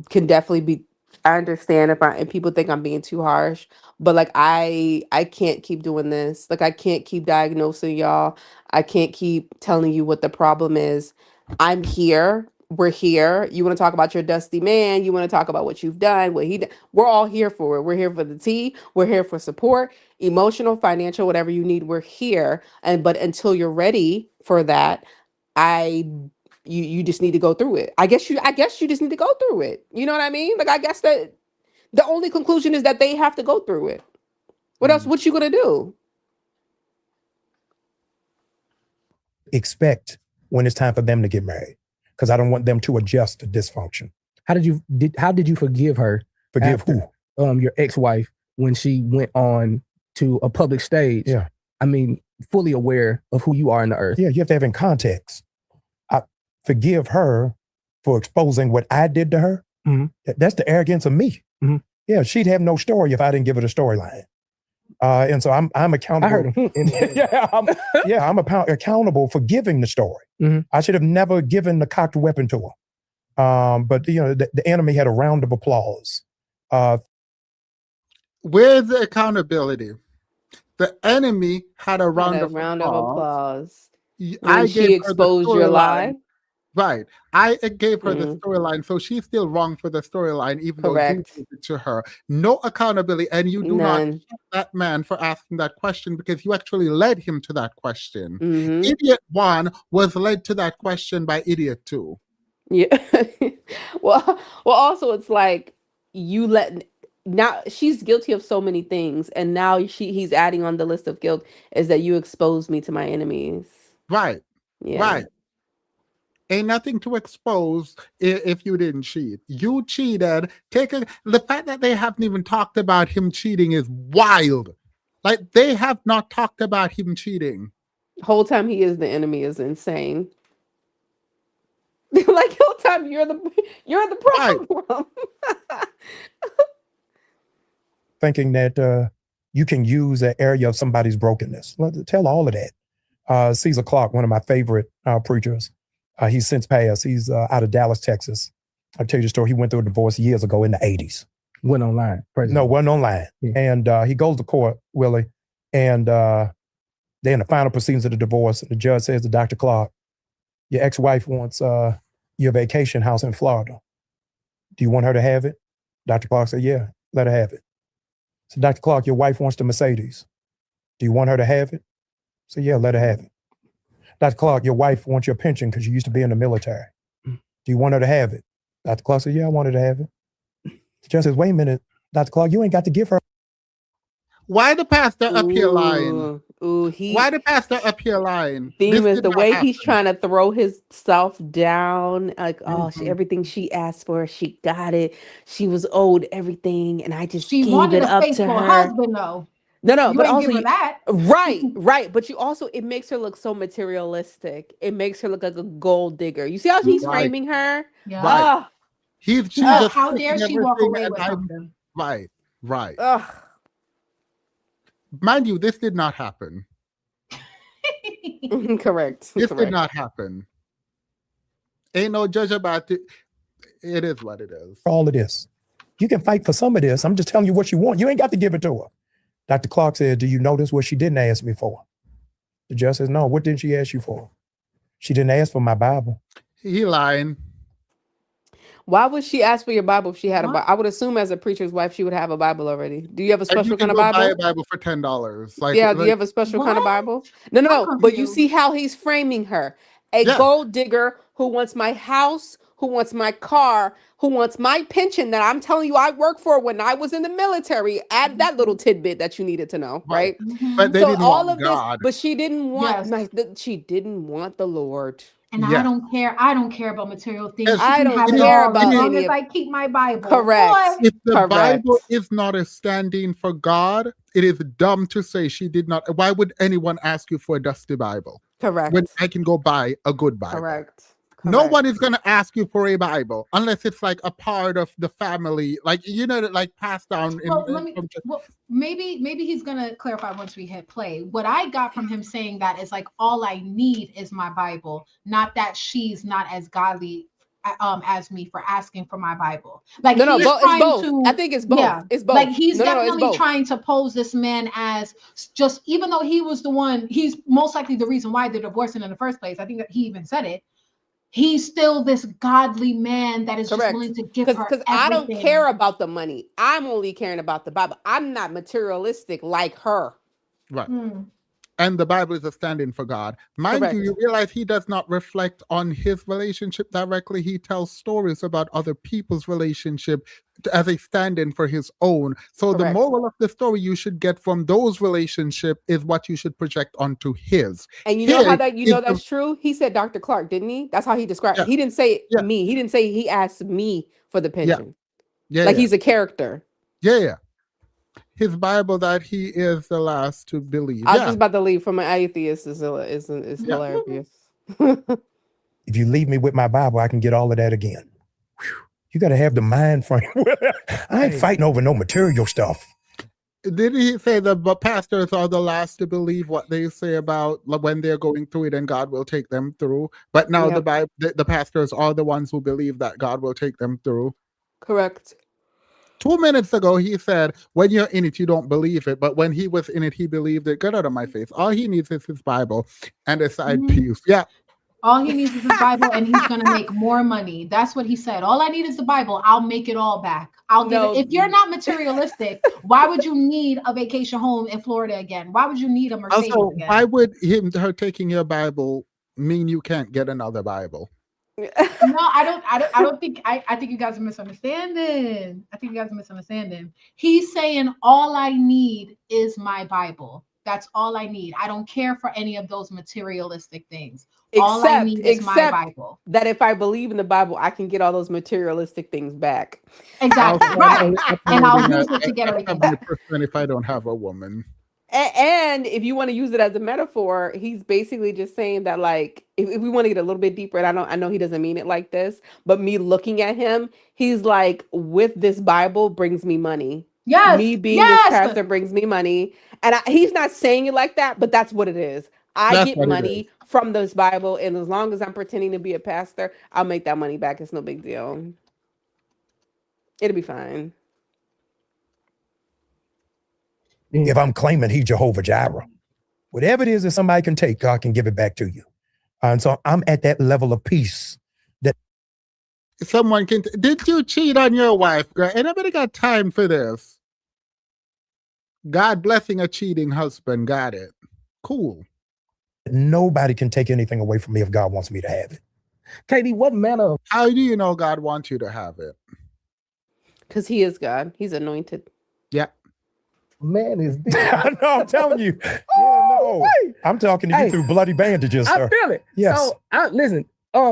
can definitely I understand if people think I'm being too harsh, but like I can't keep doing this. Like I can't keep diagnosing y'all. I can't keep telling you what the problem is. I'm here. We're here. You want to talk about your dusty man? You want to talk about what you've done? What he did? We're all here for it. We're here for the tea. We're here for support, emotional, financial, whatever you need. We're here. But until you're ready for that, you just need to go through it. I guess you just need to go through it. You know what I mean? Like I guess that the only conclusion is that they have to go through it. What else? What you gonna do? Expect when it's time for them to get married, because I don't want them to adjust to dysfunction. How did you forgive her? Forgive who? Your ex-wife, when she went on to a public stage. Yeah. I mean, fully aware of who you are in the earth. Yeah, you have to have in context. I forgive her for exposing what I did to her. That's the arrogance of me. Yeah, she'd have no story if I didn't give her the storyline. And so I'm accountable. I heard I'm accountable for giving the story. I should have never given the cocked weapon to her. But the enemy had a round of applause. Where's the accountability? The enemy had a round of applause. When she exposed your lie. Right. I gave her the storyline, so she's still wrong for the storyline, even though you gave it to her. No accountability, and you do not check that man for asking that question, because you actually led him to that question. Idiot 1 was led to that question by idiot 2. Yeah. well, also it's like now she's guilty of so many things, and now he's adding on the list of guilt is that you exposed me to my enemies. Right. Yeah. Right. Ain't nothing to expose if you didn't cheat. You cheated. The fact that they haven't even talked about him cheating is wild. Like, they have not talked about him cheating. Whole time he is the enemy is insane. Like whole time you're the Right. problem. Thinking that you can use an area of somebody's brokenness. Tell all of that. Caesar Clark, one of my favorite preachers, he's since passed. He's out of Dallas, Texas. I'll tell you the story. He went through a divorce years ago in the 80s. Went online. No, wasn't online. Yeah. And he goes to court, Willie, and they're in the final proceedings of the divorce. The judge says to Dr. Clark, your ex-wife wants your vacation house in Florida. Do you want her to have it? Dr. Clark said, yeah, let her have it. So Dr. Clark, your wife wants the Mercedes. Do you want her to have it? So yeah, let her have it. Dr. Clark, your wife wants your pension because you used to be in the military. Do you want her to have it? Dr. Clark said, yeah, I want her to have it. The judge says, wait a minute, Dr. Clark, you ain't got to give her. Why the pastor up here lying? Why the pastor up here lying? Theme is the way he's happen. trying to throw himself down. Like, everything she asked for, she got it. She was owed everything, and I just She gave wanted it a up to faithful her. husband, though. No, You but ain't also give her that. right. But you also, it makes her look so materialistic. It makes her look like a gold digger. You see how he's Right. framing her? Yeah. Right. She's just How dare taking she walk everything away and with something? Right. Ugh. Mind you, this did not happen. Correct. This did not happen. Ain't no judge about it. It is what it is. All of this. You can fight for some of this. I'm just telling you what you want. You ain't got to give it to her. Dr. Clark said, do you notice what she didn't ask me for? The judge says, no, what didn't she ask you for? She didn't ask for my Bible. He lying. Why would she ask for your Bible if she had a Bible? I would assume as a preacher's wife, she would have a Bible already. Do you have a And you special can kind of go Bible? buy a Bible for $10. Like, Yeah, do you have a special kind of Bible? No. But you see how he's framing her. A gold digger who wants my house, who wants my car, who wants my pension that I'm telling you I worked for when I was in the military. Add that little tidbit that you needed to know, right? But they So didn't all want of God. this, but she didn't want she didn't want the Lord. And I don't care. I don't care about material things. She I can don't have it care all about as long any as of- I keep my Bible. Correct. Boy. If the Bible is not a standing for God, it is dumb to say she did not. Why would anyone ask you for a dusty Bible? Correct. When I can go buy a good Bible. Correct. No one is going to ask you for a Bible unless it's like a part of the family, like, like passed down. Maybe he's gonna clarify once we hit play. What I got from him saying that is like, all I need is my Bible, not that she's not as godly as me for asking for my Bible. Like, no, he's it's trying both. to, I think it's both. yeah, It's both. Like, he's it's definitely both. trying to pose this man as just, even though he was the one, he's most likely the reason why they're divorcing in the first place. I think that he even said it. He's still this godly man that is just willing to give her everything. I don't care about the money. I'm only caring about the Bible. I'm not materialistic like her. Right. And the Bible is a stand-in for God. Mind you, you realize he does not reflect on his relationship directly. He tells stories about other people's relationship as a stand-in for his own. So the moral of the story you should get from those relationships is what you should project onto his. And you know how that that's true? He said Dr. Clark, didn't he? That's how he described it. He didn't say me. He didn't say he asked me for the pension. He's a character. Yeah. His Bible that he is the last to believe. I was just about to leave from an atheist is hilarious. If you leave me with my Bible, I can get all of that again. Whew. You got to have the mind frame. I ain't fighting over no material stuff. Did he say the pastors are the last to believe what they say about when they're going through it and God will take them through? But now the Bible, the pastors are the ones who believe that God will take them through. Correct. 2 minutes ago, he said, when you're in it, you don't believe it. But when he was in it, he believed it. Get out of my face. All he needs is his Bible and a side piece. Yeah. All he needs is his Bible, and he's going to make more money. That's what he said. All I need is the Bible. I'll make it all back. I'll give it. If you're not materialistic, why would you need a vacation home in Florida again? Why would you need a Mercedes again? Why would her taking your Bible mean you can't get another Bible? No, I don't think. I think you guys are misunderstanding. He's saying all I need is my Bible. That's all I need. I don't care for any of those materialistic things. All I need is my Except Bible. that if I believe in the Bible, I can get all those materialistic things back. Exactly. I'm Right. only And I'll uploading use it to get a everything covenant back. person if I don't have a woman. And if you want to use it as a metaphor, he's basically just saying that, like, if we want to get a little bit deeper, and I know he doesn't mean it like this, but me looking at him, he's like, with this Bible brings me money. Yes. Me being this Yes. pastor brings me money. And he's not saying it like that, but that's what it is. I That's get what it money from this Bible, and as long as I'm pretending to be a pastor, I'll make that money back. It's no big deal. It'll be fine. If I'm claiming he's Jehovah Jireh, whatever it is that somebody can take, God can give it back to you. And so I'm at that level of peace. Someone can. Did you cheat on your wife, girl? Anybody got time for this? God blessing a cheating husband. Got it. Cool. Nobody can take anything away from me if God wants me to have it. Katie, what manner of How do you know God wants you to have it? Because he is God. He's anointed. Yeah. man is this? No, I'm telling you. Yeah, no. Wait. I'm talking to you Hey. through bloody bandages, I sir. feel it. Yes. So, listen.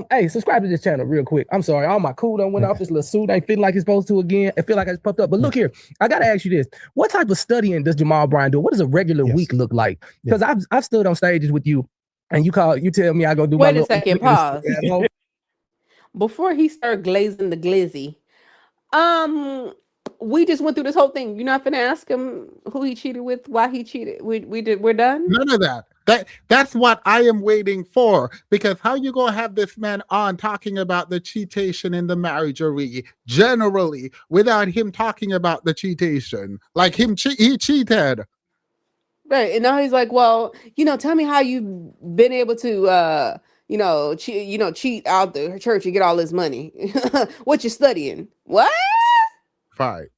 Hey, subscribe to this channel real quick. I'm sorry, all my cool done went off. This little suit ain't fitting like it's supposed to again. I feel like I just puffed up. But look here, I gotta ask you this: what type of studying does Jamal Bryant do? What does a regular Yes. week look like? Because I've stood on stages with you, and you tell me I go do my Wait a little second, pause. at home. Before he started glazing the glizzy, we just went through this whole thing. You're not gonna ask him who he cheated with, why he cheated. We're done. None of that. That's what I am waiting for. Because how you gonna have this man on talking about the cheatation in the marriagery generally without him talking about the cheatation? Like he cheated. Right. And now he's like, well, tell me how you've been able to cheat out the church and get all this money. What you studying? What? Fine.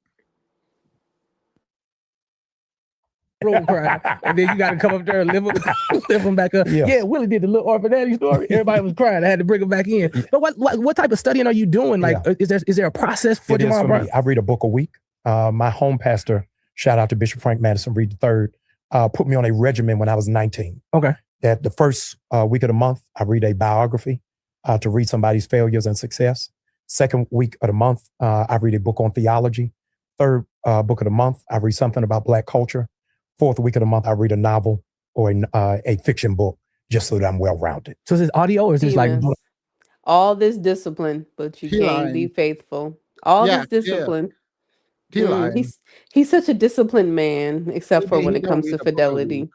Room cry, and then you got to come up there and lift them back up. Yeah. Yeah, Willie did the little orphanage story. Everybody was crying. I had to bring him back in. But what type of studying are you doing? Like, is there a process for It is Jamal for Bryant? me. I read a book a week. My home pastor, shout out to Bishop Frank Madison Reed III, put me on a regimen when I was 19. Okay. That the first week of the month, I read a biography to read somebody's failures and success. Second week of the month, I read a book on theology. Third book of the month, I read something about Black culture. Fourth week of the month, I read a novel or a fiction book just so that I'm well-rounded. So is this audio or is this like? Demons. All this discipline, but you He can't be lying. faithful. All Yeah, this discipline. He lying. He's such a disciplined man, except for Maybe when he it don't comes read to a book a fidelity. week.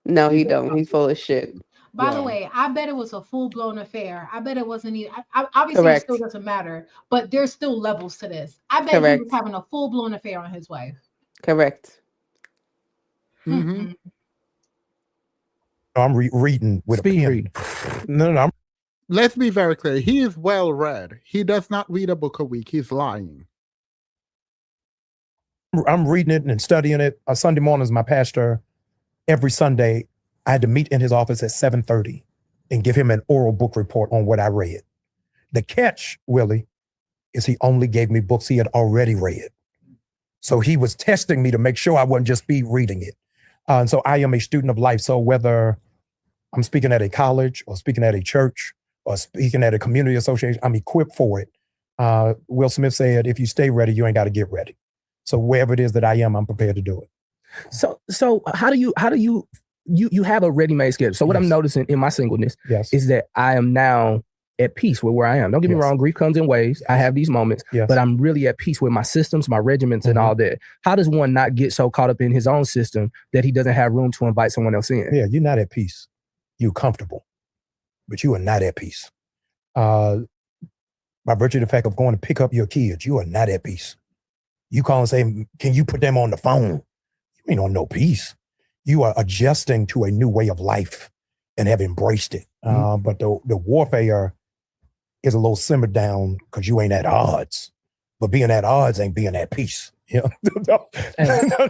No, He he don't. don't. He's full of shit. By Yeah. the way, I bet it was a full-blown affair. I bet it wasn't even. Obviously, Correct. it still doesn't matter, but there's still levels to this. I bet he Correct. was having a full-blown affair on his wife. Correct. Mhm. Mm-mm. I'm reading with Speed a pen. read. No, I'm Let's be very clear. He is well read. He does not read a book a week. He's lying. reading it and studying it. Sunday mornings, my pastor, every Sunday, I had to meet in his office at 7:30 and give him an oral book report on what I read. The catch, Willie, is he only gave me books he had already read. So he was testing me to make sure I wasn't just speed reading it. And so I am a student of life. So whether I'm speaking at a college or speaking at a church or speaking at a community association, I'm equipped for it. Will Smith said, if you stay ready, you ain't got to get ready. So wherever it is that I am, I'm prepared to do it. So how do you have a ready-made schedule? So what I'm Yes. noticing in my singleness Yes. is that I am now at peace with where I am. Don't get me Yes. wrong, grief comes in waves. I have these moments, Yes. but I'm really at peace with my systems, my regiments, and Mhm. all that. How does one not get so caught up in his own system that he doesn't have room to invite someone else in? Yeah, you're not at peace. You're comfortable, but you are not at peace. By virtue of the fact of going to pick up your kids, you are not at peace. You call and say, can you put them on the phone? You ain't on no peace. You are adjusting to a new way of life and have embraced it. But the warfare is a little simmered down because you ain't at odds. But being at odds ain't being at peace. Yeah,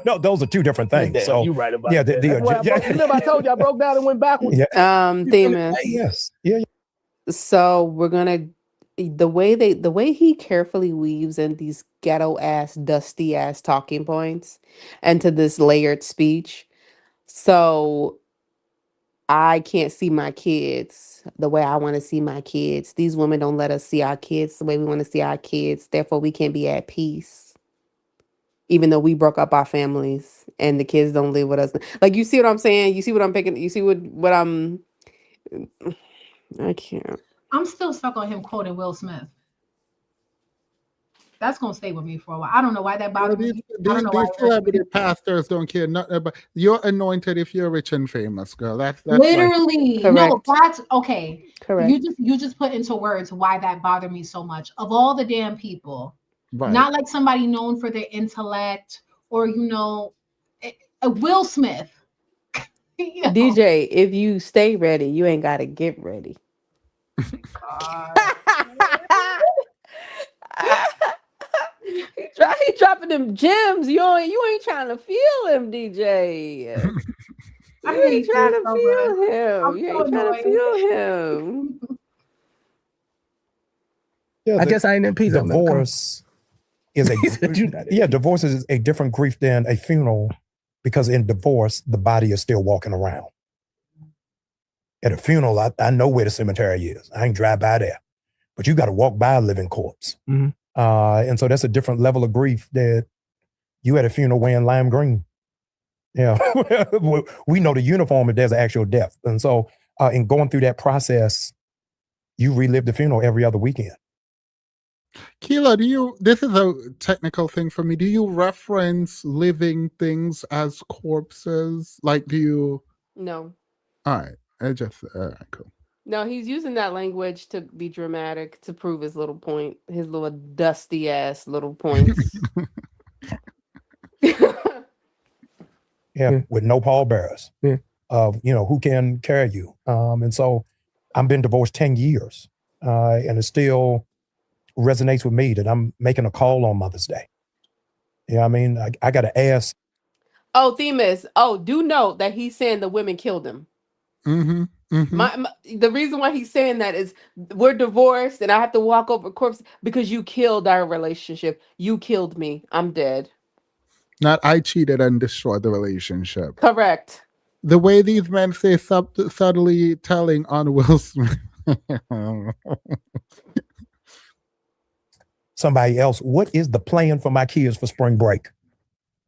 no, those are two different things. So you right about yeah, that. That's why remember I told you I broke down and went backwards. yeah, Themis. yes, yeah. So we're gonna the way he carefully weaves in these ghetto ass, dusty ass talking points into this layered speech. So I can't see my kids the way I want to see my kids. These women don't let us see our kids the way we want to see our kids. Therefore, we can't be at peace, even though we broke up our families and the kids don't live with us. Like, you see what I'm saying? You see what I'm picking? You see what I'm? I can't. I'm still stuck on him quoting Will Smith. That's gonna stay with me for a while. I don't know why that bothered me. I don't know why These it irked me. celebrity pastors don't care nothing about. You're anointed if you're rich and famous, girl. That's like Literally, no, Correct. that's okay. Correct. You just put into words why that bothered me so much. Of all the damn people, right. not like somebody known for their intellect or Will Smith. You know? DJ, if you stay ready, you ain't gotta get ready. God. He dropping them gems. You ain't trying to feel him, DJ. I You ain't hate trying this to so feel much. him. I'm You so ain't trying to annoyed. feel him. Yeah, I guess I ain't in peace. divorce is divorce is a different grief than a funeral, because in divorce, the body is still walking around. At a funeral, I know where the cemetery is. I ain't drive by there. But you got to walk by a living corpse. Mhm. And so that's a different level of grief that you at a funeral wearing lime green. Yeah, we know the uniform if there's an actual death. And so in going through that process, you relive the funeral every other weekend. Keelo, this is a technical thing for me. Do you reference living things as corpses? Like, do you? No. All right. Cool. No, he's using that language to be dramatic, to prove his little point, his little dusty ass little points. Yeah, with no pallbearers. Yeah. Who can carry you? And so I've been divorced 10 years, and it still resonates with me that I'm making a call on Mother's Day. Yeah, I mean, I got to ask. Oh, Themis. Oh, do note that he's saying the women killed him. Mm-hmm. Mm-hmm. The reason why he's saying that is we're divorced and I have to walk over corpse because you killed our relationship. You killed me. I'm dead. Not I cheated and destroyed the relationship. Correct. The way these men say subtly telling on Will Smith. Somebody else, what is the plan for my kids for spring break?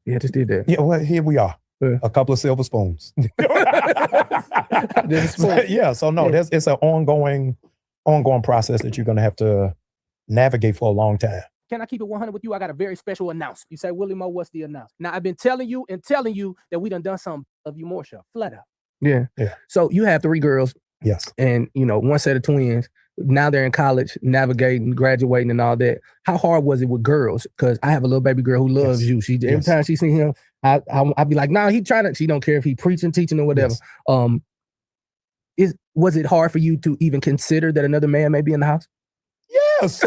Yeah, just did that. Yeah, well, here we are. Yeah. A couple of silver spoons. It's an ongoing process that you're going to have to navigate for a long time. Can I keep it 100 with you? I got a very special announcement. You say, Willie Mo, what's the announcement? Now, I've been telling you that we done something of you more show, flat out. Yeah. So you have 3 girls. Yes. And, one set of twins. Now they're in college, navigating, graduating and all that. How hard was it with girls? Because I have a little baby girl who loves you. Every time she sees him, I'd be like, nah, he trying to, she don't care if he preaching, teaching or whatever. Yes. Was it hard for you to even consider that another man may be in the house? Yes.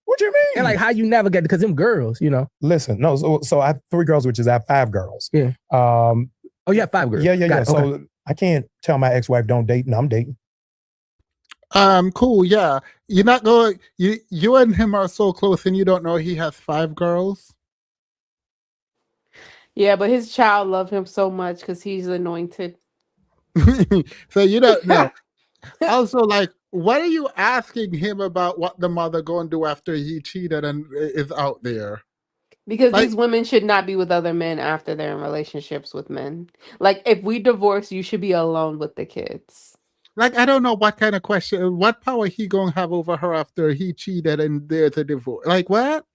What do you mean? And like how you navigate, because them girls, Listen, no, so I have 3 girls, which is I have 5 girls. Yeah. You have 5 girls. Yeah. So I can't tell my ex-wife don't date, and I'm dating. Cool, yeah. You're not going, you and him are so close and you don't know he has 5 girls? Yeah, but his child loved him so much because he's anointed. So you don't know. Also, like, what are you asking him about what the mother going to do after he cheated and is out there? Because these women should not be with other men after they're in relationships with men. Like, if we divorce, you should be alone with the kids. Like, I don't know what kind of question, what power he going to have over her after he cheated and there's a divorce. Like, what?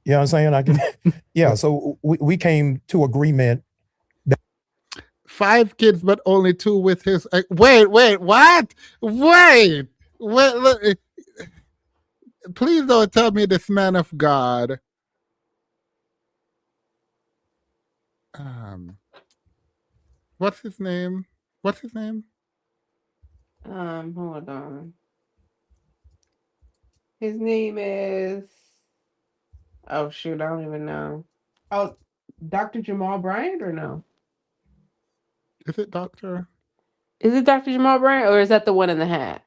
You know what I'm saying? So we came to agreement. 5 kids, but only 2 with his. Wait, what? Wait, look, please don't tell me this man of God. What's his name? Hold on. His name is. Oh shoot, I don't even know. Oh, Dr. Jamal Bryant or no? Is it Doctor? Is it Dr. Jamal Bryant or is that the one in the hat?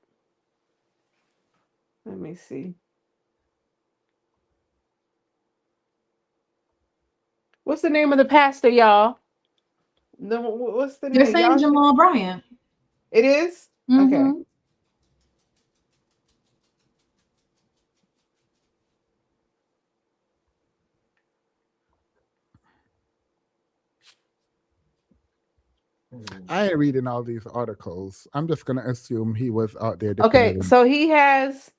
Let me see. What's the name of the pastor, y'all? What's the They're name? saying Jamal Bryant. It is? Mhm. Okay. I ain't reading all these articles. I'm just gonna assume he was out there Okay, defending. so he has.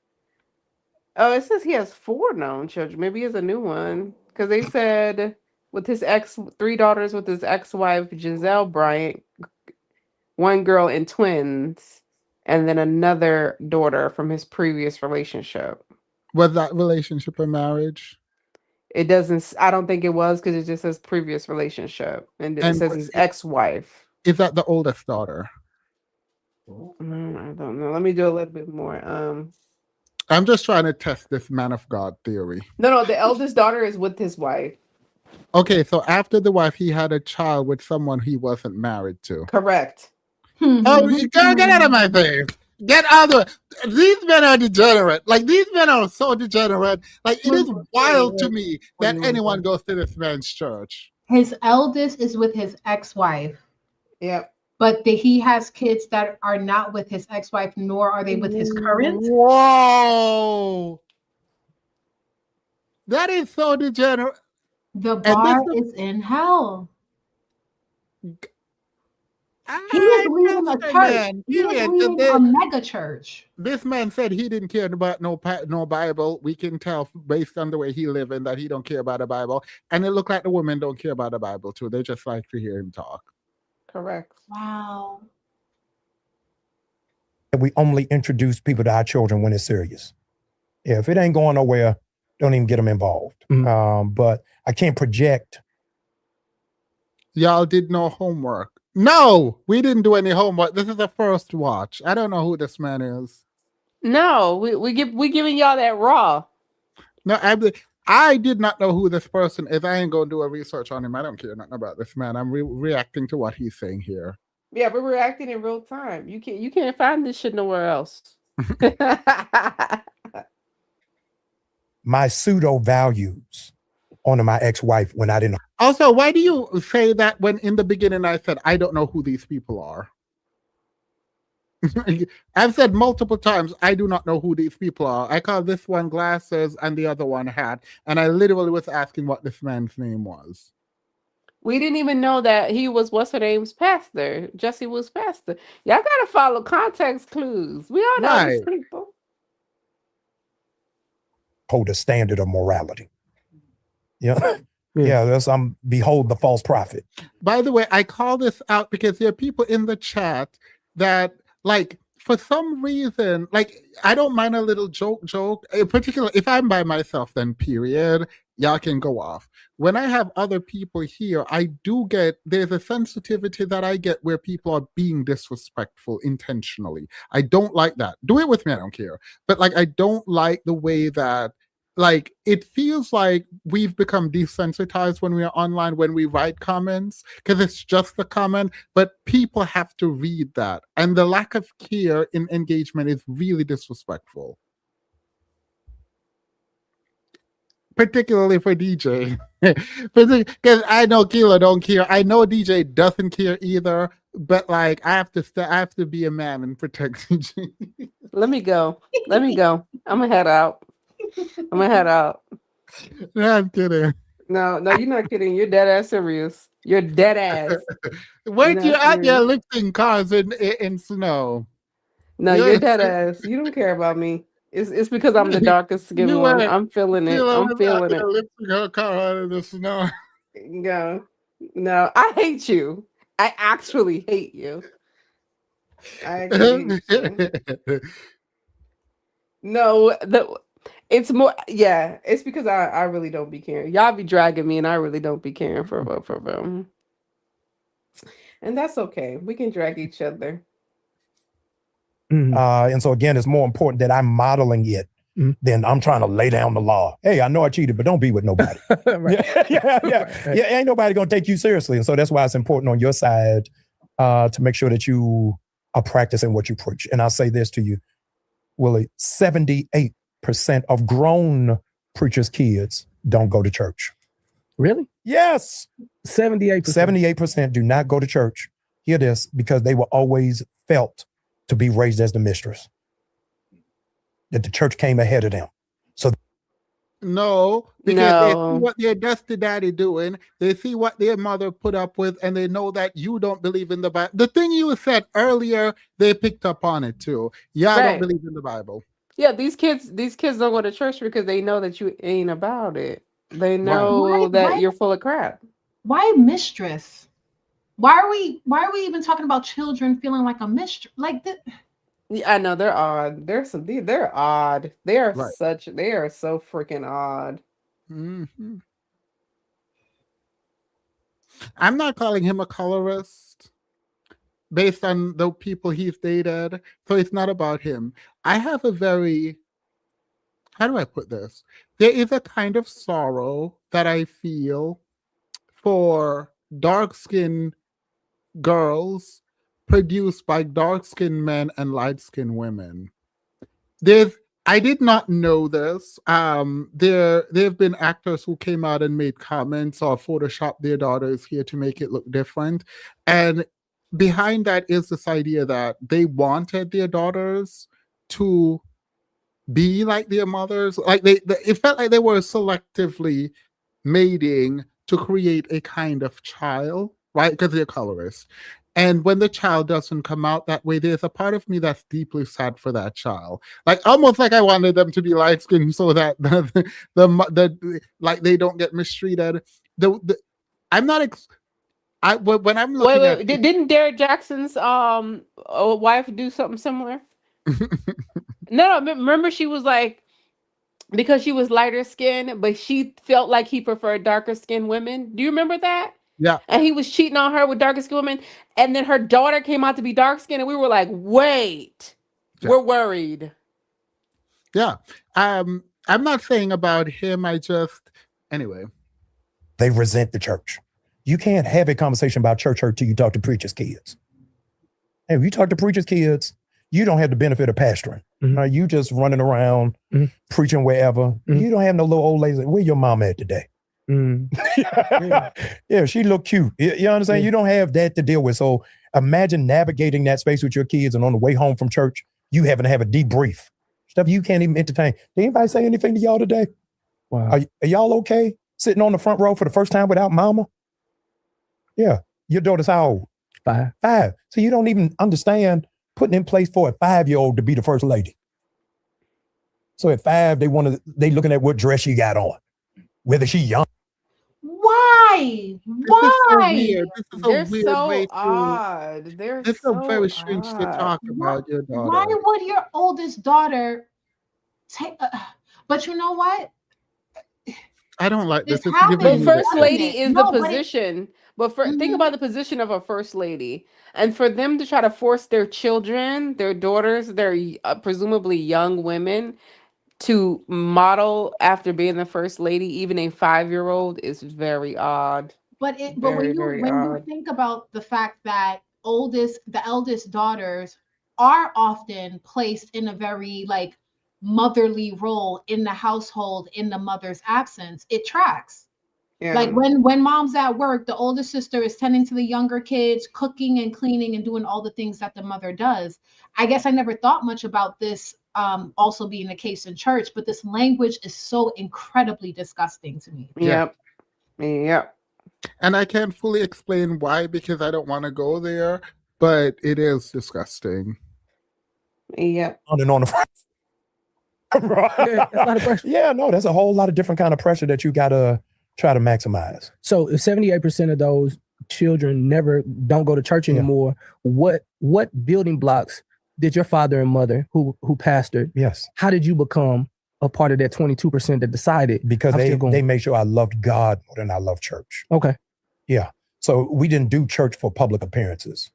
Oh, it says he has 4 known children. Maybe he has a new one because they said with his 3 daughters with his ex-wife Giselle Bryant, 1 girl and twins, and then another daughter from his previous relationship. Was that relationship a marriage? It doesn't. I don't think it was because it just says previous relationship, and it And says his ex-wife. is that the oldest daughter? I don't know. Let me do a little bit more. I'm just trying to test this man of God theory. No, the eldest daughter is with his wife. Okay, so after the wife, he had a child with someone he wasn't married to. Correct. Oh, girl, get out of my face. Get out of it. These men are degenerate. Like, these men are so degenerate. Like, it is wild to me that anyone goes to this man's church. His eldest is with his ex-wife. Yep. But he has kids that are not with his ex-wife, nor are they with his current. Whoa. That is so degenerate. The bar is in hell. He is leading a church. He is leading a mega church. This man said he didn't care about no Bible. We can tell based on the way he living that he don't care about the Bible. And it looked like the women don't care about the Bible too. They just like to hear him talk. Correct. Wow. We only introduce people to our children when it's serious. Yeah, if it ain't going nowhere, don't even get them involved. But I can't project. Y'all did no homework. No, we didn't do any homework. This is the first watch. I don't know who this man is. No, we giving y'all that raw. No, I did not know who this person is. I ain't gonna do a research on him. I don't care nothing about this man. I'm reacting to what he's saying here. Yeah, we're reacting in real time. You can't find this shit nowhere else. My pseudo values on my ex-wife when I didn't. Also, why do you say that when in the beginning I said I don't know who these people are? I've said multiple times I do not know who these people are. I call this one glasses and the other one hat, and I literally was asking what this man's name was. We didn't even know that he was what's her name's pastor. Jesse was pastor. Y'all gotta follow context clues. We all know these people. Hold a standard of morality. Yeah. Yeah, that's behold the false prophet. By the way, I call this out because there are people in the chat that, like, for some reason, like, I don't mind a little joke. In particular, if I'm by myself, then period, y'all can go off. When I have other people here, there's a sensitivity that I get where people are being disrespectful intentionally. I don't like that. Do it with me, I don't care. But, like, I don't like the way that, like, it feels like we've become desensitized when we are online, when we write comments, because it's just the comment, but people have to read that. And the lack of care in engagement is really disrespectful. Particularly for DJ. Because I know Keelo don't care. I know DJ doesn't care either, but, like, I have to be a man and protect DJ. Let me go. I'm gonna head out. No, I'm kidding. No, you're not kidding. You're dead ass serious. You're dead ass. Weren't you out there lifting cars in snow? No, you're dead ass. You don't care about me. It's because I'm the darkest skin one. I'm feeling it. I'm feeling it. Lifting her car out of the snow. No, I hate you. I actually hate you. No, it's more, yeah, it's because I really don't be caring. Y'all be dragging me and I really don't be caring for them. And that's okay. We can drag each other. And so again, it's more important that I'm modeling it than I'm trying to lay down the law. Hey, I know I cheated, but don't be with nobody. Yeah, ain't nobody gonna take you seriously. And so that's why it's important on your side to make sure that you are practicing what you preach. And I'll say this to you, Willie, 78% of grown preachers' kids don't go to church. Really? Yes. 78%. 78% do not go to church. Hear this, because they were always felt to be raised as the mistress. That the church came ahead of them. So No, because they see No. what their dusty daddy doing. They see what their mother put up with, and they know that you don't believe in the Bible. The thing you said earlier, they picked up on it too. Yeah, I don't Right. believe in the Bible. Yeah, these kids don't go to church because they know that you ain't about it. They know that you're full of crap. Why mistress? Why are we even talking about children feeling like a mistress? Like this. Yeah, I know they're odd. They're odd. They are Right. so freaking odd. Mhm. I'm not calling him a colorist based on the people he's dated. So it's not about him. I have a very, how do I put this? There is a kind of sorrow that I feel for dark-skinned girls produced by dark-skinned men and light-skinned women. I did not know this. There have been actors who came out and made comments or photoshopped their daughters here to make it look different. And behind that is this idea that they wanted their daughters to be like their mothers. Like it felt like they were selectively mating to create a kind of child, right? Because they're colorists. And when the child doesn't come out that way, there's a part of me that's deeply sad for that child. Like almost like I wanted them to be light skinned so that the like they don't get mistreated. I'm not. When I'm looking at Didn't Derek Jackson's wife do something similar? No, remember she was like, because she was lighter skinned, but she felt like he preferred darker skinned women. Do you remember that? Yeah. And he was cheating on her with darker skinned women, and then her daughter came out to be dark skinned, and we were like, wait, we're worried. Yeah. I'm not saying about him. Anyway. They resent the church. You can't have a conversation about church hurt till you talk to preachers' kids. And if you talk to preachers' kids, you don't have the benefit of pastoring. Mm-hmm. You just running around, preaching wherever. Mm-hmm. You don't have no little old lady. Where your mom at today? Yeah, she look cute. You understand? You don't have that to deal with. So imagine navigating that space with your kids, and on the way home from church, you having to have a debrief. Stuff you can't even entertain. Did anybody say anything to y'all today? Wow. Are y'all okay? Sitting on the front row for the first time without mama? Yeah. Your daughter's how old? 5. So you don't even understand putting in place for a 5-year-old to be the first lady. So at 5, they looking at what dress she got on, whether she young. Why? This is a They're weird so way odd. It's so a very strange to talk about your daughter. Why would your oldest daughter take? But you know what? I don't like this. It's But first lady is the position. Mm-hmm. Think about the position of a first lady, and for them to try to force their children, their daughters, their presumably young women, to model after being the first lady, even a 5-year-old, is very odd. But when you think about the fact that the eldest daughters are often placed in a very like motherly role in the household in the mother's absence, it tracks. Yeah. Like when mom's at work, the older sister is tending to the younger kids, cooking and cleaning and doing all the things that the mother does. I guess I never thought much about this also being the case in church, but this language is so incredibly disgusting to me. Yep. And I can't fully explain why, because I don't want to go there, but it is disgusting. Yep. On and on the front. Yeah, that's a lot of pressure. Yeah, no, that's a whole lot of different kind of pressure that you gotta try to maximize. So if 78% of those children don't go to church anymore, what building blocks did your father and mother who pastored? Yes. How did you become a part of that 22% that decided? Because they made sure I loved God more than I loved church. Okay. Yeah. So we didn't do church for public appearances.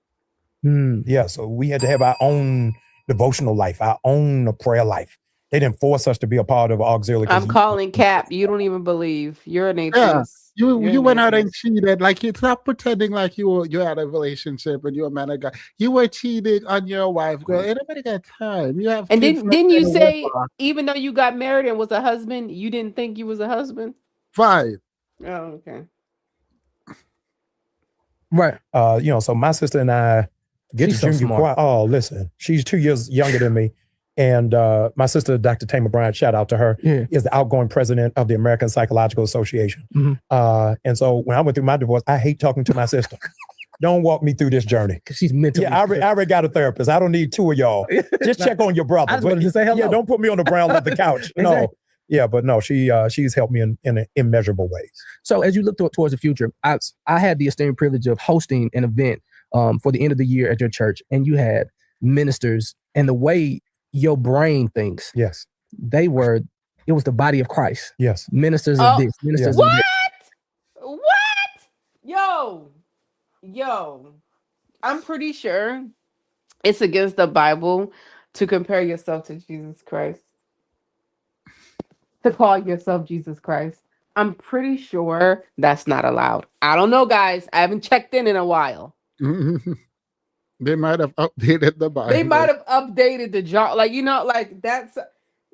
Yeah. So we had to have our own devotional life, our own prayer life. They didn't force us to be a part of auxiliary. I'm calling Cap. You don't even believe. You're an atheist. Yeah. You went out and cheated. Like, it's not pretending like you had a relationship and you're a man of God. You were cheating on your wife, girl. Anybody got time? You have. And didn't you say, even though you got married and was a husband, you didn't think you was a husband? Right. Oh, okay. Right. So my sister and I get She's to so junior smart. choir. Oh, listen, she's 2 years younger than me. And my sister, Dr. Tamar Bryant, shout out to her, is the outgoing president of the American Psychological Association. And so when I went through my divorce, I hate talking to my sister. Don't walk me through this journey. Because she's mentally. Yeah, I already got a therapist. I don't need two of y'all. Just check on your brother. I just wanted to say hello. Yeah, don't put me on the brown leather couch. No. Exactly. Yeah, but no, she's helped me in immeasurable ways. So as you look towards the future, I had the esteemed privilege of hosting an event for the end of the year at your church, and you had ministers, and the way your brain thinks, yes, it was the body of Christ. Yes, ministers of this, ministers of this. What? Yo, I'm pretty sure it's against the Bible to compare yourself to Jesus Christ. To call yourself Jesus Christ. I'm pretty sure that's not allowed. I don't know, guys. I haven't checked in a while. They might have updated the Bible. They might have updated the jar. That's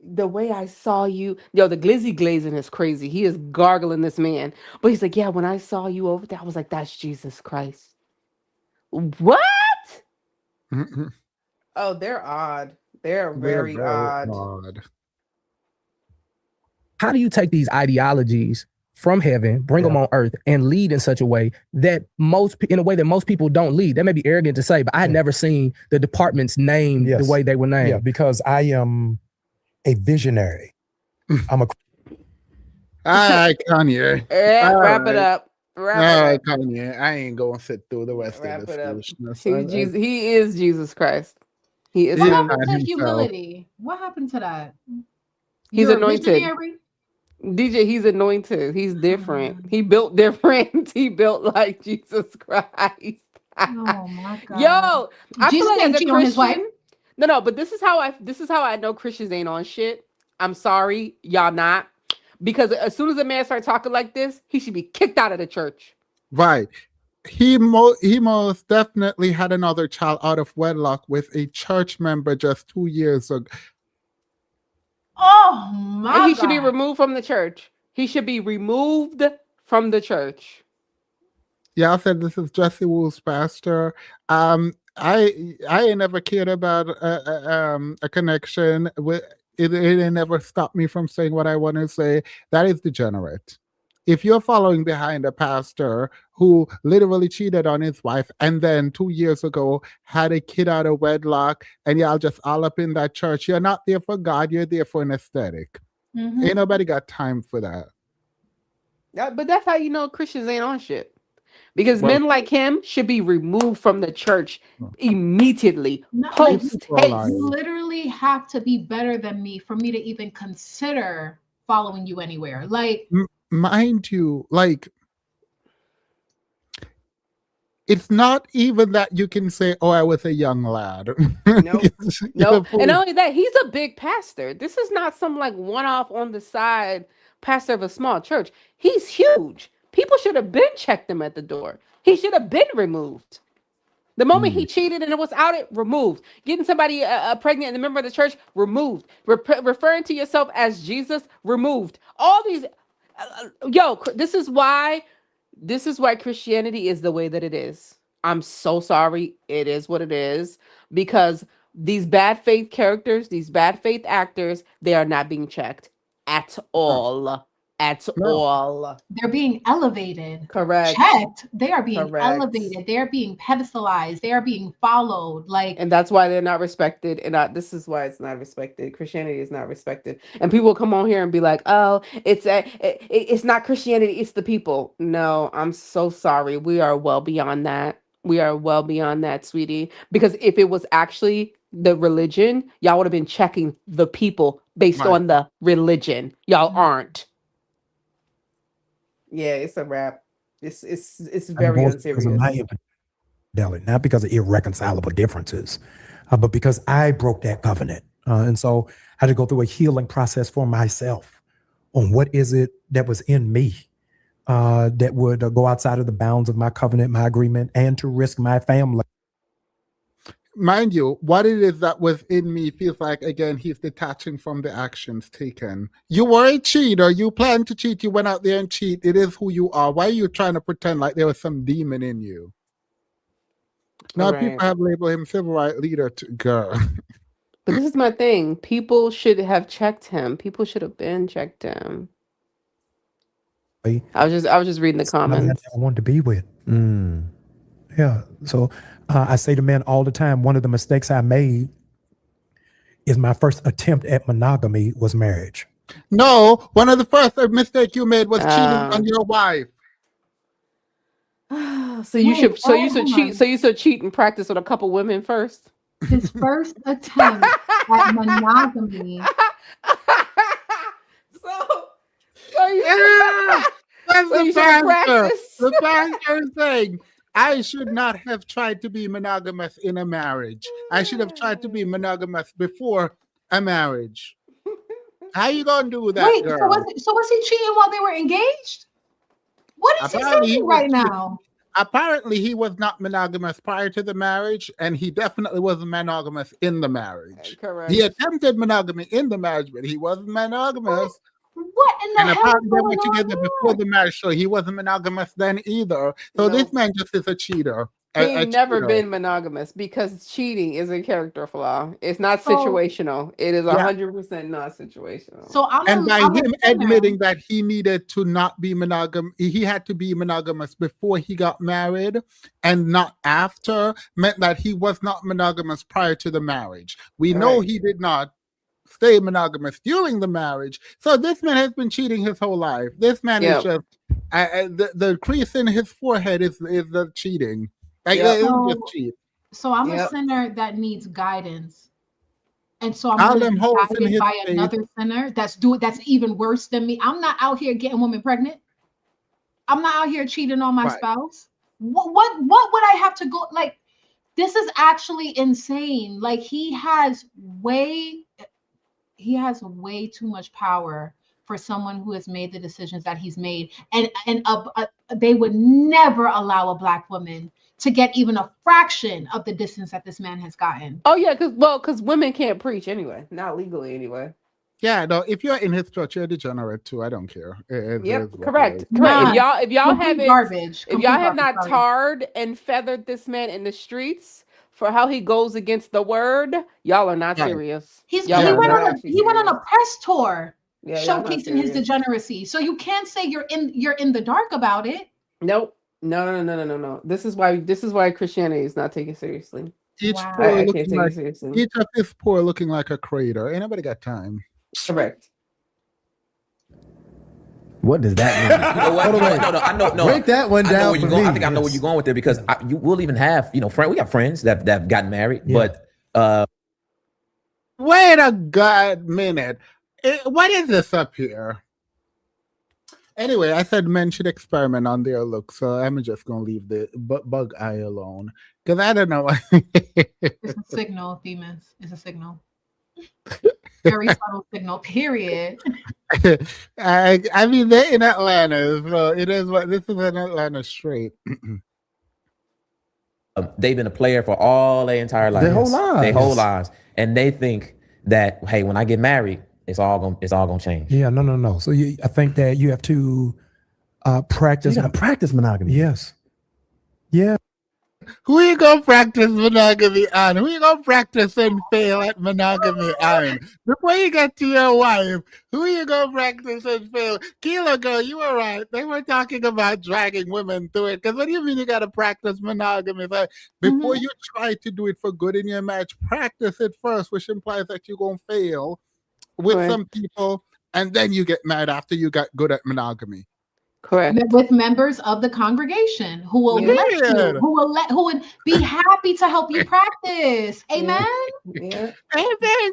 the way I saw you. Yo, the glizzy glazing is crazy. He is gargling this man. But he's like, yeah, when I saw you over there, I was like, that's Jesus Christ. What? Oh, they're odd. They're very odd. How do you take these ideologies from heaven, bring them on earth, and lead in such a way that most people don't lead? That may be arrogant to say, but I had never seen the departments named the way they were named. Yeah, because I am a visionary. I'm a. All right, Kanye. Wrap it up. All right, Kanye. I ain't gonna sit through the rest of this foolishness. He is Jesus Christ. He is. What happened to humility? What happened to that? He's anointed. DJ, he's anointed. He's different. He built different. He built like Jesus Christ. Oh my God. Yo, I Jesus feel like didn't cheat on his wife. No, but this is how I know Christians ain't on shit. I'm sorry, y'all not. Because as soon as a man starts talking like this, he should be kicked out of the church. Right. He most definitely had another child out of wedlock with a church member just 2 years ago. Oh my God. And he should be removed from the church. He should be removed from the church. Yeah, I said this is Jesse Wu's pastor. I ain't never cared about a connection with it. It never stopped me from saying what I want to say. That is degenerate. If you're following behind a pastor who literally cheated on his wife and then 2 years ago had a kid out of wedlock and y'all just all up in that church, you're not there for God, you're there for an aesthetic. Ain't nobody got time for that. But that's how you know Christians ain't on shit. Because men like him should be removed from the church immediately. Post haste. You literally have to be better than me for me to even consider following you anywhere. Like, mind you, like, it's not even that you can say, oh, I was a young lad. Nope. And not only that, he's a big pastor. This is not some like one-off on the side pastor of a small church. He's huge. People should have been checked him at the door. He should have been removed. The moment he cheated and it was out, removed. Getting somebody pregnant and a member of the church, removed. Referring to yourself as Jesus, removed. All these, this is why Christianity is the way that it is. I'm so sorry. It is what it is. Because these bad faith characters, these bad faith actors, they are not being checked at all. All. They're being elevated. Correct. Checked. They are being elevated. They are being pedestalized. They are being followed. And that's why they're not respected. And this is why it's not respected. Christianity is not respected. And people come on here and be like, "Oh, it's not Christianity. It's the people." No, I'm so sorry. We are well beyond that. We are well beyond that, sweetie. Because if it was actually the religion, y'all would have been checking the people based on the religion. Y'all aren't. Yeah, it's a wrap. It's very unserious. Because of my infidelity, not because of irreconcilable differences, but because I broke that covenant. And so I had to go through a healing process for myself on what is it that was in me that would go outside of the bounds of my covenant, my agreement, and to risk my family. Mind you, what it is that was in me feels like, again, he's detaching from the actions taken. You were a cheater. You planned to cheat. You went out there and cheat. It is who you are. Why are you trying to pretend like there was some demon in you? Now Right. people have labeled him civil rights leader to girl. But this is my thing. People should have checked him. People should have been checked him. I was just reading the comments. I wanted to be with. Yeah. So I say to men all the time, one of the mistakes I made is my first attempt at monogamy was marriage. No, one of the first mistake you made was cheating on your wife. So you should hold cheat. on. So you should cheat and practice with a couple women first. His first attempt at monogamy. So you That's so the you should pastor. practice. The pastor is saying, I should not have tried to be monogamous in a marriage. I should have tried to be monogamous before a marriage. How you gonna do that, Wait, girl? so was he cheating while they were engaged? What is Apparently he he saying was right now? Apparently he was not monogamous prior to the marriage, and he definitely wasn't monogamous in the marriage. Correct. He attempted monogamy in the marriage, but he wasn't monogamous. What in the And hell is apparently they going were on together before the marriage, so he wasn't monogamous then either. So this man just is a cheater. He ain't never cheater. been monogamous because cheating is a character flaw. It's not So- situational. It is Yeah. 100% not situational. So And by I'm a him sinner. admitting that he needed to not be monogamous, he had to be monogamous before he got married and not after, meant that he was not monogamous prior to the marriage. We know Right. he did not stay monogamous during the marriage. So this man has been cheating his whole life. This man is just the crease in his forehead is the cheating. Like Yep. it was just cheat. So I'm Yep. a sinner that needs guidance. And so I'm All going to them be holes in guided his by face. another sinner that's even worse than me. I'm not out here getting women pregnant. I'm not out here cheating on my Right. spouse. What would I have to go like? This is actually insane. Like he has way too much power for someone who has made the decisions that he's made, and they would never allow a Black woman to get even a fraction of the distance that this man has gotten. Oh yeah, because women can't preach anyway, not legally anyway. Yeah, no, if you're in his church, you're a degenerate too. I don't care. It Yep, is what it correct. is. Nah, If y'all complete haven't garbage. if y'all have Complete not garbage, sorry. tarred and feathered this man in the streets for how he goes against the word, y'all are not Right. serious. He Y'all Yeah, are went not on actually he went on a serious. press tour Yeah, y'all not showcasing his serious. degeneracy. So you can't say you're in the dark about it. Nope. No. This is why Christianity is not taken seriously. Each Wow. poor I can't looking take it like seriously. each of his poor looking like a crater. Ain't nobody got time. Correct. What does that mean? You know what? Hold on, wait. No, I know. Break that one I know down where for you're going. me. I think I know where you're going with it because we'll even have we got friends that have gotten married, Yeah. but Wait a god minute. What is this up here? Anyway, I said men should experiment on their look, so I'm just gonna leave the bug eye alone because I don't know. It's a signal, Themis. It's a signal. Very subtle signal, period. I mean, they're in Atlanta, so it is what this is an Atlanta straight. they've been a player for all their entire life, Their whole lives. their whole lives, and they think that hey, when I get married, it's all gonna change. Yeah, no. So I think that you have to practice. You gotta practice monogamy. Yes. Yeah. Who you gonna practice monogamy on? Who you gonna practice and fail at monogamy on? Before you get to your wife, who you gonna practice and fail? Keelo, girl, you were right. They were talking about dragging women through it. Because what do you mean you gotta practice monogamy? Like, before you try to do it for good in your marriage, practice it first, which implies that you're gonna fail with Correct. some people, and then you get married after you got good at monogamy. Correct. With members of the congregation who will let you, Weird. who would be happy to help you practice. Amen. Yeah.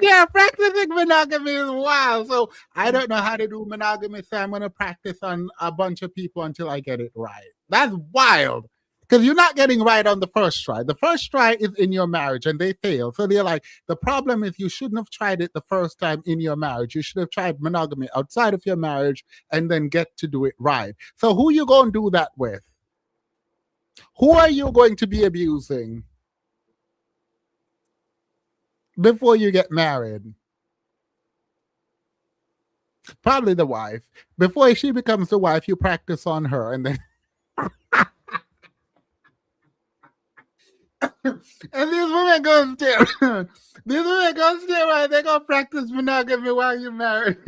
Yeah, practicing monogamy is wild. So I don't know how to do monogamy, so I'm going to practice on a bunch of people until I get it right. That's wild. Because you're not getting right on the first try. The first try is in your marriage and they fail. So they're like, the problem is you shouldn't have tried it the first time in your marriage. You should have tried monogamy outside of your marriage and then get to do it right. So who you going to do that with? Who are you going to be abusing before you get married? Probably the wife. Before she becomes the wife, you practice on her and then And these women go stay. These women go stay right. They go practice monogamy while you're married.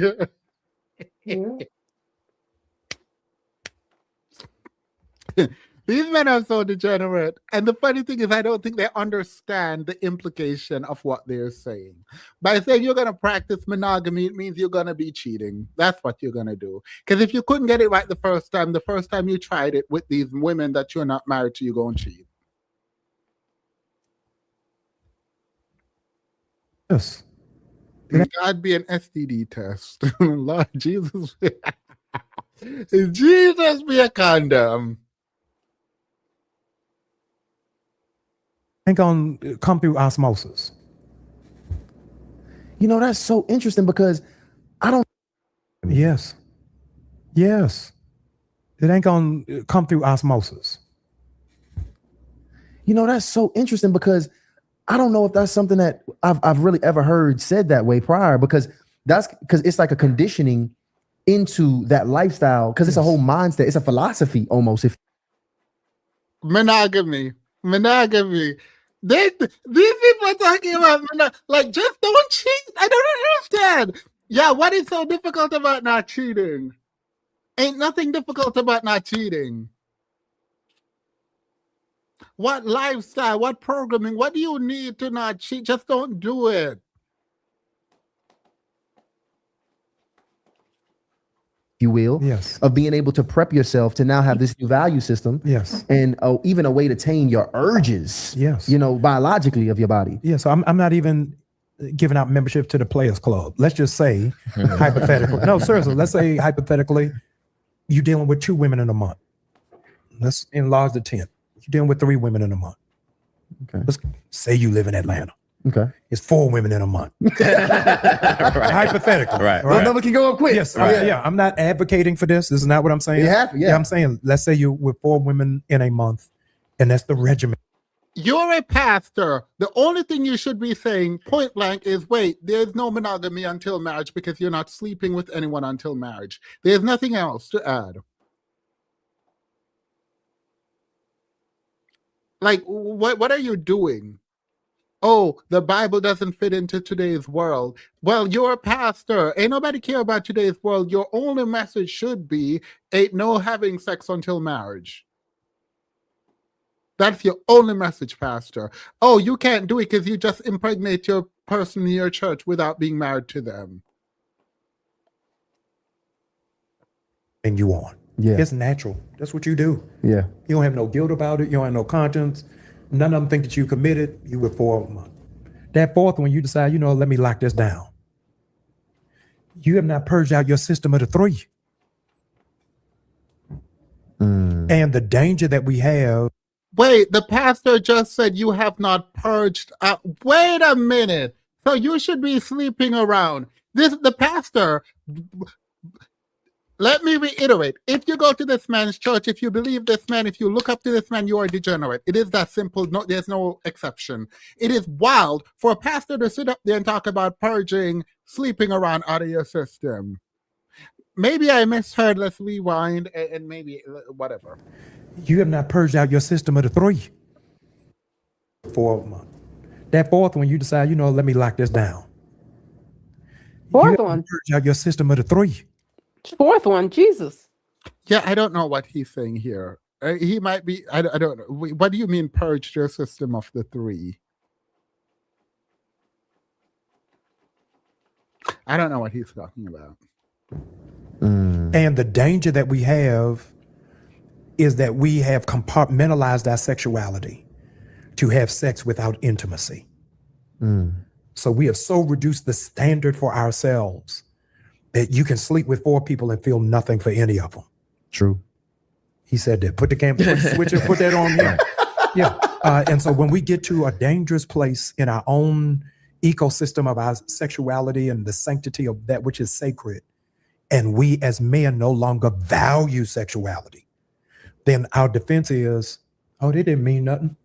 These men are so degenerate. And the funny thing is, I don't think they understand the implication of what they're saying. By saying you're going to practice monogamy, it means you're going to be cheating. That's what you're going to do. Because if you couldn't get it right the first time you tried it with these women that you're not married to, you're going to cheat. Yes. That'd be an STD test. Lord Jesus. Jesus be a condom. Ain't gonna come through osmosis. You know, that's so interesting because I don't. Yes. Yes. It ain't gonna come through osmosis. You know, that's so interesting because I don't know if that's something that I've really ever heard said that way prior, because it's like a conditioning into that lifestyle, because it's a whole mindset. It's a philosophy almost. Monogamy. These people are talking about like, just don't cheat. I don't understand. Yeah, what is so difficult about not cheating? Ain't nothing difficult about not cheating. What lifestyle, what programming, what do you need to not cheat? Just don't do it. You will, yes, of being able to prep yourself to now have this new value system, yes, and even a way to tame your urges, yes, you know, biologically of your body. Yeah, so I'm not even giving out membership to the Players Club. Let's just say, hypothetically, no, seriously, let's say hypothetically, you're dealing with 2 women in a month. Let's enlarge the tent. You're dealing with 3 women in a month. Okay. Let's say you live in Atlanta. Okay. It's 4 women in a month. Hypothetically. Right. Those numbers can go up quick. Yes. Right. Yeah. I'm not advocating for this. This is not what I'm saying. Yeah. I'm saying, let's say you're with 4 women in a month, and that's the regimen. You're a pastor. The only thing you should be saying point blank is, wait, there's no monogamy until marriage because you're not sleeping with anyone until marriage. There's nothing else to add. Like, what are you doing? Oh, the Bible doesn't fit into today's world. Well, you're a pastor. Ain't nobody care about today's world. Your only message should be, ain't no having sex until marriage. That's your only message, pastor. Oh, you can't do it because you just impregnate your person in your church without being married to them. And you on. Yeah. It's natural. That's what you do. Yeah. You don't have no guilt about it. You don't have no conscience. None of them think that you committed. You were 4 months. That 4th one, you decide, you know, let me lock this down. You have not purged out your system of the 3. And the danger that we have. Wait, the pastor just said you have not purged. Wait a minute. So you should be sleeping around. The pastor. Let me reiterate. If you go to this man's church, if you believe this man, if you look up to this man, you are degenerate. It is that simple. No, there's no exception. It is wild for a pastor to sit up there and talk about purging, sleeping around out of your system. Maybe I misheard. Let's rewind and maybe whatever. You have not purged out your system of the 3. 4 months. That 4th one, you decide, you know, let me lock this down. 4th one. Purge out your system of the 3. 4th one, Jesus. Yeah, I don't know what he's saying here. He might be, I don't know. What do you mean purged your system of the 3? I don't know what he's talking about. And the danger that we have is that we have compartmentalized our sexuality to have sex without intimacy. So we have so reduced the standard for ourselves that you can sleep with 4 people and feel nothing for any of them. True. He said that. Put the camera, switch it, put that on here. Yeah. And so when we get to a dangerous place in our own ecosystem of our sexuality and the sanctity of that which is sacred, and we as men no longer value sexuality, then our defense is, oh, they didn't mean nothing.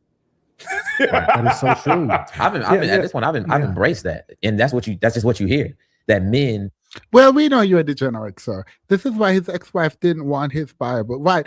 That is so true. I've at this point, I've embraced that. And that's just what you hear. That men. Well, we know you're a degenerate, sir. This is why his ex-wife didn't want his Bible. Right.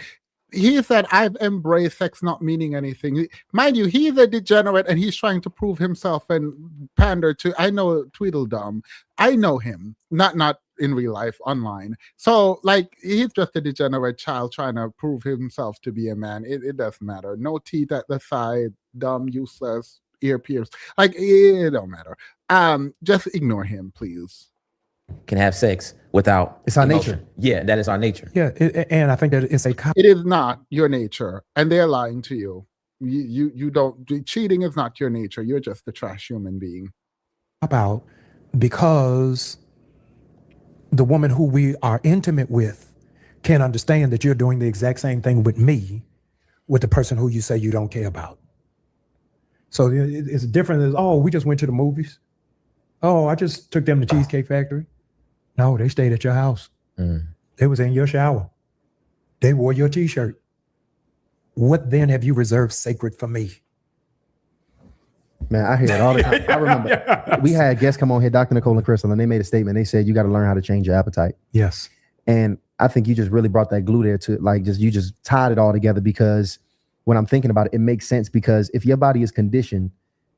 he said, I've embraced sex not meaning anything. Mind you, he's a degenerate and he's trying to prove himself and pander to, I know Tweedledum. I know him, not in real life, online. So, like, he's just a degenerate child trying to prove himself to be a man. It doesn't matter. No teeth at the side, dumb, useless, ear pierced. Like, it don't matter. Just ignore him, please. Can have sex without It's our emotion. nature. Yeah, that is our nature. Yeah, and I think that it's a It is not your nature, and they're lying to you. You don't. Cheating is not your nature. You're just a trash human being. cop-out because the woman who we are intimate with can't understand that you're doing the exact same thing with me, with the person who you say you don't care about. So it's different as, oh, we just went to the movies. Oh, I just took them to Cheesecake Factory. No, they stayed at your house. They was in your shower. They wore your t-shirt. What then have you reserved sacred for me? Man, I hear it all the time. I remember we had guests come on here, Dr. Nicole and Crystal, and they made a statement. They said, you got to learn how to change your appetite. Yes. And I think you just really brought that glue there to, like, you just tied it all together, because when I'm thinking about it, it makes sense, because if your body is conditioned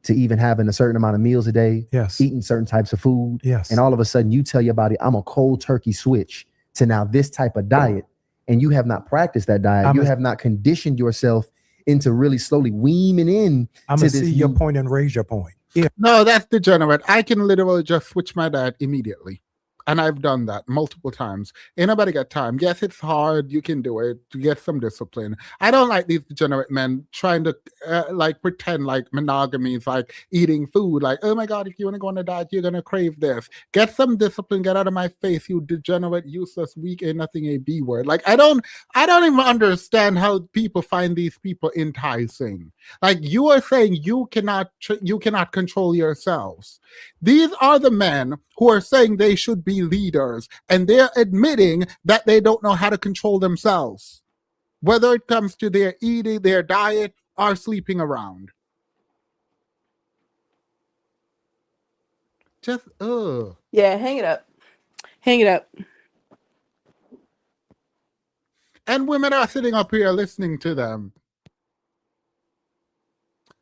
to even having a certain amount of meals a day, Yes. eating certain types of food, Yes. and all of a sudden you tell your body, I'm a cold turkey switch to now this type of diet, and you have not practiced that diet, you have not conditioned yourself into really slowly weaning in. I'm going to see your point and raise your point. Yeah. No, that's degenerate. I can literally just switch my diet immediately. And I've done that multiple times. Ain't nobody got time. Yes, it's hard. You can do it to get some discipline. I don't like these degenerate men trying to like pretend like monogamy is like eating food. Like, oh my God, if you want to go on a diet, you're going to crave this. Get some discipline. Get out of my face, you degenerate, useless, weak, ain't nothing a B word. Like, I don't even understand how people find these people enticing. Like, you are saying you cannot control yourselves. These are the men who are saying they should be leaders, and they're admitting that they don't know how to control themselves, whether it comes to their eating, their diet, or sleeping around. Just, Yeah, hang it up. Hang it up. And women are sitting up here listening to them.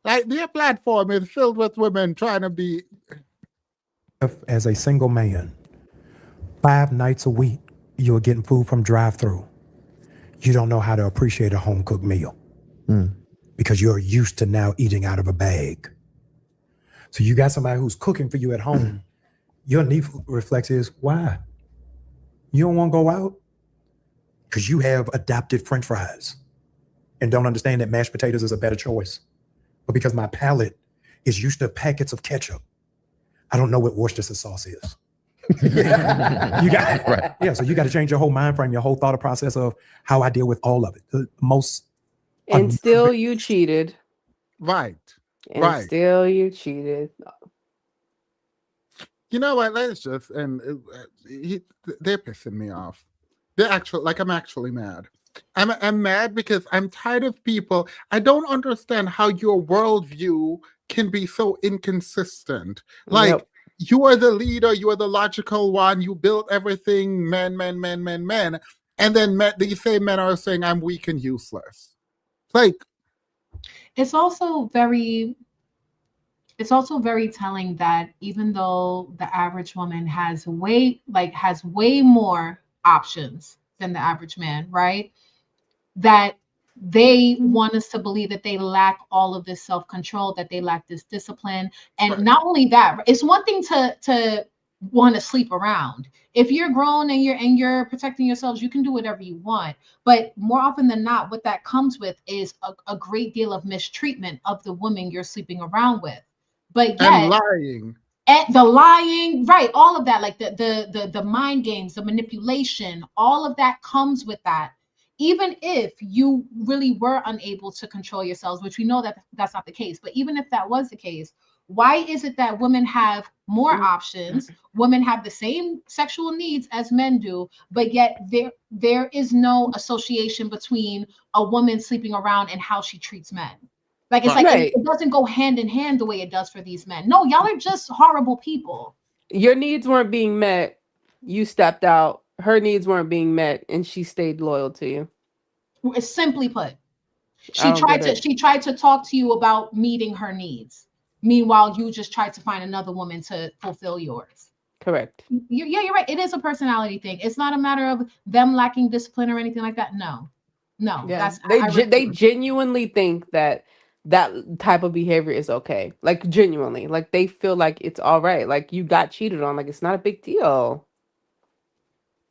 Like, their platform is filled with women trying to be. As a single man, 5 nights a week, you're getting food from drive-through. You don't know how to appreciate a home-cooked meal because you're used to now eating out of a bag. So you got somebody who's cooking for you at home. Your knee reflex is, why? You don't want to go out? Because you have adopted French fries and don't understand that mashed potatoes is a better choice. But because my palate is used to packets of ketchup, I don't know what Worcestershire sauce is. You got Right. Yeah, so you got to change your whole mind frame, your whole thought process of how I deal with all of it. The most And still you cheated. Right. And Right. still you cheated. You know what? Let's just they're pissing me off. I'm actually mad. I'm mad because I'm tired of people. I don't understand how your worldview can be so inconsistent. Like, you are the leader, you are the logical one, you built everything, men. And then these same men are saying I'm weak and useless. Like, it's also very telling that even though the average woman has way more options than the average man, right? That they want us to believe that they lack all of this self-control, that they lack this discipline. And not only that, it's one thing to want to sleep around. If you're grown and you're protecting yourselves, you can do whatever you want. But more often than not, what that comes with is a great deal of mistreatment of the woman you're sleeping around with. But yet, and lying. And the lying, right? All of that, like the mind games, the manipulation, all of that comes with that. Even if you really were unable to control yourselves, which we know that that's not the case, but even if that was the case, why is it that women have more options, women have the same sexual needs as men do, but yet there is no association between a woman sleeping around and how she treats men? Like, it's like it doesn't go hand in hand the way it does for these men. No, y'all are just horrible people. Your needs weren't being met. You stepped out. Her needs weren't being met, and she stayed loyal to you. Simply put, I don't get it. she tried to talk to you about meeting her needs. Meanwhile, you just tried to find another woman to fulfill yours. Correct. Yeah, you're right. It is a personality thing. It's not a matter of them lacking discipline or anything like that. No, Yeah, that's they genuinely think that type of behavior is okay. Like genuinely, like they feel like it's all right. Like you got cheated on. Like it's not a big deal.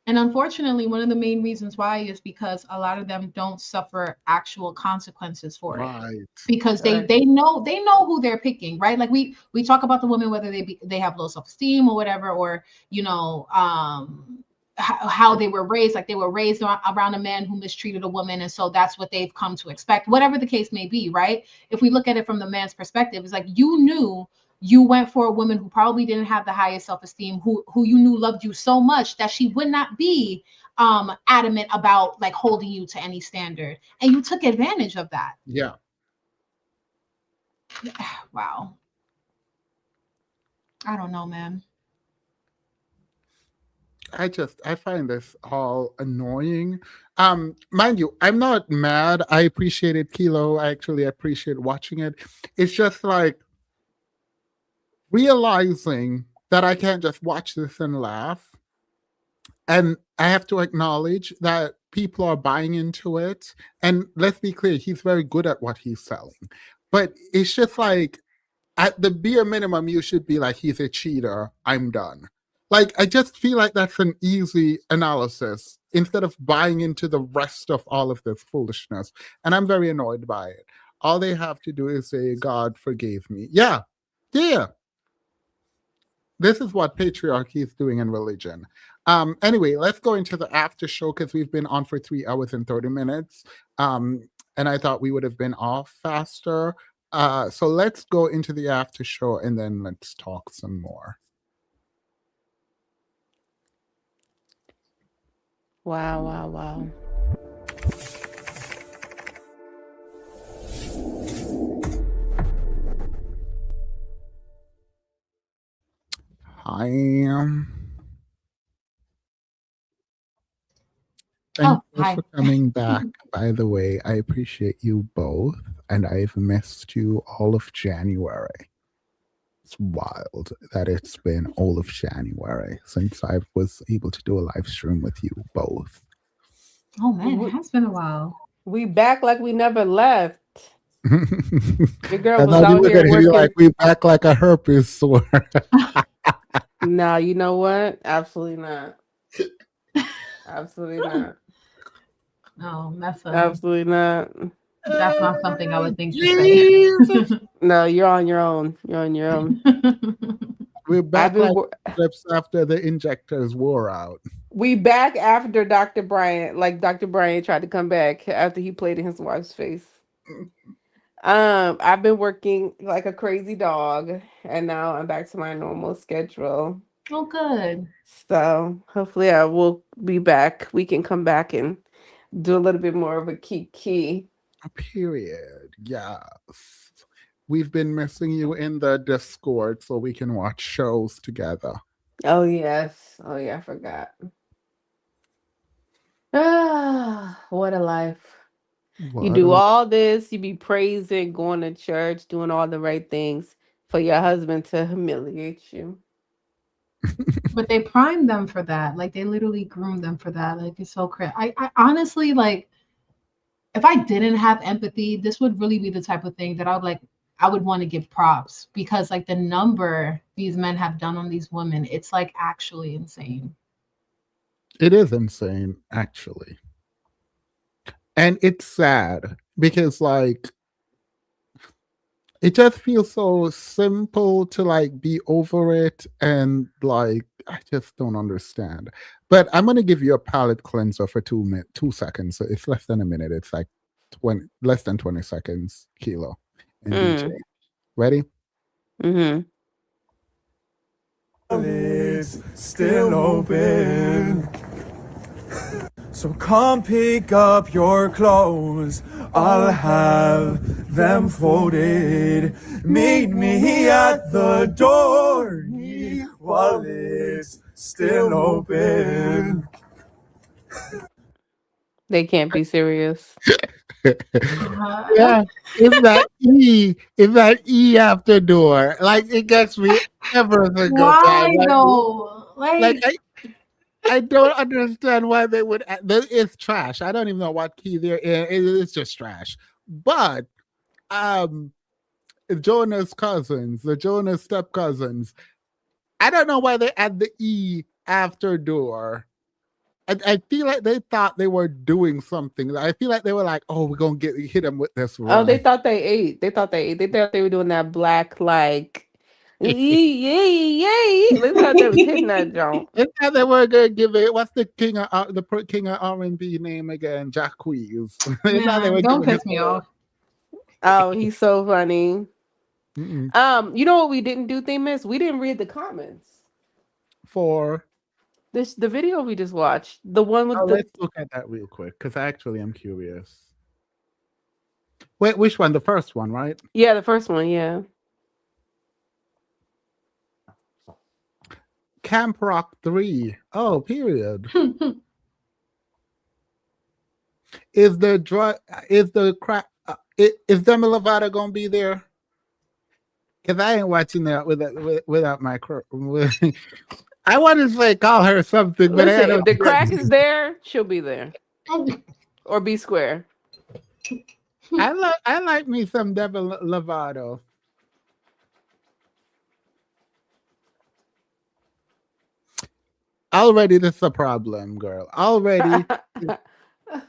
And unfortunately, one of the main reasons why is because a lot of them don't suffer actual consequences for it. Right. Because they know who they're picking, right? Like we talk about the women, whether they have low self-esteem or whatever, or how they were raised, like they were raised around a man who mistreated a woman, and so that's what they've come to expect, whatever the case may be, right? If we look at it from the man's perspective, it's like you knew you went for a woman who probably didn't have the highest self-esteem, who you knew loved you so much that she would not be adamant about like holding you to any standard, and you took advantage of that. Yeah. Wow. I don't know, man. I find this all annoying. Mind you, I'm not mad. I appreciated Keelo. I actually appreciate watching it. It's just like realizing that I can't just watch this and laugh. And I have to acknowledge that people are buying into it. And let's be clear, he's very good at what he's selling. But it's just like, at the bare minimum, you should be like, he's a cheater. I'm done. Like, I just feel like that's an easy analysis instead of buying into the rest of all of this foolishness. And I'm very annoyed by it. All they have to do is say, God forgave me. Yeah. This is what patriarchy is doing in religion. Anyway, let's go into the after show because we've been on for 3 hours and 30 minutes. And I thought we would have been off faster. So let's go into the after show and then let's talk some more. Wow. Hi. Thank you for coming back, by the way. I appreciate you both, and I've missed you all of January. It's wild that it's been all of January since I was able to do a live stream with you both. Oh man, it has been a while. We back like we never left. Your girl And was now you out were here gonna working. be like, we back like a herpes sore. No, you know what? Absolutely not. Absolutely not. No, absolutely not. That's not something I would think to say. No, you're on your own. You're on your own. We're back like clips after the injectors wore out. We back after Dr. Bryant, like Dr. Bryant tried to come back after he played in his wife's face. I've been working like a crazy dog, and now I'm back to my normal schedule. Oh, good. So hopefully I will be back. We can come back and do a little bit more of a key. Period. Yes. We've been missing you in the Discord so we can watch shows together. Oh, yes. Oh, yeah, I forgot. Ah, what a life. You do all this, you be praising, going to church, doing all the right things for your husband to humiliate you. But they primed them for that. Like they literally groomed them for that. Like it's so crazy. I honestly, like, if I didn't have empathy, this would really be the type of thing that I would want to give props, because like the number these men have done on these women, it's like actually insane. It is insane, actually. And it's sad because like it just feels so simple to like be over it, and like I just don't understand. But I'm gonna give you a palate cleanser for 2 seconds. So it's less than a minute. It's like less than 20 seconds, Keelo and DJ. Ready? It's still open. So come pick up your clothes. I'll have them folded. Meet me at the door while it's still open. They can't be serious. Yeah, it's that E after door. Like it gets me every single time. Why though? Like I don't understand why they would. It's trash. I don't even know what key there is. It's just trash. But Jonah's cousins, the Jonah's step cousins. I don't know why they add the E after door. I feel like they thought they were doing something. I feel like they were like, "Oh, we're gonna hit them with this." Oh, they thought they ate. They thought they were doing that black like. Yay! They thought they was hitting that jump. They thought they were gonna give it. What's the king of R&B name again? Jacquees. Don't piss me off. Oh, he's so funny. You know what we didn't do, Themis? We didn't read the comments for the video we just watched. The one with let's look at that real quick because I actually am curious. Wait, which one? The first one, right? Yeah, the first one. Yeah. Camp Rock 3. Oh, period. Is the Demi Lovato gonna be there? Because I ain't watching that without my I want to say call her something, but listen, if the crack is there, she'll be there, or be square. I like me some Demi Lovato. Already, this is a problem, girl. Already,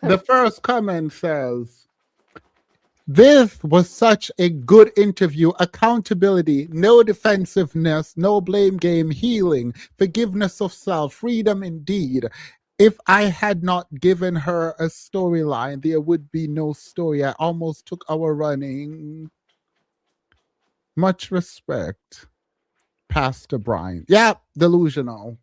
the first comment says, "This was such a good interview. Accountability, no defensiveness, no blame game, healing, forgiveness of self, freedom indeed. If I had not given her a storyline, there would be no story. I almost took our running. Much respect, Pastor Brian." Yeah, delusional.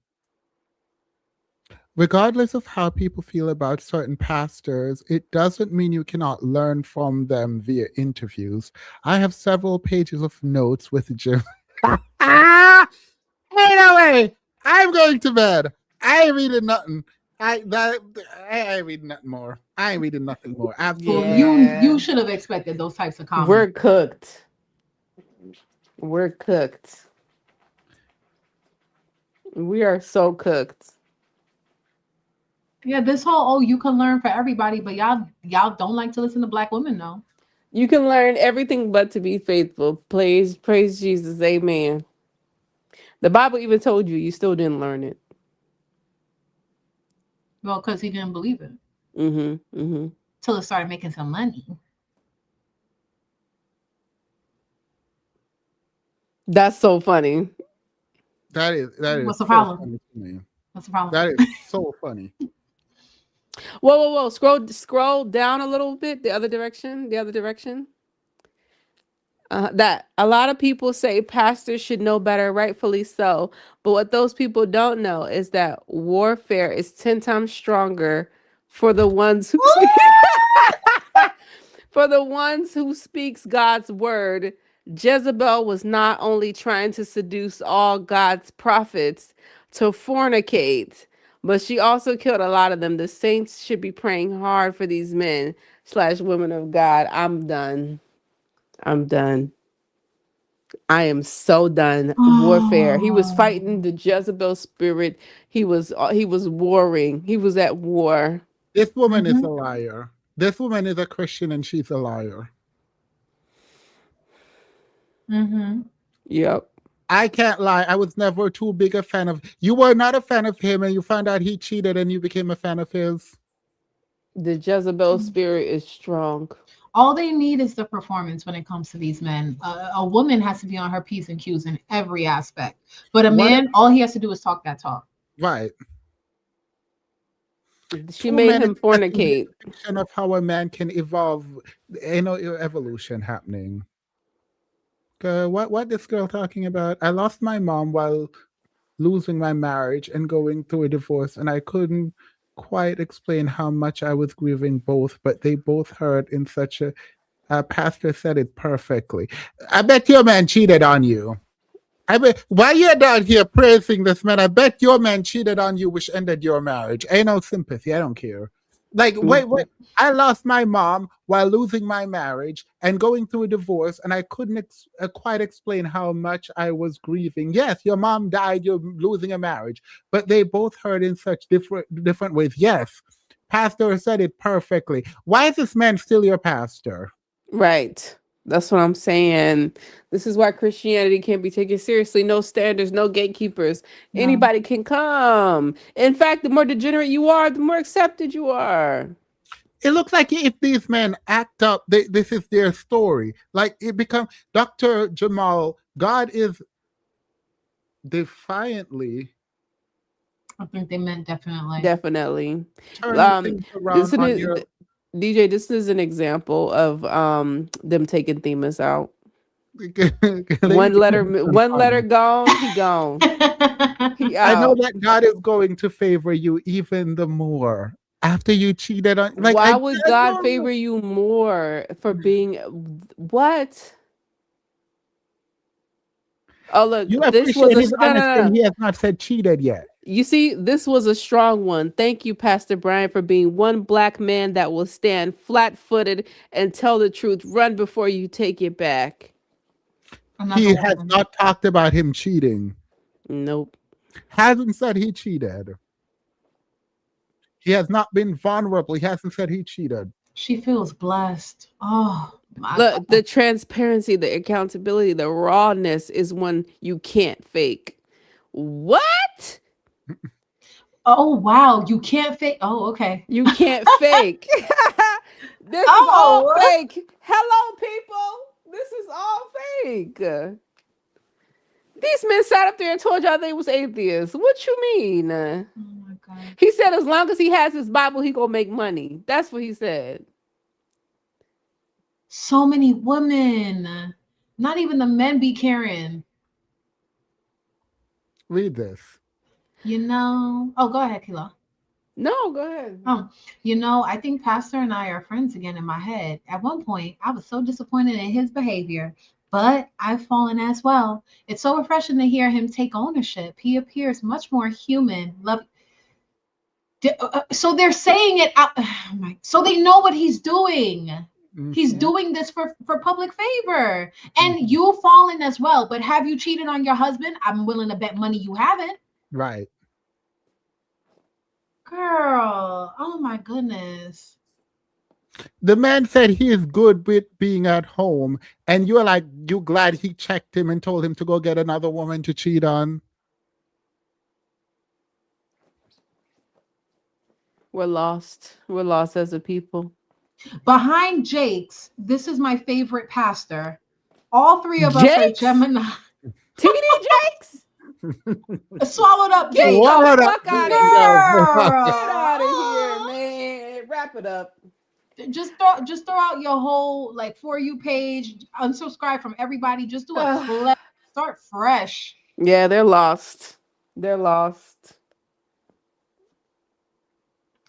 Regardless of how people feel about certain pastors, it doesn't mean you cannot learn from them via interviews. I have several pages of notes with Jim. Hey, no way! I'm going to bed. I ain't reading nothing. I ain't reading nothing more. I ain't reading nothing more. Absolutely. You should have expected those types of comments. We're cooked. We're cooked. We are so cooked. Yeah, this whole you can learn for everybody, but y'all don't like to listen to Black women, though. You can learn everything but to be faithful. Praise Jesus, amen. The Bible even told you still didn't learn it. Well, because he didn't believe it. Mm-hmm. Till it started making some money. That's so funny. That is. What's the so problem? funny to me. What's the problem? That is so funny. Whoa. Scroll down a little bit. The other direction. That a lot of people say pastors should know better, rightfully so. But what those people don't know is that warfare is 10 times stronger for the ones who speaks God's word. Jezebel was not only trying to seduce all God's prophets to fornicate, but she also killed a lot of them. The saints should be praying hard for these men / women of God. I'm done. I am so done. Warfare. He was fighting the Jezebel spirit. He was warring. He was at war. This woman is a liar. This woman is a Christian and she's a liar. Yep. I can't lie. I was never too big a fan of. You were not a fan of him, and you found out he cheated, and you became a fan of his. The Jezebel spirit is strong. All they need is the performance when it comes to these men. A woman has to be on her P's and Q's in every aspect, but a man, all he has to do is talk that talk. Right. She made him fornicate. Of how a man can evolve, evolution happening. What this girl talking about? I lost my mom while losing my marriage and going through a divorce, and I couldn't quite explain how much I was grieving both, but they both hurt in such a pastor said it perfectly. I bet your man cheated on you. I bet while you're down here praising this man, I bet your man cheated on you, which ended your marriage. Ain't no sympathy. I don't care. Like, wait, I lost my mom while losing my marriage and going through a divorce, and I couldn't quite explain how much I was grieving. Yes, your mom died, you're losing a marriage, but they both hurt in such different ways. Yes, pastor said it perfectly. Why is this man still your pastor? Right. That's what I'm saying. This is why Christianity can't be taken seriously. No standards, no gatekeepers. No. Anybody can come. In fact, the more degenerate you are, the more accepted you are. It looks like if these men act up, this is their story. Like it becomes Dr. Jamal, God is defiantly I think they meant definitely. Definitely. turning things around Isn't on it, your. DJ, this is an example of them taking Themis out. One letter gone, he gone. He I know out. that God is going to favor you even the more after you cheated on. Like, Why would God favor you more for being what? Oh look, You this was appreciate his no. honesty. He has not said cheated yet. You see, this was a strong one. Thank you, Pastor Brian, for being one black man that will stand flat-footed and tell the truth. Run before you take it back. He has not talked about him cheating. Nope. Hasn't said he cheated. He has not been vulnerable. He hasn't said he cheated. She feels blessed. Oh, my Look, God. the transparency, the accountability, the rawness is one you can't fake. What? Oh, wow. You can't fake. Oh, okay. You can't fake. This is all fake. Hello, people. This is all fake. These men sat up there and told y'all they was atheists. What you mean? Oh my God. He said as long as he has his Bible, he gonna make money. That's what he said. So many women. Not even the men be caring. Read this. You know. Oh, go ahead, Keelo. No, go ahead. Oh, you know, I think Pastor and I are friends again in my head. At one point, I was so disappointed in his behavior, but I've fallen as well. It's so refreshing to hear him take ownership. He appears much more human. So they're saying it out. So they know what he's doing. Mm-hmm. He's doing this for public favor. And you've fallen as well. But have you cheated on your husband? I'm willing to bet money you haven't. Right. Girl, oh my goodness. The man said he is good with being at home, and you're like, you glad he checked him and told him to go get another woman to cheat on? We're lost. We're lost as a people. Behind Jake's, this is my favorite pastor. All three of us are Gemini. TD Jakes? Swallowed up, Jake. Get the fuck out of here. Girl. Get out of here, man. Wrap it up. Just throw out your whole like For You page, unsubscribe from everybody. Just do a start fresh. Yeah, they're lost. They're lost.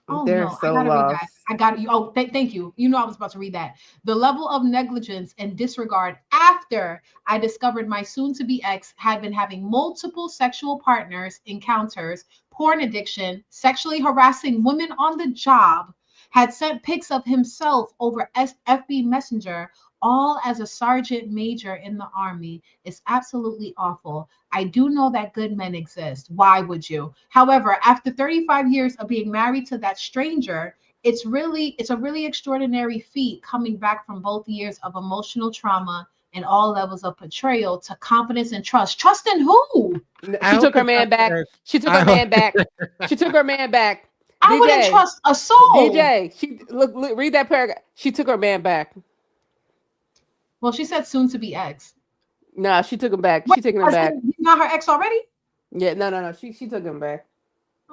Oh They're no, so I gotta read that. lost. I got you. Oh, thank you. You know I was about to read that. The level of negligence and disregard after I discovered my soon-to-be ex had been having multiple sexual partners, encounters, porn addiction, sexually harassing women on the job, had sent pics of himself over FB Messenger, all as a sergeant major in the army, is absolutely awful. I do know that good men exist. Why would you? However, after 35 years of being married to that stranger, it's a really extraordinary feat coming back from both years of emotional trauma and all levels of betrayal to confidence and trust. Trust in who? She took her man back. She took her man back. She took her man back. I wouldn't trust a soul. DJ, she look, read that paragraph. She took her man back. Well, she said soon to be ex. Nah, she took him back. She taking him back. He's not her ex already? Yeah, no. She took him back.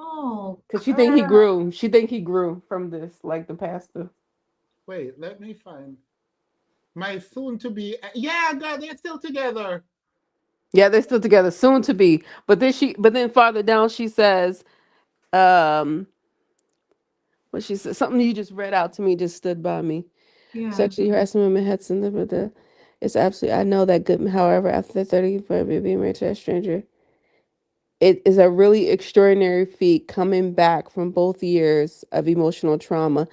Oh, because she think he grew. She think he grew from this, like the pastor. Wait, let me find my soon to be. Yeah, God, they're still together. Yeah, they're still together, soon to be. But then farther down she says, what she said, something you just read out to me just stood by me. Yeah. Sexually harassing women had something, but it's absolutely. I know that good. However, after 30 for being married to a stranger, it is a really extraordinary feat coming back from both years of emotional trauma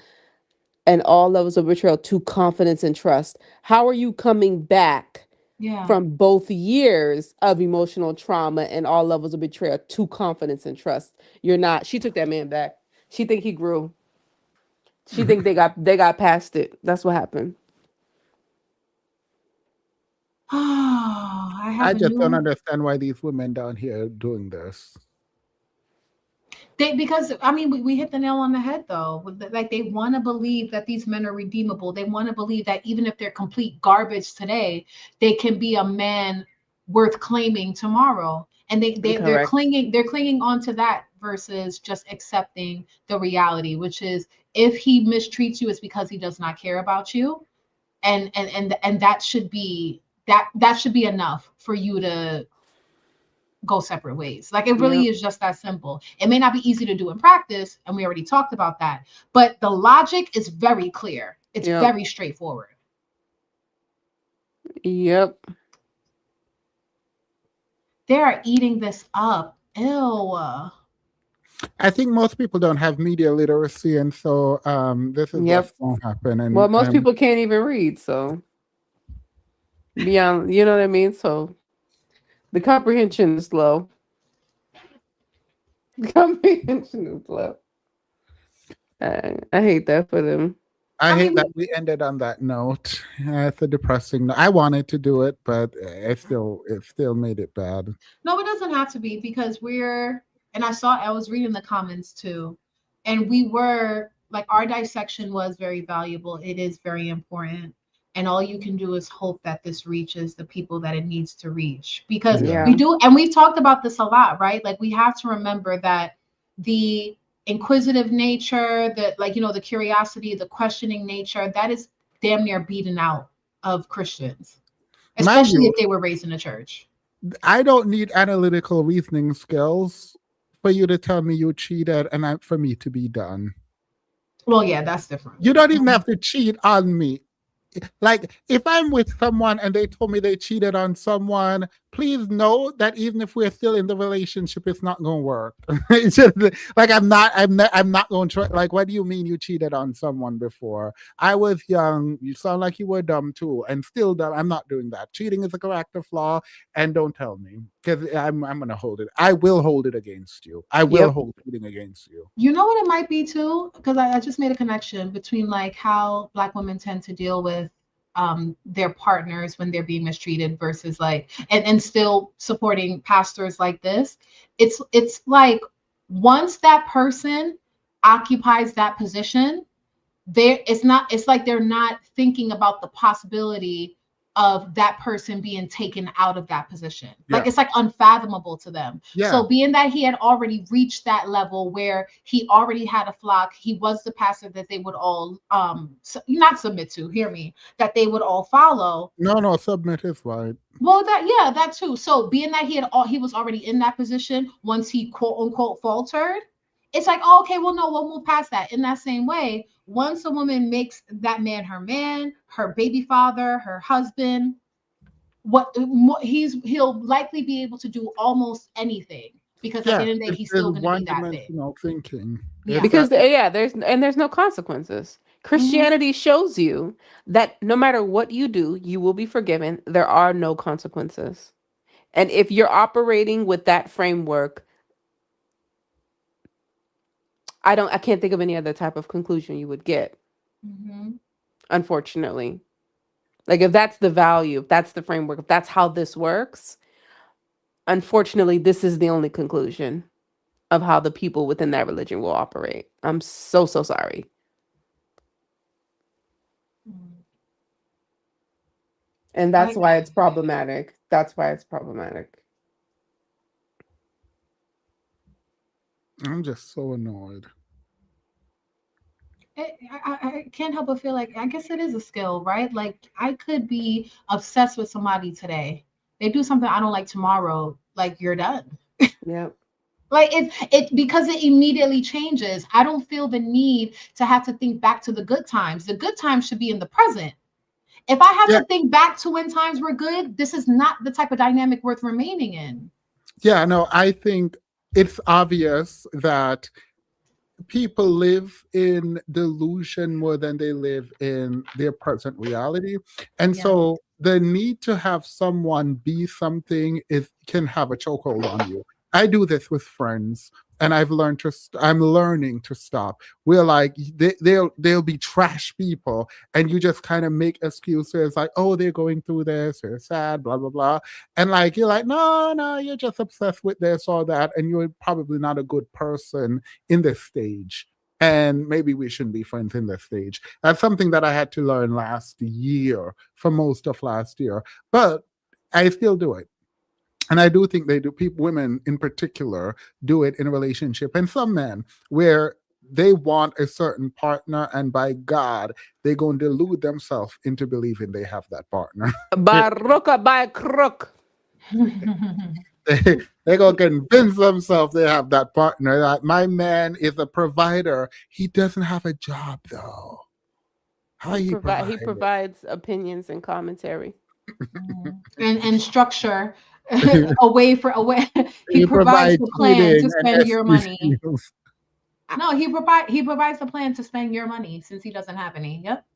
and all levels of betrayal to confidence and trust. How are you coming back Yeah. from both years of emotional trauma and all levels of betrayal to confidence and trust? You're not. She took that man back. She think he grew. She think they got past it. That's what happened. Oh, I I have a just don't new. understand why these women down here are doing this. Because I mean, we hit the nail on the head though. Like they want to believe that these men are redeemable. They want to believe that even if they're complete garbage today, they can be a man worth claiming tomorrow. And they're Correct. clinging on to that versus just accepting the reality, which is if he mistreats you, it's because he does not care about you. And that should be that should be enough for you to go separate ways. Like it really Yep. is just that simple. It may not be easy to do in practice, and we already talked about that, but the logic is very clear. It's Yep. very straightforward. Yep. They are eating this up. Ew. I think most people don't have media literacy, and so this is Yep. what's going to happen. And Well, most people can't even read, so beyond, you know what I mean? So the comprehension is low. The comprehension is low. I hate that for them. I hate mean, that we ended on that note. It's a depressing note. I wanted to do it, but it still made it bad. No, it doesn't have to be because and I was reading the comments too, and we were like, our dissection was very valuable. It is very important. And all you can do is hope that this reaches the people that it needs to reach. Because Yeah. we do, and we've talked about this a lot, right? Like we have to remember that the inquisitive nature, the curiosity, the questioning nature, that is damn near beaten out of Christians, especially if they were raised in a church. I don't need analytical reasoning skills for you to tell me you cheated and for me to be done. Well, yeah, that's different. You don't even have to cheat on me. Like, if I'm with someone and they told me they cheated on someone, please know that even if we're still in the relationship, it's not going to work. It's just like I'm not going to try. Like, what do you mean you cheated on someone before? I was young. You sound like you were dumb too, and still dumb. I'm not doing that. Cheating is a character flaw, and don't tell me because I'm going to hold it. I will hold it against you. I will hold cheating against you. You know what it might be too? Because I just made a connection between like how Black women tend to deal with their partners when they're being mistreated versus like and still supporting pastors like this. It's like once that person occupies that position, it's like they're not thinking about the possibility of that person being taken out of that position. Like it's like unfathomable to them. So being that he had already reached that level where he already had a flock, he was the pastor that they would all not submit to, hear me, that they would all follow. No, submit is right. Well, that too. So being that he was already in that position once he quote unquote faltered, it's like, oh, okay, well, no, we'll move past that. In that same way, once a woman makes that man, her baby father, her husband, he'll likely be able to do almost anything because at the end of the day, he's still going to be that big. Thinking. Yeah. Because there's no consequences. Christianity shows you that no matter what you do, you will be forgiven. There are no consequences. And if you're operating with that framework, I can't think of any other type of conclusion you would get. Unfortunately. Like if that's the value, if that's the framework, if that's how this works, unfortunately, this is the only conclusion of how the people within that religion will operate. I'm so sorry. And that's why it's problematic. That's why it's problematic. I'm just so annoyed. I can't help but feel like I guess it is a skill, right? Like I could be obsessed with somebody today. They do something I don't like tomorrow, like you're done. Yep. Like it because it immediately changes. I don't feel the need to have to think back to the good times. The good times should be in the present. If I have to think back to when times were good, this is not the type of dynamic worth remaining in. Yeah, no, I think it's obvious that people live in delusion more than they live in their present reality. And Yeah. so the need to have someone be something can have a chokehold on you. I do this with friends, and I'm learning to stop. We're like they'll be trash people, and you just kind of make excuses like, oh, they're going through this, they're sad, blah blah blah. And like you're like, no, you're just obsessed with this or that, and you're probably not a good person in this stage. And maybe we shouldn't be friends in this stage. That's something that I had to learn last year, for most of last year. But I still do it. And I do think they do. People, women in particular, do it in a relationship, and some men where they want a certain partner, and by God, they go and delude themselves into believing they have that partner. Baruka by crook. They go convince themselves they have that partner. That my man is a provider. He doesn't have a job though. How he provide? He provides opinions and commentary. and structure away. He provides the plan to spend your money. No, he provides the plan to spend your money since he doesn't have any. Yep.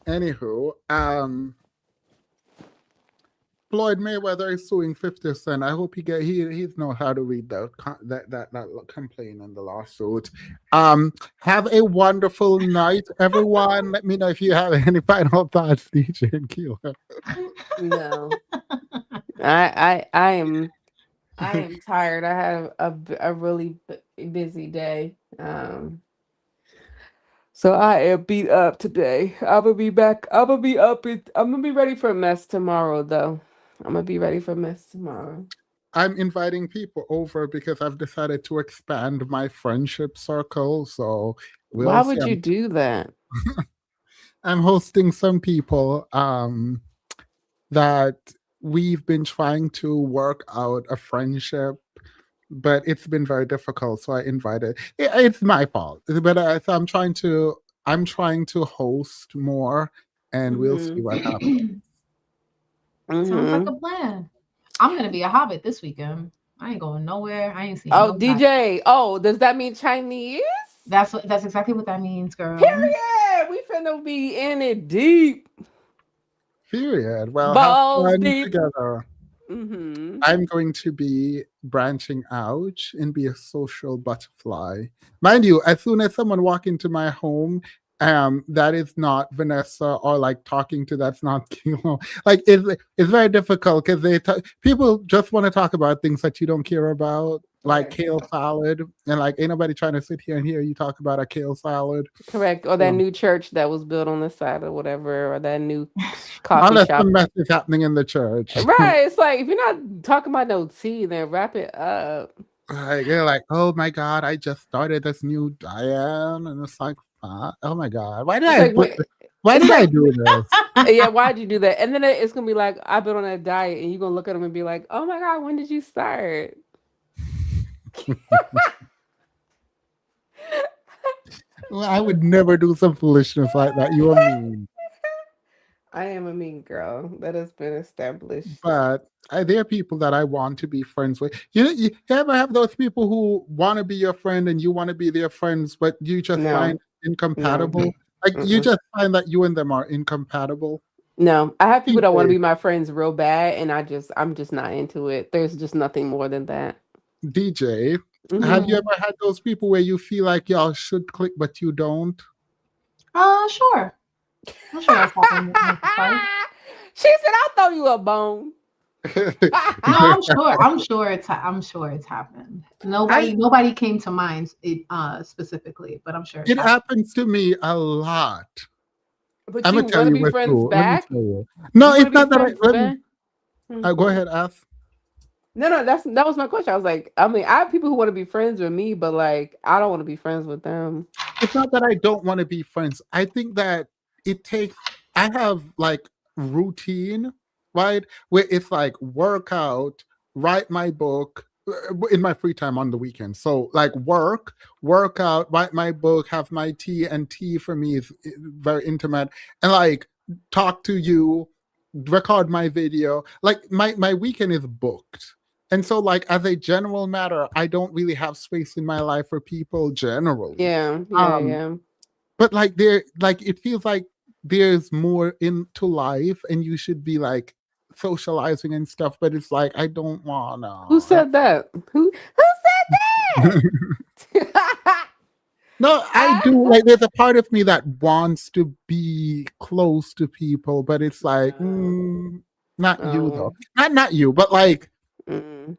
Anywho, Floyd Mayweather is suing 50 Cent. I hope he's know how to read that complaint in the lawsuit. Have a wonderful night, everyone. Let me know if you have any final thoughts, DJ and Keelo. No, I am tired. I had a really busy day. So I am beat up today. I'm gonna be back. I'm gonna be up. I'm gonna be ready for a mess tomorrow, though. I'm gonna be ready for a mess tomorrow. I'm inviting people over because I've decided to expand my friendship circle. So why would you do that? I'm hosting some people that we've been trying to work out a friendship, but it's been very difficult. So I invited. It's my fault, but I'm trying to host more, and we'll see what happens. Sounds like a plan. I'm gonna be a hobbit this weekend. I ain't going nowhere. I ain't seeing. Oh, DJ. Oh, does that mean Chinese? That's exactly what that means, girl. Period. We finna be in it deep. Period. Well, balls have fun deep together. I'm going to be branching out and be a social butterfly. Mind you, as soon as someone walk into my home, that is not Vanessa, or like talking to that's not Keelo. Like it's very difficult because people just want to talk about things that you don't care about, like kale salad, and like ain't nobody trying to sit here and hear you talk about a kale salad. Correct. Or that new church that was built on the side or whatever, or that new coffee Unless shop. some mess is happening in the church. Right. It's like if you're not talking about no tea, then wrap it up. Like, you're like, oh my God, I just started this new diet, and it's like, oh my God, why did I do this? Yeah, why'd you do that? And then it's gonna be like, I've been on that diet, and you're gonna look at them and be like, oh my God, when did you start? Well, I would never do some foolishness like that. You are mean. I am a mean girl. That has been established. But there are people that I want to be friends with. You ever have those people who want to be your friend and you want to be their friends, but you just find incompatible? No. Like you just find that you and them are incompatible? No, I have people that want to be my friends real bad, and I'm just not into it. There's just nothing more than that. DJ, have you ever had those people where you feel like y'all should click, but you don't? Sure. I'm sure that's happened. She said, "I'll throw you a bone." No, I'm sure it's happened. Nobody came to mind specifically, but I'm sure it happens to me a lot. But I'm you gonna tell want to you be friends back? No, it's not that. Go ahead, ask. No, that was my question. I was like, I mean, I have people who want to be friends with me, but like, I don't want to be friends with them. It's not that I don't want to be friends. I think that I have like routine, right? Where it's like workout, write my book in my free time on the weekend. So like workout, write my book, have my tea, and tea for me is very intimate, and like talk to you record my video. Like my weekend is booked. And so like as a general matter, I don't really have space in my life for people generally. Yeah. But like it feels like there's more into life and you should be like socializing and stuff, but it's like I don't wanna. Who said that? Who said that? No, I do. Like, there's a part of me that wants to be close to people, but it's like, not you though. Not you, but like, Mm.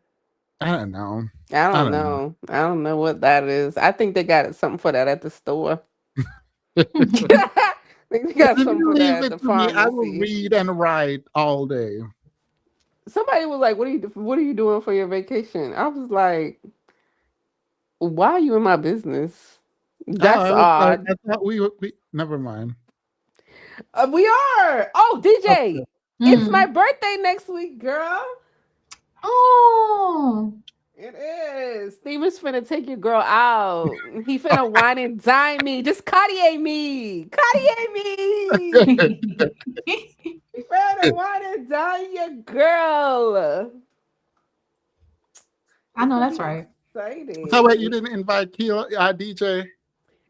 I don't know. I don't know. I don't know what that is. I think they got something for that at the store. I think they got If something you for leave that it at the to me, I will pharmacy. read and write all day. Somebody was like, what are you doing for your vacation? I was like, why are you in my business? That's I was like, odd. I thought we never mind. We are. Oh, DJ, it's my birthday next week, girl. Oh, It is. Steven's finna take your girl out. He finna wine and dine me. Just Cartier me. Cartier me. He finna wine and dine your girl. I know that's right. Exciting. So wait, you didn't invite Keelo, DJ?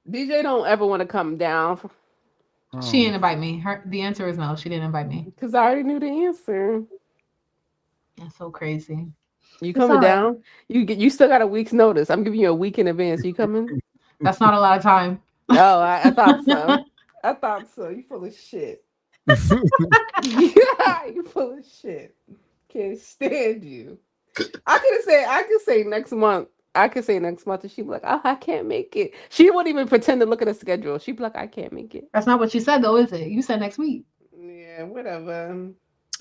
DJ don't ever want to come down. She didn't invite me. The answer is no. She didn't invite me. Because I already knew the answer. That's so crazy. You coming down? You still got a week's notice. I'm giving you a week in advance. You coming? That's not a lot of time. Oh, I thought so. I thought so. You full of shit. You full of shit. Can't stand you. I could say next month. I could say next month, and she'd be like, "Oh, I can't make it." She wouldn't even pretend to look at a schedule. She'd be like, "I can't make it." That's not what you said, though, is it? You said next week. Yeah, whatever.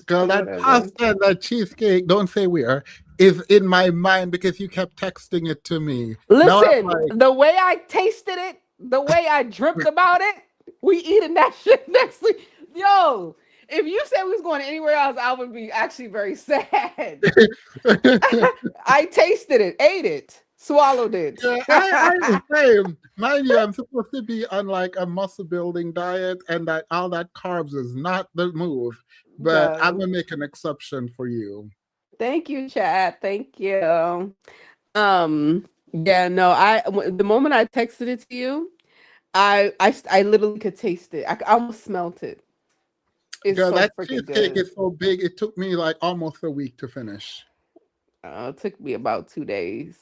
Girl, that pasta and that cheesecake, don't say where, is in my mind because you kept texting it to me. Listen, the way I tasted it, the way I dreamt about it, we eating that shit next week. Yo, if you said we was going anywhere else, I would be actually very sad. I tasted it, ate it, swallowed it. Yeah, I same. Mind you, I'm supposed to be on like a muscle building diet, and that all that carbs is not the move. But I'm gonna make an exception for you. Thank you, Chad. Thank you. Yeah, no, the moment I texted it to you, I literally could taste it. I almost smelt it. It's Girl, so that freaking cheesecake good. is so big, it took me like almost a week to finish. It took me about 2 days.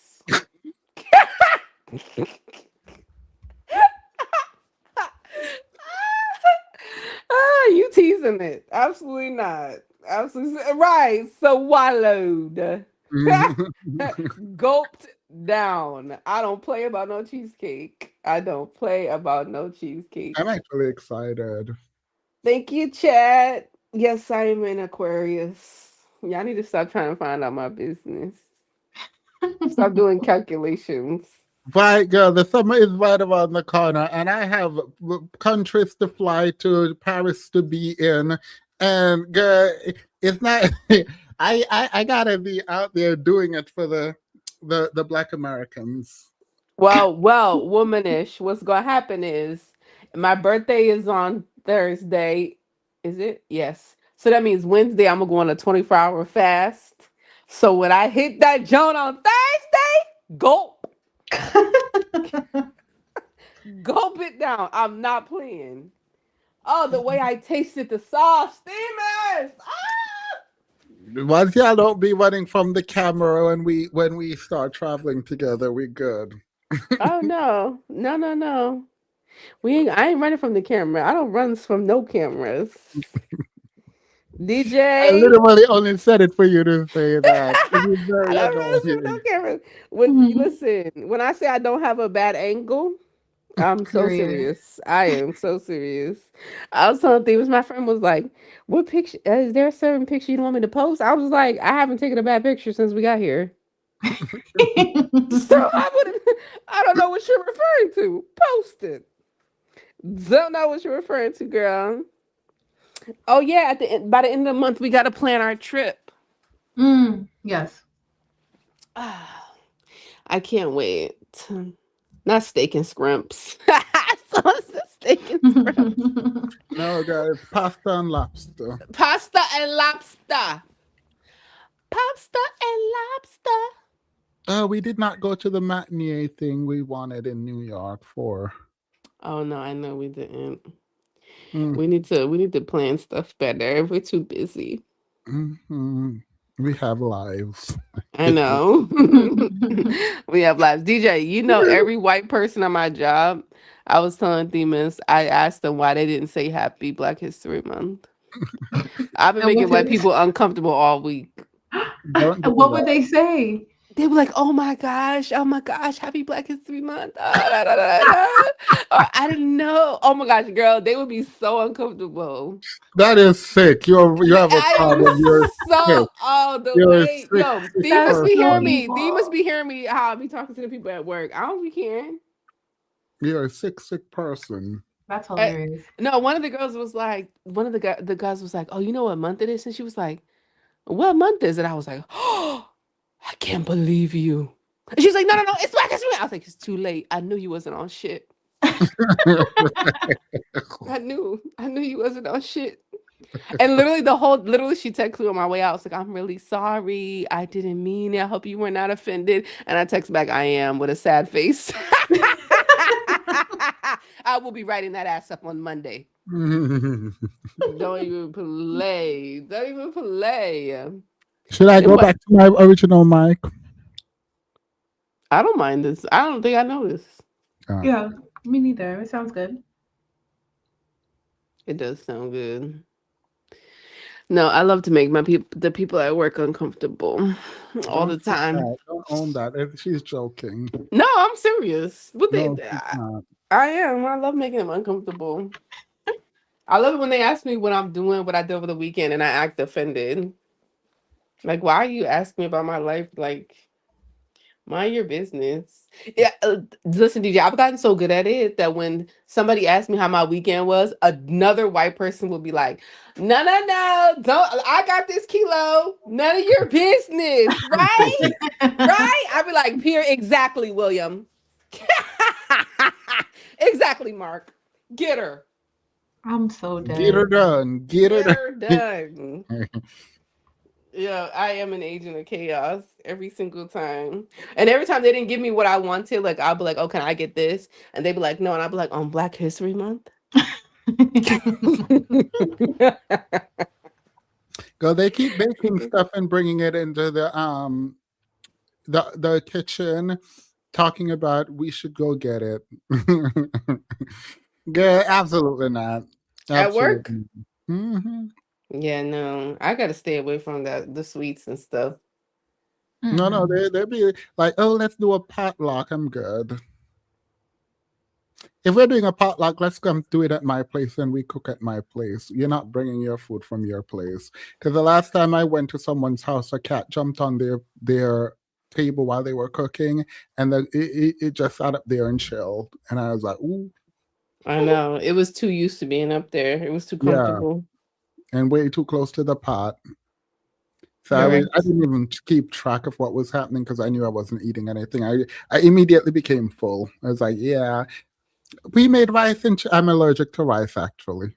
You teasing it. Absolutely not. Absolutely right. Swallowed. Gulped down. I don't play about no cheesecake. I don't play about no cheesecake. I'm actually excited. Thank you, Chad. Yes, I am an Aquarius. Y'all need to stop trying to find out my business. Stop doing calculations. Right, girl, the summer is right around the corner, and I have countries to fly to, Paris to be in, and girl, it's not. I gotta be out there doing it for the Black Americans. Well, womanish. What's gonna happen is my birthday is on Thursday. Is it? Yes. So that means Wednesday I'm gonna go on a 24-hour fast. So when I hit that joint on Thursday, gulp. Gulp it down. I'm not playing. Oh, the way I tasted the sauce, steamers. Once y'all don't be running from the camera when we start traveling together, we good. Oh no. I ain't running from the camera. I don't run from no cameras. DJ. I literally only said it for you to say that. I don't run from no cameras. Listen, when I say I don't have a bad angle, I'm so serious. I am so serious. I was telling Thebes, my friend was like, "What picture? Is there a certain picture you don't want me to post?" I was like, "I haven't taken a bad picture since we got here." So I don't know what you're referring to. Post it. Don't know what you're referring to, girl. Oh yeah, by the end of the month, we got to plan our trip. Yes. I can't wait. Not steak and scrimps. So it's the steak and scrimps. No, guys, pasta and lobster. Pasta and lobster. Pasta and lobster. We did not go to the matinee thing we wanted in New York for. Oh no, I know we didn't. Mm. We need to plan stuff better. We're too busy. Mhm. We have lives. I know. We have lives. DJ, you know every white person on my job. I was telling Themis, I asked them why they didn't say Happy Black History Month. I've been And making what white did- people uncomfortable all week. Don't do What would that. they say? They were like, oh my gosh, Happy Black History Month. Da, da, da, da. Or, I didn't know. Oh my gosh, girl, they would be so uncomfortable. That is sick. You have a I am problem. You're sick. the You're a way, sick, yo, sick Thee must be so hearing person. me. Thee evil. must be hearing me how I be talking to the people at work. I don't be hearing. You're a sick, sick person. That's hilarious. No, one of the girls was like, the guys was like, oh, you know what month it is? And she was like, what month is it? I was like, oh, I can't believe you. And she was like, no, it's Black History Month. I was like, it's too late. I knew you wasn't on shit. I knew you wasn't on shit. And literally she texted me on my way out. I was like, I'm really sorry. I didn't mean it. I hope you were not offended. And I text back, I am, with a sad face. I will be writing that ass up on Monday. Don't even play. Don't even play. Should I go back to my original mic? I don't mind this. I don't think I know this. Yeah, me neither. It sounds good. It does sound good. No, I love to make the people at work uncomfortable all the time. Don't own that. She's joking. No, I'm serious. What No, she's not. I am. I love making them uncomfortable. I love it when they ask me what I'm doing, what I did over the weekend, and I act offended. Like, why are you asking me about my life? Like, mind your business. Yeah, listen, DJ, I've gotten so good at it that when somebody asks me how my weekend was, another white person will be like, no, don't. I got this, Keelo. None of your business, right? Right? I'd be like, Pierre, exactly, William. Exactly, Mark. Get her. I'm so dead. Get her done. Get her done. Yeah, I am an agent of chaos every single time. And every time they didn't give me what I wanted, like I'll be like, oh, can I get this? And they'd be like, no. And I'll be like, on Black History Month? Go. They keep baking stuff and bringing it into the kitchen, talking about we should go get it. Yeah, absolutely not. At work? Mm-hmm. Yeah, no. I gotta stay away from the sweets and stuff. No, they'd be like, oh, let's do a potluck. I'm good. If we're doing a potluck, let's come do it at my place and we cook at my place. You're not bringing your food from your place. Because the last time I went to someone's house, a cat jumped on their table while they were cooking, and it just sat up there and chilled. And I was like, ooh. I know. It was too used to being up there. It was too comfortable. Yeah. And way too close to the pot. So I didn't even keep track of what was happening because I knew I wasn't eating anything. I immediately became full. I was like, yeah. We made rice and I'm allergic to rice, actually.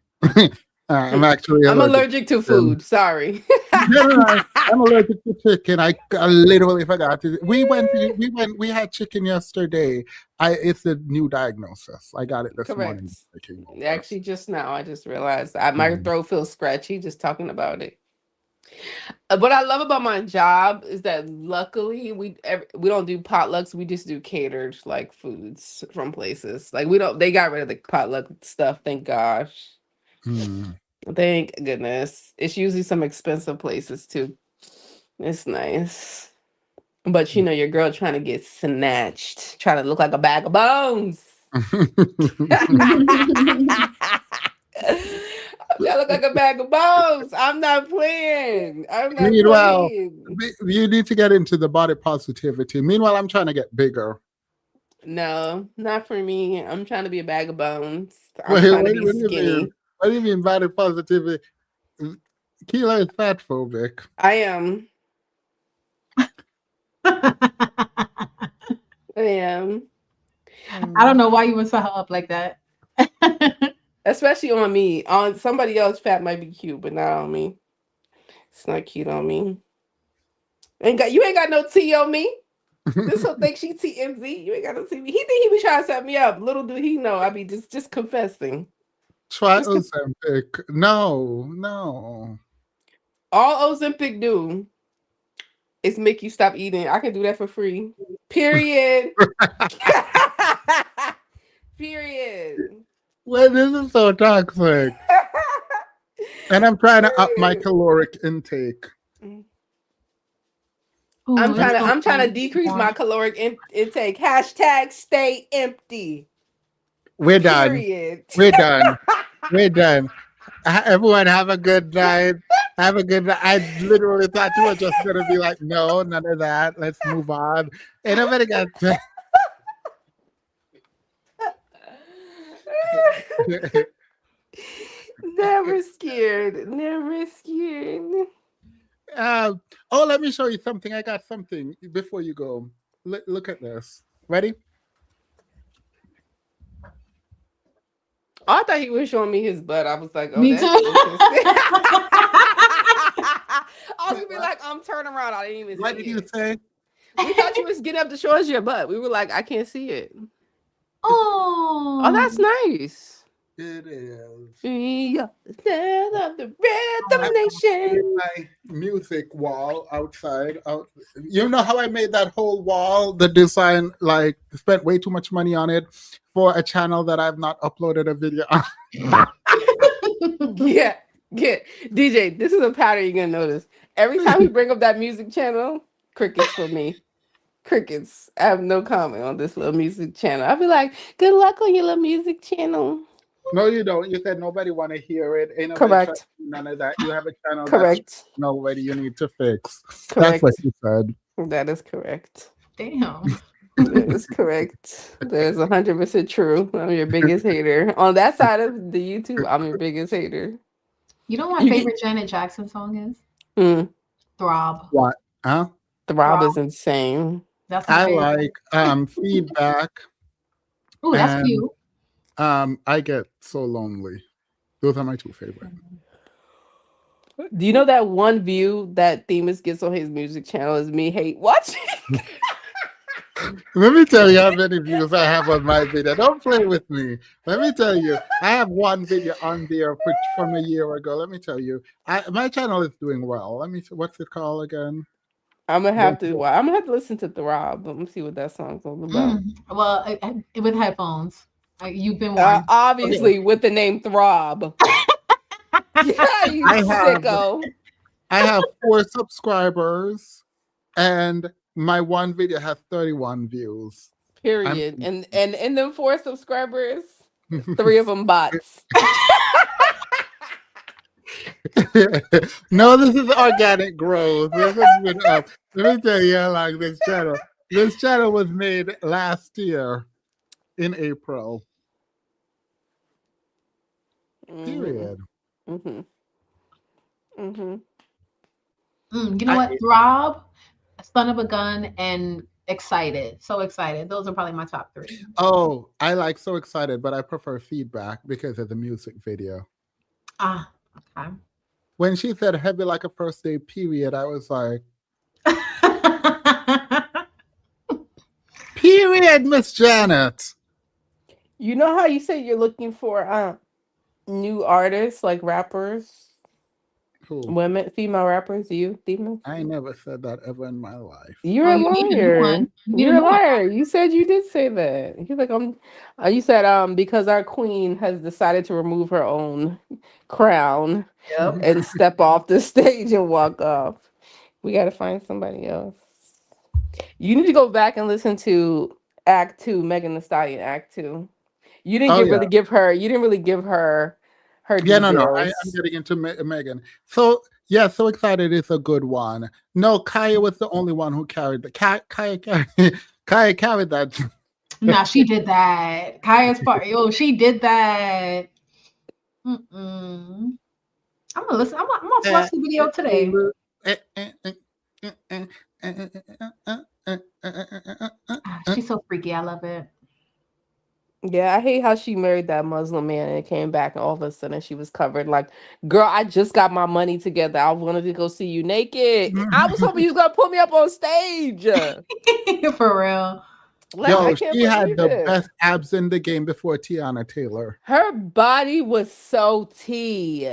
I'm allergic to food. Sorry. No, I'm allergic to chicken. I literally forgot. We had chicken yesterday. It's a new diagnosis. I got it this morning. Actually, just now, I just realized my throat feels scratchy just talking about it. What I love about my job is that luckily we don't do potlucks. We just do catered like foods from places. Like they got rid of the potluck stuff. Thank gosh. Thank goodness. It's usually some expensive places too. It's nice. But your girl trying to get snatched, trying to look like a bag of bones. I look like a bag of bones. I'm not playing. Meanwhile, you need to get into the body positivity. Meanwhile, I'm trying to get bigger. No, not for me. I'm trying to be a bag of bones. I'm trying to be skinny. What do you mean body positivity? Keelo is fat phobic. I am. I am. I don't know why you would set her up like that. Especially on me. On somebody else, fat might be cute, but not on me. It's not cute on me. You ain't got no T on me. This whole thing she TMZ. You ain't got no T. He think he be trying to set me up. Little do he know, I be just confessing. Try Ozempic. No. All Ozempic do is make you stop eating. I can do that for free. Period. Period. Well, this is so toxic. And I'm trying to up my caloric intake. Ooh, I'm trying to decrease my caloric intake. Hashtag stay empty. We're done. Period. We're done. We're done. Everyone have a good night. Have a good night. I literally thought you were just going to be like, no, none of that. Let's move on. Ain't nobody got to. Never scared. Never scared. Let me show you something. I got something before you go. Look at this. Ready? Oh, I thought he was showing me his butt. I was like, oh, Me that's too. interesting. I was gonna be like, turn around. I didn't even see What did you say? We thought you was getting up to show us your butt. We were like, I can't see it. Oh, that's nice. It is. Yeah. The rhythm nation. My music wall outside. You know how I made that whole wall? The design, like, spent way too much money on it for a channel that I've not uploaded a video on. Yeah. DJ, this is a pattern you're gonna notice. Every time we bring up that music channel, crickets for me. Crickets. I have no comment on this little music channel. I'll be like, good luck on your little music channel. No, you don't. You said nobody want to hear it. Ain't nobody Correct. none of that. You have a channel Correct. that's nobody you need to fix. Correct. That's what you said. That is correct. damn. That is correct. That is 100% true. I'm your biggest hater. On that side of the YouTube, I'm your biggest hater. You know what my favorite Janet Jackson song is? Throb. What? Huh? Throb is insane. That's my favorite. like Feedback. Ooh, that's cute. I Get So Lonely. Those are my two favorites. Do you know that one view that Themis gets on his music channel is me hate watching? Let me tell you how many views I have on my video. Don't play with me. Let me tell you, I have one video on there from a year ago. Let me tell you, my channel is doing well. Let me see, what's it called again? I'm gonna have to listen to Throb. Let me see what that song's all about. Well, with headphones. You've been warned. Obviously, with the name Throb. Yeah, you sicko. I have 4 subscribers, and my one video has 31 views. Period. And in them 4 subscribers, 3 of them bots. No, this is organic growth. This has been up. Let me tell you how long this channel. This channel was made last year in April. Period. You know what? Throb, Son of a Gun, and Excited. So Excited. Those are probably my top 3. Oh, I like So Excited, but I prefer Feedback because of the music video. Okay. When she said heavy like a first day period, I was like, period, Miss Janet. You know how you say you're looking for new artists, like rappers? Who? Women, female rappers, you, Themis? I never said that ever in my life. You're a liar. You're a liar. You said you did say that. He's like, you said because our queen has decided to remove her own crown and step off the stage and walk off. We gotta find somebody else. You need to go back and listen to Act 2, Megan Thee Stallion Act 2. You didn't really give her her details. I'm getting into Megan. So So Excited is a good one. No, Kaya was the only one who carried the Kaya carried that. Nah, she did that. Kaya's part. She did that. I'm gonna listen. I'm gonna watch the video today. She's so freaky. I love it. Yeah, I hate how she married that Muslim man and came back and all of a sudden she was covered. Like, girl, I just got my money together. I wanted to go see you naked. I was hoping you was gonna put me up on stage. For real. Like, I Yo, can't she had believe the it. best abs in the game before Tiana Taylor. Her body was so T.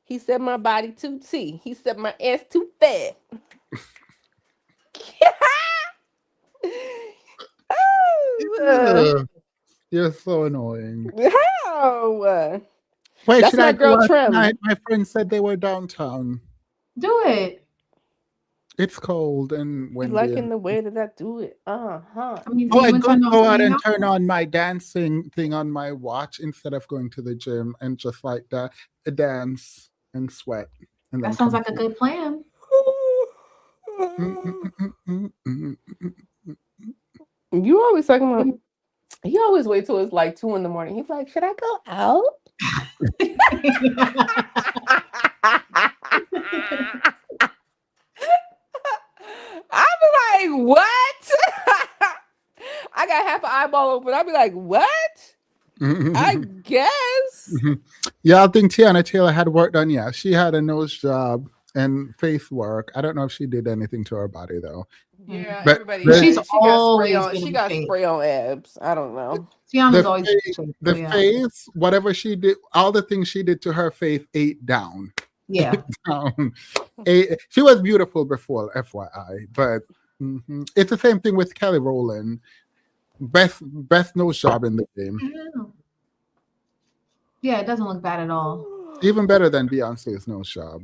He said my body too T. He said my ass too fat. Oh, Ugh, you're so annoying. how? Wait, That's should my I girl go out Trim. tonight? My friend said they were downtown. Do it. It's cold and You windy. liking the way that I do it? I mean, Oh, do I you could intend on go out staying and out? turn on my dancing thing on my watch instead of going to the gym and just like that, dance and sweat. And then That sounds come like a good plan. You always talking about. He always wait till it's like 2 a.m. He's like, should I go out? I'll be like, what? I got half an eyeball open. I'll be like, what? I guess. Yeah, I think Tiana Taylor had work done. Yeah, she had a nose job and face work. I don't know if she did anything to her body though. Yeah, But everybody. the- She's She got spray always on. been She in got shape. spray on abs. I don't know. Tiana's the always been in shape. the So yeah. face, whatever she did, all the things she did to her face, ate down. Yeah. Down. She was beautiful before, FYI, but it's the same thing with Kelly Rowland. Best nose job in the game, Yeah, it doesn't look bad at all. even better than Beyonce's nose job.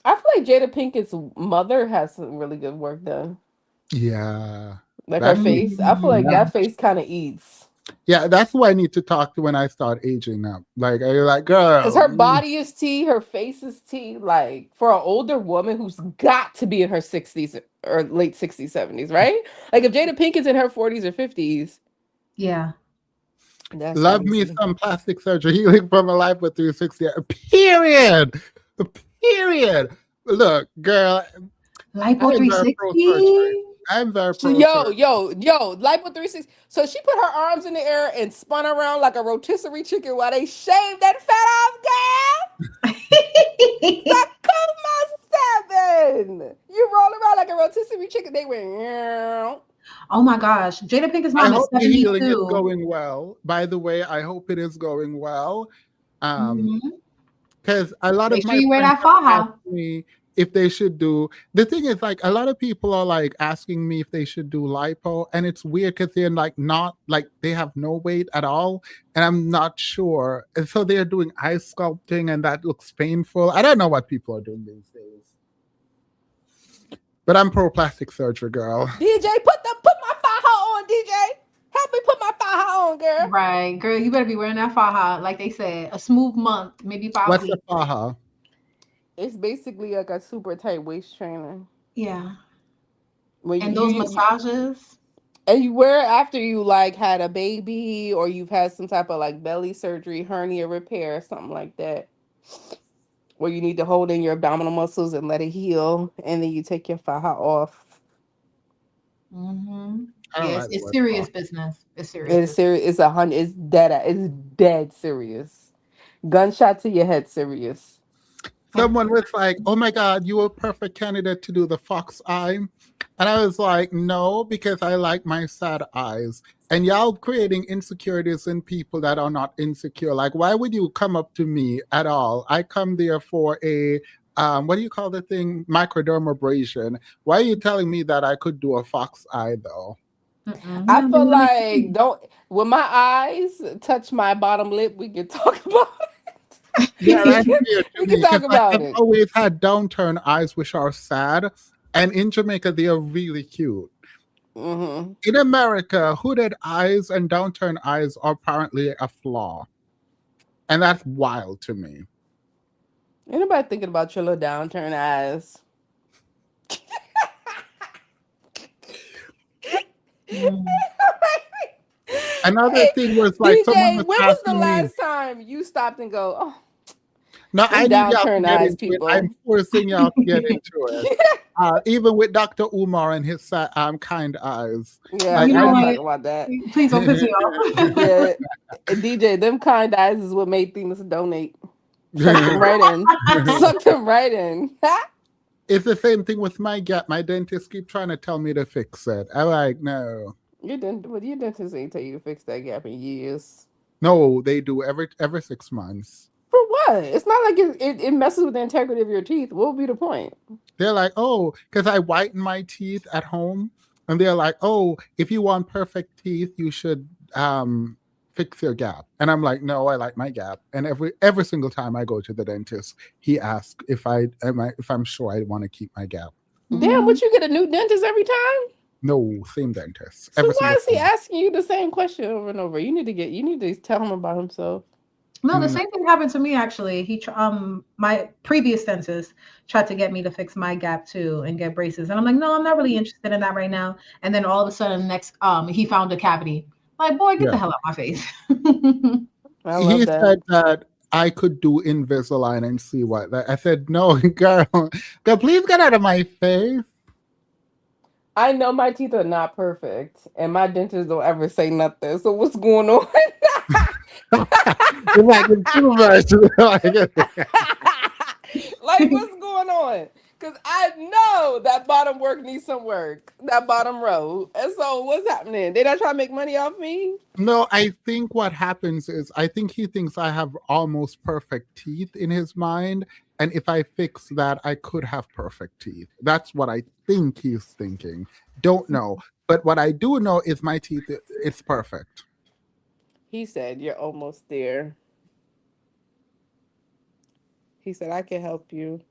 I feel like Jada Pinkett's mother has some really good work done. Yeah, Like her That's- face. I feel like yeah. that face kind of eats. Yeah, that's who I need to talk to when I start aging up. Like, you're like, girl, Because her body is T, her face is T. Like, for an older woman who's got to be in her 60s or late 60s, 70s, right? Like, if Jada Pinkett's in her 40s or 50s, Yeah. that's love me easy. some plastic surgery healing from a life with 360. Period. Period. Look, girl, Lipo I'm very 360. pro-surgery. I'm very So, pro. yo, Lipo 360. So she put her arms in the air and spun around like a rotisserie chicken while they shaved that fat off, girl. Sakuma 7. You roll around like a rotisserie chicken. They went, yeah. Oh my gosh. Jada Pinkett's I mom is hope the healing is 72. going well. By the way, I hope it is going well. Because a lot Make of sure my you wear friends that have faja. asked me if they should do. The thing is, like, a lot of people are like asking me if they should do lipo, and it's weird because they're like not like they have no weight at all, and I'm not sure. And so they're doing eye sculpting, and that looks painful. I don't know what people are doing these days. But I'm pro plastic surgery, girl. DJ, put my faja on, DJ. Help me put my faja on, girl. Right, girl, you better be wearing that faja. Like they said, a smooth month, maybe 5 What's weeks. the faja? It's basically like a super tight waist trainer. Yeah. When And those massages. And you wear it after you like had a baby or you've had some type of like belly surgery, hernia repair, something like that. Where you need to hold in your abdominal muscles and let it heal, and then you take your faja off. Yes, it's serious business. It's serious. It's serious. It's 100. It's dead. It's dead serious. Gunshot to your head. Serious. Someone was like, "Oh my God, you were a perfect candidate to do the fox eye," and I was like, "No, because I like my sad eyes." And y'all creating insecurities in people that are not insecure. Like, why would you come up to me at all? I come there for a what do you call the thing? Microdermabrasion. Why are you telling me that I could do a fox eye though? I feel like when my eyes touch my bottom lip, we can talk about it. Yeah, that's weird to We me, can talk 'cause about I've it. always had downturned eyes, which are sad, and in Jamaica they are really cute. In America, hooded eyes and downturned eyes are apparently a flaw, and that's wild to me. Ain't nobody thinking about your little downturned eyes. Another thing was like someone DJ, was when was the asking me. last time you stopped and go, oh, No, I need y'all to downturned get eyes, into people. it. I'm forcing y'all to get into it. Even with Dr. Umar and his kind eyes. Yeah, Like, You we know gotta what? talk about that. Please don't piss me off. Yeah, and DJ, them kind eyes is what made Themis donate. Suck them right in. Suck them right in. It's the same thing with my gap. My dentist keep trying to tell me to fix it. I'm like, no. Your dentist ain't tell you to fix that gap in years. No, they do every 6 months. For what? It's not like it messes with the integrity of your teeth. What would be the point? They're like, oh, because I whiten my teeth at home. And they're like, oh, if you want perfect teeth, you should fix your gap. And I'm like, no, I like my gap. And every single time I go to the dentist, he asks if I'm sure I want to keep my gap. Damn, would you get a new dentist every time? No, same dentist. So Every why is he time. asking you the same question over and over? You need to tell him about himself. No, the same thing happened to me actually. My previous dentist tried to get me to fix my gap too and get braces, and I'm like, no, I'm not really interested in that right now. And then all of a sudden, he found a cavity. Like, boy, get the hell out my face. He said that I could do Invisalign and see what. I said, no, girl, please get out of my face. I know my teeth are not perfect, and my dentist don't ever say nothing. So what's going on? It's like it's too much. Like, what's going on? Because I know that bottom work needs some work, that bottom row. And so what's happening? They not trying to make money off me? No, I think what happens is I think he thinks I have almost perfect teeth in his mind. And if I fix that, I could have perfect teeth. That's what I think he's thinking. Don't know. But what I do know is my teeth, it's perfect. He said, you're almost there. He said, I can help you.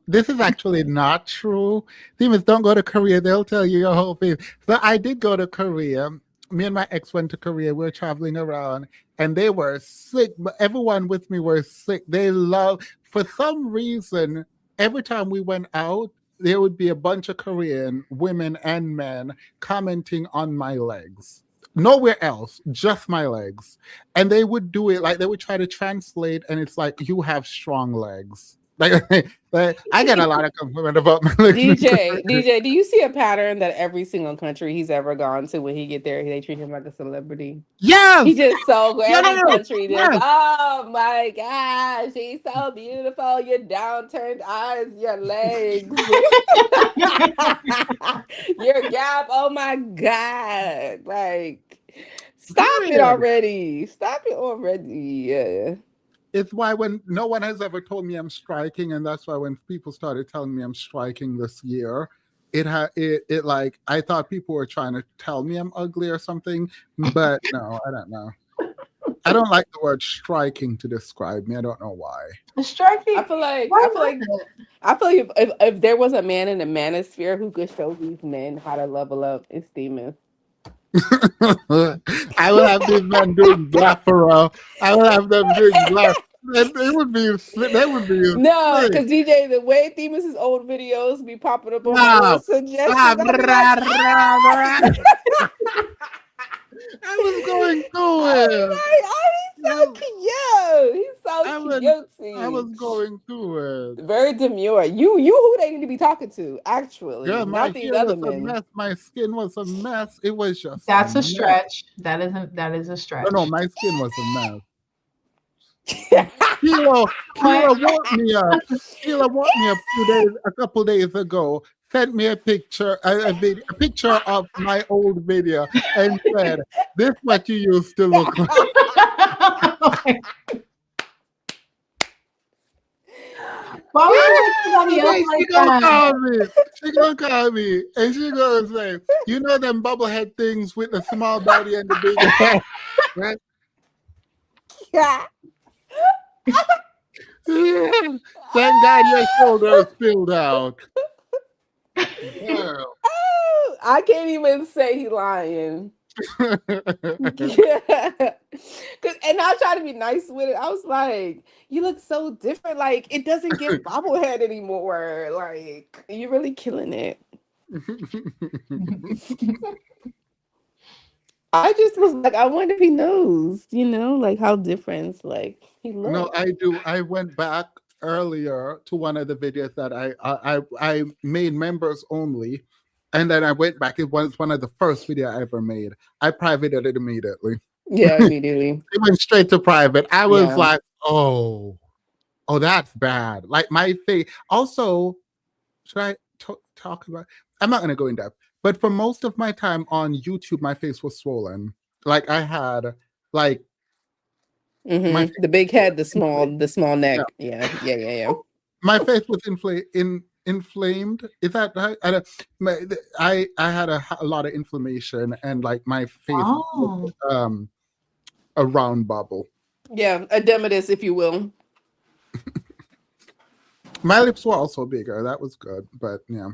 This is actually not true. Demons, don't go to Korea. They'll tell you your whole thing. So I did go to Korea. Me and my ex went to Korea. We were traveling around and they were sick. But everyone with me were sick. For some reason, every time we went out, there would be a bunch of Korean women and men commenting on my legs. Nowhere else, just my legs. And they would do it like they would try to translate, and it's like, you have strong legs. Like I get a lot of compliment about my legs. DJ, do you see a pattern that every single country he's ever gone to, when he get there, they treat him like a celebrity? Yes! He just so good. Every Yes! country, Yes! oh my gosh, she's so beautiful. Your downturned eyes, your legs, your gap. Oh my God. Like, stop it already. Stop it already. Yeah. It's why when no one has ever told me I'm striking, and that's why when people started telling me I'm striking this year, it like I thought people were trying to tell me I'm ugly or something, but no, I don't know. I don't like the word striking to describe me. I don't know why. Striking. I feel like if there was a man in the manosphere who could show these men how to level up, it's Demon. I will have these men doing Blafaro. I will have them doing Blaf. They would be. No, because DJ, the way Themis' old videos be popping up on my suggestions. I was going through it. He's so cute. He's so cutesy. I was going through it. Very demure. You who they need to be talking to, actually. Yeah, not these other men. Mess. My skin was a mess. It was just That's a stretch. That is a stretch. No, my skin was a mess. Keelo woke me up. Keelo woke me up a couple days ago. Sent me a picture, a picture of my old video, and said, "This is what you used to look like." She gonna call me, and she gonna say, "You know them bubblehead things with the small body and the big head, right?" Yeah. Thank God your shoulders filled out. Girl. Oh, I can't even say he lying. Yeah. And I try to be nice with it. I was like, you look so different. Like, it doesn't get bobblehead anymore. Like, you're really killing it. I just was like, I wonder if he knows, like how different like he looks. No, I do. I went back earlier to one of the videos that I made members only, and then I went back. It was one of the first video I ever made. I privated it immediately. Yeah, immediately. It went straight to private. I was Yeah. like, oh, that's bad. Like my face. Also, should I talk about? I'm not going to go in depth, but for most of my time on YouTube, my face was swollen. Like I had like The big head, the small neck. Yeah. my face was inflamed. Is that right? I had a lot of inflammation, and like my face was, a round bubble. Yeah, edematous, if you will. My lips were also bigger. That was good, but yeah.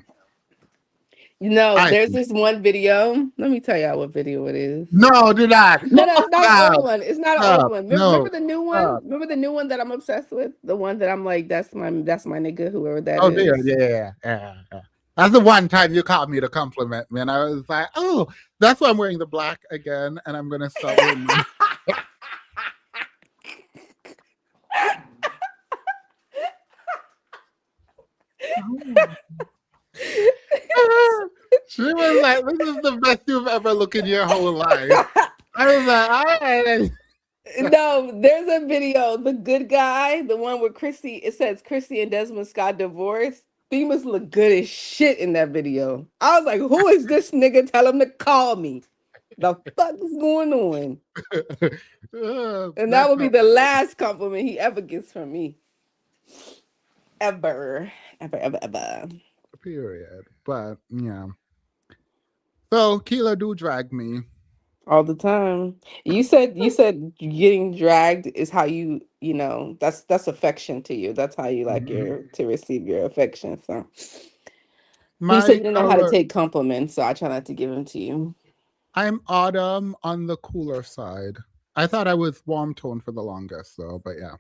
You know, there's this one video. Let me tell y'all what video it is. No, do not. No, it's not an old one. It's not an old one. Remember the new one? Stop. Remember the new one that I'm obsessed with? The one that I'm like, that's my nigga, whoever that Oh, is. dear. Yeah. That's the one time you caught me to compliment me, and I was like, oh, that's why I'm wearing the black again, and I'm gonna start wearing She was like, this is the best you've ever looked in your whole life. I was like, all right. No, there's a video, The Good Guy, the one where it says Christy and Desmond Scott divorced. Themas look good as shit in that video. I was like, who is this nigga? Tell him to call me. The fuck is going on? And that would be the last compliment he ever gets from me. Ever. Period. But yeah. So Keelo do drag me. All the time. You said getting dragged is how you know, that's affection to you. That's how you like to receive your affection. So you said you know how to take compliments, so I try not to give them to you. I'm Autumn on the cooler side. I thought I was warm tone for the longest though, but yeah.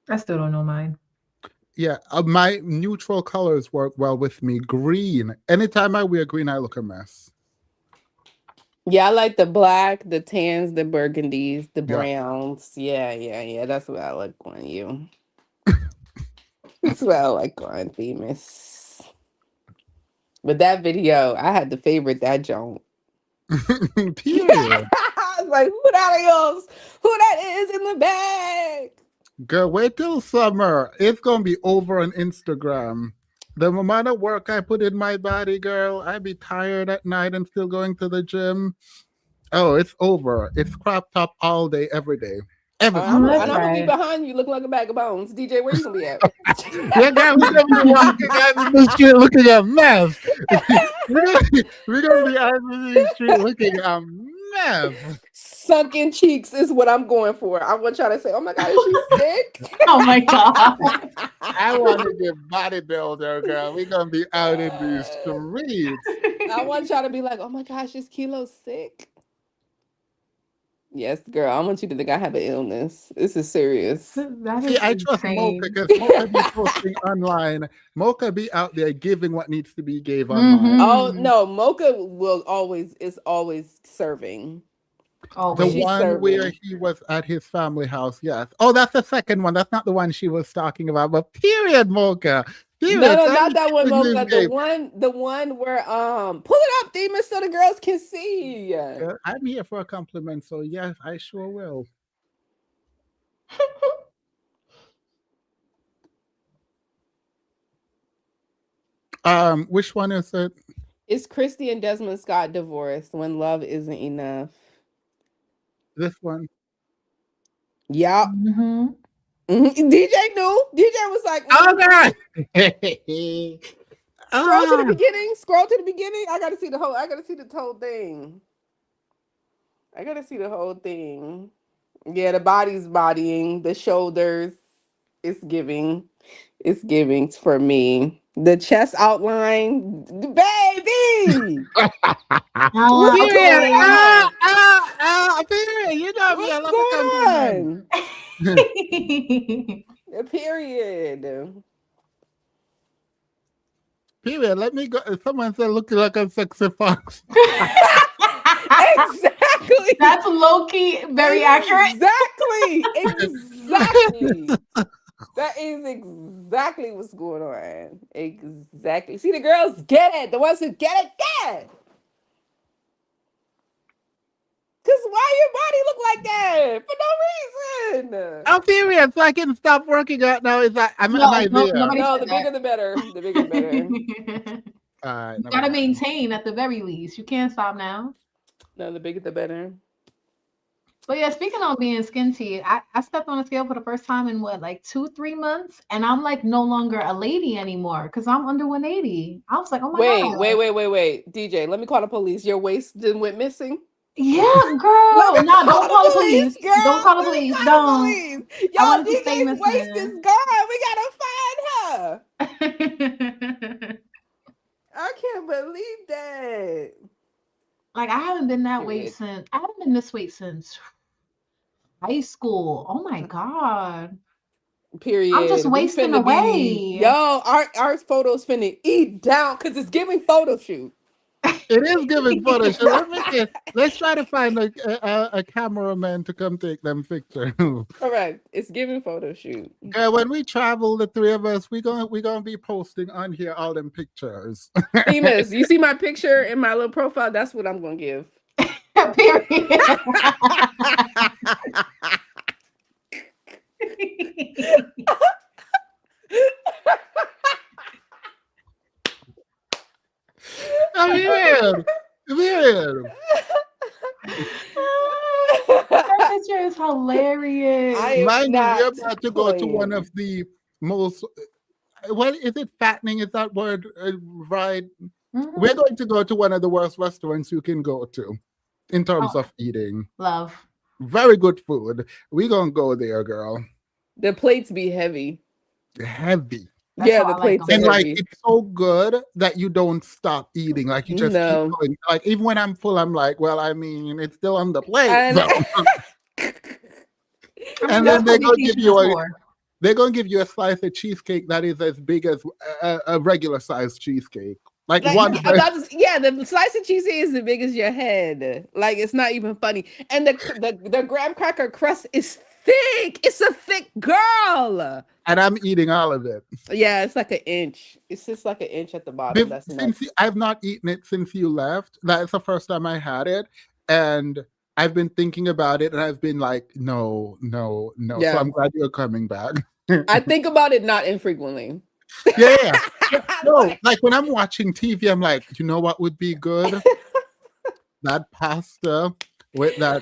I still don't know mine. Yeah, my neutral colors work well with me. Green. Anytime I wear green, I look a mess. Yeah, I like the black, the tans, the burgundies, the browns. Yeah. That's what I like on you. That's what I like on Themis. But that video, I had to favorite that joint. Period. I was like, who that is? Who that is in the bag? Girl, wait till summer. It's gonna be over on Instagram. The amount of work I put in my body, girl, I be tired at night and still going to the gym. Oh, it's over. It's crop top all day, every day. Every I'm gonna be behind you, looking like a bag of bones. DJ, where you gonna be at? Yeah, girl, we're gonna be walking out in the street looking a mess. We're gonna be out in the street looking a mess. Sunken cheeks is what I'm going for. I want y'all to say, oh my God, is she sick? Oh my God. I want to be a bodybuilder, girl. We're going to be out in these streets. I want y'all to be like, oh my gosh, is Keelo sick? Yes, girl. I want you to think I have an illness. This is serious. See, I trust Mocha because Mocha be posting online. Mocha be out there giving what needs to be gave online. Oh, no. Mocha is always serving. The one where he was at his family house, yes. Oh, that's the second one. That's not the one she was talking about. But period, Mocha. Period. No, not that one, Mocha. The one where pull it up, Themis, so the girls can see. I'm here for a compliment, so yes, I sure will. Which one is it? It's Christy and Desmond Scott divorced when love isn't enough. This one. Yeah. DJ knew. DJ was like, oh God. Scroll to the beginning. Scroll to the beginning. I gotta see the whole thing. I gotta see the whole thing. Yeah, the body's bodying, the shoulders. It's giving for me. The chest outline, baby. Period. Period. You know me. I love the compliment. Period. Period. Let me go. Someone said looking like a sexy fox. Exactly. That's low-key very accurate. Exactly. That is exactly what's going on. Exactly. See, the girls get it. The ones who get it, get it. Because why your body look like that? For no reason. I'm serious. So I can stop working out now. Is that am I there? nobody No, said the bigger the better. The bigger the better. You gotta maintain at the very least. You can't stop now. No, the bigger the better. But yeah, speaking on being skinty, I stepped on a scale for the first time in what, like 2-3 months, and I'm like no longer a lady anymore because I'm under 180. I was like, oh my god. Wait. DJ, let me call the police. Your waist then went missing. Yeah, girl. Let me Nah, don't call the police. girl. Don't call the Let me police. call the Don't. police. I Yo, want to stay DJ's waist is missing. gone. We gotta find her. I can't believe that. Like, I haven't been that weight Period. I haven't been this weight since high school. Oh my god. Period. I'm just We wasting finna away. Yo, our photos finna eat down because it's giving photo shoot. It is giving photo shoot. Let's try to find a cameraman to come take them pictures. Correct. It's giving photo shoot. Girl, when we travel, the three of us, we gonna be posting on here all them pictures. Famous. You see my picture in my little profile? That's what I'm gonna give. Period. Weird. That picture is hilarious. Mind you, we're about to go to one of the most. What is it? Fattening, is that word right? Mm-hmm. We're going to go to one of the worst restaurants you can go to in terms of eating. Love. Very good food. We're going to go there, girl. The plates be heavy. Heavy. Yeah, the plates are and heavy. like it's so good that you don't stop eating. Like you just keep going. Like even when I'm full, I'm like, well, I mean, it's still on the plate. And then they're gonna give you a slice of cheesecake that is as big as a regular sized cheesecake. Like one. The slice of cheesecake is as big as your head. Like it's not even funny. And the graham cracker crust is thick. It's a thick girl. And I'm eating all of it. Yeah, it's like an inch. It's just like an inch at the bottom. I've not eaten it since you left. That's the first time I had it. And I've been thinking about it and I've been like, no. Yeah. So I'm glad you're coming back. I think about it not infrequently. Yeah. No, like when I'm watching TV, I'm like, you know what would be good? That pasta with that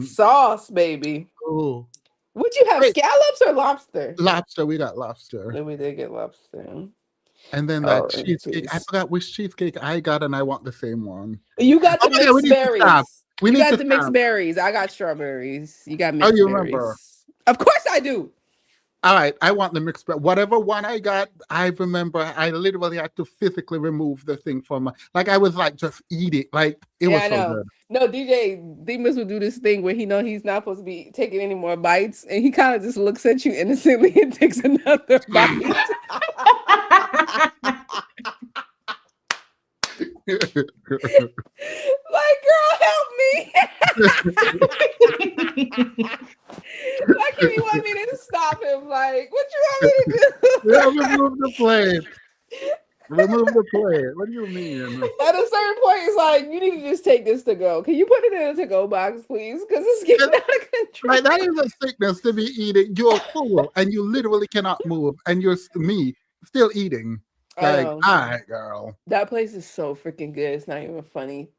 sauce, baby. Oh. Would you have scallops or lobster? Lobster. We got lobster. We did get lobster. And then that cheesecake. I forgot which cheesecake I got, and I want the same one. You got the mixed berries. You got the mixed berries. I got strawberries. You got mixed berries. Remember? Of course I do. All right, I want the mixed berries. Whatever one I got, I remember I literally had to physically remove the thing from my. Like I was like, just eat it. Like it was so good. No, DJ Demas would do this thing where he know he's not supposed to be taking any more bites, and he kind of just looks at you innocently and takes another bite. Like, girl, help me. Like, if you want me to stop him, like, what you want me to do? Remove the plate. Remove the plate. What do you mean? At a certain point, it's like, you need to just take this to go. Can you put it in a to-go box, please? Because it's getting out of control. Like, that is a sickness to be eating. You're full and you literally cannot move, and you're still eating. Like, all right, girl. That place is so freaking good. It's not even funny.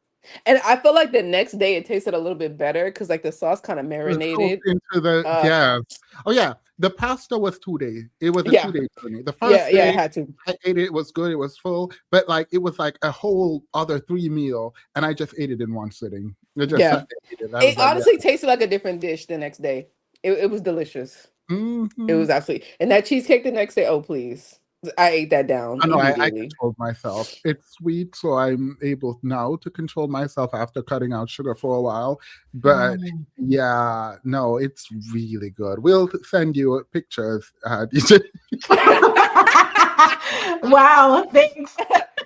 And I feel like the next day it tasted a little bit better because like the sauce kind of marinated into the Oh yeah, the pasta was 2 days. It was a 2-day journey. The first day I had to. I ate it. It was good. It was full, but like it was like a whole other 3 meal, and I just ate it in one sitting. It honestly tasted like a different dish the next day. It was delicious. Mm-hmm. It was absolutely, and that cheesecake the next day. Oh please. I ate that down. I know I controlled myself. It's sweet, so I'm able now to control myself after cutting out sugar for a while. But yeah, no, it's really good. We'll send you pictures. Wow, thanks.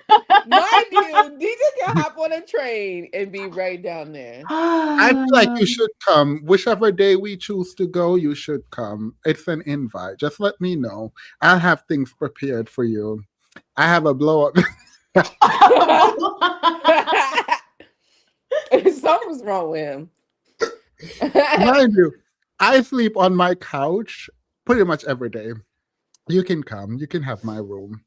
Mind you, DJ can hop on a train and be right down there. I feel like you should come. Whichever day we choose to go, you should come. It's an invite. Just let me know. I'll have things prepared for you. I have a blow up. Something's wrong with him. Mind you, I sleep on my couch pretty much every day. You can come. You can have my room.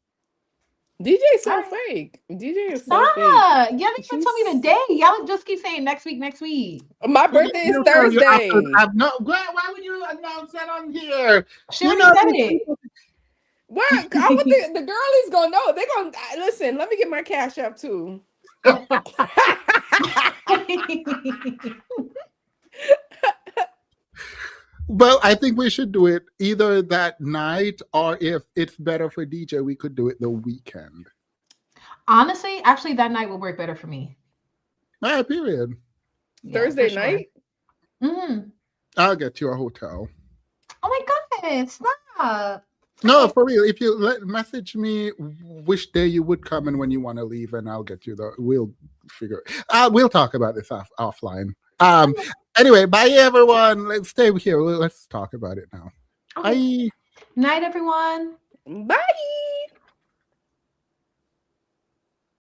DJ so fake. DJ is so fake. Y'all didn't even tell me the day. Y'all just keep saying next week, next week. My birthday is Thursday. Why would you announce that on here? She already said it. Well, I want the girlies gonna know. They're gonna listen. Let me get my cash up too. Well, I think we should do it either that night, or if it's better for DJ, we could do it the weekend. Honestly, actually, that night would work better for me. Period. Thursday night? Mm-hmm. I'll get you a hotel. Oh my God, stop. No, for real. If you message me which day you would come and when you want to leave, and I'll get you we'll figure we'll talk about this offline. Anyway, bye everyone. Let's stay here. Let's talk about it now. Okay. Bye. Night, everyone. Bye.